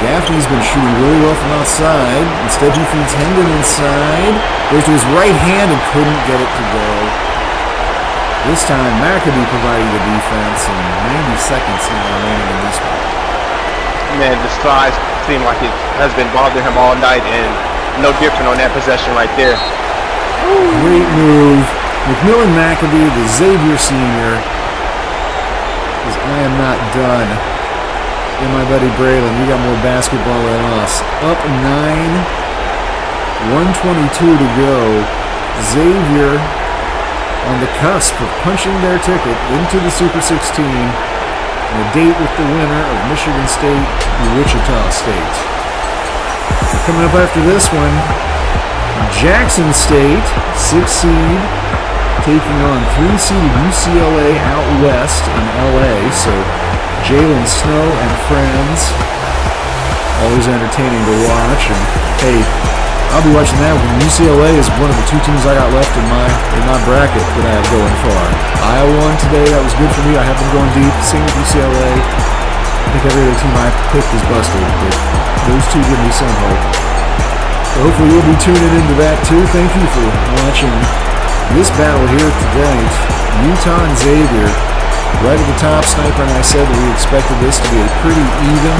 Gaffney's been shooting really well from outside. Instead, he feeds Hendon inside. Goes to his right hand and couldn't get it to go. This time, McAbee providing the defense, and 90 seconds now remaining in this one. Man, the size seemed like it has been bothering him all night, and no different on that possession right there. Great move. McMillan McAbee, the Xavier senior, says, I am not done. And my buddy Braylon, we got more basketball than us. Up 9, 1:22 to go. Xavier on the cusp of punching their ticket into the Super 16 and a date with the winner of Michigan State and Wichita State. Coming up after this one, Jackson State, 6th seed, taking on 3-seeded UCLA out west in LA. So Jalen Snow and friends, always entertaining to watch. And hey, I'll be watching that when UCLA is one of the 2 teams I got left in my bracket that I have going far. Iowa won today, that was good for me. I have them going deep. Same with UCLA. think every other team I've picked is busted, but those two give me some hope. So hopefully you'll be tuning into that too. Thank you for watching this battle here tonight. Utah and Xavier. Right at the top, Sniper and I said that we expected this to be a pretty even,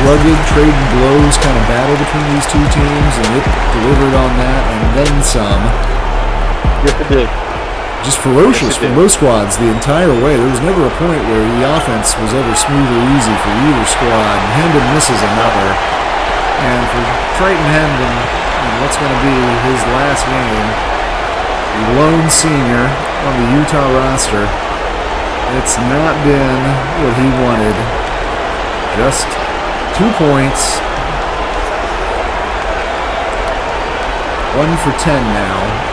rugged, trading blows kind of battle between these two teams, and it delivered on that and then some. Yes, it did. Just ferocious from both squads the entire way. There was never a point where the offense was ever smooth or easy for either squad. Hendon misses another. And for Triton Hendon, what's going to be his last game, the lone senior on the Utah roster, it's not been what he wanted. Just 2 points. 1 for 10 now.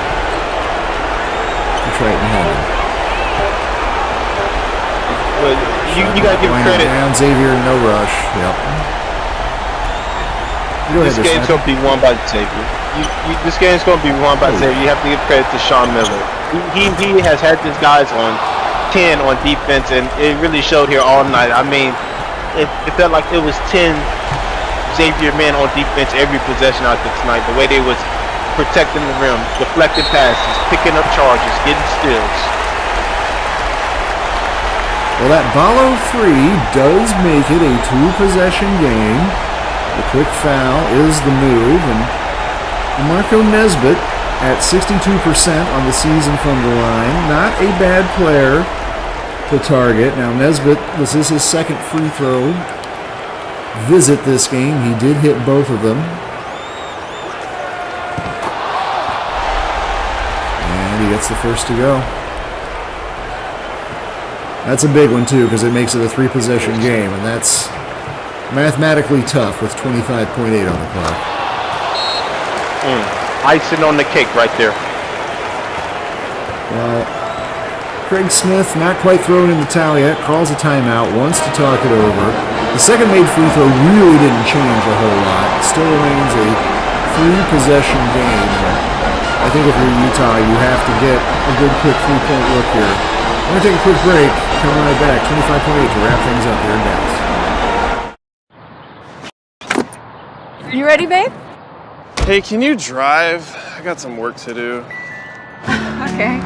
Triton Hendon. Well, you gotta give credit. Down, Xavier, no rush. Yep. This game's gonna be won by Xavier. This game's gonna be won by Xavier. You have to give credit to Sean Miller. He has had his guys on 10 on defense, and it really showed here all night. I mean, it felt like it was 10 Xavier men on defense every possession out there tonight. The way they was protecting the rim, deflecting passes, picking up charges, getting steals. Well, that Ballo 3 does make it a 2-possession game. The quick foul is the move, and Marco Nesbitt at 62% on the season from the line. Not a bad player to target. Now, Nesbitt, this is his second free throw visit this game. He did hit both of them. He gets the first to go. That's a big one too, because it makes it a 3-possession game, and that's mathematically tough with 25.8 on the clock. Icing on the cake right there. Well, Craig Smith not quite throwing in the towel yet, calls a timeout, wants to talk it over. The second made free throw really didn't change a whole lot. It still remains a 3-possession game. I think if you're Utah, you have to get a good quick 3-point look here. We're going to take a quick break. Come right back. 25.8 to wrap things up here in Dallas. You ready, babe? Hey, can you drive? I got some work to do. Okay.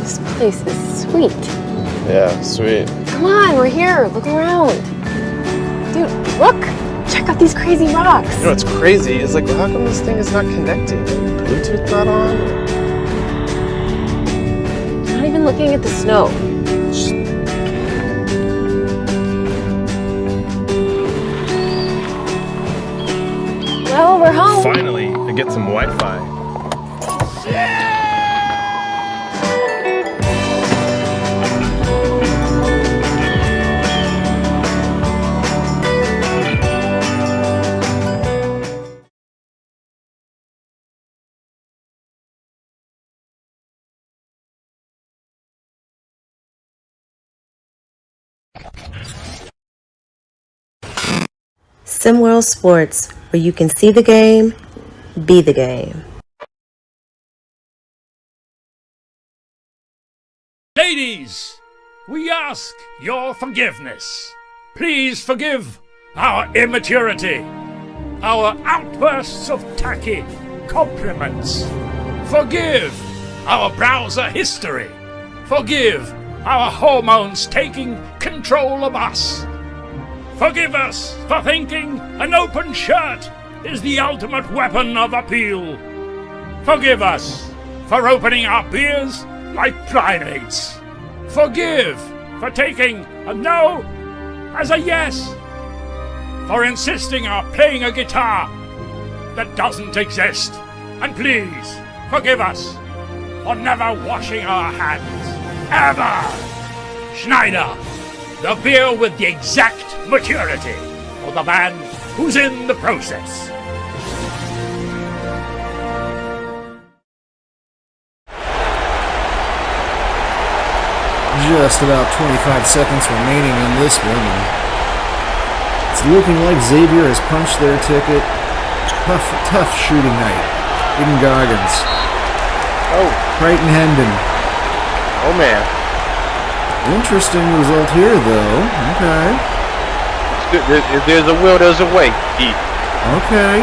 This place is sweet. Yeah, sweet. Come on, we're here. Look around. Dude, look! Check out these crazy rocks. You know what's crazy is like, how come this thing is not connected? Bluetooth not on? Not even looking at the snow. Well, we're home. Finally, I get some Wi-Fi. SimWorld Sports, where you can see the game, be the game. Ladies, we ask your forgiveness. Please forgive our immaturity, our outbursts of tacky compliments. Forgive our browser history. Forgive our hormones taking control of us. Forgive us for thinking an open shirt is the ultimate weapon of appeal. Forgive us for opening our beers like primates. Forgive for taking a no as a yes. For insisting on playing a guitar that doesn't exist. And please forgive us for never washing our hands. Ever! Schneider, the beer with the exact maturity for the man who's in the process. Just about 25 seconds remaining in this one. And it's looking like Xavier has punched their ticket. Tough shooting night. Aiden Goggins Oh. Creighton Hendon. Oh, man. Interesting result here, though. Okay. If there's a will, there's a way. Okay.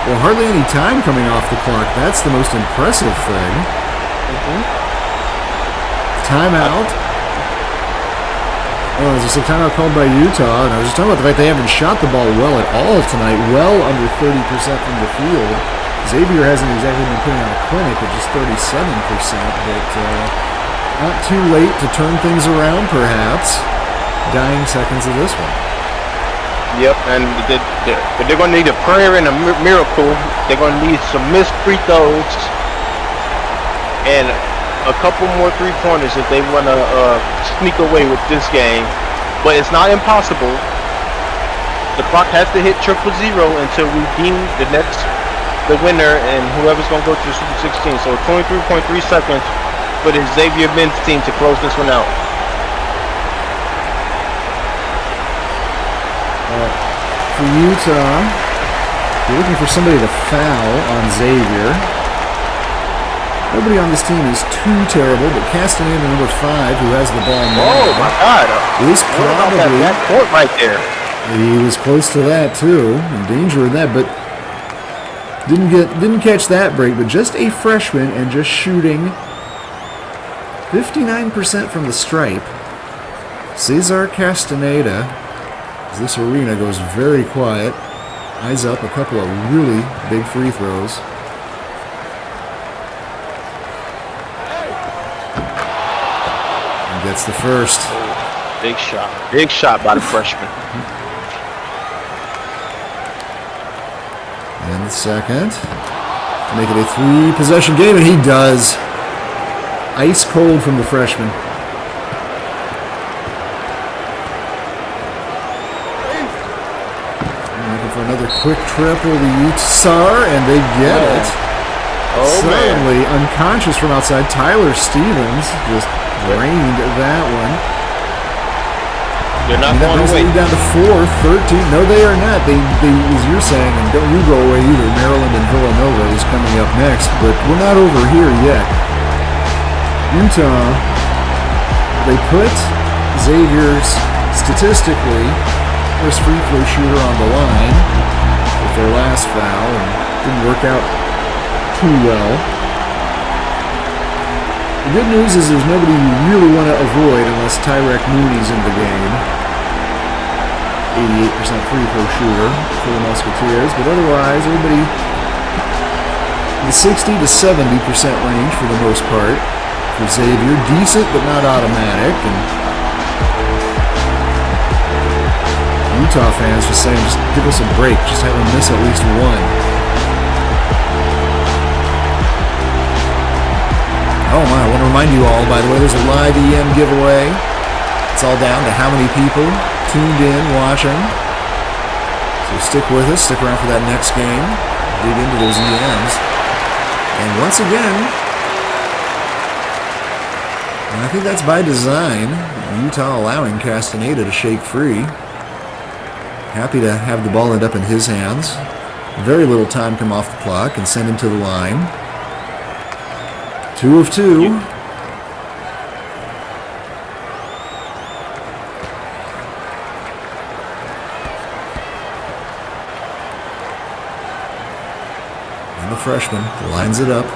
Well, hardly any time coming off the clock. That's the most impressive thing. Timeout. Oh, there's just a timeout called by Utah, and I was just talking about the fact they haven't shot the ball well at all tonight, well under 30% from the field. Xavier hasn't exactly been putting on a clinic at just 37%, but not too late to turn things around, perhaps. Dying seconds of this one. Yep, and they're going to need a prayer and a miracle. They're going to need some missed free throws and a couple more three-pointers if they want to sneak away with this game. But it's not impossible. The clock has to hit 000 until we deem the winner and whoever's going to go to the Super 16. So 23.3 seconds for the Xavier men's team to close this one out. For Utah, you're looking for somebody to foul on Xavier. Nobody on this team is too terrible, but Castaneda, number 5, who has the ball now, oh my God, is probably that court right there. He was close to that too, in danger of that, but didn't catch that break. But just a freshman and just shooting 59% from the stripe. Cesar Castaneda, as this arena goes very quiet, eyes up a couple of really big free throws. Gets the first. Big shot. Big shot by the freshman. And the second. Make it a 3-possession game, and he does. Ice cold from the freshman. Looking for another quick triple to Utah, and they get it. Suddenly, unconscious from outside, Tyler Stevens just drained that one. They're not going away. Down to 4-13. No, they are not. They, as you're saying, and don't you go away either. Maryland and Villanova is coming up next, but we're not over here yet. Utah, they put Xavier's statistically first free throw shooter on the line with their last foul, and didn't work out too well. The good news is there's nobody you really want to avoid unless Tyrek Mooney's in the game. 88% free throw shooter for the Musketeers, but otherwise everybody in the 60 to 70% range for the most part. For Xavier, decent but not automatic. And Utah fans just saying, just give us a break, just have them miss at least one. Oh my, I want to remind you all, by the way, there's a live EM giveaway. It's all down to how many people tuned in, watching. So stick with us, stick around for that next game. Dig into those EMs. And once again, and I think that's by design, Utah allowing Castaneda to shake free. Happy to have the ball end up in his hands. Very little time come off the clock and send him to the line. 2 of 2. And the freshman lines it up.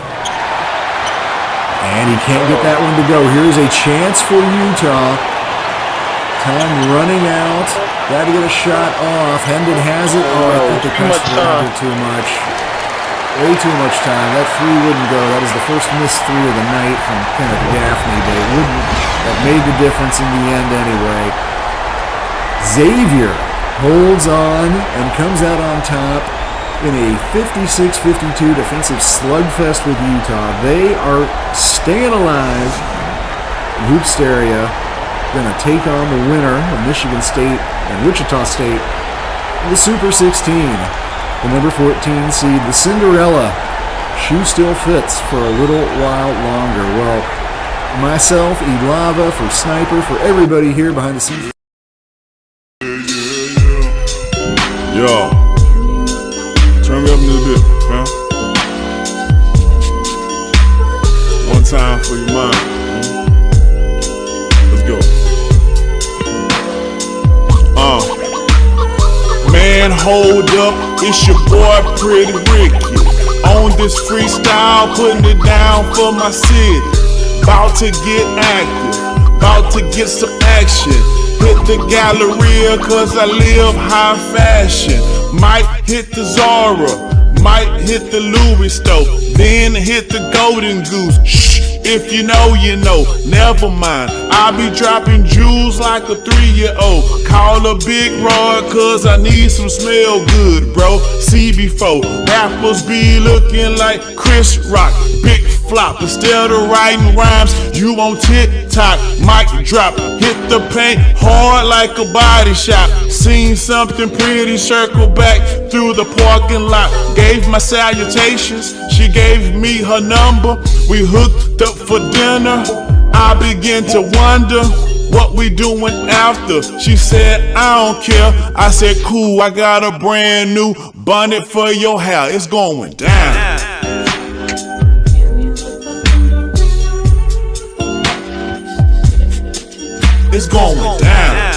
And he can't get that one to go. Here's a chance for Utah. Time running out. Got to get a shot off. Hendon has it. Oh, I think the coach grabbed it too much. Way too much time. That 3 wouldn't go. That is the first missed 3 of the night from Kenneth Gaffney, but it wouldn't. That made the difference in the end anyway. Xavier holds on and comes out on top in a 56-52 defensive slugfest with Utah. They are staying alive. Hoopsteria going to take on the winner of Michigan State and Wichita State in the Super 16. The number 14 seed, the Cinderella. Shoe still fits for a little while longer. Well, myself, Elava, for Sniper, for everybody here behind the scenes. Yo, turn me up a little bit, huh? mine for you, mine. Let's go. Man, hold up, it's your boy Pretty Ricky. On this freestyle, putting it down for my city. About to get active, about to get some action. Hit the Galleria cause I live high fashion. Might hit the Zara, might hit the Louis store, then hit the Golden Goose. Shh, if you know, you know, never mind. I be dropping jewels like a 3-year-old. Call a Big Rod cause I need some smell good, bro. CB4, rappers be looking like Chris Rock. Big flop, instead of writing rhymes, you on TikTok. Mic drop, hit the paint hard like a body shop. Seen something pretty, circle back through the parking lot. Gave my salutations, she gave me her number. We hooked up for dinner. I began to wonder what we doing after. She said, I don't care. I said, cool, I got a brand new bonnet for your hair. It's going down. It's going down.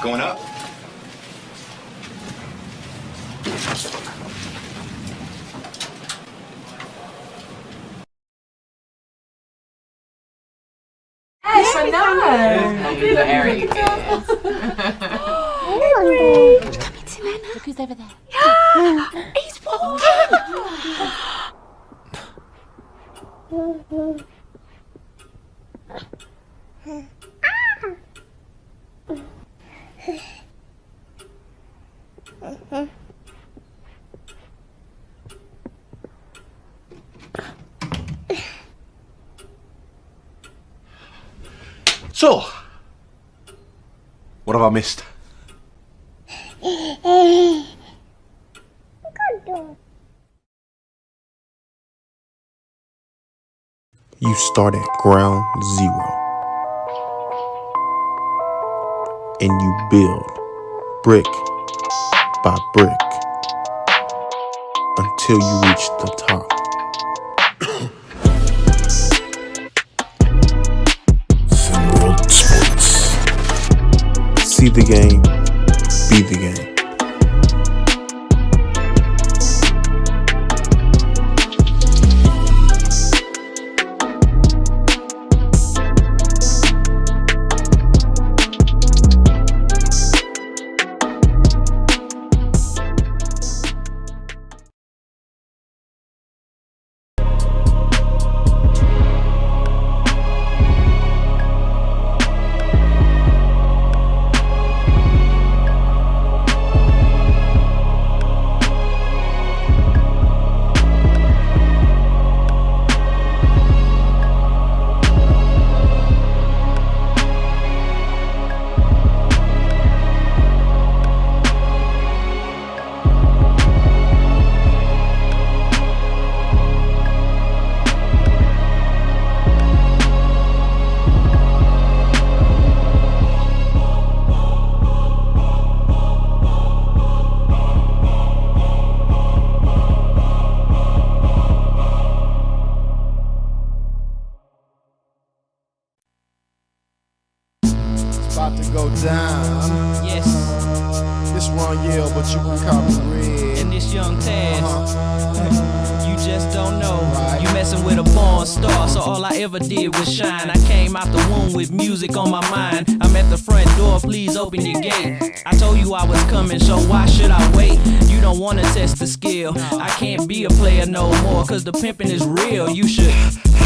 Going up. Hey, so nice. Very good. Come into Nana. Look who's over there. He's So, what have I missed? You start at ground zero and you build brick by brick until you reach the top. Simworld Sports. See the game, be the game. About to go down. Yes. This Ron Yale, but you can call me Red. And this young Taz. You just don't know. You messing with a porn star, so all I ever did was shine. I came out the womb with music on my mind. I'm at the front door, please open your gate. I told you I was coming, so why should I wait? You don't wanna test the skill. I can't be a player no more, cause the pimping is real. You should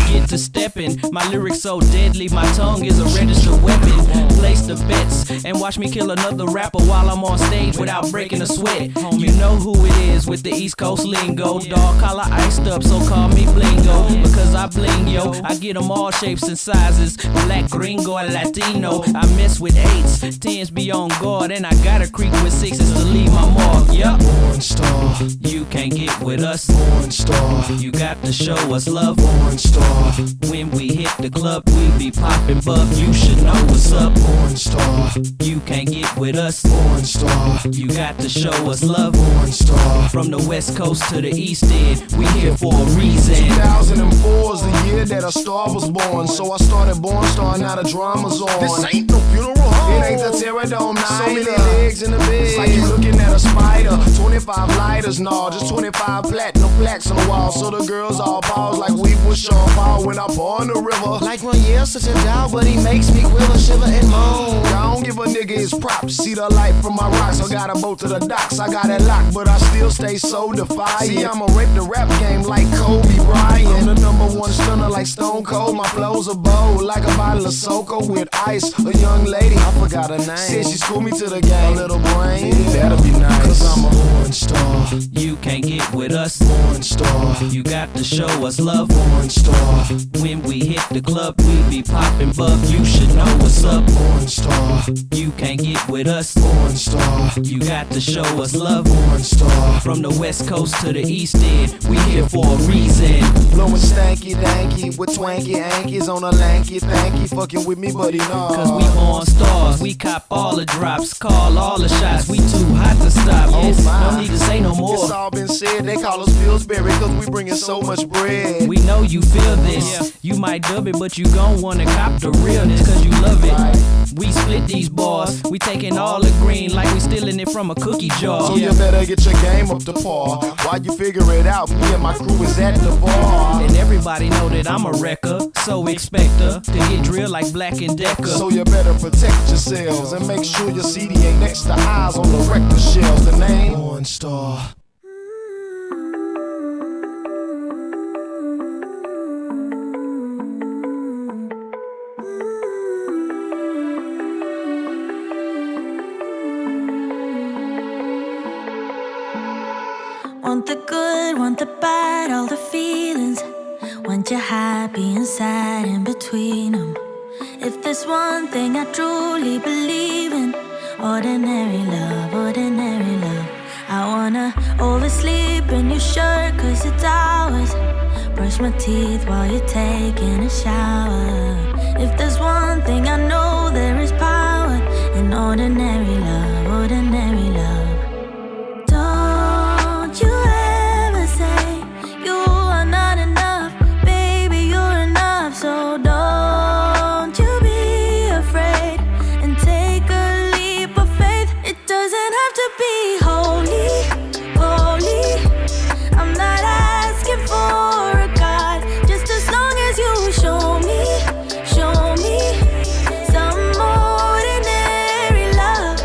get to stepping. My lyrics so deadly, my tongue is a registered weapon. Place the bets and watch me kill another rapper while I'm on stage without breaking a sweat. You know who it is with the East Coast lingo. Dog collar iced up, so call me Blingo. Because I bling, yo, I get them all shapes and sizes. Black, gringo, and Latino. I mess with 8s, 10s be on guard, and I gotta creep with 6s to leave my mark. Yup. Born star, You can't get with us. born star, You got to show us love. born star, When we hit the club, we be popping bub. You should know what's up. born star, You can't get with us. born star, You got to show us love. born star. From the west coast to the east end, we here for a reason. 2004 is the year that a star was born. So I started Born Star, now the drama's on. This ain't no funeral home. It ain't the Terradome night. So many legs in the bed. It's like you looking at a spider. 25 lighters, no, just 25 platinum plaques on the wall. So the girls all pause like we was Sean Paul when I pour in the river. Like Ronye's such a dog, but he makes me quiver, shiver, and moan. I don't give a nigga his props. See the light from my rocks. I got a boat to the docks. I got it locked, but I still stay so defiant. See, I'ma rape the rap game like Kobe Bryant. I'm the #1 stunner like Stone Cold. My flows are bold like a bottle of Soko with ice. A young lady, I forgot her name. Said she schooled me to the game. A little brain, that'll be nice. Cause I'm a born star, You can't get with us. born star, You got to show us love. born star, When we hit the club, we be popping bub. You should know what's up. born star, You can't get with us. born star, You got to show us love. born star. From the west coast to the east end, we here for a reason. Blowing stanky danky with twanky ankies on a lanky thanky. Fucking with me, buddy, nah. Cause we on stars, we cop all the drops, call all the shots, we too hot to stop. Yes, no need to say no more. It's all been said, they call us Pillsbury cause we bringing so much bread. We know you feel this. You might dub it, but you gon' wanna cop the realness, cause you love it. We split these bars, we taking all the green like we stealing it from a cookie jar. So you better get your game up to par. While you figure it out, me and my crew is at the bar. And everybody know that I'm a wrecker, so expect her to get drilled like Black and Decker. So you better protect yourselves and make sure your CD ain't next to eyes on the record shelves. The name Born Star. Want the good, want the bad, all the feelings. Want you happy and sad in between them. If there's one thing I truly believe in, ordinary love, ordinary love. I wanna oversleep in your shirt cause it's ours. Brush my teeth while you're taking a shower. If there's one thing I know, there is power in ordinary love, ordinary love. Don't you ever say you are not enough, baby, you're enough. So don't you be afraid and take a leap of faith. It doesn't have to be holy, holy. I'm not asking for a God, just as long as you show me some ordinary love.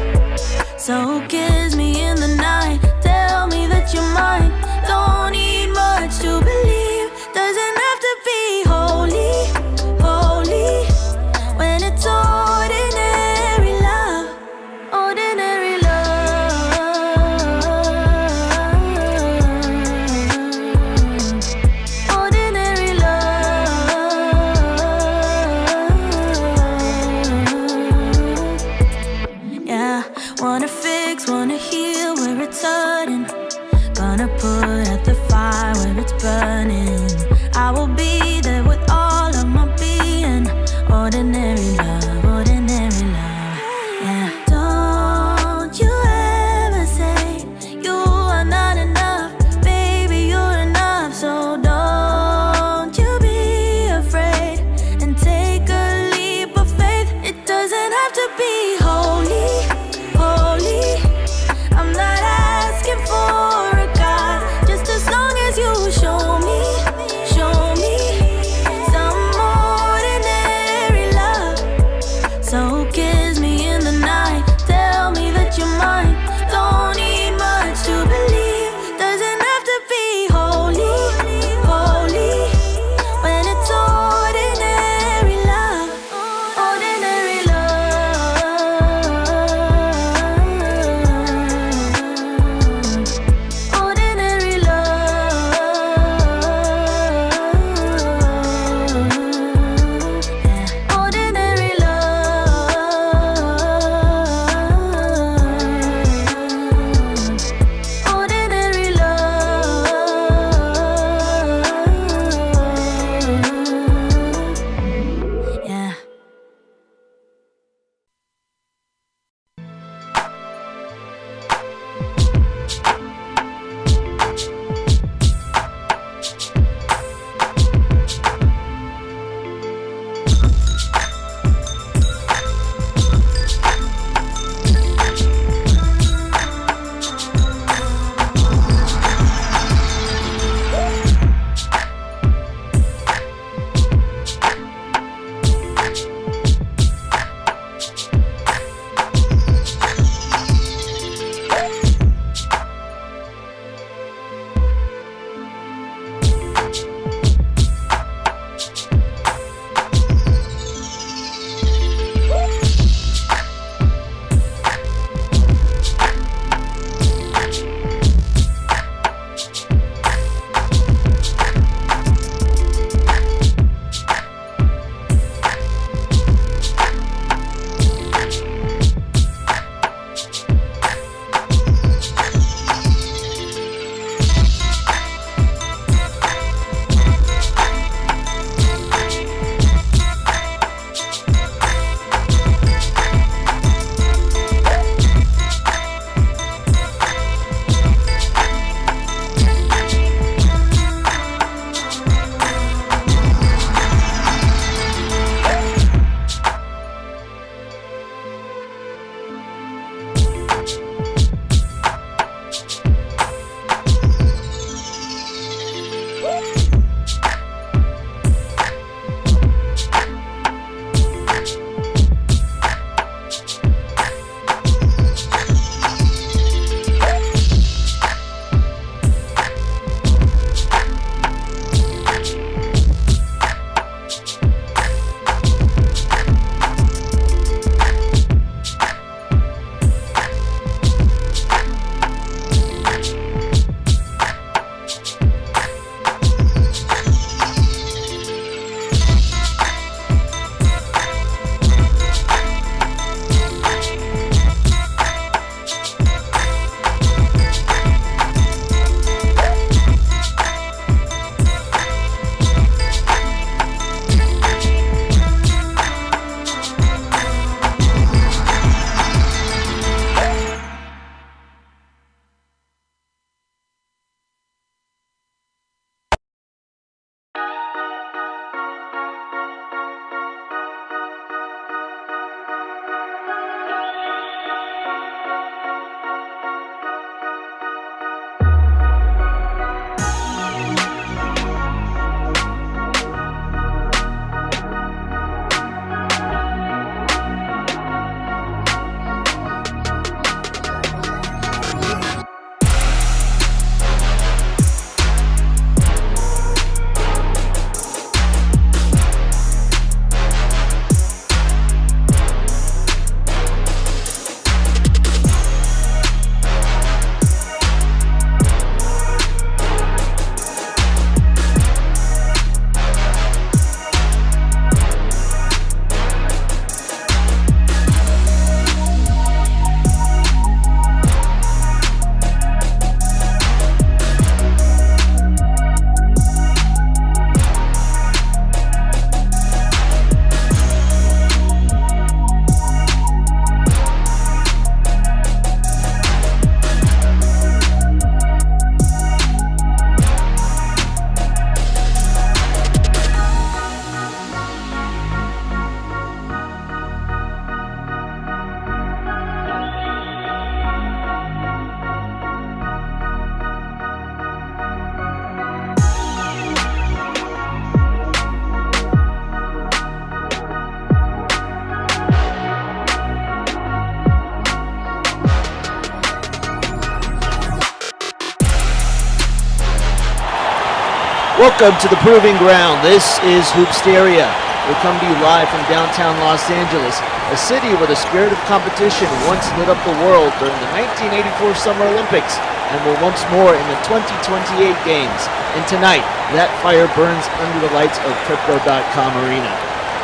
Welcome to the Proving Ground. This is Hoopsteria. We come to you live from downtown Los Angeles, a city where the spirit of competition once lit up the world during the 1984 Summer Olympics and will once more in the 2028 Games. And tonight, that fire burns under the lights of Crypto.com Arena.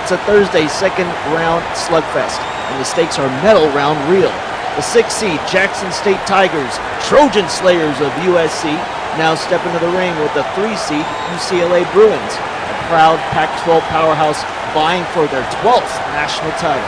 It's a Thursday second round slugfest, and the stakes are medal round real. The 6th seed Jackson State Tigers, Trojan Slayers of USC, now step into the ring with the 3 seed UCLA Bruins, a proud Pac-12 powerhouse vying for their 12th national title.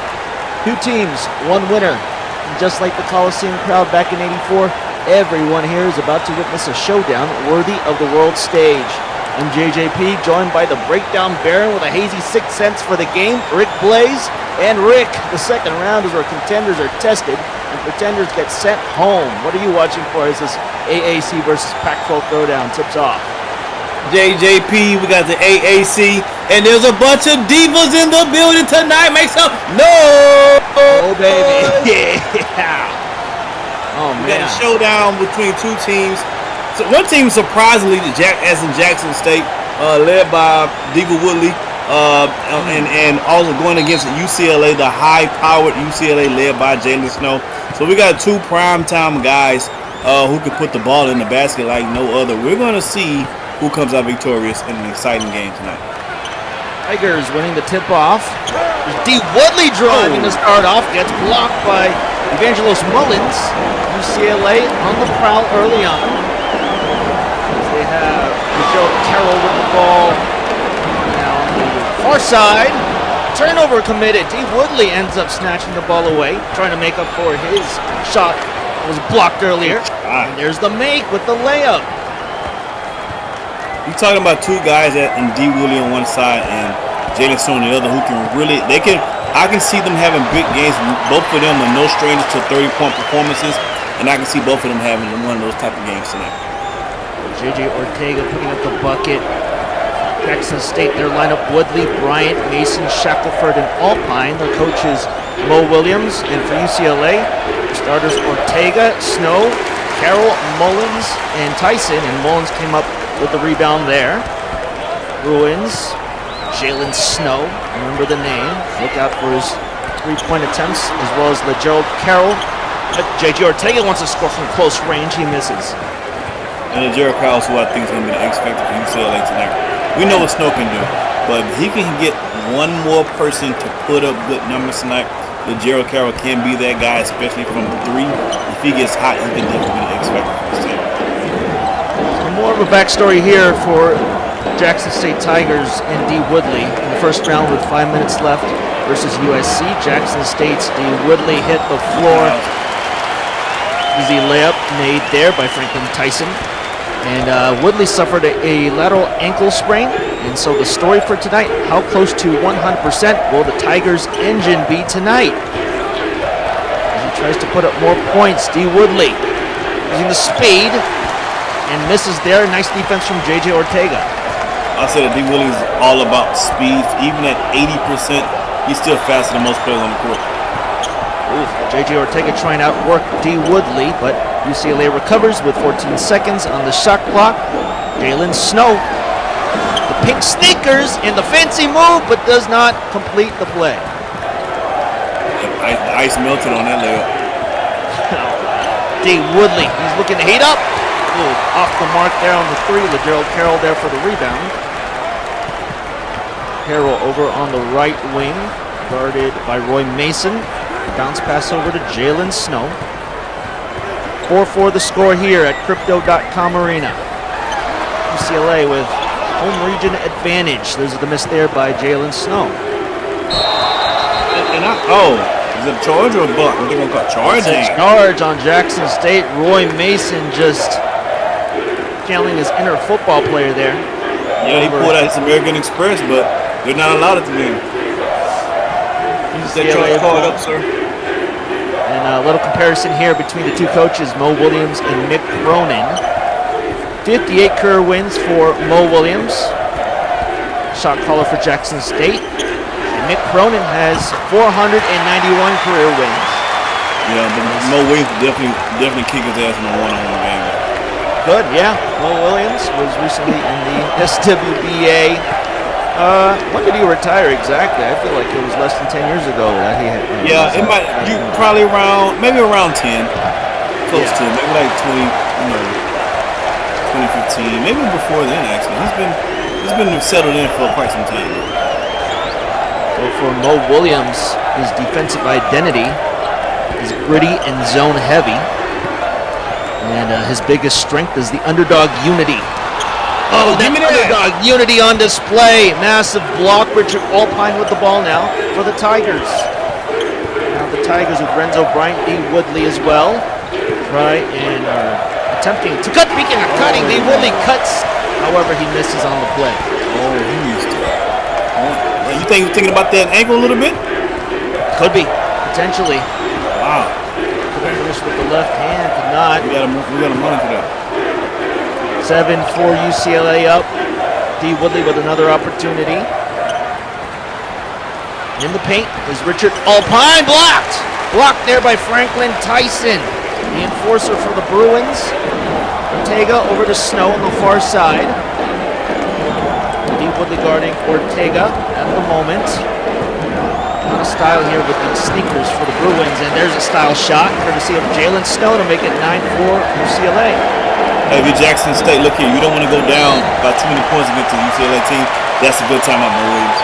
2 teams, 1 winner. And just like the Coliseum crowd back in '84, everyone here is about to witness a showdown worthy of the world stage. I'm JJP, joined by the breakdown baron with a hazy 6th sense for the game, Rick Blaze. And Rick, the second round is where contenders are tested and pretenders get sent home. What are you watching for as this AAC versus Pac-12 throwdown tips off? JJP, we got the AAC, and there's a bunch of divas in the building tonight. Make some noise! Oh, baby. Yeah. Oh, man. We got a showdown between 2 teams. So one team, surprisingly, as in Jackson State, led by Diva Woodley, and also going against UCLA, the high-powered UCLA led by Jalen Snow. So we got 2 primetime guys who can put the ball in the basket like no other. We're going to see who comes out victorious in an exciting game tonight. Tigers winning the tip-off. There's D. Woodley driving to start off. Gets blocked by Evangelos Mullins. UCLA on the prowl early on. They have Michelle Carroll with the ball. Now on the far side. Turnover committed. D. Woodley ends up snatching the ball away, trying to make up for his shot that was blocked earlier. And there's the make with the layup. You're talking about 2 guys and D. Woodley on one side and Jalen Snow on the other who can really, I can see them having big games. Both of them are no strangers to 30-point performances, and I can see both of them having one of those type of games tonight. J.J. Ortega putting up the bucket. Jackson State, their lineup, Woodley, Bryant, Mason, Shackelford, and Alpine. Their coaches, Mo Williams, and for UCLA, starters Ortega, Snow, Carroll, Mullins, and Tyson. And Mullins came up with the rebound there. Bruins, Jalen Snow, remember the name. Look out for his 3-point attempts, as well as LeGerald Carroll. But J.J. Ortega wants to score from close range. He misses. And LeGerald Carroll, who I think is going to be the X factor for UCLA tonight. We know what Snow can do, but if he can get one more person to put up good numbers tonight, LeGerald Carroll can be that guy, especially from 3. If he gets hot, he can definitely be the X factor for this team. More of a backstory here for Jackson State Tigers and D. Woodley in the first round with 5 minutes left versus USC. Jackson State's D. Woodley hit the floor. Easy layup made there by Franklin Tyson. And Woodley suffered a lateral ankle sprain. And so the story for tonight, how close to 100% will the Tigers' engine be tonight? As he tries to put up more points, D. Woodley using the speed. And misses there. Nice defense from J.J. Ortega. I said that D. Woodley is all about speed. Even at 80%, he's still faster than most players on the court. J.J. Ortega trying to outwork D. Woodley, but UCLA recovers with 14 seconds on the shot clock. Jalen Snow, the pink sneakers in the fancy move, but does not complete the play. The ice melted on that layup. D. Woodley, he's looking to heat up. Off the mark there on the 3. LeGerald Carroll there for the rebound. Carroll over on the right wing, guarded by Roy Mason. Bounce pass over to Jalen Snow. 4-4 the score here at Crypto.com Arena. UCLA with home region advantage. There's the miss there by Jalen Snow. Is it a charge or a buck? What are they going to call charging? It's a charge on Jackson State. Roy Mason just channeling his inner football player there. Yeah, he pulled out his American Express, but they're not allowed at the game. That charge called up, sir. And a little comparison here between the 2 coaches, Mo Williams and Mick Cronin. 58 career wins for Mo Williams, shot caller for Jackson State. And Mick Cronin has 491 career wins. Yeah, but Mo Williams definitely kick his ass in a one-on-one game. good, yeah. Will Williams was recently in the SWBA. When did he retire exactly? I feel like it was less than 10 years ago that he had. It might. You probably maybe around 10, close to maybe like 2015, maybe before then. Actually, he's been settled in for quite some time. So for Mo Williams, his defensive identity is gritty and zone heavy, and his biggest strength is the underdog unity. Oh, that underdog unity on display. Massive block. Richard Alpine with the ball now for the Tigers. Now the Tigers with Renzo Bryant, D. Woodley as well. Right, and attempting to cut. Speaking of cutting, D. Woodley cuts. However, he misses on the play. Oh, he used to. You thinking about that ankle a little bit? Could be, potentially. Wow. Finish with the left hand, could not. We got to monitor that. 7 for UCLA up. D. Woodley with another opportunity. In the paint is Richard Alpine, blocked! Blocked there by Franklin Tyson, the enforcer for the Bruins. Ortega over to Snow on the far side. D. Woodley guarding Ortega at the moment. Not a style here with the sneakers for the Bruins, and there's a style shot courtesy of Jalen Snow to make it 9-4 UCLA. Hey, if you're Jackson State, look here, you don't want to go down by too many points against the UCLA team. That's a good timeout, Mo Williams.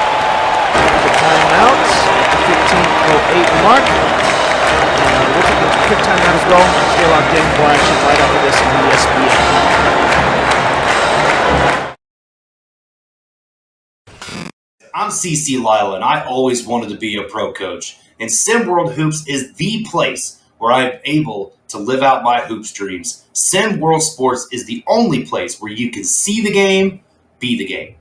The timeout, 15:08 mark. And we'll take a quick timeout as well. Stay locked in for action right after this on ESPN. I'm CC Lyle, and I always wanted to be a pro coach. And SimWorld Hoops is the place where I'm able to live out my hoops dreams. SimWorld Sports is the only place where you can see the game, be the game.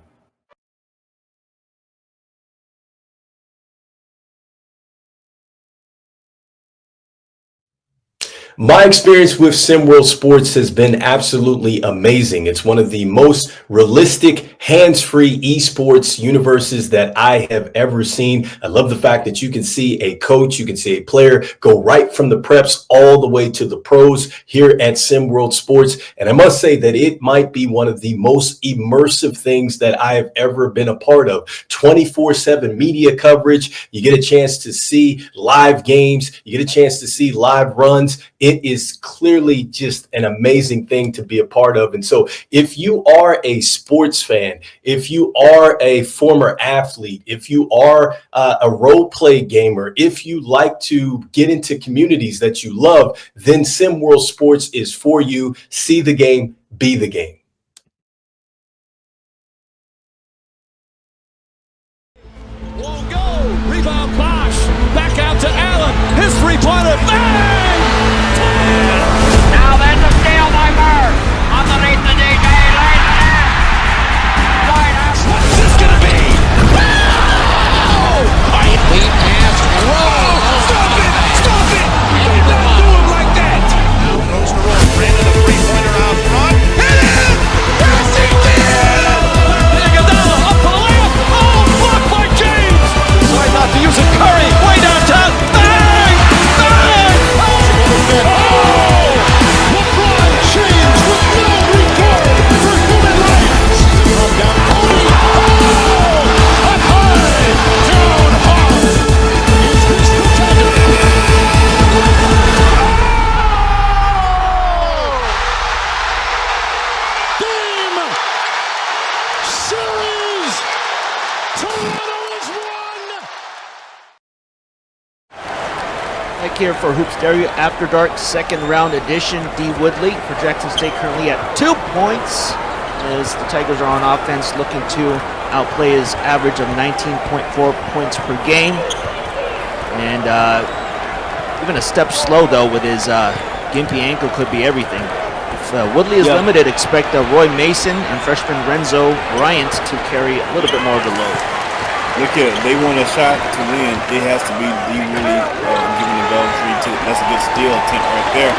My experience with SimWorld Sports has been absolutely amazing. It's one of the most realistic, hands-free esports universes that I have ever seen. I love the fact that you can see a coach, you can see a player go right from the preps all the way to the pros here at SimWorld Sports. And I must say that it might be one of the most immersive things that I have ever been a part of. 24/7 media coverage. You get a chance to see live games. You get a chance to see live runs. It is clearly just an amazing thing to be a part of. And so if you are a sports fan, if you are a former athlete, if you are a role play gamer, if you like to get into communities that you love, then SimWorld Sports is for you. See the game, be the game. Won't go. Rebound Bosch. Back out to Allen. His three-pointer. Bang! Now there's a steal by Bird. Underneath the DJ. What's this gonna be? Oh! Lead pass. Roll. Stop it! Stop it! Do not do him like that! Now goes to roll. Brandon, a three-pointer out front. Hit it! Yes, he did! Iguodala up the layup. Oh, blocked by James. Decide not to use it. Curry way downtown. Bang! Bang! Oh! LeBron James with no regard for human rights. Come down. Oh! Up high, down hard. Is this the Tiger? Game! Series! Toronto has won! Back here for Hoops Stereo After Dark second round edition. D. Woodley for Jackson State currently at 2 points as the Tigers are on offense looking to outplay his average of 19.4 points per game. And even a step slow though with his gimpy ankle could be everything. If Woodley is limited, expect Roy Mason and freshman Renzo Bryant to carry a little bit more of the load. Look here, they want a shot to win. It has to be D. Woodley giving the ball three. That's a good steal attempt right there.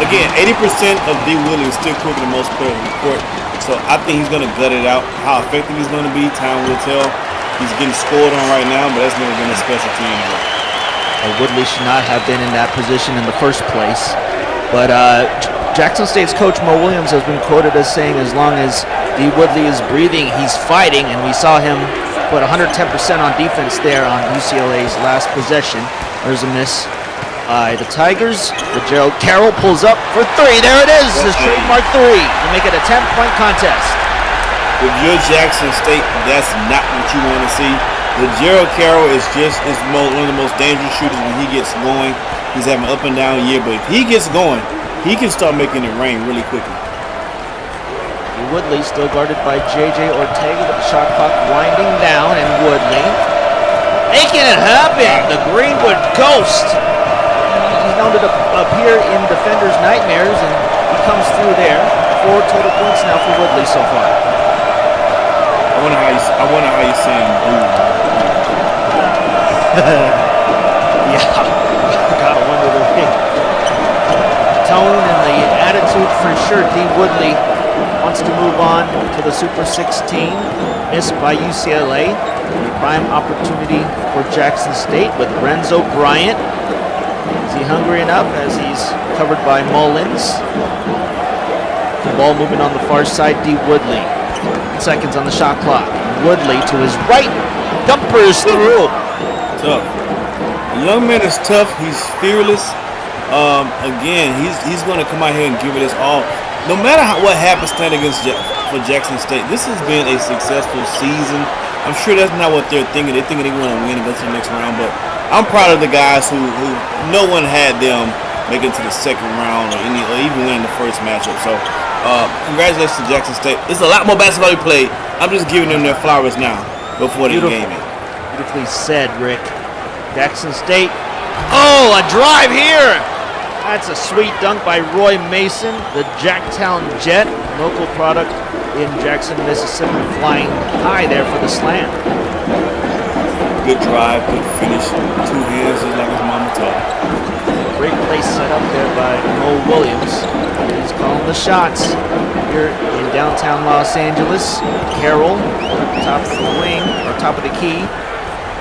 Again, 80% of D. Woodley is still quicker than most players on the court. So I think he's going to gut it out. How effective he's going to be, time will tell. He's getting scored on right now, but that's never been a specialty anymore. Woodley should not have been in that position in the first place. But Jackson State's coach Mo Williams has been quoted as saying as long as D. Woodley is breathing, he's fighting, and we saw him put 110% on defense there on UCLA's last possession. There's a miss by the Tigers. But Gerald Carroll pulls up for three. There it is, his trademark three to make it a 10-point contest. If you're Jackson State, that's not what you want to see. The Gerald Carroll is one of the most dangerous shooters when he gets going. He's having an up and down year, but if he gets going, he can start making it rain really quickly. Woodley still guarded by J.J. Ortega with the shot clock winding down, and Woodley making it happen. The Greenwood Ghost. He's known to appear in defenders' nightmares, and he comes through there. 4 total points now for Woodley so far. I wonder how he's saying ooh. Yeah, gotta wonder the tone and the attitude for sure. D. Woodley wants to move on to the Super 16, missed by UCLA. Prime opportunity for Jackson State with Renzo Bryant. Is he hungry enough as he's covered by Mullins? The ball moving on the far side, D. Woodley. 10 seconds on the shot clock. Woodley to his right, dumpers through. Tough. The young man is tough. He's fearless. Again, he's going to come out here and give it his all. No matter what happens tonight for Jackson State, this has been a successful season. I'm sure that's not what they're thinking. They're thinking they're going to win and go to the next round. But I'm proud of the guys who no one had them make it to the second round or even win the first matchup. So congratulations to Jackson State. There's a lot more basketball to play. I'm just giving them their flowers now before the game. Beautifully said, Rick. Jackson State. Oh, a drive here. That's a sweet dunk by Roy Mason, the Jacktown Jet, local product in Jackson, Mississippi, flying high there for the slam. Good drive, good finish. 2 hands just like his mama taught. Great play set up there by Mo Williams. He's calling the shots here in downtown Los Angeles. Carroll, top of the wing, or top of the key.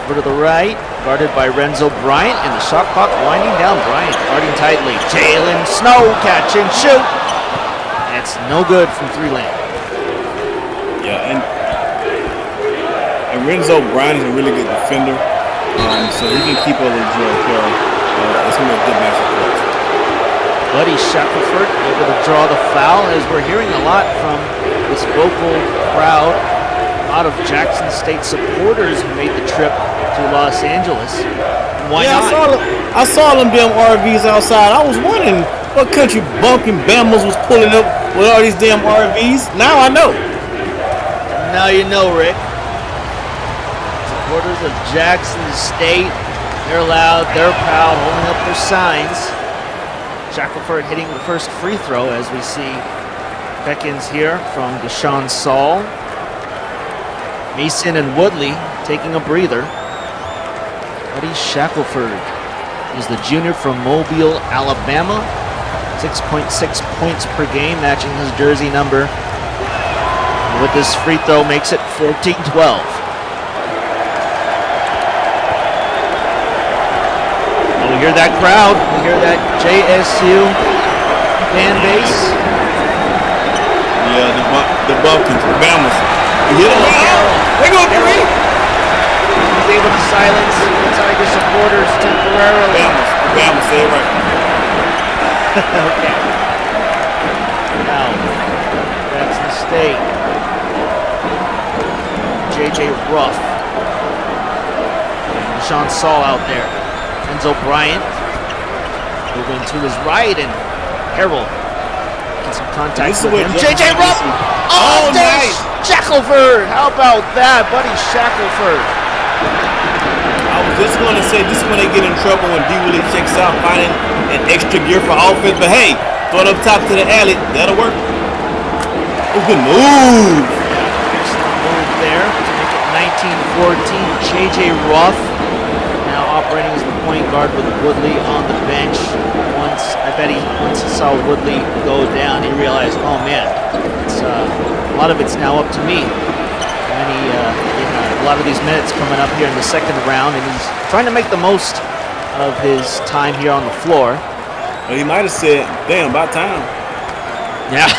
Over to the right, guarded by Renzo Bryant, and the shot clock winding down. Bryant guarding tightly. Jalen Snow, catch and shoot. That's no good from 3-land. Yeah, and Renzo Bryant is a really good defender, so he can keep over Gerald Carroll. It's going to be a good matchup for us. Buddy Shackelford able to draw the foul, as we're hearing a lot from this vocal crowd. A lot of Jackson State supporters who made the trip to Los Angeles. Why not? I saw them damn RVs outside. I was wondering what country bumpkin Bama's was pulling up with all these damn RVs. Now I know. Now you know, Rick. Supporters of Jackson State, they're loud, they're proud, holding up their signs. Shackelford hitting the first free throw as we see Beckins here from Deshaun Saul. Mason and Woodley taking a breather. Buddy Shackelford is the junior from Mobile, Alabama. 6.6 points per game, matching his jersey number. And with this free throw, makes it 14-12. We hear that crowd. We hear that JSU fan base. Yeah, the Bumpkins, the Bamas. You hit them. They go 3. He's able to silence the Tiger supporters temporarily. Bamas, say it right. Okay. Now, Jackson State. J.J. Ruff. And Deshaun Saul out there. Renzo Bryant moving to his right, and Harrell gets some contact with him. J.J. Ruff! Oh, nice! Shackelford! How about that, Buddy Shackelford? I was just going to say, this is when they get in trouble when D. Willie checks out, finding an extra gear for offense. But hey, throw it up top to the alley. That'll work. Oh, good move. Excellent move there to make it 19-14. J.J. Ruff now operating as the point guard with Woodley on the bench. Once he saw Woodley go down, he realized, oh man, it's a lot of it's now up to me. A lot of these minutes coming up here in the second round, and he's trying to make the most of his time here on the floor. Well, he might have said, damn, about time. Yeah.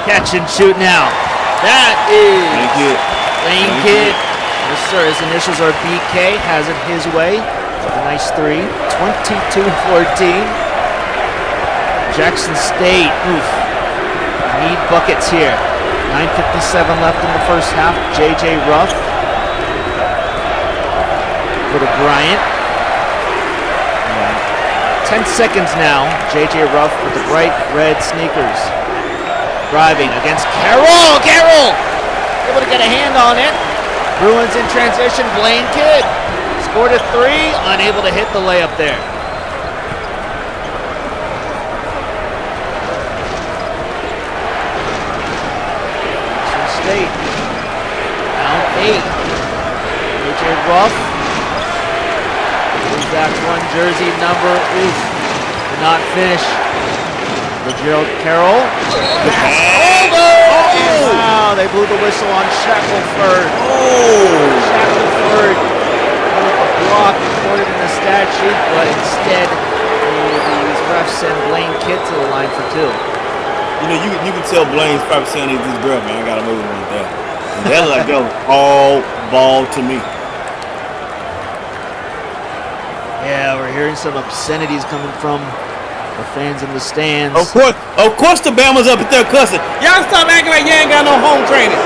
Catch and shoot now. That is Lane Kidd. Yes, sir. His initials are BK. Has it his way. A nice three. 22-14. Jackson State. Oof. Need buckets here. 9:57 left in the first half. J.J. Ruff. For the Bryant. 10 seconds now. J.J. Ruff with the bright red sneakers. Driving against Carroll. Carroll! Able to get a hand on it. Bruins in transition. Blaine Kidd scored a three. Unable to hit the layup there. State. Down 8. J.J. Ruff. That one jersey number, oof, did not finish. Gerald Carroll. Wow, they blew the whistle on Shackelford. Shackelford with a block recorded in the stat sheet, but instead these refs send Blaine Kidd to the line for two. You know, you can tell Blaine's probably saying this girl, man, I gotta move him like that. And that looked like that was all ball to me. Yeah, we're hearing some obscenities coming from the fans in the stands. Of course the Bama's up at there cussing. Y'all stop acting like you ain't got no home training.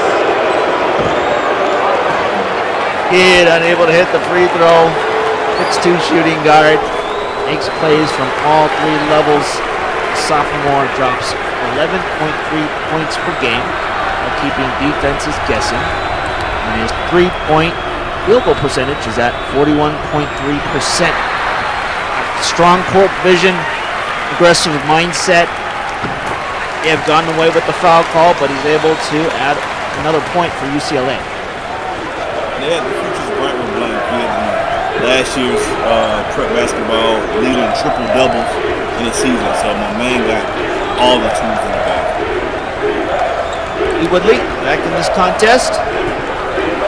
Kidd unable to hit the free throw. 6'2" shooting guard. Makes plays from all three levels. The sophomore drops 11.3 points per game while keeping defenses guessing. And his three-point field goal percentage is at 41.3%. Strong court vision, aggressive mindset. They have gotten away with the foul call, but he's able to add another point for UCLA. Yeah, the future's bright with Blaine Kidd. Last year's prep basketball leader in triple doubles in the season, so my man got all the tools in the bag. E. Woodley back in this contest.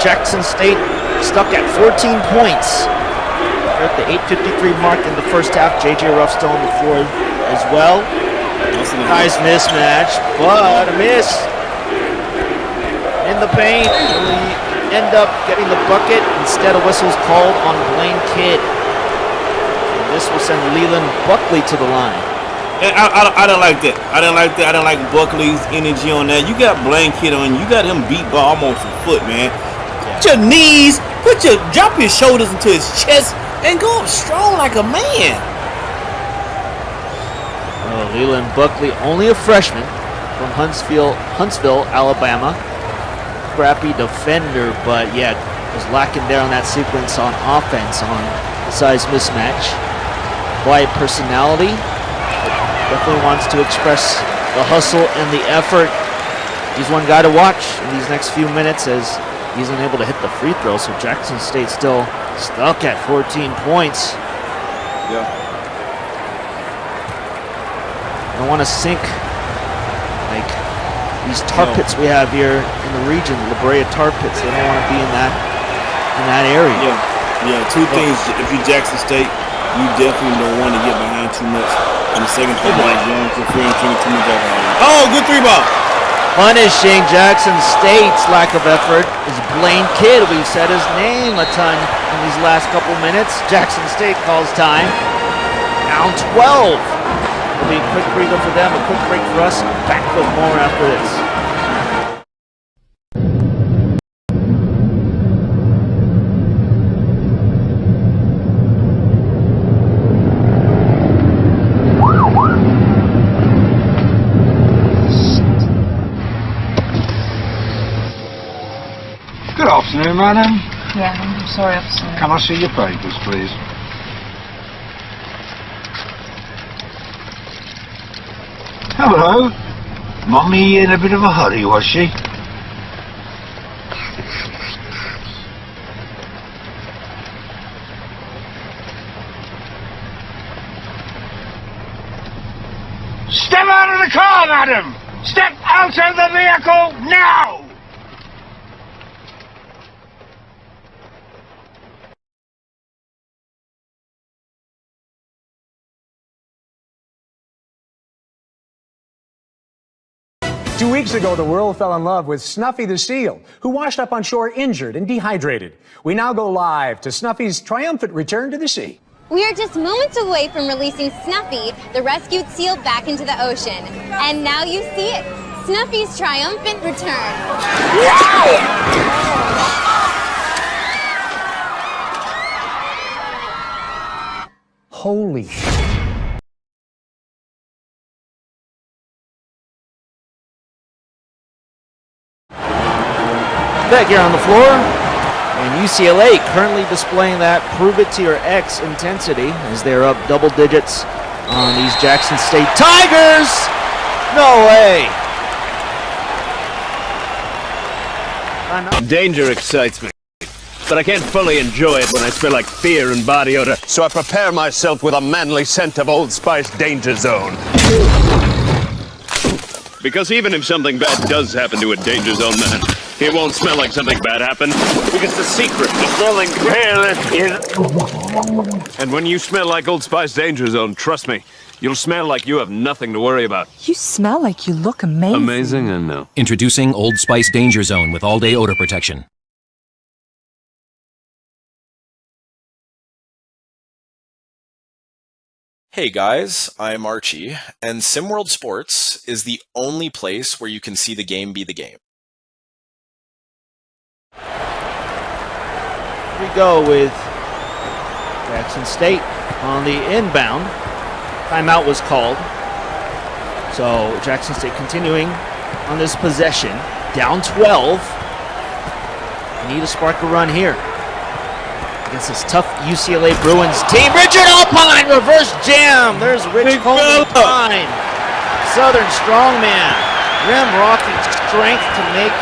Jackson State stuck at 14 points. We're at the 8:53 mark in the first half. J.J. Ruff still on the floor as well. Nice mismatch, but a miss. In the paint, we end up getting the bucket. Instead, a whistle's called on Blaine Kidd. And this will send Leland Buckley to the line. I don't like that. I don't like that. I don't like Buckley's energy on that. You got Blaine Kidd on. You got him beat by almost a foot, man. Put your knees, drop your shoulders into his chest, and go up strong like a man. Oh, Leland Buckley, only a freshman from Huntsville, Alabama. Scrappy defender, but yeah, was lacking there on that sequence on offense on the size mismatch. Quiet personality, but definitely wants to express the hustle and the effort. He's one guy to watch in these next few minutes as he's unable to hit the free throw, so Jackson State still stuck at 14 points. Yeah. I don't want to sink like these tar pits we have here in the region, La Brea tar pits. They don't want to be in that area. Yeah. Two things. If you're Jackson State, you definitely don't want to get behind too much. And the second thing is you don't interfere too much alcohol. Oh, good three ball. Punishing Jackson State's lack of effort is Blaine Kidd. We've said his name a ton in these last couple minutes. Jackson State calls time. Down 12. It'll be a quick breather for them, a quick break for us. Back with more after this. Good afternoon, madam. Yeah, I'm sorry, officer. Can I see your papers, please? Hello. Mummy in a bit of a hurry, was she? Step out of the car, madam! Step out of the vehicle now! 2 weeks ago, the world fell in love with Snuffy the seal, who washed up on shore injured and dehydrated. We now go live to Snuffy's triumphant return to the sea. We are just moments away from releasing Snuffy, the rescued seal, back into the ocean. And now you see it, Snuffy's triumphant return. Holy Back here on the floor, and UCLA currently displaying that prove it to your X intensity as they're up double digits on these Jackson State Tigers. No way. Danger excites me, but I can't fully enjoy it when I smell like fear and body odor, so I prepare myself with a manly scent of Old Spice Danger Zone. Because even if something bad does happen to a Danger Zone man, it won't smell like something bad happened, because the secret to smelling well is... And when you smell like Old Spice Danger Zone, trust me, you'll smell like you have nothing to worry about. You smell like you look amazing. Amazing, I know. Introducing Old Spice Danger Zone with all-day odor protection. Hey guys, I'm Archie, and SimWorld Sports is the only place where you can see the game be the game. We go with Jackson State on the inbound. Timeout was called. So Jackson State continuing on this possession. Down 12. Need to spark a run here against this tough UCLA Bruins team. Richard Alpine, reverse jam. There's Rich Alpine. Southern strongman. Rim rocking strength to make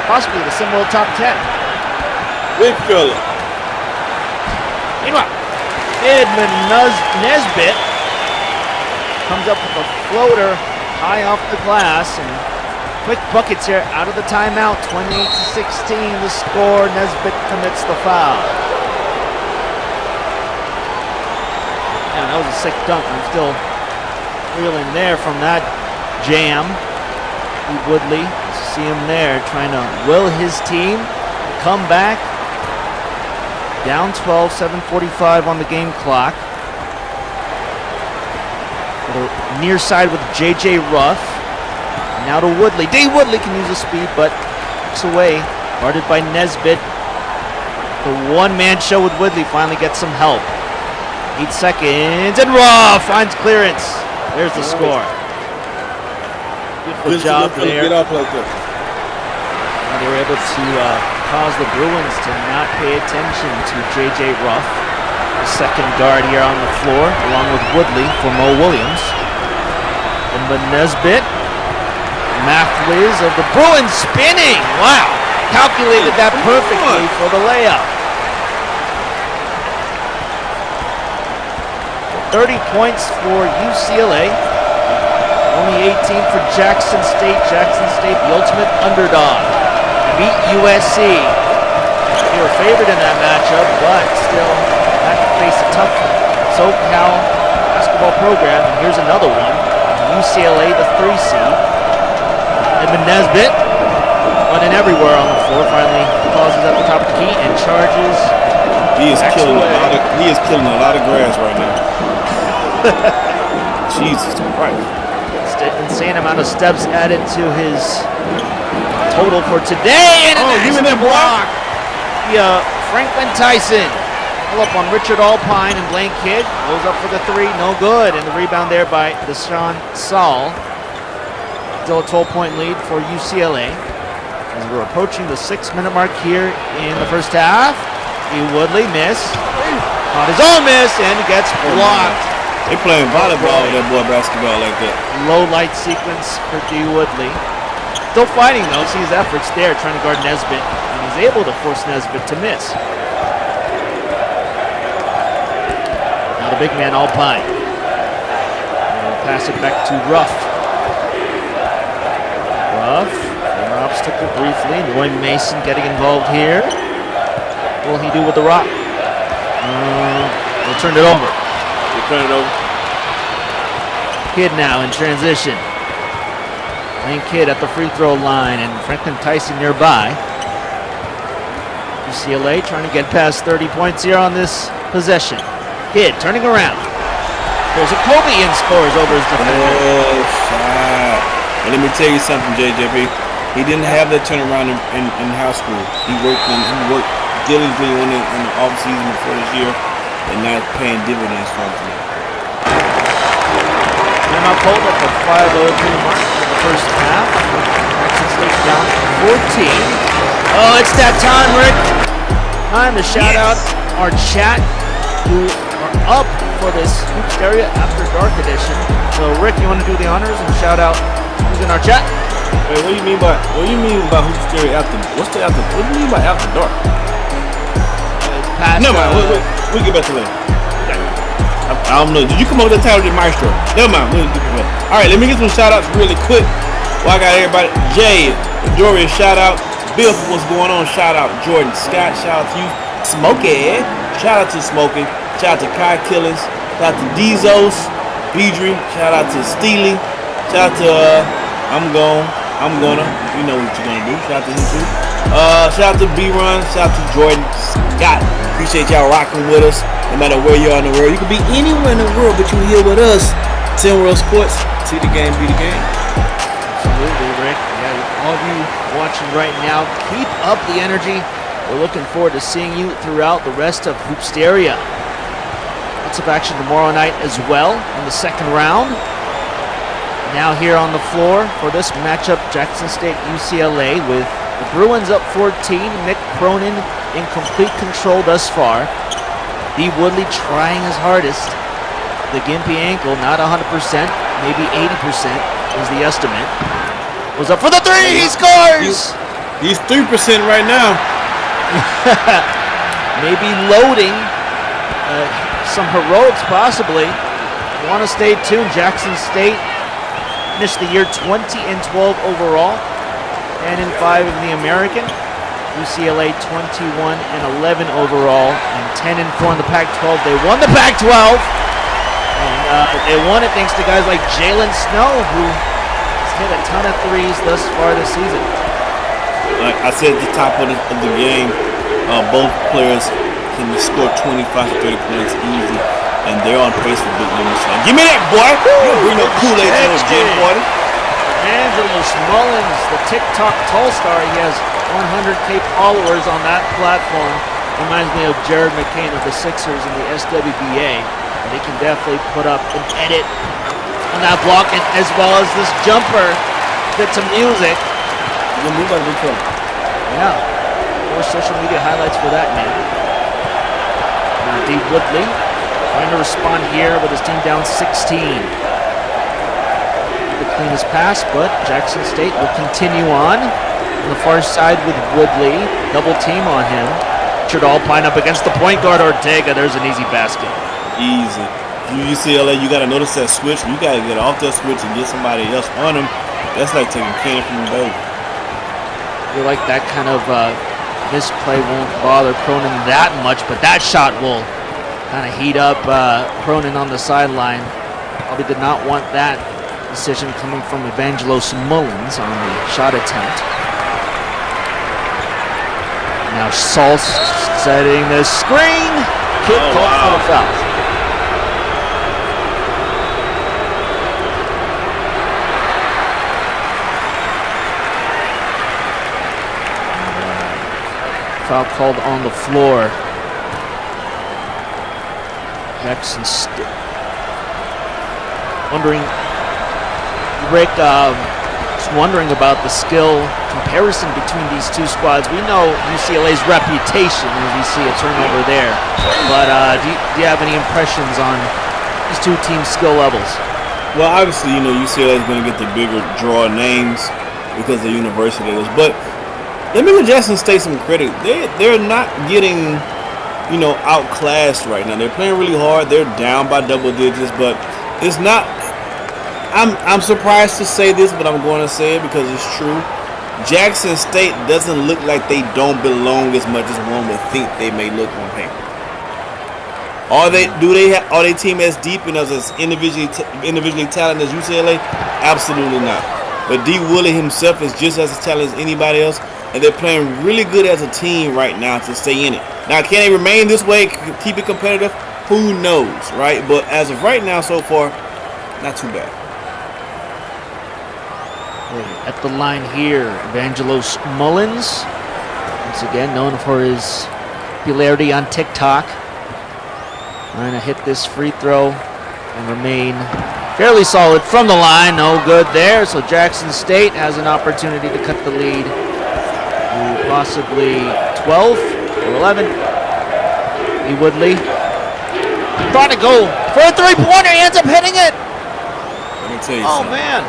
possibly the SimWorld top 10. Big fella. Meanwhile, Edmund Nesbitt comes up with a floater high off the glass, and quick buckets here out of the timeout. 28-16 the score. Nesbitt commits the foul. Yeah, that was a sick dunk. I'm still reeling there from that jam. Woodley, see him there trying to will his team come back. Down 12, 7:45 on the game clock. Near side with J.J. Ruff. Now to Woodley. Dave Woodley can use the speed, but kicks away. Guarded by Nesbitt. The one-man show with Woodley finally gets some help. 8 seconds, and Ruff finds clearance. There's the score. Good job there. Get up like that. And they were able to cause the Bruins to not pay attention to J.J. Ruff, the second guard here on the floor, along with Woodley for Mo Williams. And the Nesbitt, Math Wiz of the Bruins spinning. Wow, calculated that perfectly for the layup. 30 points for UCLA. Only 18 for Jackson State. Jackson State, the ultimate underdog. Beat USC. They were favored in that matchup, but still had to face a tough SoCal basketball program. And here's another one. UCLA, the 3 seed. Edmund Nesbitt running everywhere on the floor. Finally pauses at the top of the key and charges. He is killing a lot of grass right now. Jesus Christ. Insane amount of steps added to his total for today. And give me that block. Yeah, Franklin Tyson. Pull up on Richard Alpine, and Blaine Kidd goes up for the 3. No good. And the rebound there by Deshaun Saul. Still a 12-point lead for UCLA. As we're approaching the 6-minute mark here in the first half. D. Woodley miss. Caught his own miss and gets blocked. They playing volleyball with that boy basketball like that. Low light sequence for D. Woodley. Still fighting though. See his efforts there trying to guard Nesbitt. And he's able to force Nesbitt to miss. Now the big man Alpine. And pass it back to Ruff. Ruff. An obstacle briefly. Roy Mason getting involved here. What will he do with the rock? He'll turn it over. Turn it over. Kidd now in transition. Lane Kidd at the free throw line, and Franklin Tyson nearby. UCLA trying to get past 30 points here on this possession. Kidd turning around. There's a Kobe and scores over his defender. Oh, shot. And let me tell you something, JJP. He didn't have that turnaround in high school. He worked diligently in the off season before this year, and not paying dividends for him today. Timeout called at the 5:03 mark of the first half. Jackson State down 14. Oh, it's that time, Rick. Time to shout out our chat, who are up for this Hoops Area After Dark edition. So, Rick, you want to do the honors and shout out who's in our chat? Wait, what do you mean by Hoops Area After? What do you mean by After Dark? No, man. We'll get back to that. I don't know. Did you come up with the title, Maestro? Never mind. We'll get to that. All right, let me get some shout outs really quick. Well, I got everybody. Jay, Jory, shout out. Bill, what's going on? Shout out. Jordan Scott, shout out to you. Smokey, shout out to Smokey. Shout out to Kai Killings. Shout out to Dizos. Beedry. Shout out to Steely. Shout out to I'm gonna. You know what you're gonna do. Shout out to him too. Shout out to B-Run. Shout out to Jordan Scott. Appreciate y'all rocking with us. No matter where you are in the world. You could be anywhere in the world, but you're here with us. 10 World Sports. See the game, be the game. Absolutely, Rick. Yeah, all of you watching right now, keep up the energy. We're looking forward to seeing you throughout the rest of Hoopsteria. Lots of action tomorrow night as well in the second round. Now here on the floor for this matchup, Jackson State UCLA, with the Bruins up 14. Mick Cronin in complete control thus far. B. Woodley trying his hardest. The gimpy ankle, not 100%, maybe 80% is the estimate. Was up for the three, he scores! He's 3% right now. Maybe loading some heroics possibly. Want to stay tuned. Jackson State finished the year 20-12 overall, 10-5 in the American. UCLA 21-11 overall and 10-4 in the Pac-12. They won the Pac-12, and they won it thanks to guys like Jalen Snow, who has hit a ton of threes thus far this season. Like I said at the top of the game, both players can score 25 to 30 points easy, and they're on pace for big numbers. Give me that, boy! You bring no Kool-Aid to the gym, boy. Angelos Mullins, the TikTok Tall-Star, he has 100K followers on that platform. Reminds me of Jared McCain of the Sixers in the SWBA. And he can definitely put up an edit on that block, and as well as this jumper fit to music. Yeah, more social media highlights for that man. Now D. Woodley trying to respond here with his team down 16. The cleanest pass, but Jackson State will continue on the far side with Woodley. Double team on him. Richard Alpine up against the point guard Ortega. There's an easy basket. Easy. UCLA, you got to notice that switch. You got to get off that switch and get somebody else on him. That's like taking candy from the baby. I feel like that kind of misplay won't bother Cronin that much, but that shot will kind of heat up Cronin on the sideline. Probably did not want that decision coming from Evangelos Mullins on the shot attempt. Now Saul setting the screen. Kidd called for the foul. Foul called on the floor. Jackson State. Wondering, Rick, just wondering about the skill comparison between these two squads. We know UCLA's reputation as we see a turnover there, but do you have any impressions on these two teams' skill levels? Well, obviously, UCLA is going to get the bigger draw names because the university is, but let me give Jackson State some credit. They're not getting, outclassed right now. They're playing really hard. They're down by double digits, but it's not. I'm surprised to say this, but I'm going to say it because it's true. Jackson State doesn't look like they don't belong as much as one would think they may look on paper. Are their team as deep and as individually talented as UCLA? Absolutely not. but D. Woolley himself is just as talented as anybody else, and they're playing really good as a team right now to stay in it. Now, can they remain this way, keep it competitive? Who knows, right? But as of right now, so far, not too bad. At the line here, Evangelos Mullins, once again known for his popularity on TikTok, trying to hit this free throw and remain fairly solid from the line. No good there, so Jackson State has an opportunity to cut the lead to possibly 12 or 11. E. Woodley trying to go for a three-pointer. He ends up hitting it. Let me tell you Oh, something. man.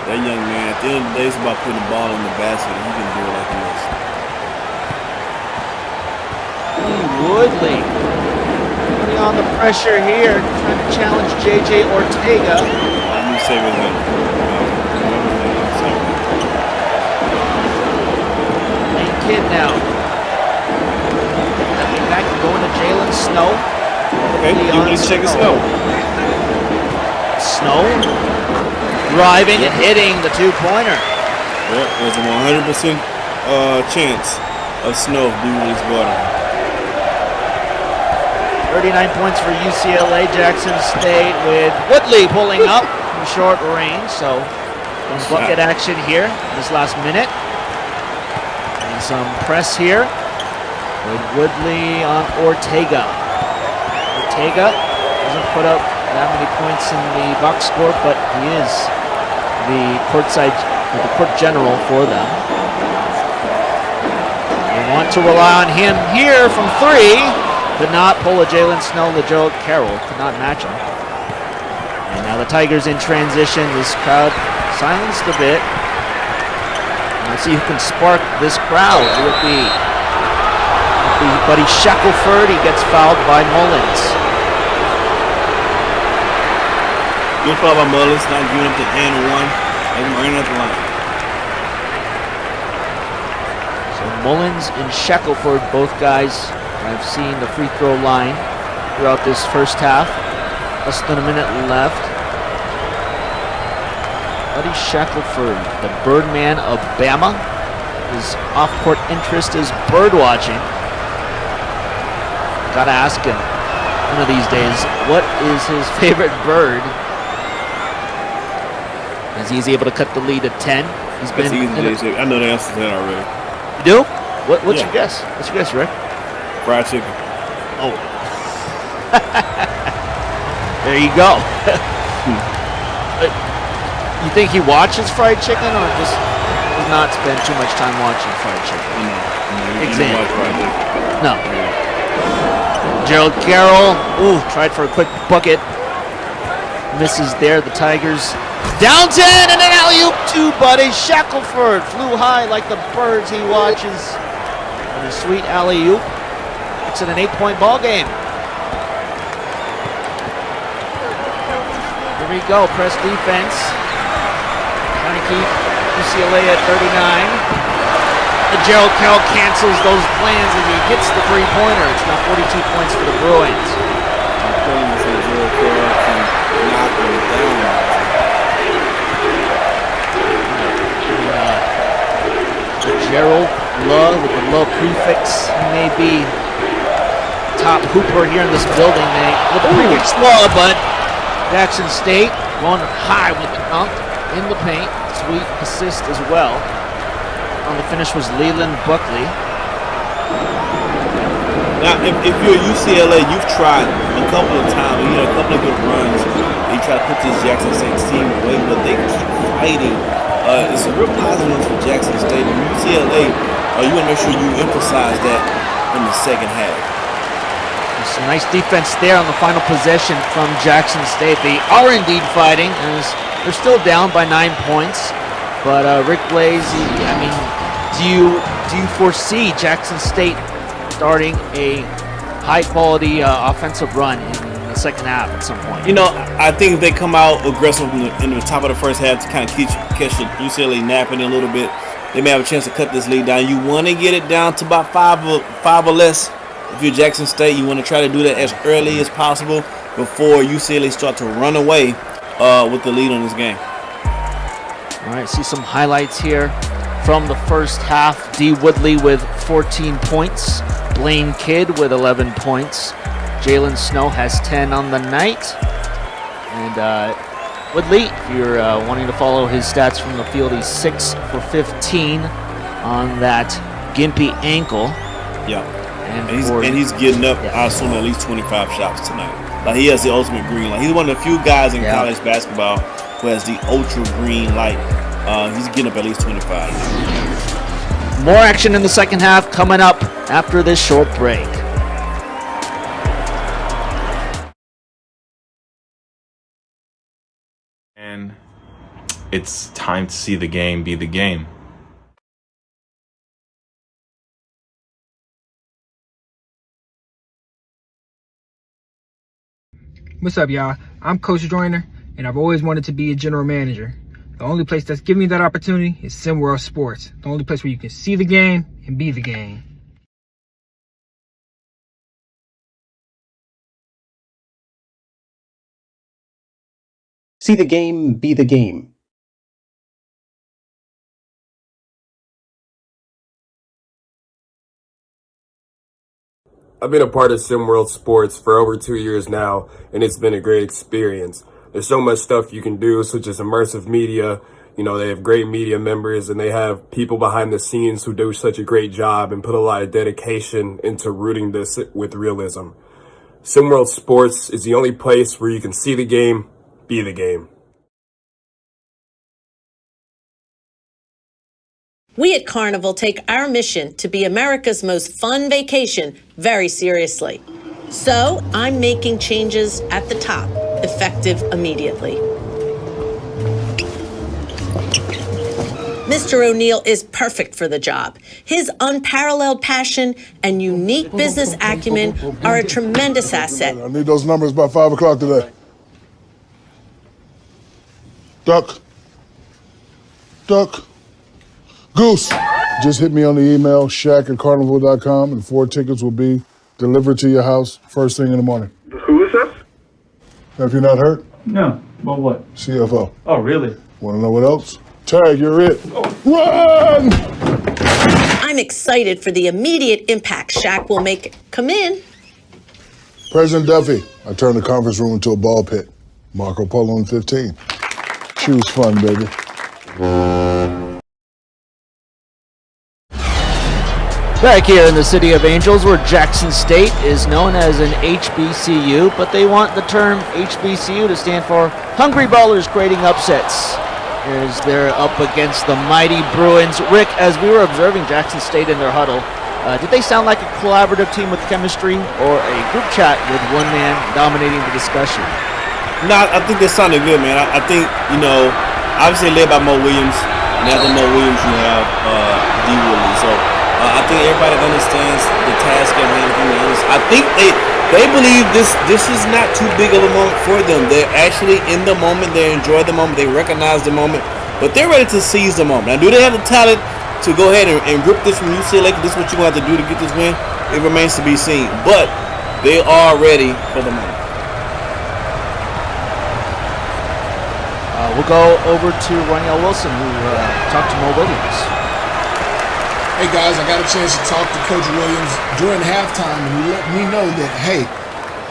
That young man, at the end of the day, it's about putting the ball in the basket, and he can do it like this. Woodley putting on the pressure here, trying to challenge J.J. Ortega. Let me say with him. Main kid now. Stepping back and going to Jalen Snow. Okay, you need to check his Snow. Snow driving and hitting the two-pointer. Yep, there's a 100% chance of Snow doing his bottom. 39 points for UCLA. Jackson State with Woodley pulling up from short range. So some bucket action here in this last minute. And some press here with Woodley on Ortega. Ortega doesn't put up that many points in the box score, but he is the court general for them. They want to rely on him here from three. Could not pull a Jalen Snow. LaGerald Carroll could not match him. And now the Tigers in transition. This crowd silenced a bit. Let's see who can spark this crowd. It would be Buddy Shackelford. He gets fouled by Mullins. Good foul by Mullins, not giving up the and one. And right at the line. So Mullins and Shackelford, both guys I've seen the free throw line throughout this first half. Less than a minute left. Buddy Shackelford, the Birdman of Bama. His off-court interest is bird watching. Gotta ask him one of these days, what is his favorite bird? As he's able to cut the lead at 10. He's been. I know the answer to that already. You do? What's your guess? What's your guess, Rick? Fried chicken. Oh. There you go. You think he watches fried chicken or just does not spend too much time watching fried chicken? No. Gerald Carroll, tried for a quick bucket. Misses there. The Tigers down 10 and an alley-oop to Buddy Shackelford. Flew high like the birds he watches. And a sweet alley-oop. It's an 8-point ball game. Here we go. Press defense. Trying to keep UCLA at 39. Gerald Carroll cancels those plans as he hits the three-pointer. It's now 42 points for the Bruins. Gerald Carroll can knock him down. Gerald Love with the Love prefix. He may be top hooper here in this building. With the prefix Love, but Jackson State going high with the dunk in the paint. Sweet assist as well. On the finish was Leland Buckley. Now, if you're UCLA, you've tried a couple of times. You know, a couple of good runs. You try to put this Jackson State team away, but they keep fighting. It's a real positive for Jackson State. And UCLA, you want to make sure you emphasize that in the second half. There's some nice defense there on the final possession from Jackson State. They are indeed fighting, as they're still down by 9 points. But Rick Blaze, I mean, do you foresee Jackson State starting a high-quality offensive run in the second half at some point? You know, I think if they come out aggressive in the top of the first half to kind of catch UCLA napping a little bit, they may have a chance to cut this lead down. You want to get it down to about five or less. If you're Jackson State, you want to try to do that as early as possible before UCLA start to run away with the lead on this game. All right, see some highlights here from the first half. D. Woodley with 14 points. Blaine Kidd with 11 points. Jalen Snow has 10 on the night. And Woodley, if you're wanting to follow his stats from the field, he's 6 for 15 on that gimpy ankle. Yeah. And he's getting up, I assume, at least 25 shots tonight. Like, he has the ultimate green light. He's one of the few guys in college basketball who has the ultra green light. He's getting up at least 25. More action in the second half coming up after this short break. And it's time to see the game be the game. What's up, y'all? I'm Coach Joyner, and I've always wanted to be a general manager. The only place that's giving me that opportunity is SimWorld Sports, the only place where you can see the game and be the game. See the game, be the game. I've been a part of SimWorld Sports for over 2 years now, and it's been a great experience. There's so much stuff you can do, such as immersive media. You know, they have great media members, and they have people behind the scenes who do such a great job and put a lot of dedication into rooting this with realism. SimWorld Sports is the only place where you can see the game, be the game. We at Carnival take our mission to be America's most fun vacation very seriously. So I'm making changes at the top, effective immediately. Mr. O'Neill is perfect for the job. His unparalleled passion and unique business acumen are a tremendous asset. I need those numbers by 5 o'clock today. Duck. Goose. Just hit me on the email, Shaq@carnival.com, and 4 tickets will be delivered to your house first thing in the morning. Who is this? Have you not heard? No. Well, what? CFO. Oh, really? Want to know what else? Tag, you're it. Run! I'm excited for the immediate impact Shaq will make. Come in. President Duffy, I turned the conference room into a ball pit. Marco Polo in 15. Choose fun, baby. Back here in the City of Angels, where Jackson State is known as an HBCU, but they want the term HBCU to stand for Hungry Ballers Creating Upsets. As they're up against the mighty Bruins. Rick, as we were observing Jackson State in their huddle, did they sound like a collaborative team with chemistry or a group chat with one man dominating the discussion? No, I think they sounded good, man. I think, you know, obviously led by Mo Williams, and after Mo Williams, you have D. Woodley. So I think everybody understands the task at hand. I think they believe this is not too big of a moment for them. They're actually in the moment. They enjoy the moment. They recognize the moment. But they're ready to seize the moment. Now, do they have the talent to go ahead and rip this from UCLA? This is what you're going to have to do to get this win. It remains to be seen. But they are ready for the moment. We'll go over to Roniel Wilson, who talked to Mo Williams. Hey guys, I got a chance to talk to Coach Williams during halftime, and he let me know that, hey,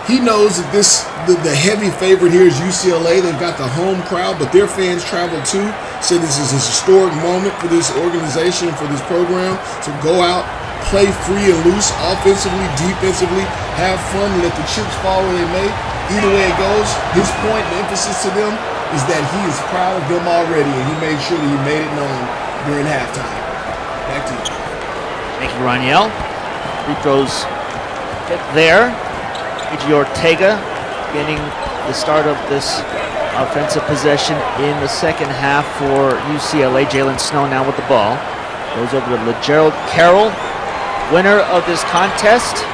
he knows that the heavy favorite here is UCLA. They've got the home crowd, but their fans travel too. So this is a historic moment for this organization, for this program. So go out, play free and loose, offensively, defensively, have fun, let the chips fall where they may. Either way it goes, his point and emphasis to them is that he is proud of them already, and he made sure that he made it known during halftime. Back to you. Thank you, Roniel. Free throws get there. A.J. Ortega getting the start of this offensive possession in the second half for UCLA. Jalen Snow now with the ball. Goes over to LeGerald Carroll. Winner of this contest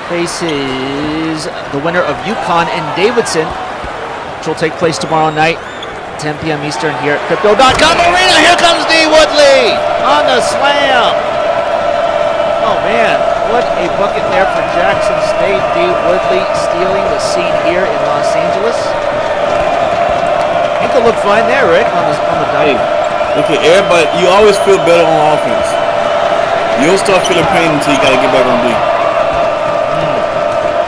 faces the winner of UConn and Davidson, which will take place tomorrow night, 10 p.m. Eastern here at Crypto.com Arena. Here comes D. Woodley on the slam. Oh man, what a bucket there for Jackson State. D. Woodley stealing the scene here in Los Angeles. Ankle looked fine there, Rick, on the dive. Look at everybody. You always feel better on offense. You don't start feeling pain until you got to get back on D.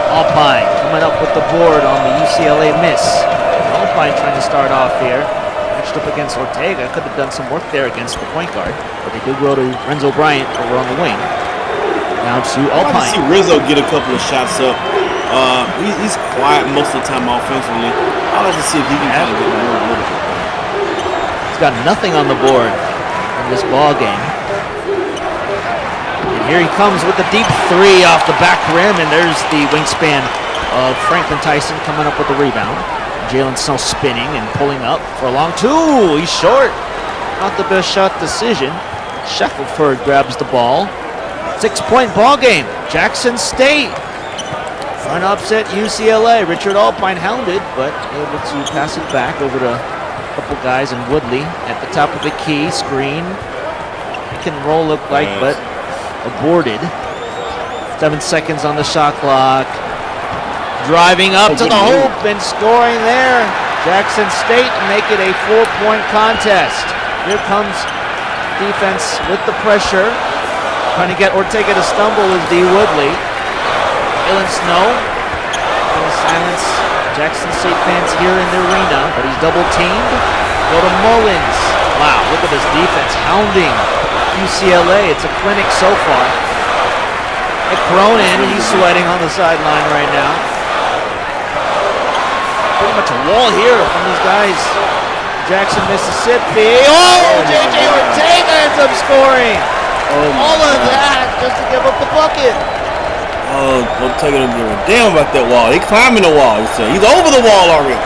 Alpine coming up with the board on the UCLA miss. Alpine trying to start off here. Matched up against Ortega. Could have done some work there against the point guard. But they do go to Renzo Bryant over on the wing. Now to I'd like to Alpine. see Rizzo get a couple of shots up. He's quiet most of the time offensively. I'd like to see if he can kind of get more a little bit. He's got nothing on the board in this ball game. And here he comes with the deep three off the back rim, and there's the wingspan of Franklin Tyson coming up with the rebound. Jalen Snow spinning and pulling up for a long two. He's short. Not the best shot decision. Shackelford grabs the ball. 6-point ball game. Jackson State. Front upset UCLA. Richard Alpine hounded, but able to pass it back over to a couple guys in Woodley at the top of the key. Screen. Pick and roll look like, but aborted. 7 seconds on the shot clock. Driving up to the hoop and scoring there. Jackson State make it a 4-point contest. Here comes defense with the pressure. Trying to get Ortega to stumble is D. Woodley. Jalen Snow. In the silence, Jackson State fans here in the arena, but he's double teamed. Go to Mullins. Wow, look at this defense hounding UCLA. It's a clinic so far. Nick Cronin, he's sweating on the sideline right now. Pretty much a wall here from these guys. Jackson, Mississippi. Oh, J.J. Ortega ends up scoring. All of that just to give up the bucket. Oh, Ortega don't give a damn about that wall. He climbing the wall. He's over the wall already.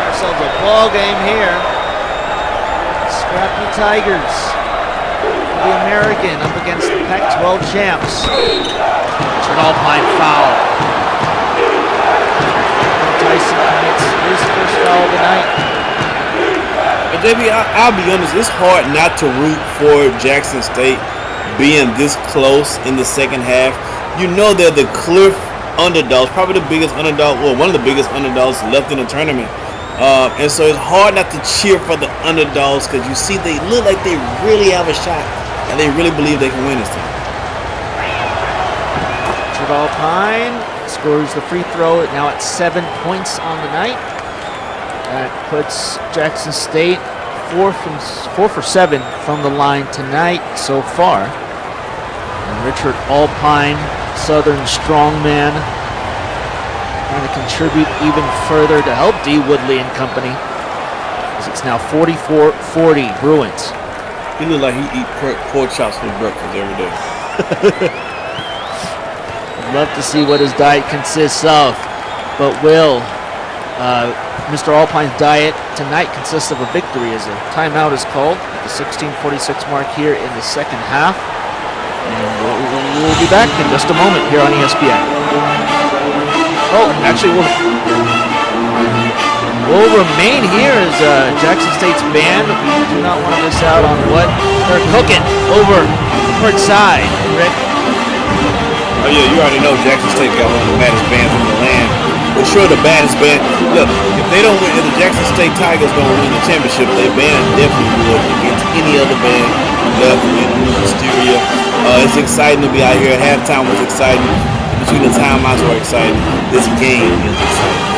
Ourselves a ball game here. Scrappy Tigers. The American up against the Pac-12 champs. Richard Alpine foul. Tyson commits his first foul of the night. And JB, I'll be honest, it's hard not to root for Jackson State being this close in the second half. You know they're the clear underdogs, probably the biggest underdog, well, one of the biggest underdogs left in the tournament. And so it's hard not to cheer for the underdogs because you see they look like they really have a shot and they really believe they can win this time. Richard Alpine scores the free throw now at 7 points on the night. That puts Jackson State 4 for 7 from the line tonight so far. And Richard Alpine, Southern strongman, trying to contribute even further to help D. Woodley and company. As it's now 44-40 Bruins. He looks like he eat pork chops for breakfast every day. I'd love to see what his diet consists of, but will Mr. Alpine's diet tonight consists of a victory as a timeout is called at the 16:46 mark here in the second half. And we'll be back in just a moment here on ESPN. Oh, actually, we'll remain here as Jackson State's band. We do not want to miss out on what they're cooking over courtside. Rick? Oh yeah, you already know Jackson State got one of the baddest bands in the land. For sure, the baddest band. Look, if they don't win, if the Jackson State Tigers don't win the championship, their band definitely would against any other band left in Hysteria. It's exciting to be out here. Halftime was exciting. Between the timeouts were exciting. This game is exciting.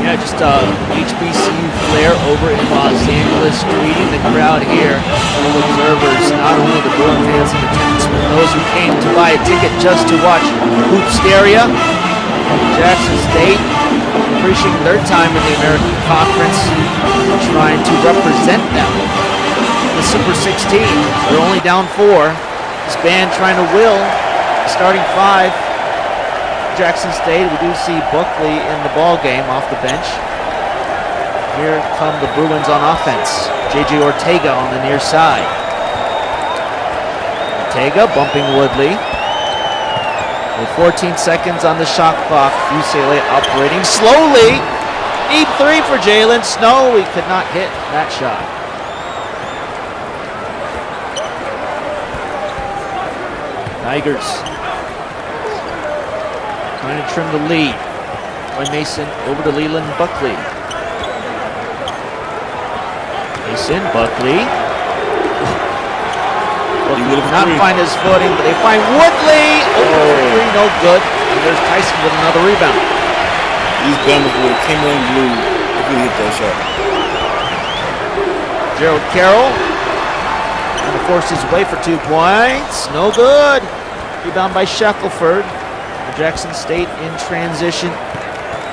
Yeah, just HBCU flair over in Los Angeles, greeting the crowd here. All observers, not only the Bruin fans in attendance, but those who came to buy a ticket just to watch Hoopsteria. Jackson State appreciating their time in the American Conference, trying to represent them. The Super 16, they're only down 4. This band trying to will the starting 5. Jackson State, we do see Buckley in the ball game off the bench. Here come the Bruins on offense. J.J. Ortega on the near side. Ortega bumping Woodley. With 14 seconds on the shot clock, UCLA operating slowly. Deep 3 for Jalen Snow. He could not hit that shot. Tigers trying to trim the lead. Troy Mason over to Leland Buckley. Mason, Buckley. Buckley with did not three. find his footing, but they find Woodley. Oh, no good. And there's Tyson with another rebound. These Bama's would have came in blue if we hit that shot. Gerald Carroll trying to force his way for 2 points. No good. Rebound by Shackelford. Jackson State in transition.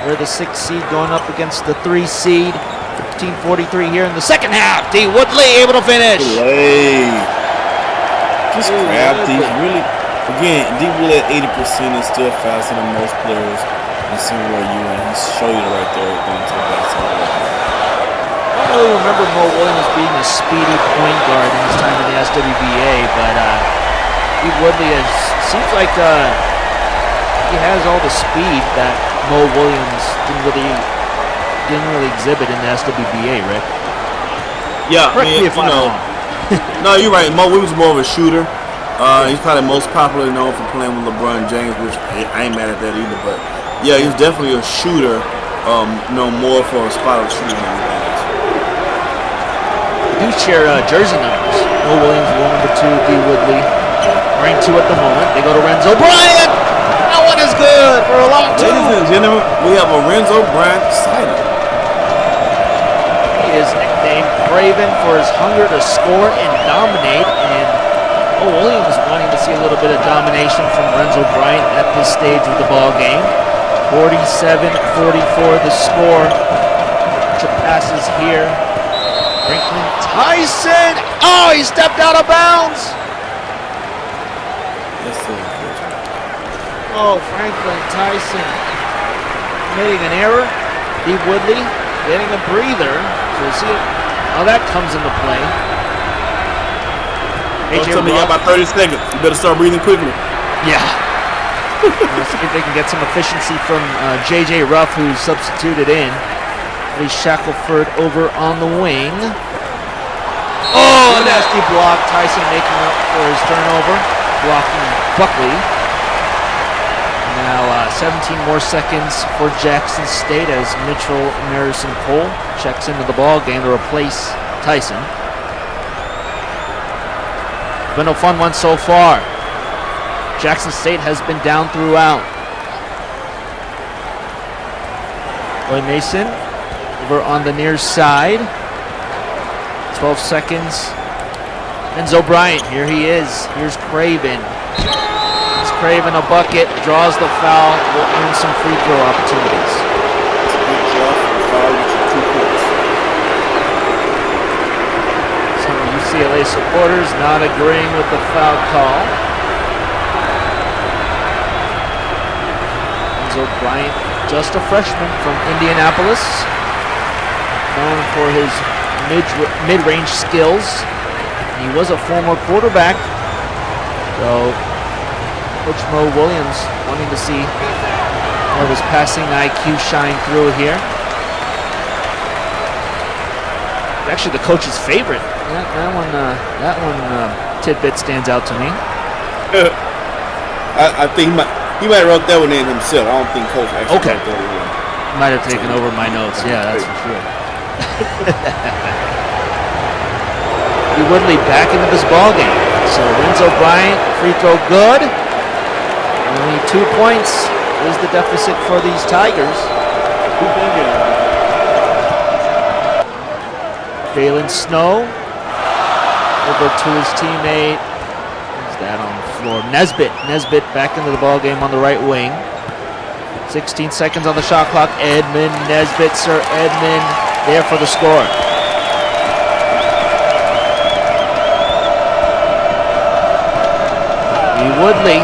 They're the 6th seed going up against the 3 seed. 15:43 here in the second half. D. Woodley able to finish. Play. Just crafty. Really, again, D. Woodley at 80% is still faster than most players in Senior U, and he's showing it right there going to the backside. I don't really remember Mo Williams being a speedy point guard in his time in the SWBA, but D. Woodley seems like he has all the speed that Mo Williams didn't really exhibit in the SWBA, Rick. Yeah, Correct me if I'm wrong. No, you're right. Mo Williams is more of a shooter. He's probably most popularly known for playing with LeBron James, which I ain't mad at that either. But yeah, he's definitely a shooter. More for a spot of shooting than anything else. They do share jersey numbers. Mo Williams wore number 2, D. Woodley wearing 2 at the moment. They go to Renzo Bryant. That one is good for a long 2. Ladies and gentlemen, we have a Renzo Bryant signing. He is nicknamed Craven for his hunger to score and dominate, and Mo Williams wanting to see a little bit of domination from Renzo Bryant at this stage of the ball game. 47-44 the score. Bunch of passes here. Franklin Tyson. Oh, he stepped out of bounds. That's so unfortunate. Oh, Franklin Tyson committing an error. D. Woodley getting a breather. So we'll see how that comes into play. Don't tell me you got about 30 seconds. You better start breathing quickly. Yeah. Let's see if they can get some efficiency from J.J. Ruff, who's substituted in. Lee Shackelford over on the wing. Oh, a nasty block. Tyson making up for his turnover. Blocking Buckley. Now 17 more seconds for Jackson State as Mitchell Marison Cole checks into the ball game to replace Tyson. Been a fun one so far. Jackson State has been down throughout. Roy Mason over on the near side. 12 seconds. Enzo Bryant, here he is. Here's Craven. He's Craven a bucket, draws the foul, will earn some free throw opportunities. It's a good draw for the foul with your 2 points. Some UCLA supporters not agreeing with the foul call. Enzo Bryant, just a freshman from Indianapolis, known for his mid-range skills. He was a former quarterback, so Coach Mo Williams wanting to see more of his passing IQ shine through here. Actually, the coach's favorite. That one tidbit stands out to me. I think he might have wrote that one in himself. I don't think Coach actually wrote that one. Might have taken over my notes. Yeah, that's for sure. Woodley back into this ball game. So Renzo Bryant, free throw good. Only 2 points is the deficit for these Tigers. Jalen Snow over to his teammate. Who's that on the floor? Nesbitt back into the ball game on the right wing. 16 seconds on the shot clock. Edmund Nesbitt, Sir Edmund, there for the score. Woodley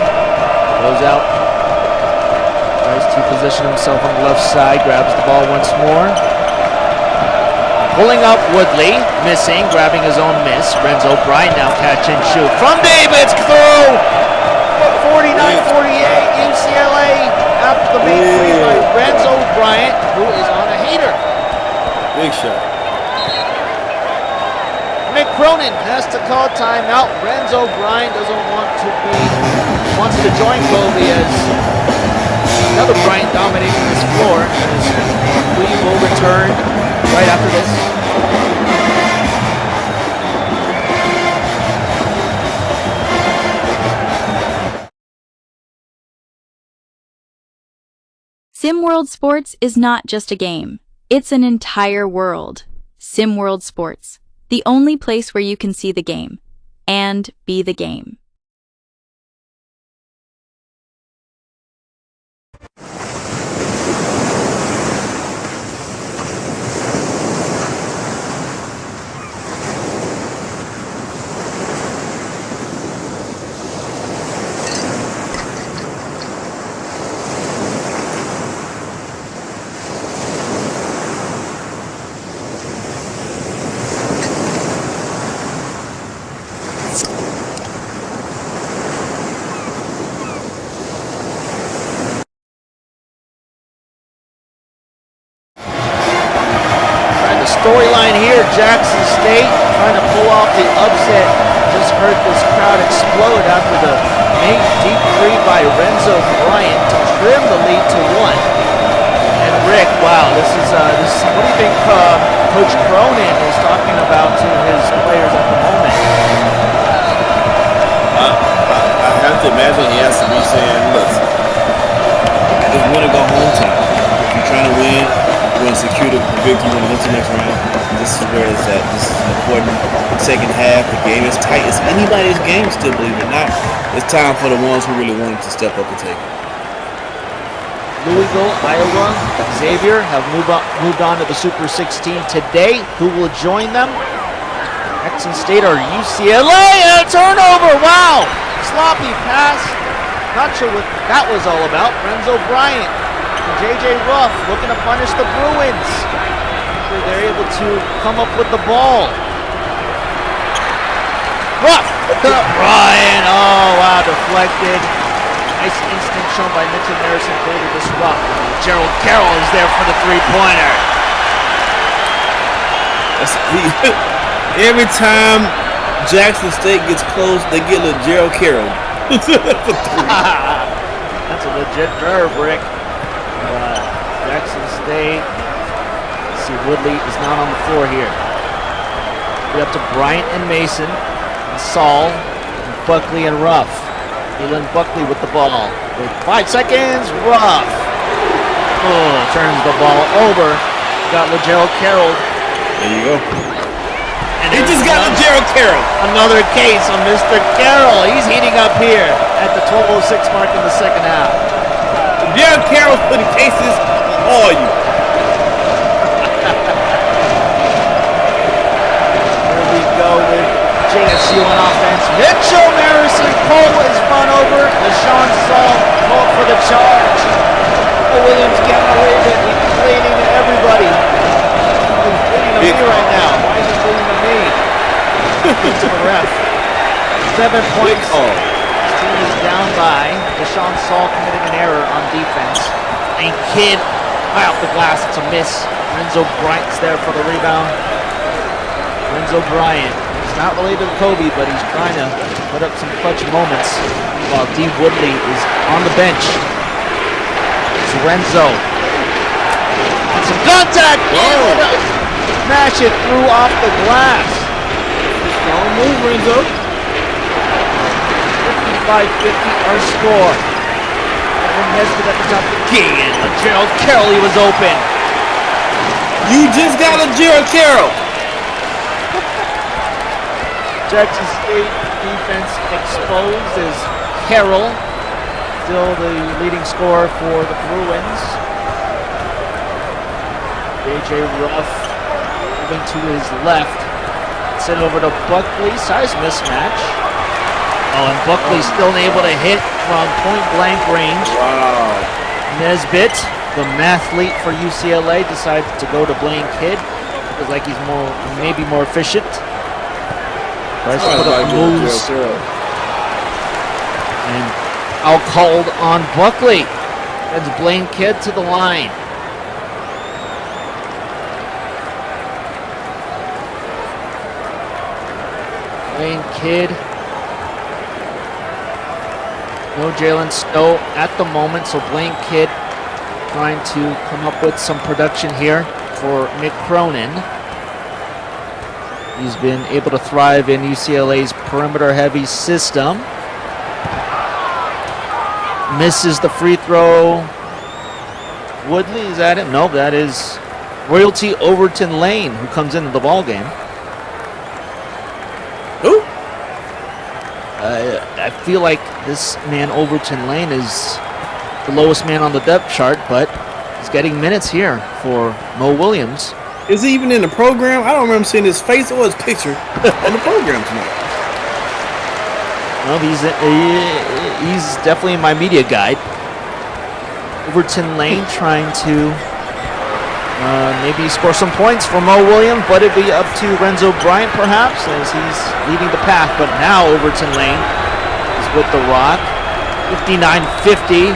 goes out, tries to position himself on the left side, grabs the ball once more. Pulling up Woodley, missing, grabbing his own miss. Renzo Bryant now catch and shoot from Davids through. 49-48, UCLA after the big three by Renzo Bryant, who is on a hater. Big shot. Mick Cronin has to call timeout. Renzo Bryant wants to join Kobe as another Bryant dominating this floor. As we will return right after this. SimWorld Sports is not just a game. It's an entire world. SimWorld Sports, the only place where you can see the game and be the game. Storyline here, Jackson State trying to pull off the upset. Just heard this crowd explode after the deep three by Renzo Bryant to trim the lead to 1. And Rick, wow, this is what do you think Coach Cronin is talking about to his players at the moment? I have to imagine he has to be saying, look, it's win or go home time. If you're trying to win, secure the victory when we get to the next round. This is where it's at. This is an important second half. The game is tight. It's anybody's game still, believe it or not. It's time for the ones who really wanted to step up and take it. Louisville, Iowa, Xavier have moved on to the Super 16 today. Who will join them? Jackson State or UCLA, and a turnover. Wow, sloppy pass. Not sure what that was all about. Renzo Bryant. J.J. Ruff looking to punish the Bruins. They're able to come up with the ball. Ruff! Ryan! Oh, wow, deflected. Nice instinct shown by Mitchell Harrison to disrupt. Gerald Carroll is there for the three-pointer. Every time Jackson State gets close, they get a Gerald Carroll. For 3. That's a legit nerve, Rick. Jackson State. Let's see, Woodley is not on the floor here. We're up to Bryant and Mason, and Saul, and Buckley and Ruff. Elon Buckley with the ball. With 5 seconds, Ruff. Oh, turns the ball over. Got LaGerald Carroll. There you go. And he just got LaGerald Carroll. Another case on Mr. Carroll. He's heating up here at the 12:06 mark in the second half. LaGerald Carroll's putting cases all you. Here we go with JSU on offense. Mitchell Marison Cole is run over. LaShawn Saul called for the charge. Williams getting away with it. He's complaining to everybody. He's complaining to me right now. Why is he complaining to me? To the ref. 7 points. His team is down by. LaShawn Saul committing an error on defense. And Kidd high off the glass, it's a miss. Renzo Bryant's there for the rebound. Renzo Bryant, he's not related to Kobe, but he's trying to put up some clutch moments while D. Woodley is on the bench. It's Renzo. And some contact! Whoa! Smash it through off the glass. Strong move, Renzo. 55-50 our score. Nesbitt at the top again. Gerald Carroll, he was open. You just got a Gerald Carroll. Jackson State defense exposed as Carroll, still the leading scorer for the Bruins. J.J. Ruff moving to his left. Sent over to Buckley. Size mismatch. Oh, and Buckley still able to hit from point-blank range. Wow. Nesbitt, the mathlete for UCLA, decided to go to Blaine Kidd. Feels like he's maybe more efficient. Tries to put up moves. And out called on Buckley. Sends Blaine Kidd to the line. Blaine Kidd. No Jalen Stowe at the moment, so Blaine Kidd trying to come up with some production here for Mick Cronin. He's been able to thrive in UCLA's perimeter-heavy system. Misses the free throw. Woodley, is that him? No, that is Royalty Overton Lane, who comes into the ball game. Who? I feel like this man Overton Lane is the lowest man on the depth chart, but he's getting minutes here for Mo Williams. Is he even in the program? I don't remember seeing his face or his picture on the program tonight. Well, he's definitely in my media guide. Overton Lane trying to maybe score some points for Mo Williams, but it'd be up to Renzo Bryant perhaps as he's leading the path. But now Overton Lane is with the rock. 59-50.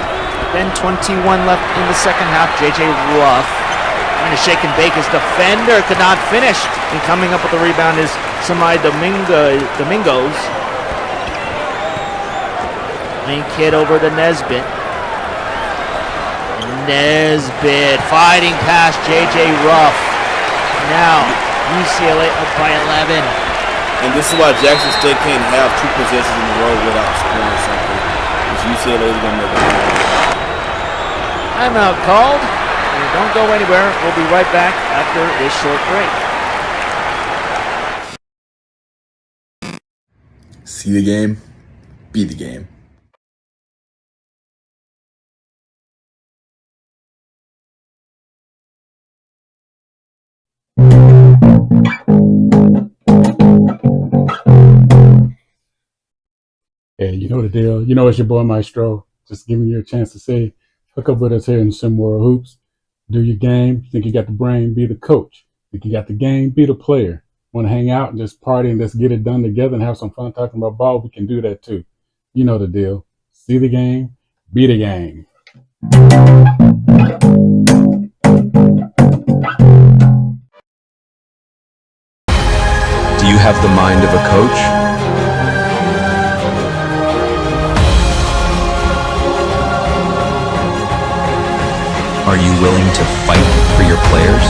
Then 21 left in the second half. J.J. Ruff trying to shake and bake his defender. Could not finish. And coming up with the rebound is Samai Domingos. Lane kid over to Nesbitt. Nesbitt fighting past J.J. Ruff. Now UCLA up by 11. And this is why Jackson State can't have two possessions in a row without scoring something. Because UCLA is going to make a play. Timeout called. And don't go anywhere. We'll be right back after this short break. See the game, be the game. Hey, you know the deal. You know it's your boy Maestro. Just giving you a chance to say, hook up with us here in SimWorld Hoops. Do your game. Think you got the brain, be the coach. Think you got the game, be the player. Want to hang out and just party and just get it done together and have some fun talking about ball? We can do that too. You know the deal. See the game, be the game. Do you have the mind of a coach? Are you willing to fight for your players?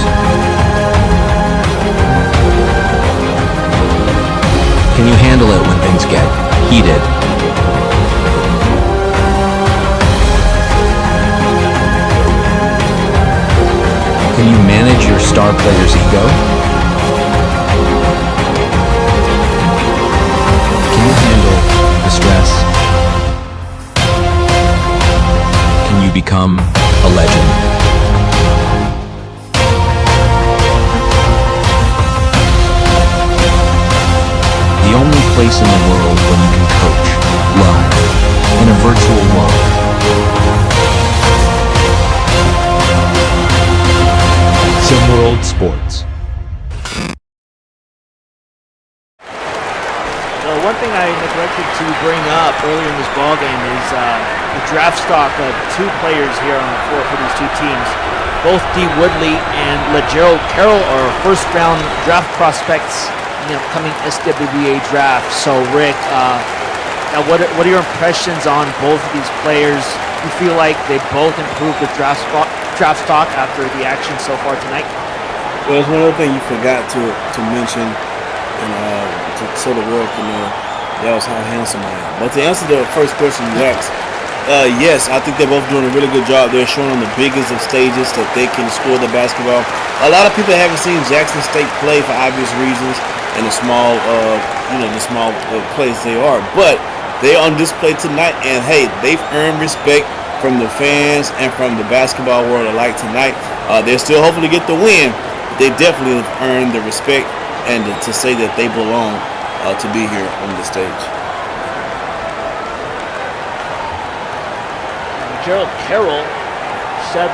Can you handle it when things get heated? Can you manage your star player's ego? Can you handle the stress? Can you become a legend? The only place in the world where you can coach live in a virtual world. SimWorld Sports. So one thing I neglected to bring up earlier in this ballgame is the draft stock of two players here on the floor for these two teams. Both D. Woodley and LaGerald Carroll are first-round draft prospects in the upcoming SWBA draft. So, Rick, now what are your impressions on both of these players? You feel like they both improved the draft stock after the action so far tonight? Well, it's one other thing you forgot to mention, and so the world can know that was how handsome I am. But to answer the first question you asked, yes, I think they're both doing a really good job. They're showing on the biggest of stages that they can score the basketball. A lot of people haven't seen Jackson State play for obvious reasons in the small, place they are. But they're on display tonight, and hey, they've earned respect from the fans and from the basketball world alike tonight. They're still hoping to get the win, but they definitely have earned the respect and to say that they belong to be here on the stage. Gerald Carroll, 7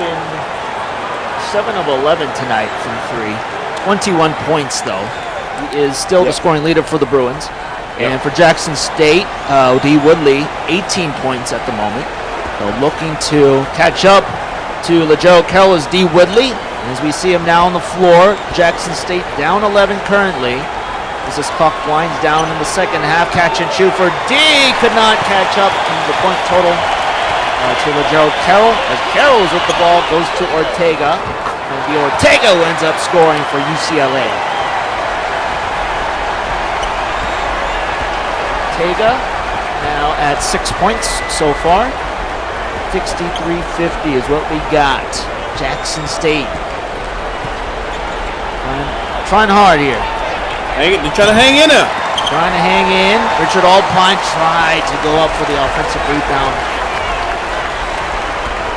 of 11 tonight from 3. 21 points, though. He is still the scoring leader for the Bruins. And for Jackson State, D. Woodley, 18 points at the moment. So looking to catch up to LaGerald Carroll is D. Woodley. As we see him now on the floor, Jackson State down 11 currently. As this clock winds down in the second half, catch and shoot for D. Could not catch up to the point total to LaGerald Carroll. As Carroll is with the ball, goes to Ortega. And the Ortega who ends up scoring for UCLA. Ortega now at 6 points so far. 63-50 is what we got. Jackson State trying hard here. They're trying to hang in there. Trying to hang in. Richard Alpine tried to go up for the offensive rebound.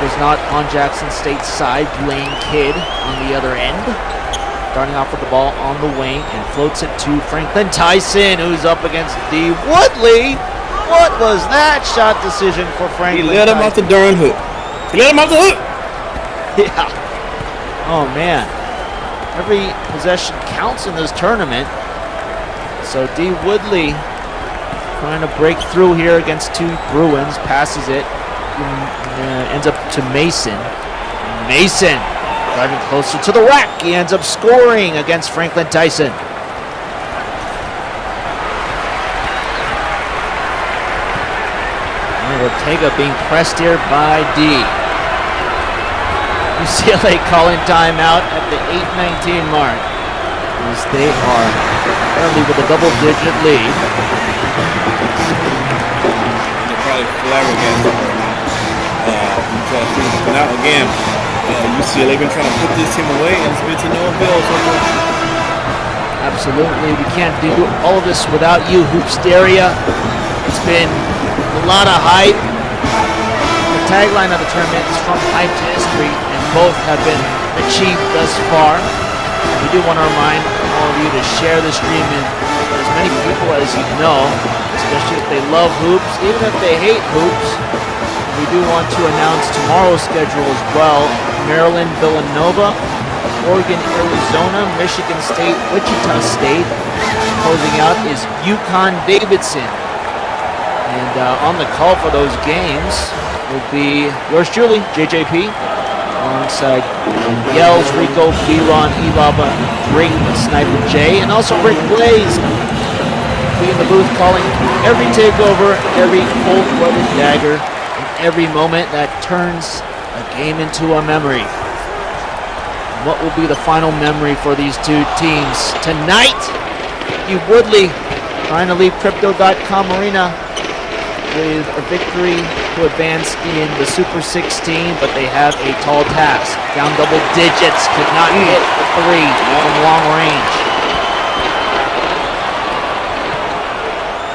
Was not on Jackson State's side. Blaine Kidd on the other end. Starting off with the ball on the wing and floats it to Franklin Tyson, who's up against D. Woodley. What was that shot decision for Franklin? He let him off the darn hook. He let him off the hook. Yeah. Oh, man. Every possession counts in this tournament. So D. Woodley trying to break through here against two Bruins. Passes it. Ends up to Mason. Mason driving closer to the rack. He ends up scoring against Franklin Tyson. Ortega being pressed here by D. UCLA calling timeout at the 8:19 mark as they are currently with a double-digit lead. They're probably flabbergasted right now. Now again, UCLA been trying to put this team away, and it's been to no avail so far. Absolutely, we can't do all of this without you, Hoopsteria. It's been a lot of hype. The tagline of the tournament is From Hype to History, and both have been achieved thus far. We do want to remind all of you to share the stream with as many people as you know, especially if they love hoops, even if they hate hoops. We do want to announce tomorrow's schedule as well. Maryland, Villanova, Oregon, Arizona, Michigan State, Wichita State. Closing out is UConn, Davidson. And on the call for those games will be yours truly, JJP, alongside Yells, Rico, B-Ron, Elaba, Drake, Sniper J, and also Rick Blaze. Be in the booth calling every takeover, every cold-blooded dagger, every moment that turns a game into a memory. What will be the final memory for these two teams tonight? U Woodley trying to leave Crypto.com Arena with a victory to advance in the Super 16, but they have a tall task. Down double digits, could not hit the three from long range.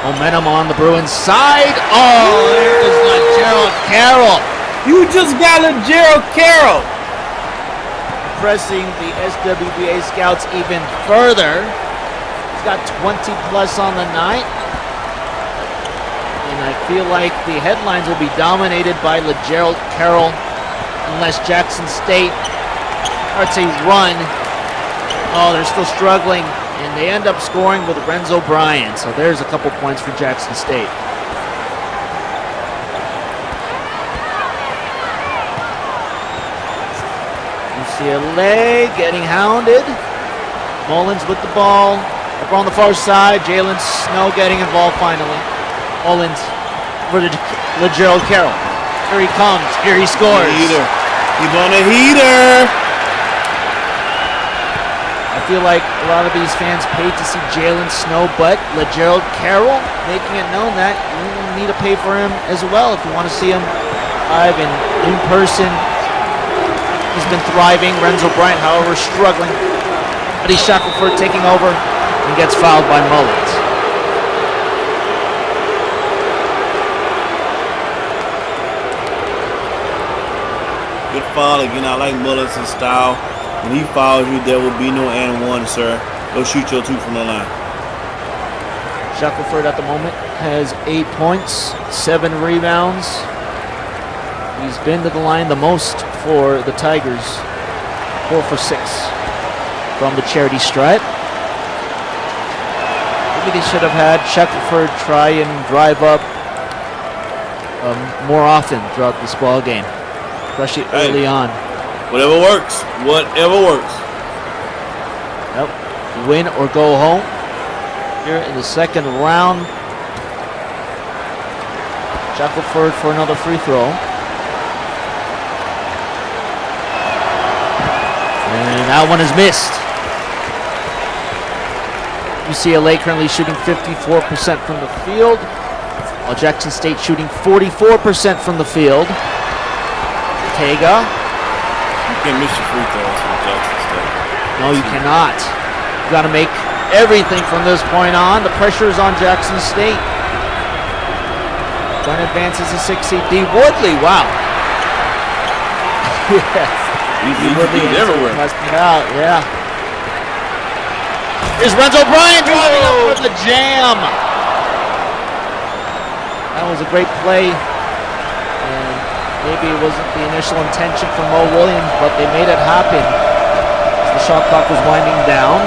Momentum on the Bruins side. Oh, there is LaGerald Carroll. You just got LaGerald Carroll. Pressing the SWBA scouts even further. He's got 20 plus on the night. And I feel like the headlines will be dominated by LaGerald Carroll unless Jackson State starts a run. Oh, they're still struggling. And they end up scoring with Renzo Bryan. So there's a couple points for Jackson State. UCLA getting hounded. Mullins with the ball. Over on the far side. Jalen Snow getting involved finally. Mullins for LaGerald Carroll. Here he comes. Here he scores. Heater. He's on a heater. I feel like a lot of these fans paid to see Jalen Snow, but LaGerald Carroll making it known that you need to pay for him as well if you want to see him live and in person. He's been thriving. Renzo Bryant, however, struggling. Eddie Shackelford taking over and gets fouled by Mullins. Good foul again. I like Mullins' style. When he fouls you, there will be no and one, sir. Go shoot your two from the line. Shackelford at the moment has 8 points, 7 rebounds. He's been to the line the most for the Tigers. 4 for 6 from the charity stripe. Maybe they should have had Shackelford try and drive up more often throughout this ball game, especially early on. Whatever works. Whatever works. Yep. Win or go home. Here in the second round. Shackelford for another free throw. And that one is missed. UCLA currently shooting 54% from the field, while Jackson State shooting 44% from the field. Ortega can't miss your free throws from Jackson State. No, you cannot. You got to make everything from this point on. The pressure is on Jackson State. Going to advance as a 6 seed. D. Woodley, wow. He's everywhere. Testing out, yeah. Here's Renzo Bryant driving up for the jam. That was a great play. And maybe it wasn't the initial intention for Mo Williams, but they made it happen. As the shot clock was winding down.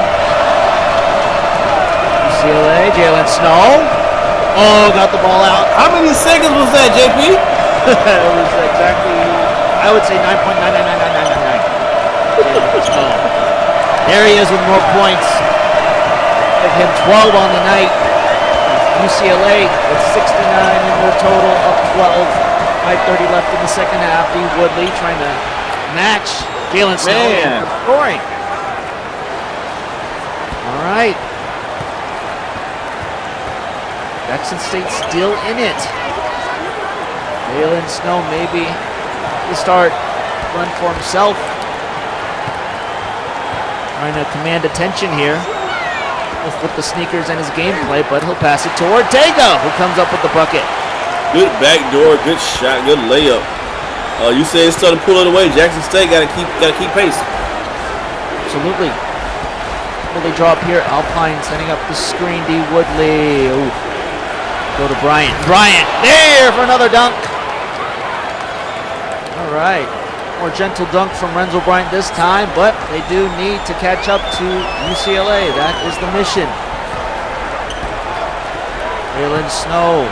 UCLA, Jalen Snow. Oh, got the ball out. How many seconds was that, JP? It was exactly, I would say 9.99999. There he is with more points. Give him 12 on the night. UCLA with 69 in their total of 12. 5:30 left in the second half. D. Woodley trying to match Jalen Snow in scoring. All right. Jackson State still in it. Jalen Snow maybe to start run for himself. Trying to command attention here with the sneakers and his gameplay, but he'll pass it to Ortega, who comes up with the bucket. Good backdoor, good shot, good layup. You said it's starting to pull it away. Jackson State got to keep pace. Absolutely. Will they draw up here? Alpine setting up the screen. D. Woodley. Ooh. Go to Bryant. Bryant there for another dunk. All right. More gentle dunk from Renzo Bryant this time, but they do need to catch up to UCLA. That is the mission. Jalen Snow.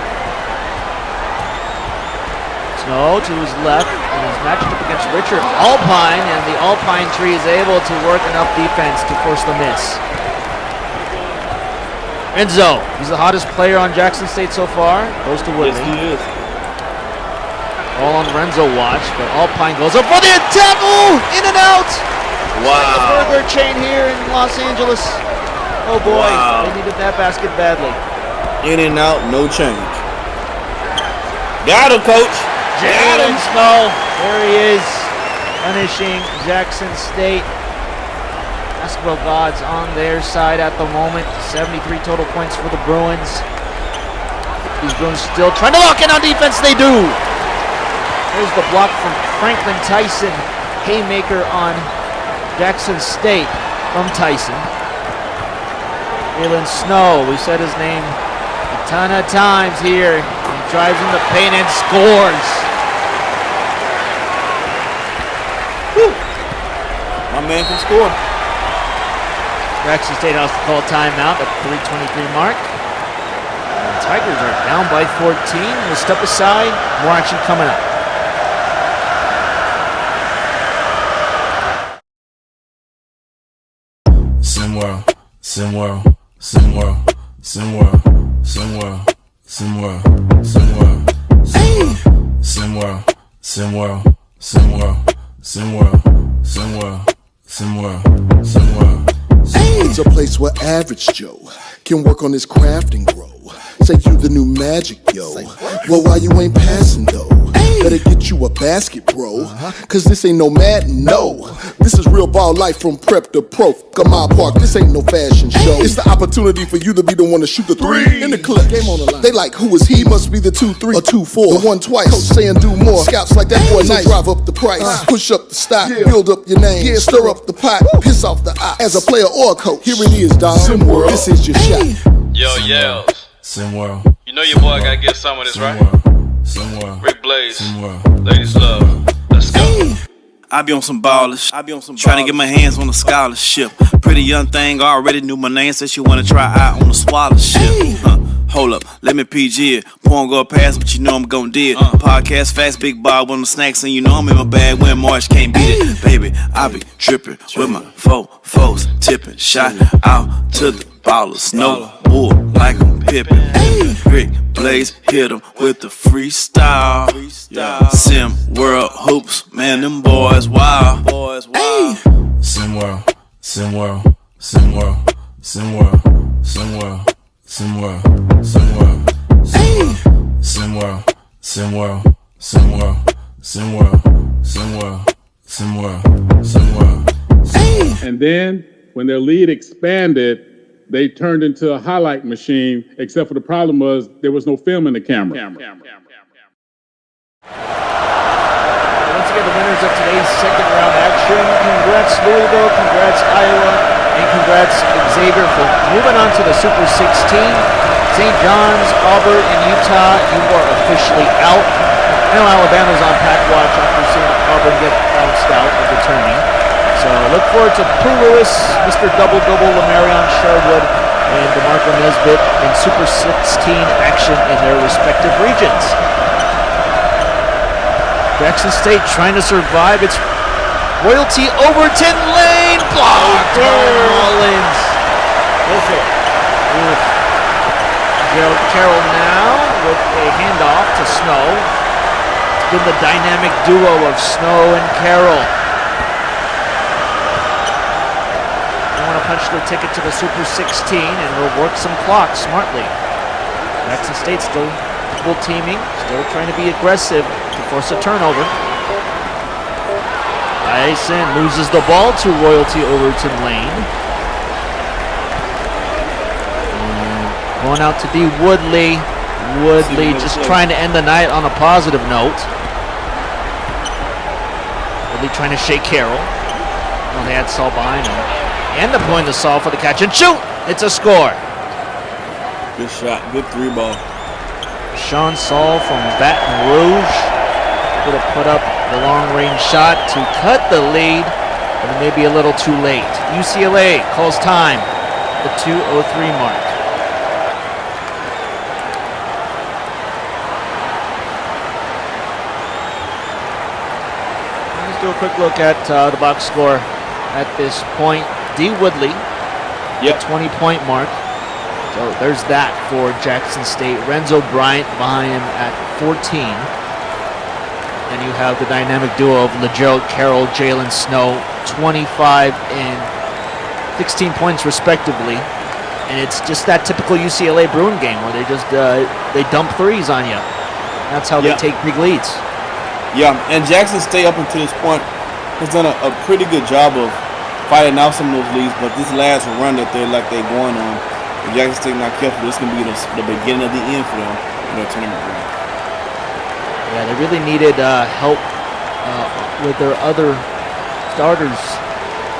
Snow to his left, and he's matched up against Richard Alpine, and the Alpine tree is able to work enough defense to force the miss. Renzo, he's the hottest player on Jackson State so far. Goes to Woodley. Yes, he is. All on Renzo watch, but Alpine goes up for the attack. Ooh, in and out. Wow. Like the burger chain here in Los Angeles. Oh boy, They needed that basket badly. In and out, no change. Got him, coach. Jalen Snow. There he is, finishing Jackson State. Basketball gods on their side at the moment. 73 total points for the Bruins. These Bruins still trying to lock in on defense. They do. There's the block from Franklin Tyson. Haymaker on Jackson State from Tyson. Jalen Snow, we said his name a ton of times here. He drives in the paint and scores. Woo. My man can score. Jackson State has to call timeout at the 3:23 mark. And the Tigers are down by 14. We'll step aside. More action coming up. Simworld, It's a place where average Joe can work on his craft and grow. Say you the new magic, yo. Well, why you ain't passing though? Better get you a basket, bro. Cause this ain't no Madden, no. This is real ball life from prep to pro. Kamal Park, this ain't no fashion show. It's the opportunity for you to be the one to shoot the three. In the clip, game on the line. They like, who is he? Must be the 2-3 or 2-4. The one twice. Coach saying do more. Scouts like that boy nice. Drive up the price, push up the stock, build up your name, stir up the pot, piss off the eye. As a player or a coach, here it is, dog. Simworld, this is your shot. Yo, Yells. Simworld. You know your boy gotta get some of this, right? Simworld. Rick Blaze. Ladies love. Let's go. I be on some ballers. Trying to get my hands on a scholarship. Pretty young thing already knew my name. Said she wanna try out on the scholarship. Hold up, let me PG it. Porn go past, but you know I'm gon' do it. Podcast fast, big Bob on the snacks, and you know I'm in my bag when March can't beat it. Baby, I be trippin' with my foes tipping. Shot out to the ballers, no bull like I'm Pippin. Rick Blaze hit him with the freestyle. Sim World Hoops, man, them boys wild. Simworld. SimWorld. And then when their lead expanded, they turned into a highlight machine, except for the problem was there was no film in the camera. Once again, the winners of today's second round action. Congrats Louisville, congrats Iowa, and congrats Xavier for moving on to the Super 16. St. John's, Auburn, and Utah, you are officially out. I know Alabama's on pack watch after seeing Auburn get bounced out of the tourney. So look forward to Pooh Lewis, Mr. Double-Double, Lamarion Sherwood, and DeMarco Nesbitt in Super 16 action in their respective regions. Jackson State trying to survive its Royalty Overton Lane blocked by Mullins. Gerald Carroll now with a handoff to Snow. It's been the dynamic duo of Snow and Carroll. They want to punch their ticket to the Super 16 and will work some clock smartly. Jackson State still double teaming, still trying to be aggressive to force a turnover. Tyson loses the ball to Royalty Overton Lane. And going out to D. Woodley. Woodley just trying to end the night on a positive note. Woodley trying to shake Carroll. Well, they had Saul behind him. And the point to Saul for the catch and shoot! It's a score. Good shot, good three ball. Sean Saul from Baton Rouge would have put up the long-range shot to cut the lead, but it may be a little too late. UCLA calls time, the 2:03 mark. Let's do a quick look at the box score at this point. D. Woodley, the 20-point mark. So there's that for Jackson State. Renzo Bryant behind him at 14. And you have the dynamic duo of LeGerald Carroll, Jalen Snow, 25 and 16 points respectively. And it's just that typical UCLA Bruin game where they just they dump threes on you. That's how they take big leads. Yeah, and Jackson State up until this point has done a pretty good job of fighting out some of those leads, but this last run that they're going on, if Jackson State not careful, this can be the beginning of the end for them in their tournament run. Yeah, they really needed help with their other starters.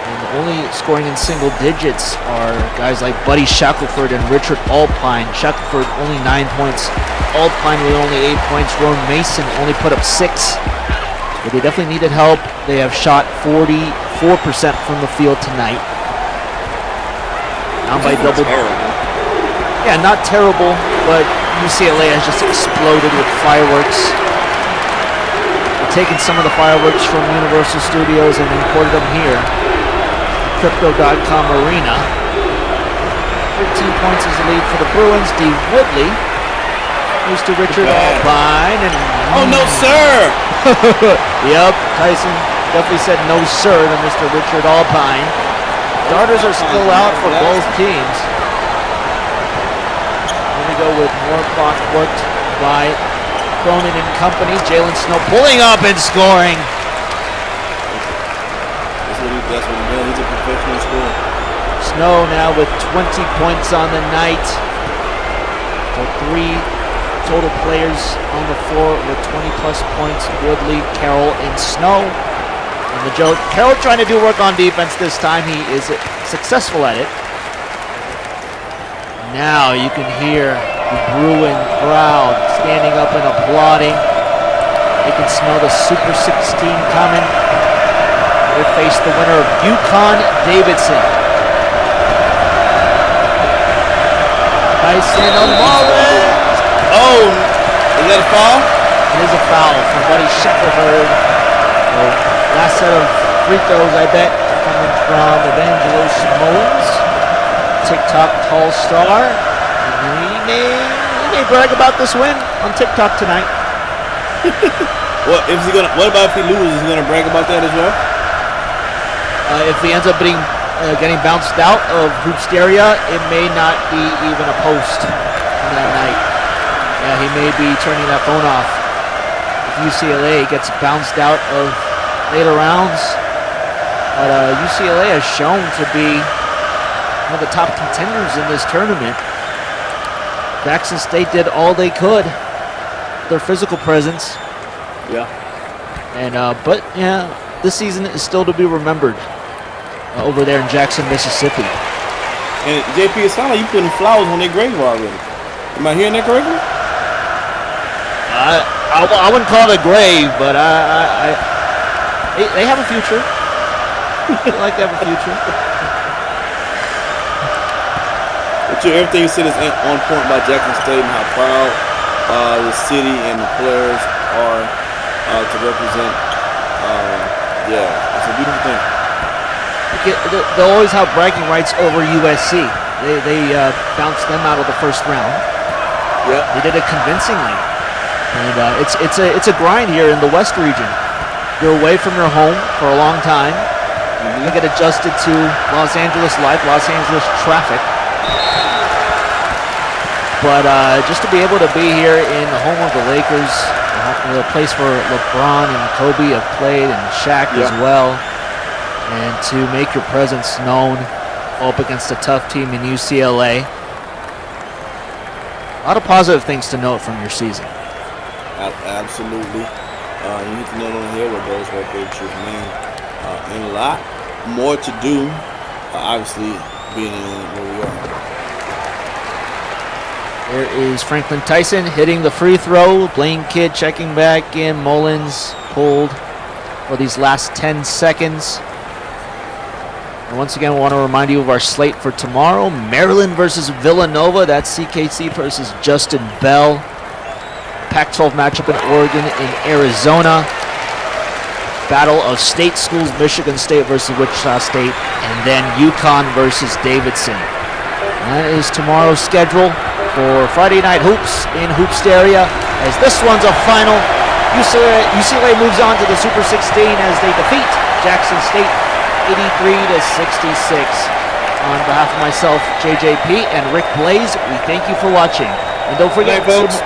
And only scoring in single digits are guys like Buddy Shackelford and Richard Alpine. Shackelford only 9 points. Alpine with only 8 points. Roan Mason only put up 6. But they definitely needed help. They have shot 44% from the field tonight. Down by double. Yeah, not terrible, but UCLA has just exploded with fireworks. Taken some of the fireworks from Universal Studios and imported them here. Crypto.com Arena. 15 points is the lead for the Bruins. D. Woodley moves to Richard Alpine. And oh, no, sir! Yep, Tyson definitely said no, sir, to Mr. Richard Alpine. Starters are still out for both teams. Here we go with more clock worked by Cronin and company. Jalen Snow pulling up and scoring. That's what he does. He's a professional scorer. Snow now with 20 points on the night. So 3 total players on the floor with 20-plus points. Woodley, Carroll, and Snow. And the joke, Carroll trying to do work on defense this time. He is successful at it. Now you can hear the Bruin crowd standing up and applauding. They can smell the Super 16 coming. They face the winner of UConn-Davidson. Tyson Mullins. Oh, is that a foul? It is a foul from Buddy Shackelford. So last set of free throws, I bet, coming from Evangelos Mullins. TikTok tall star. And he may brag about this win on TikTok tonight. What about if he loses? Is he gonna brag about that as well? If he ends up getting bounced out of Hoopsteria, it may not be even a post on that night. Yeah, he may be turning that phone off. If UCLA gets bounced out of later rounds. But UCLA has shown to be one of the top contenders in this tournament. Jackson State did all they could. Their physical presence. Yeah. And but yeah, this season is still to be remembered over there in Jackson, Mississippi. And JP, it sounds like you putting flowers on their grave already. Am I hearing that correctly? I wouldn't call it a grave, but they have a future. They like to have a future. But everything you said is on point about Jackson State and how proud the city and the players are to represent. Yeah, it's a beautiful thing. They'll always have bragging rights over USC. They bounced them out of the first round. Yeah, they did it convincingly, and it's a grind here in the West region. You're away from your home for a long time. You get adjusted to Los Angeles life, Los Angeles traffic. But just to be able to be here in the home of the Lakers, the place where LeBron and Kobe have played, and Shaq as well, and to make your presence known up against a tough team in UCLA. A lot of positive things to note from your season. Absolutely. You hit the nail on the head with those records, man. And a lot more to do, obviously, being in where we are. There is Franklin Tyson hitting the free throw. Blaine Kidd checking back in. Mullins pulled for these last 10 seconds. And once again, I want to remind you of our slate for tomorrow. Maryland versus Villanova. That's CKC versus Justin Bell. Pac-12 matchup in Oregon and Arizona. Battle of state schools, Michigan State versus Wichita State. And then UConn versus Davidson. That is tomorrow's schedule for Friday Night Hoops in Hoopsteria, as this one's a final. UCLA moves on to the Super 16 as they defeat Jackson State 83-66. On behalf of myself, JJP, and Rick Blaze, we thank you for watching. And don't forget, folks,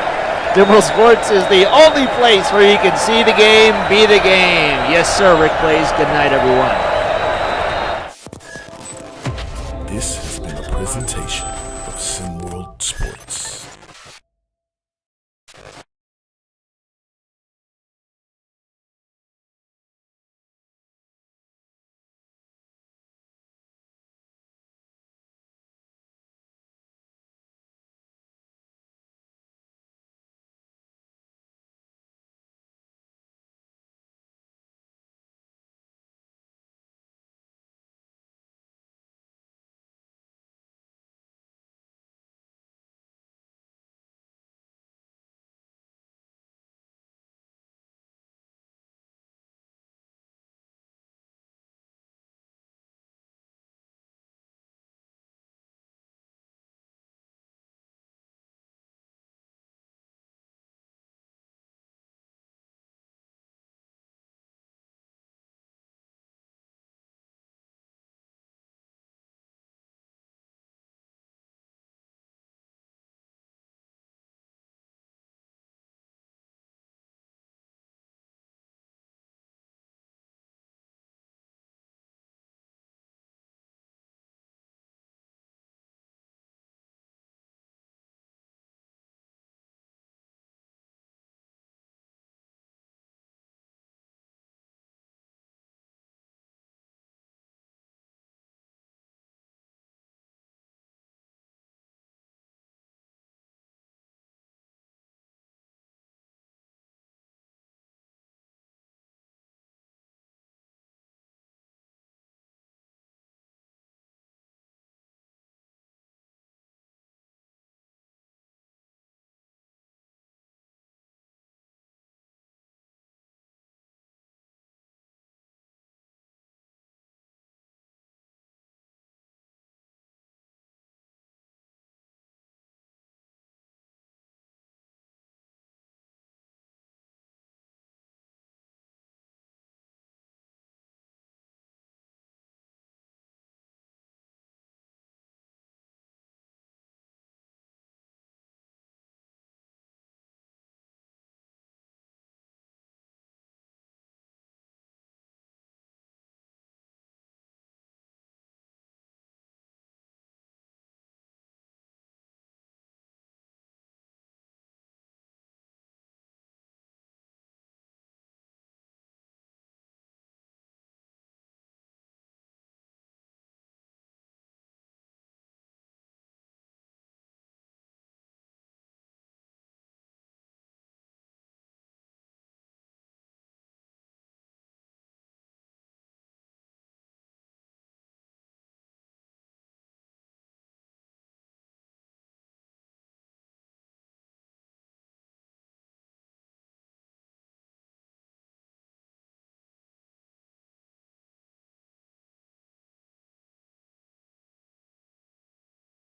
Simworld Sports is the only place where you can see the game, be the game. Yes, sir, Rick Blaze. Good night, everyone. This has been a presentation of Simworld Sports.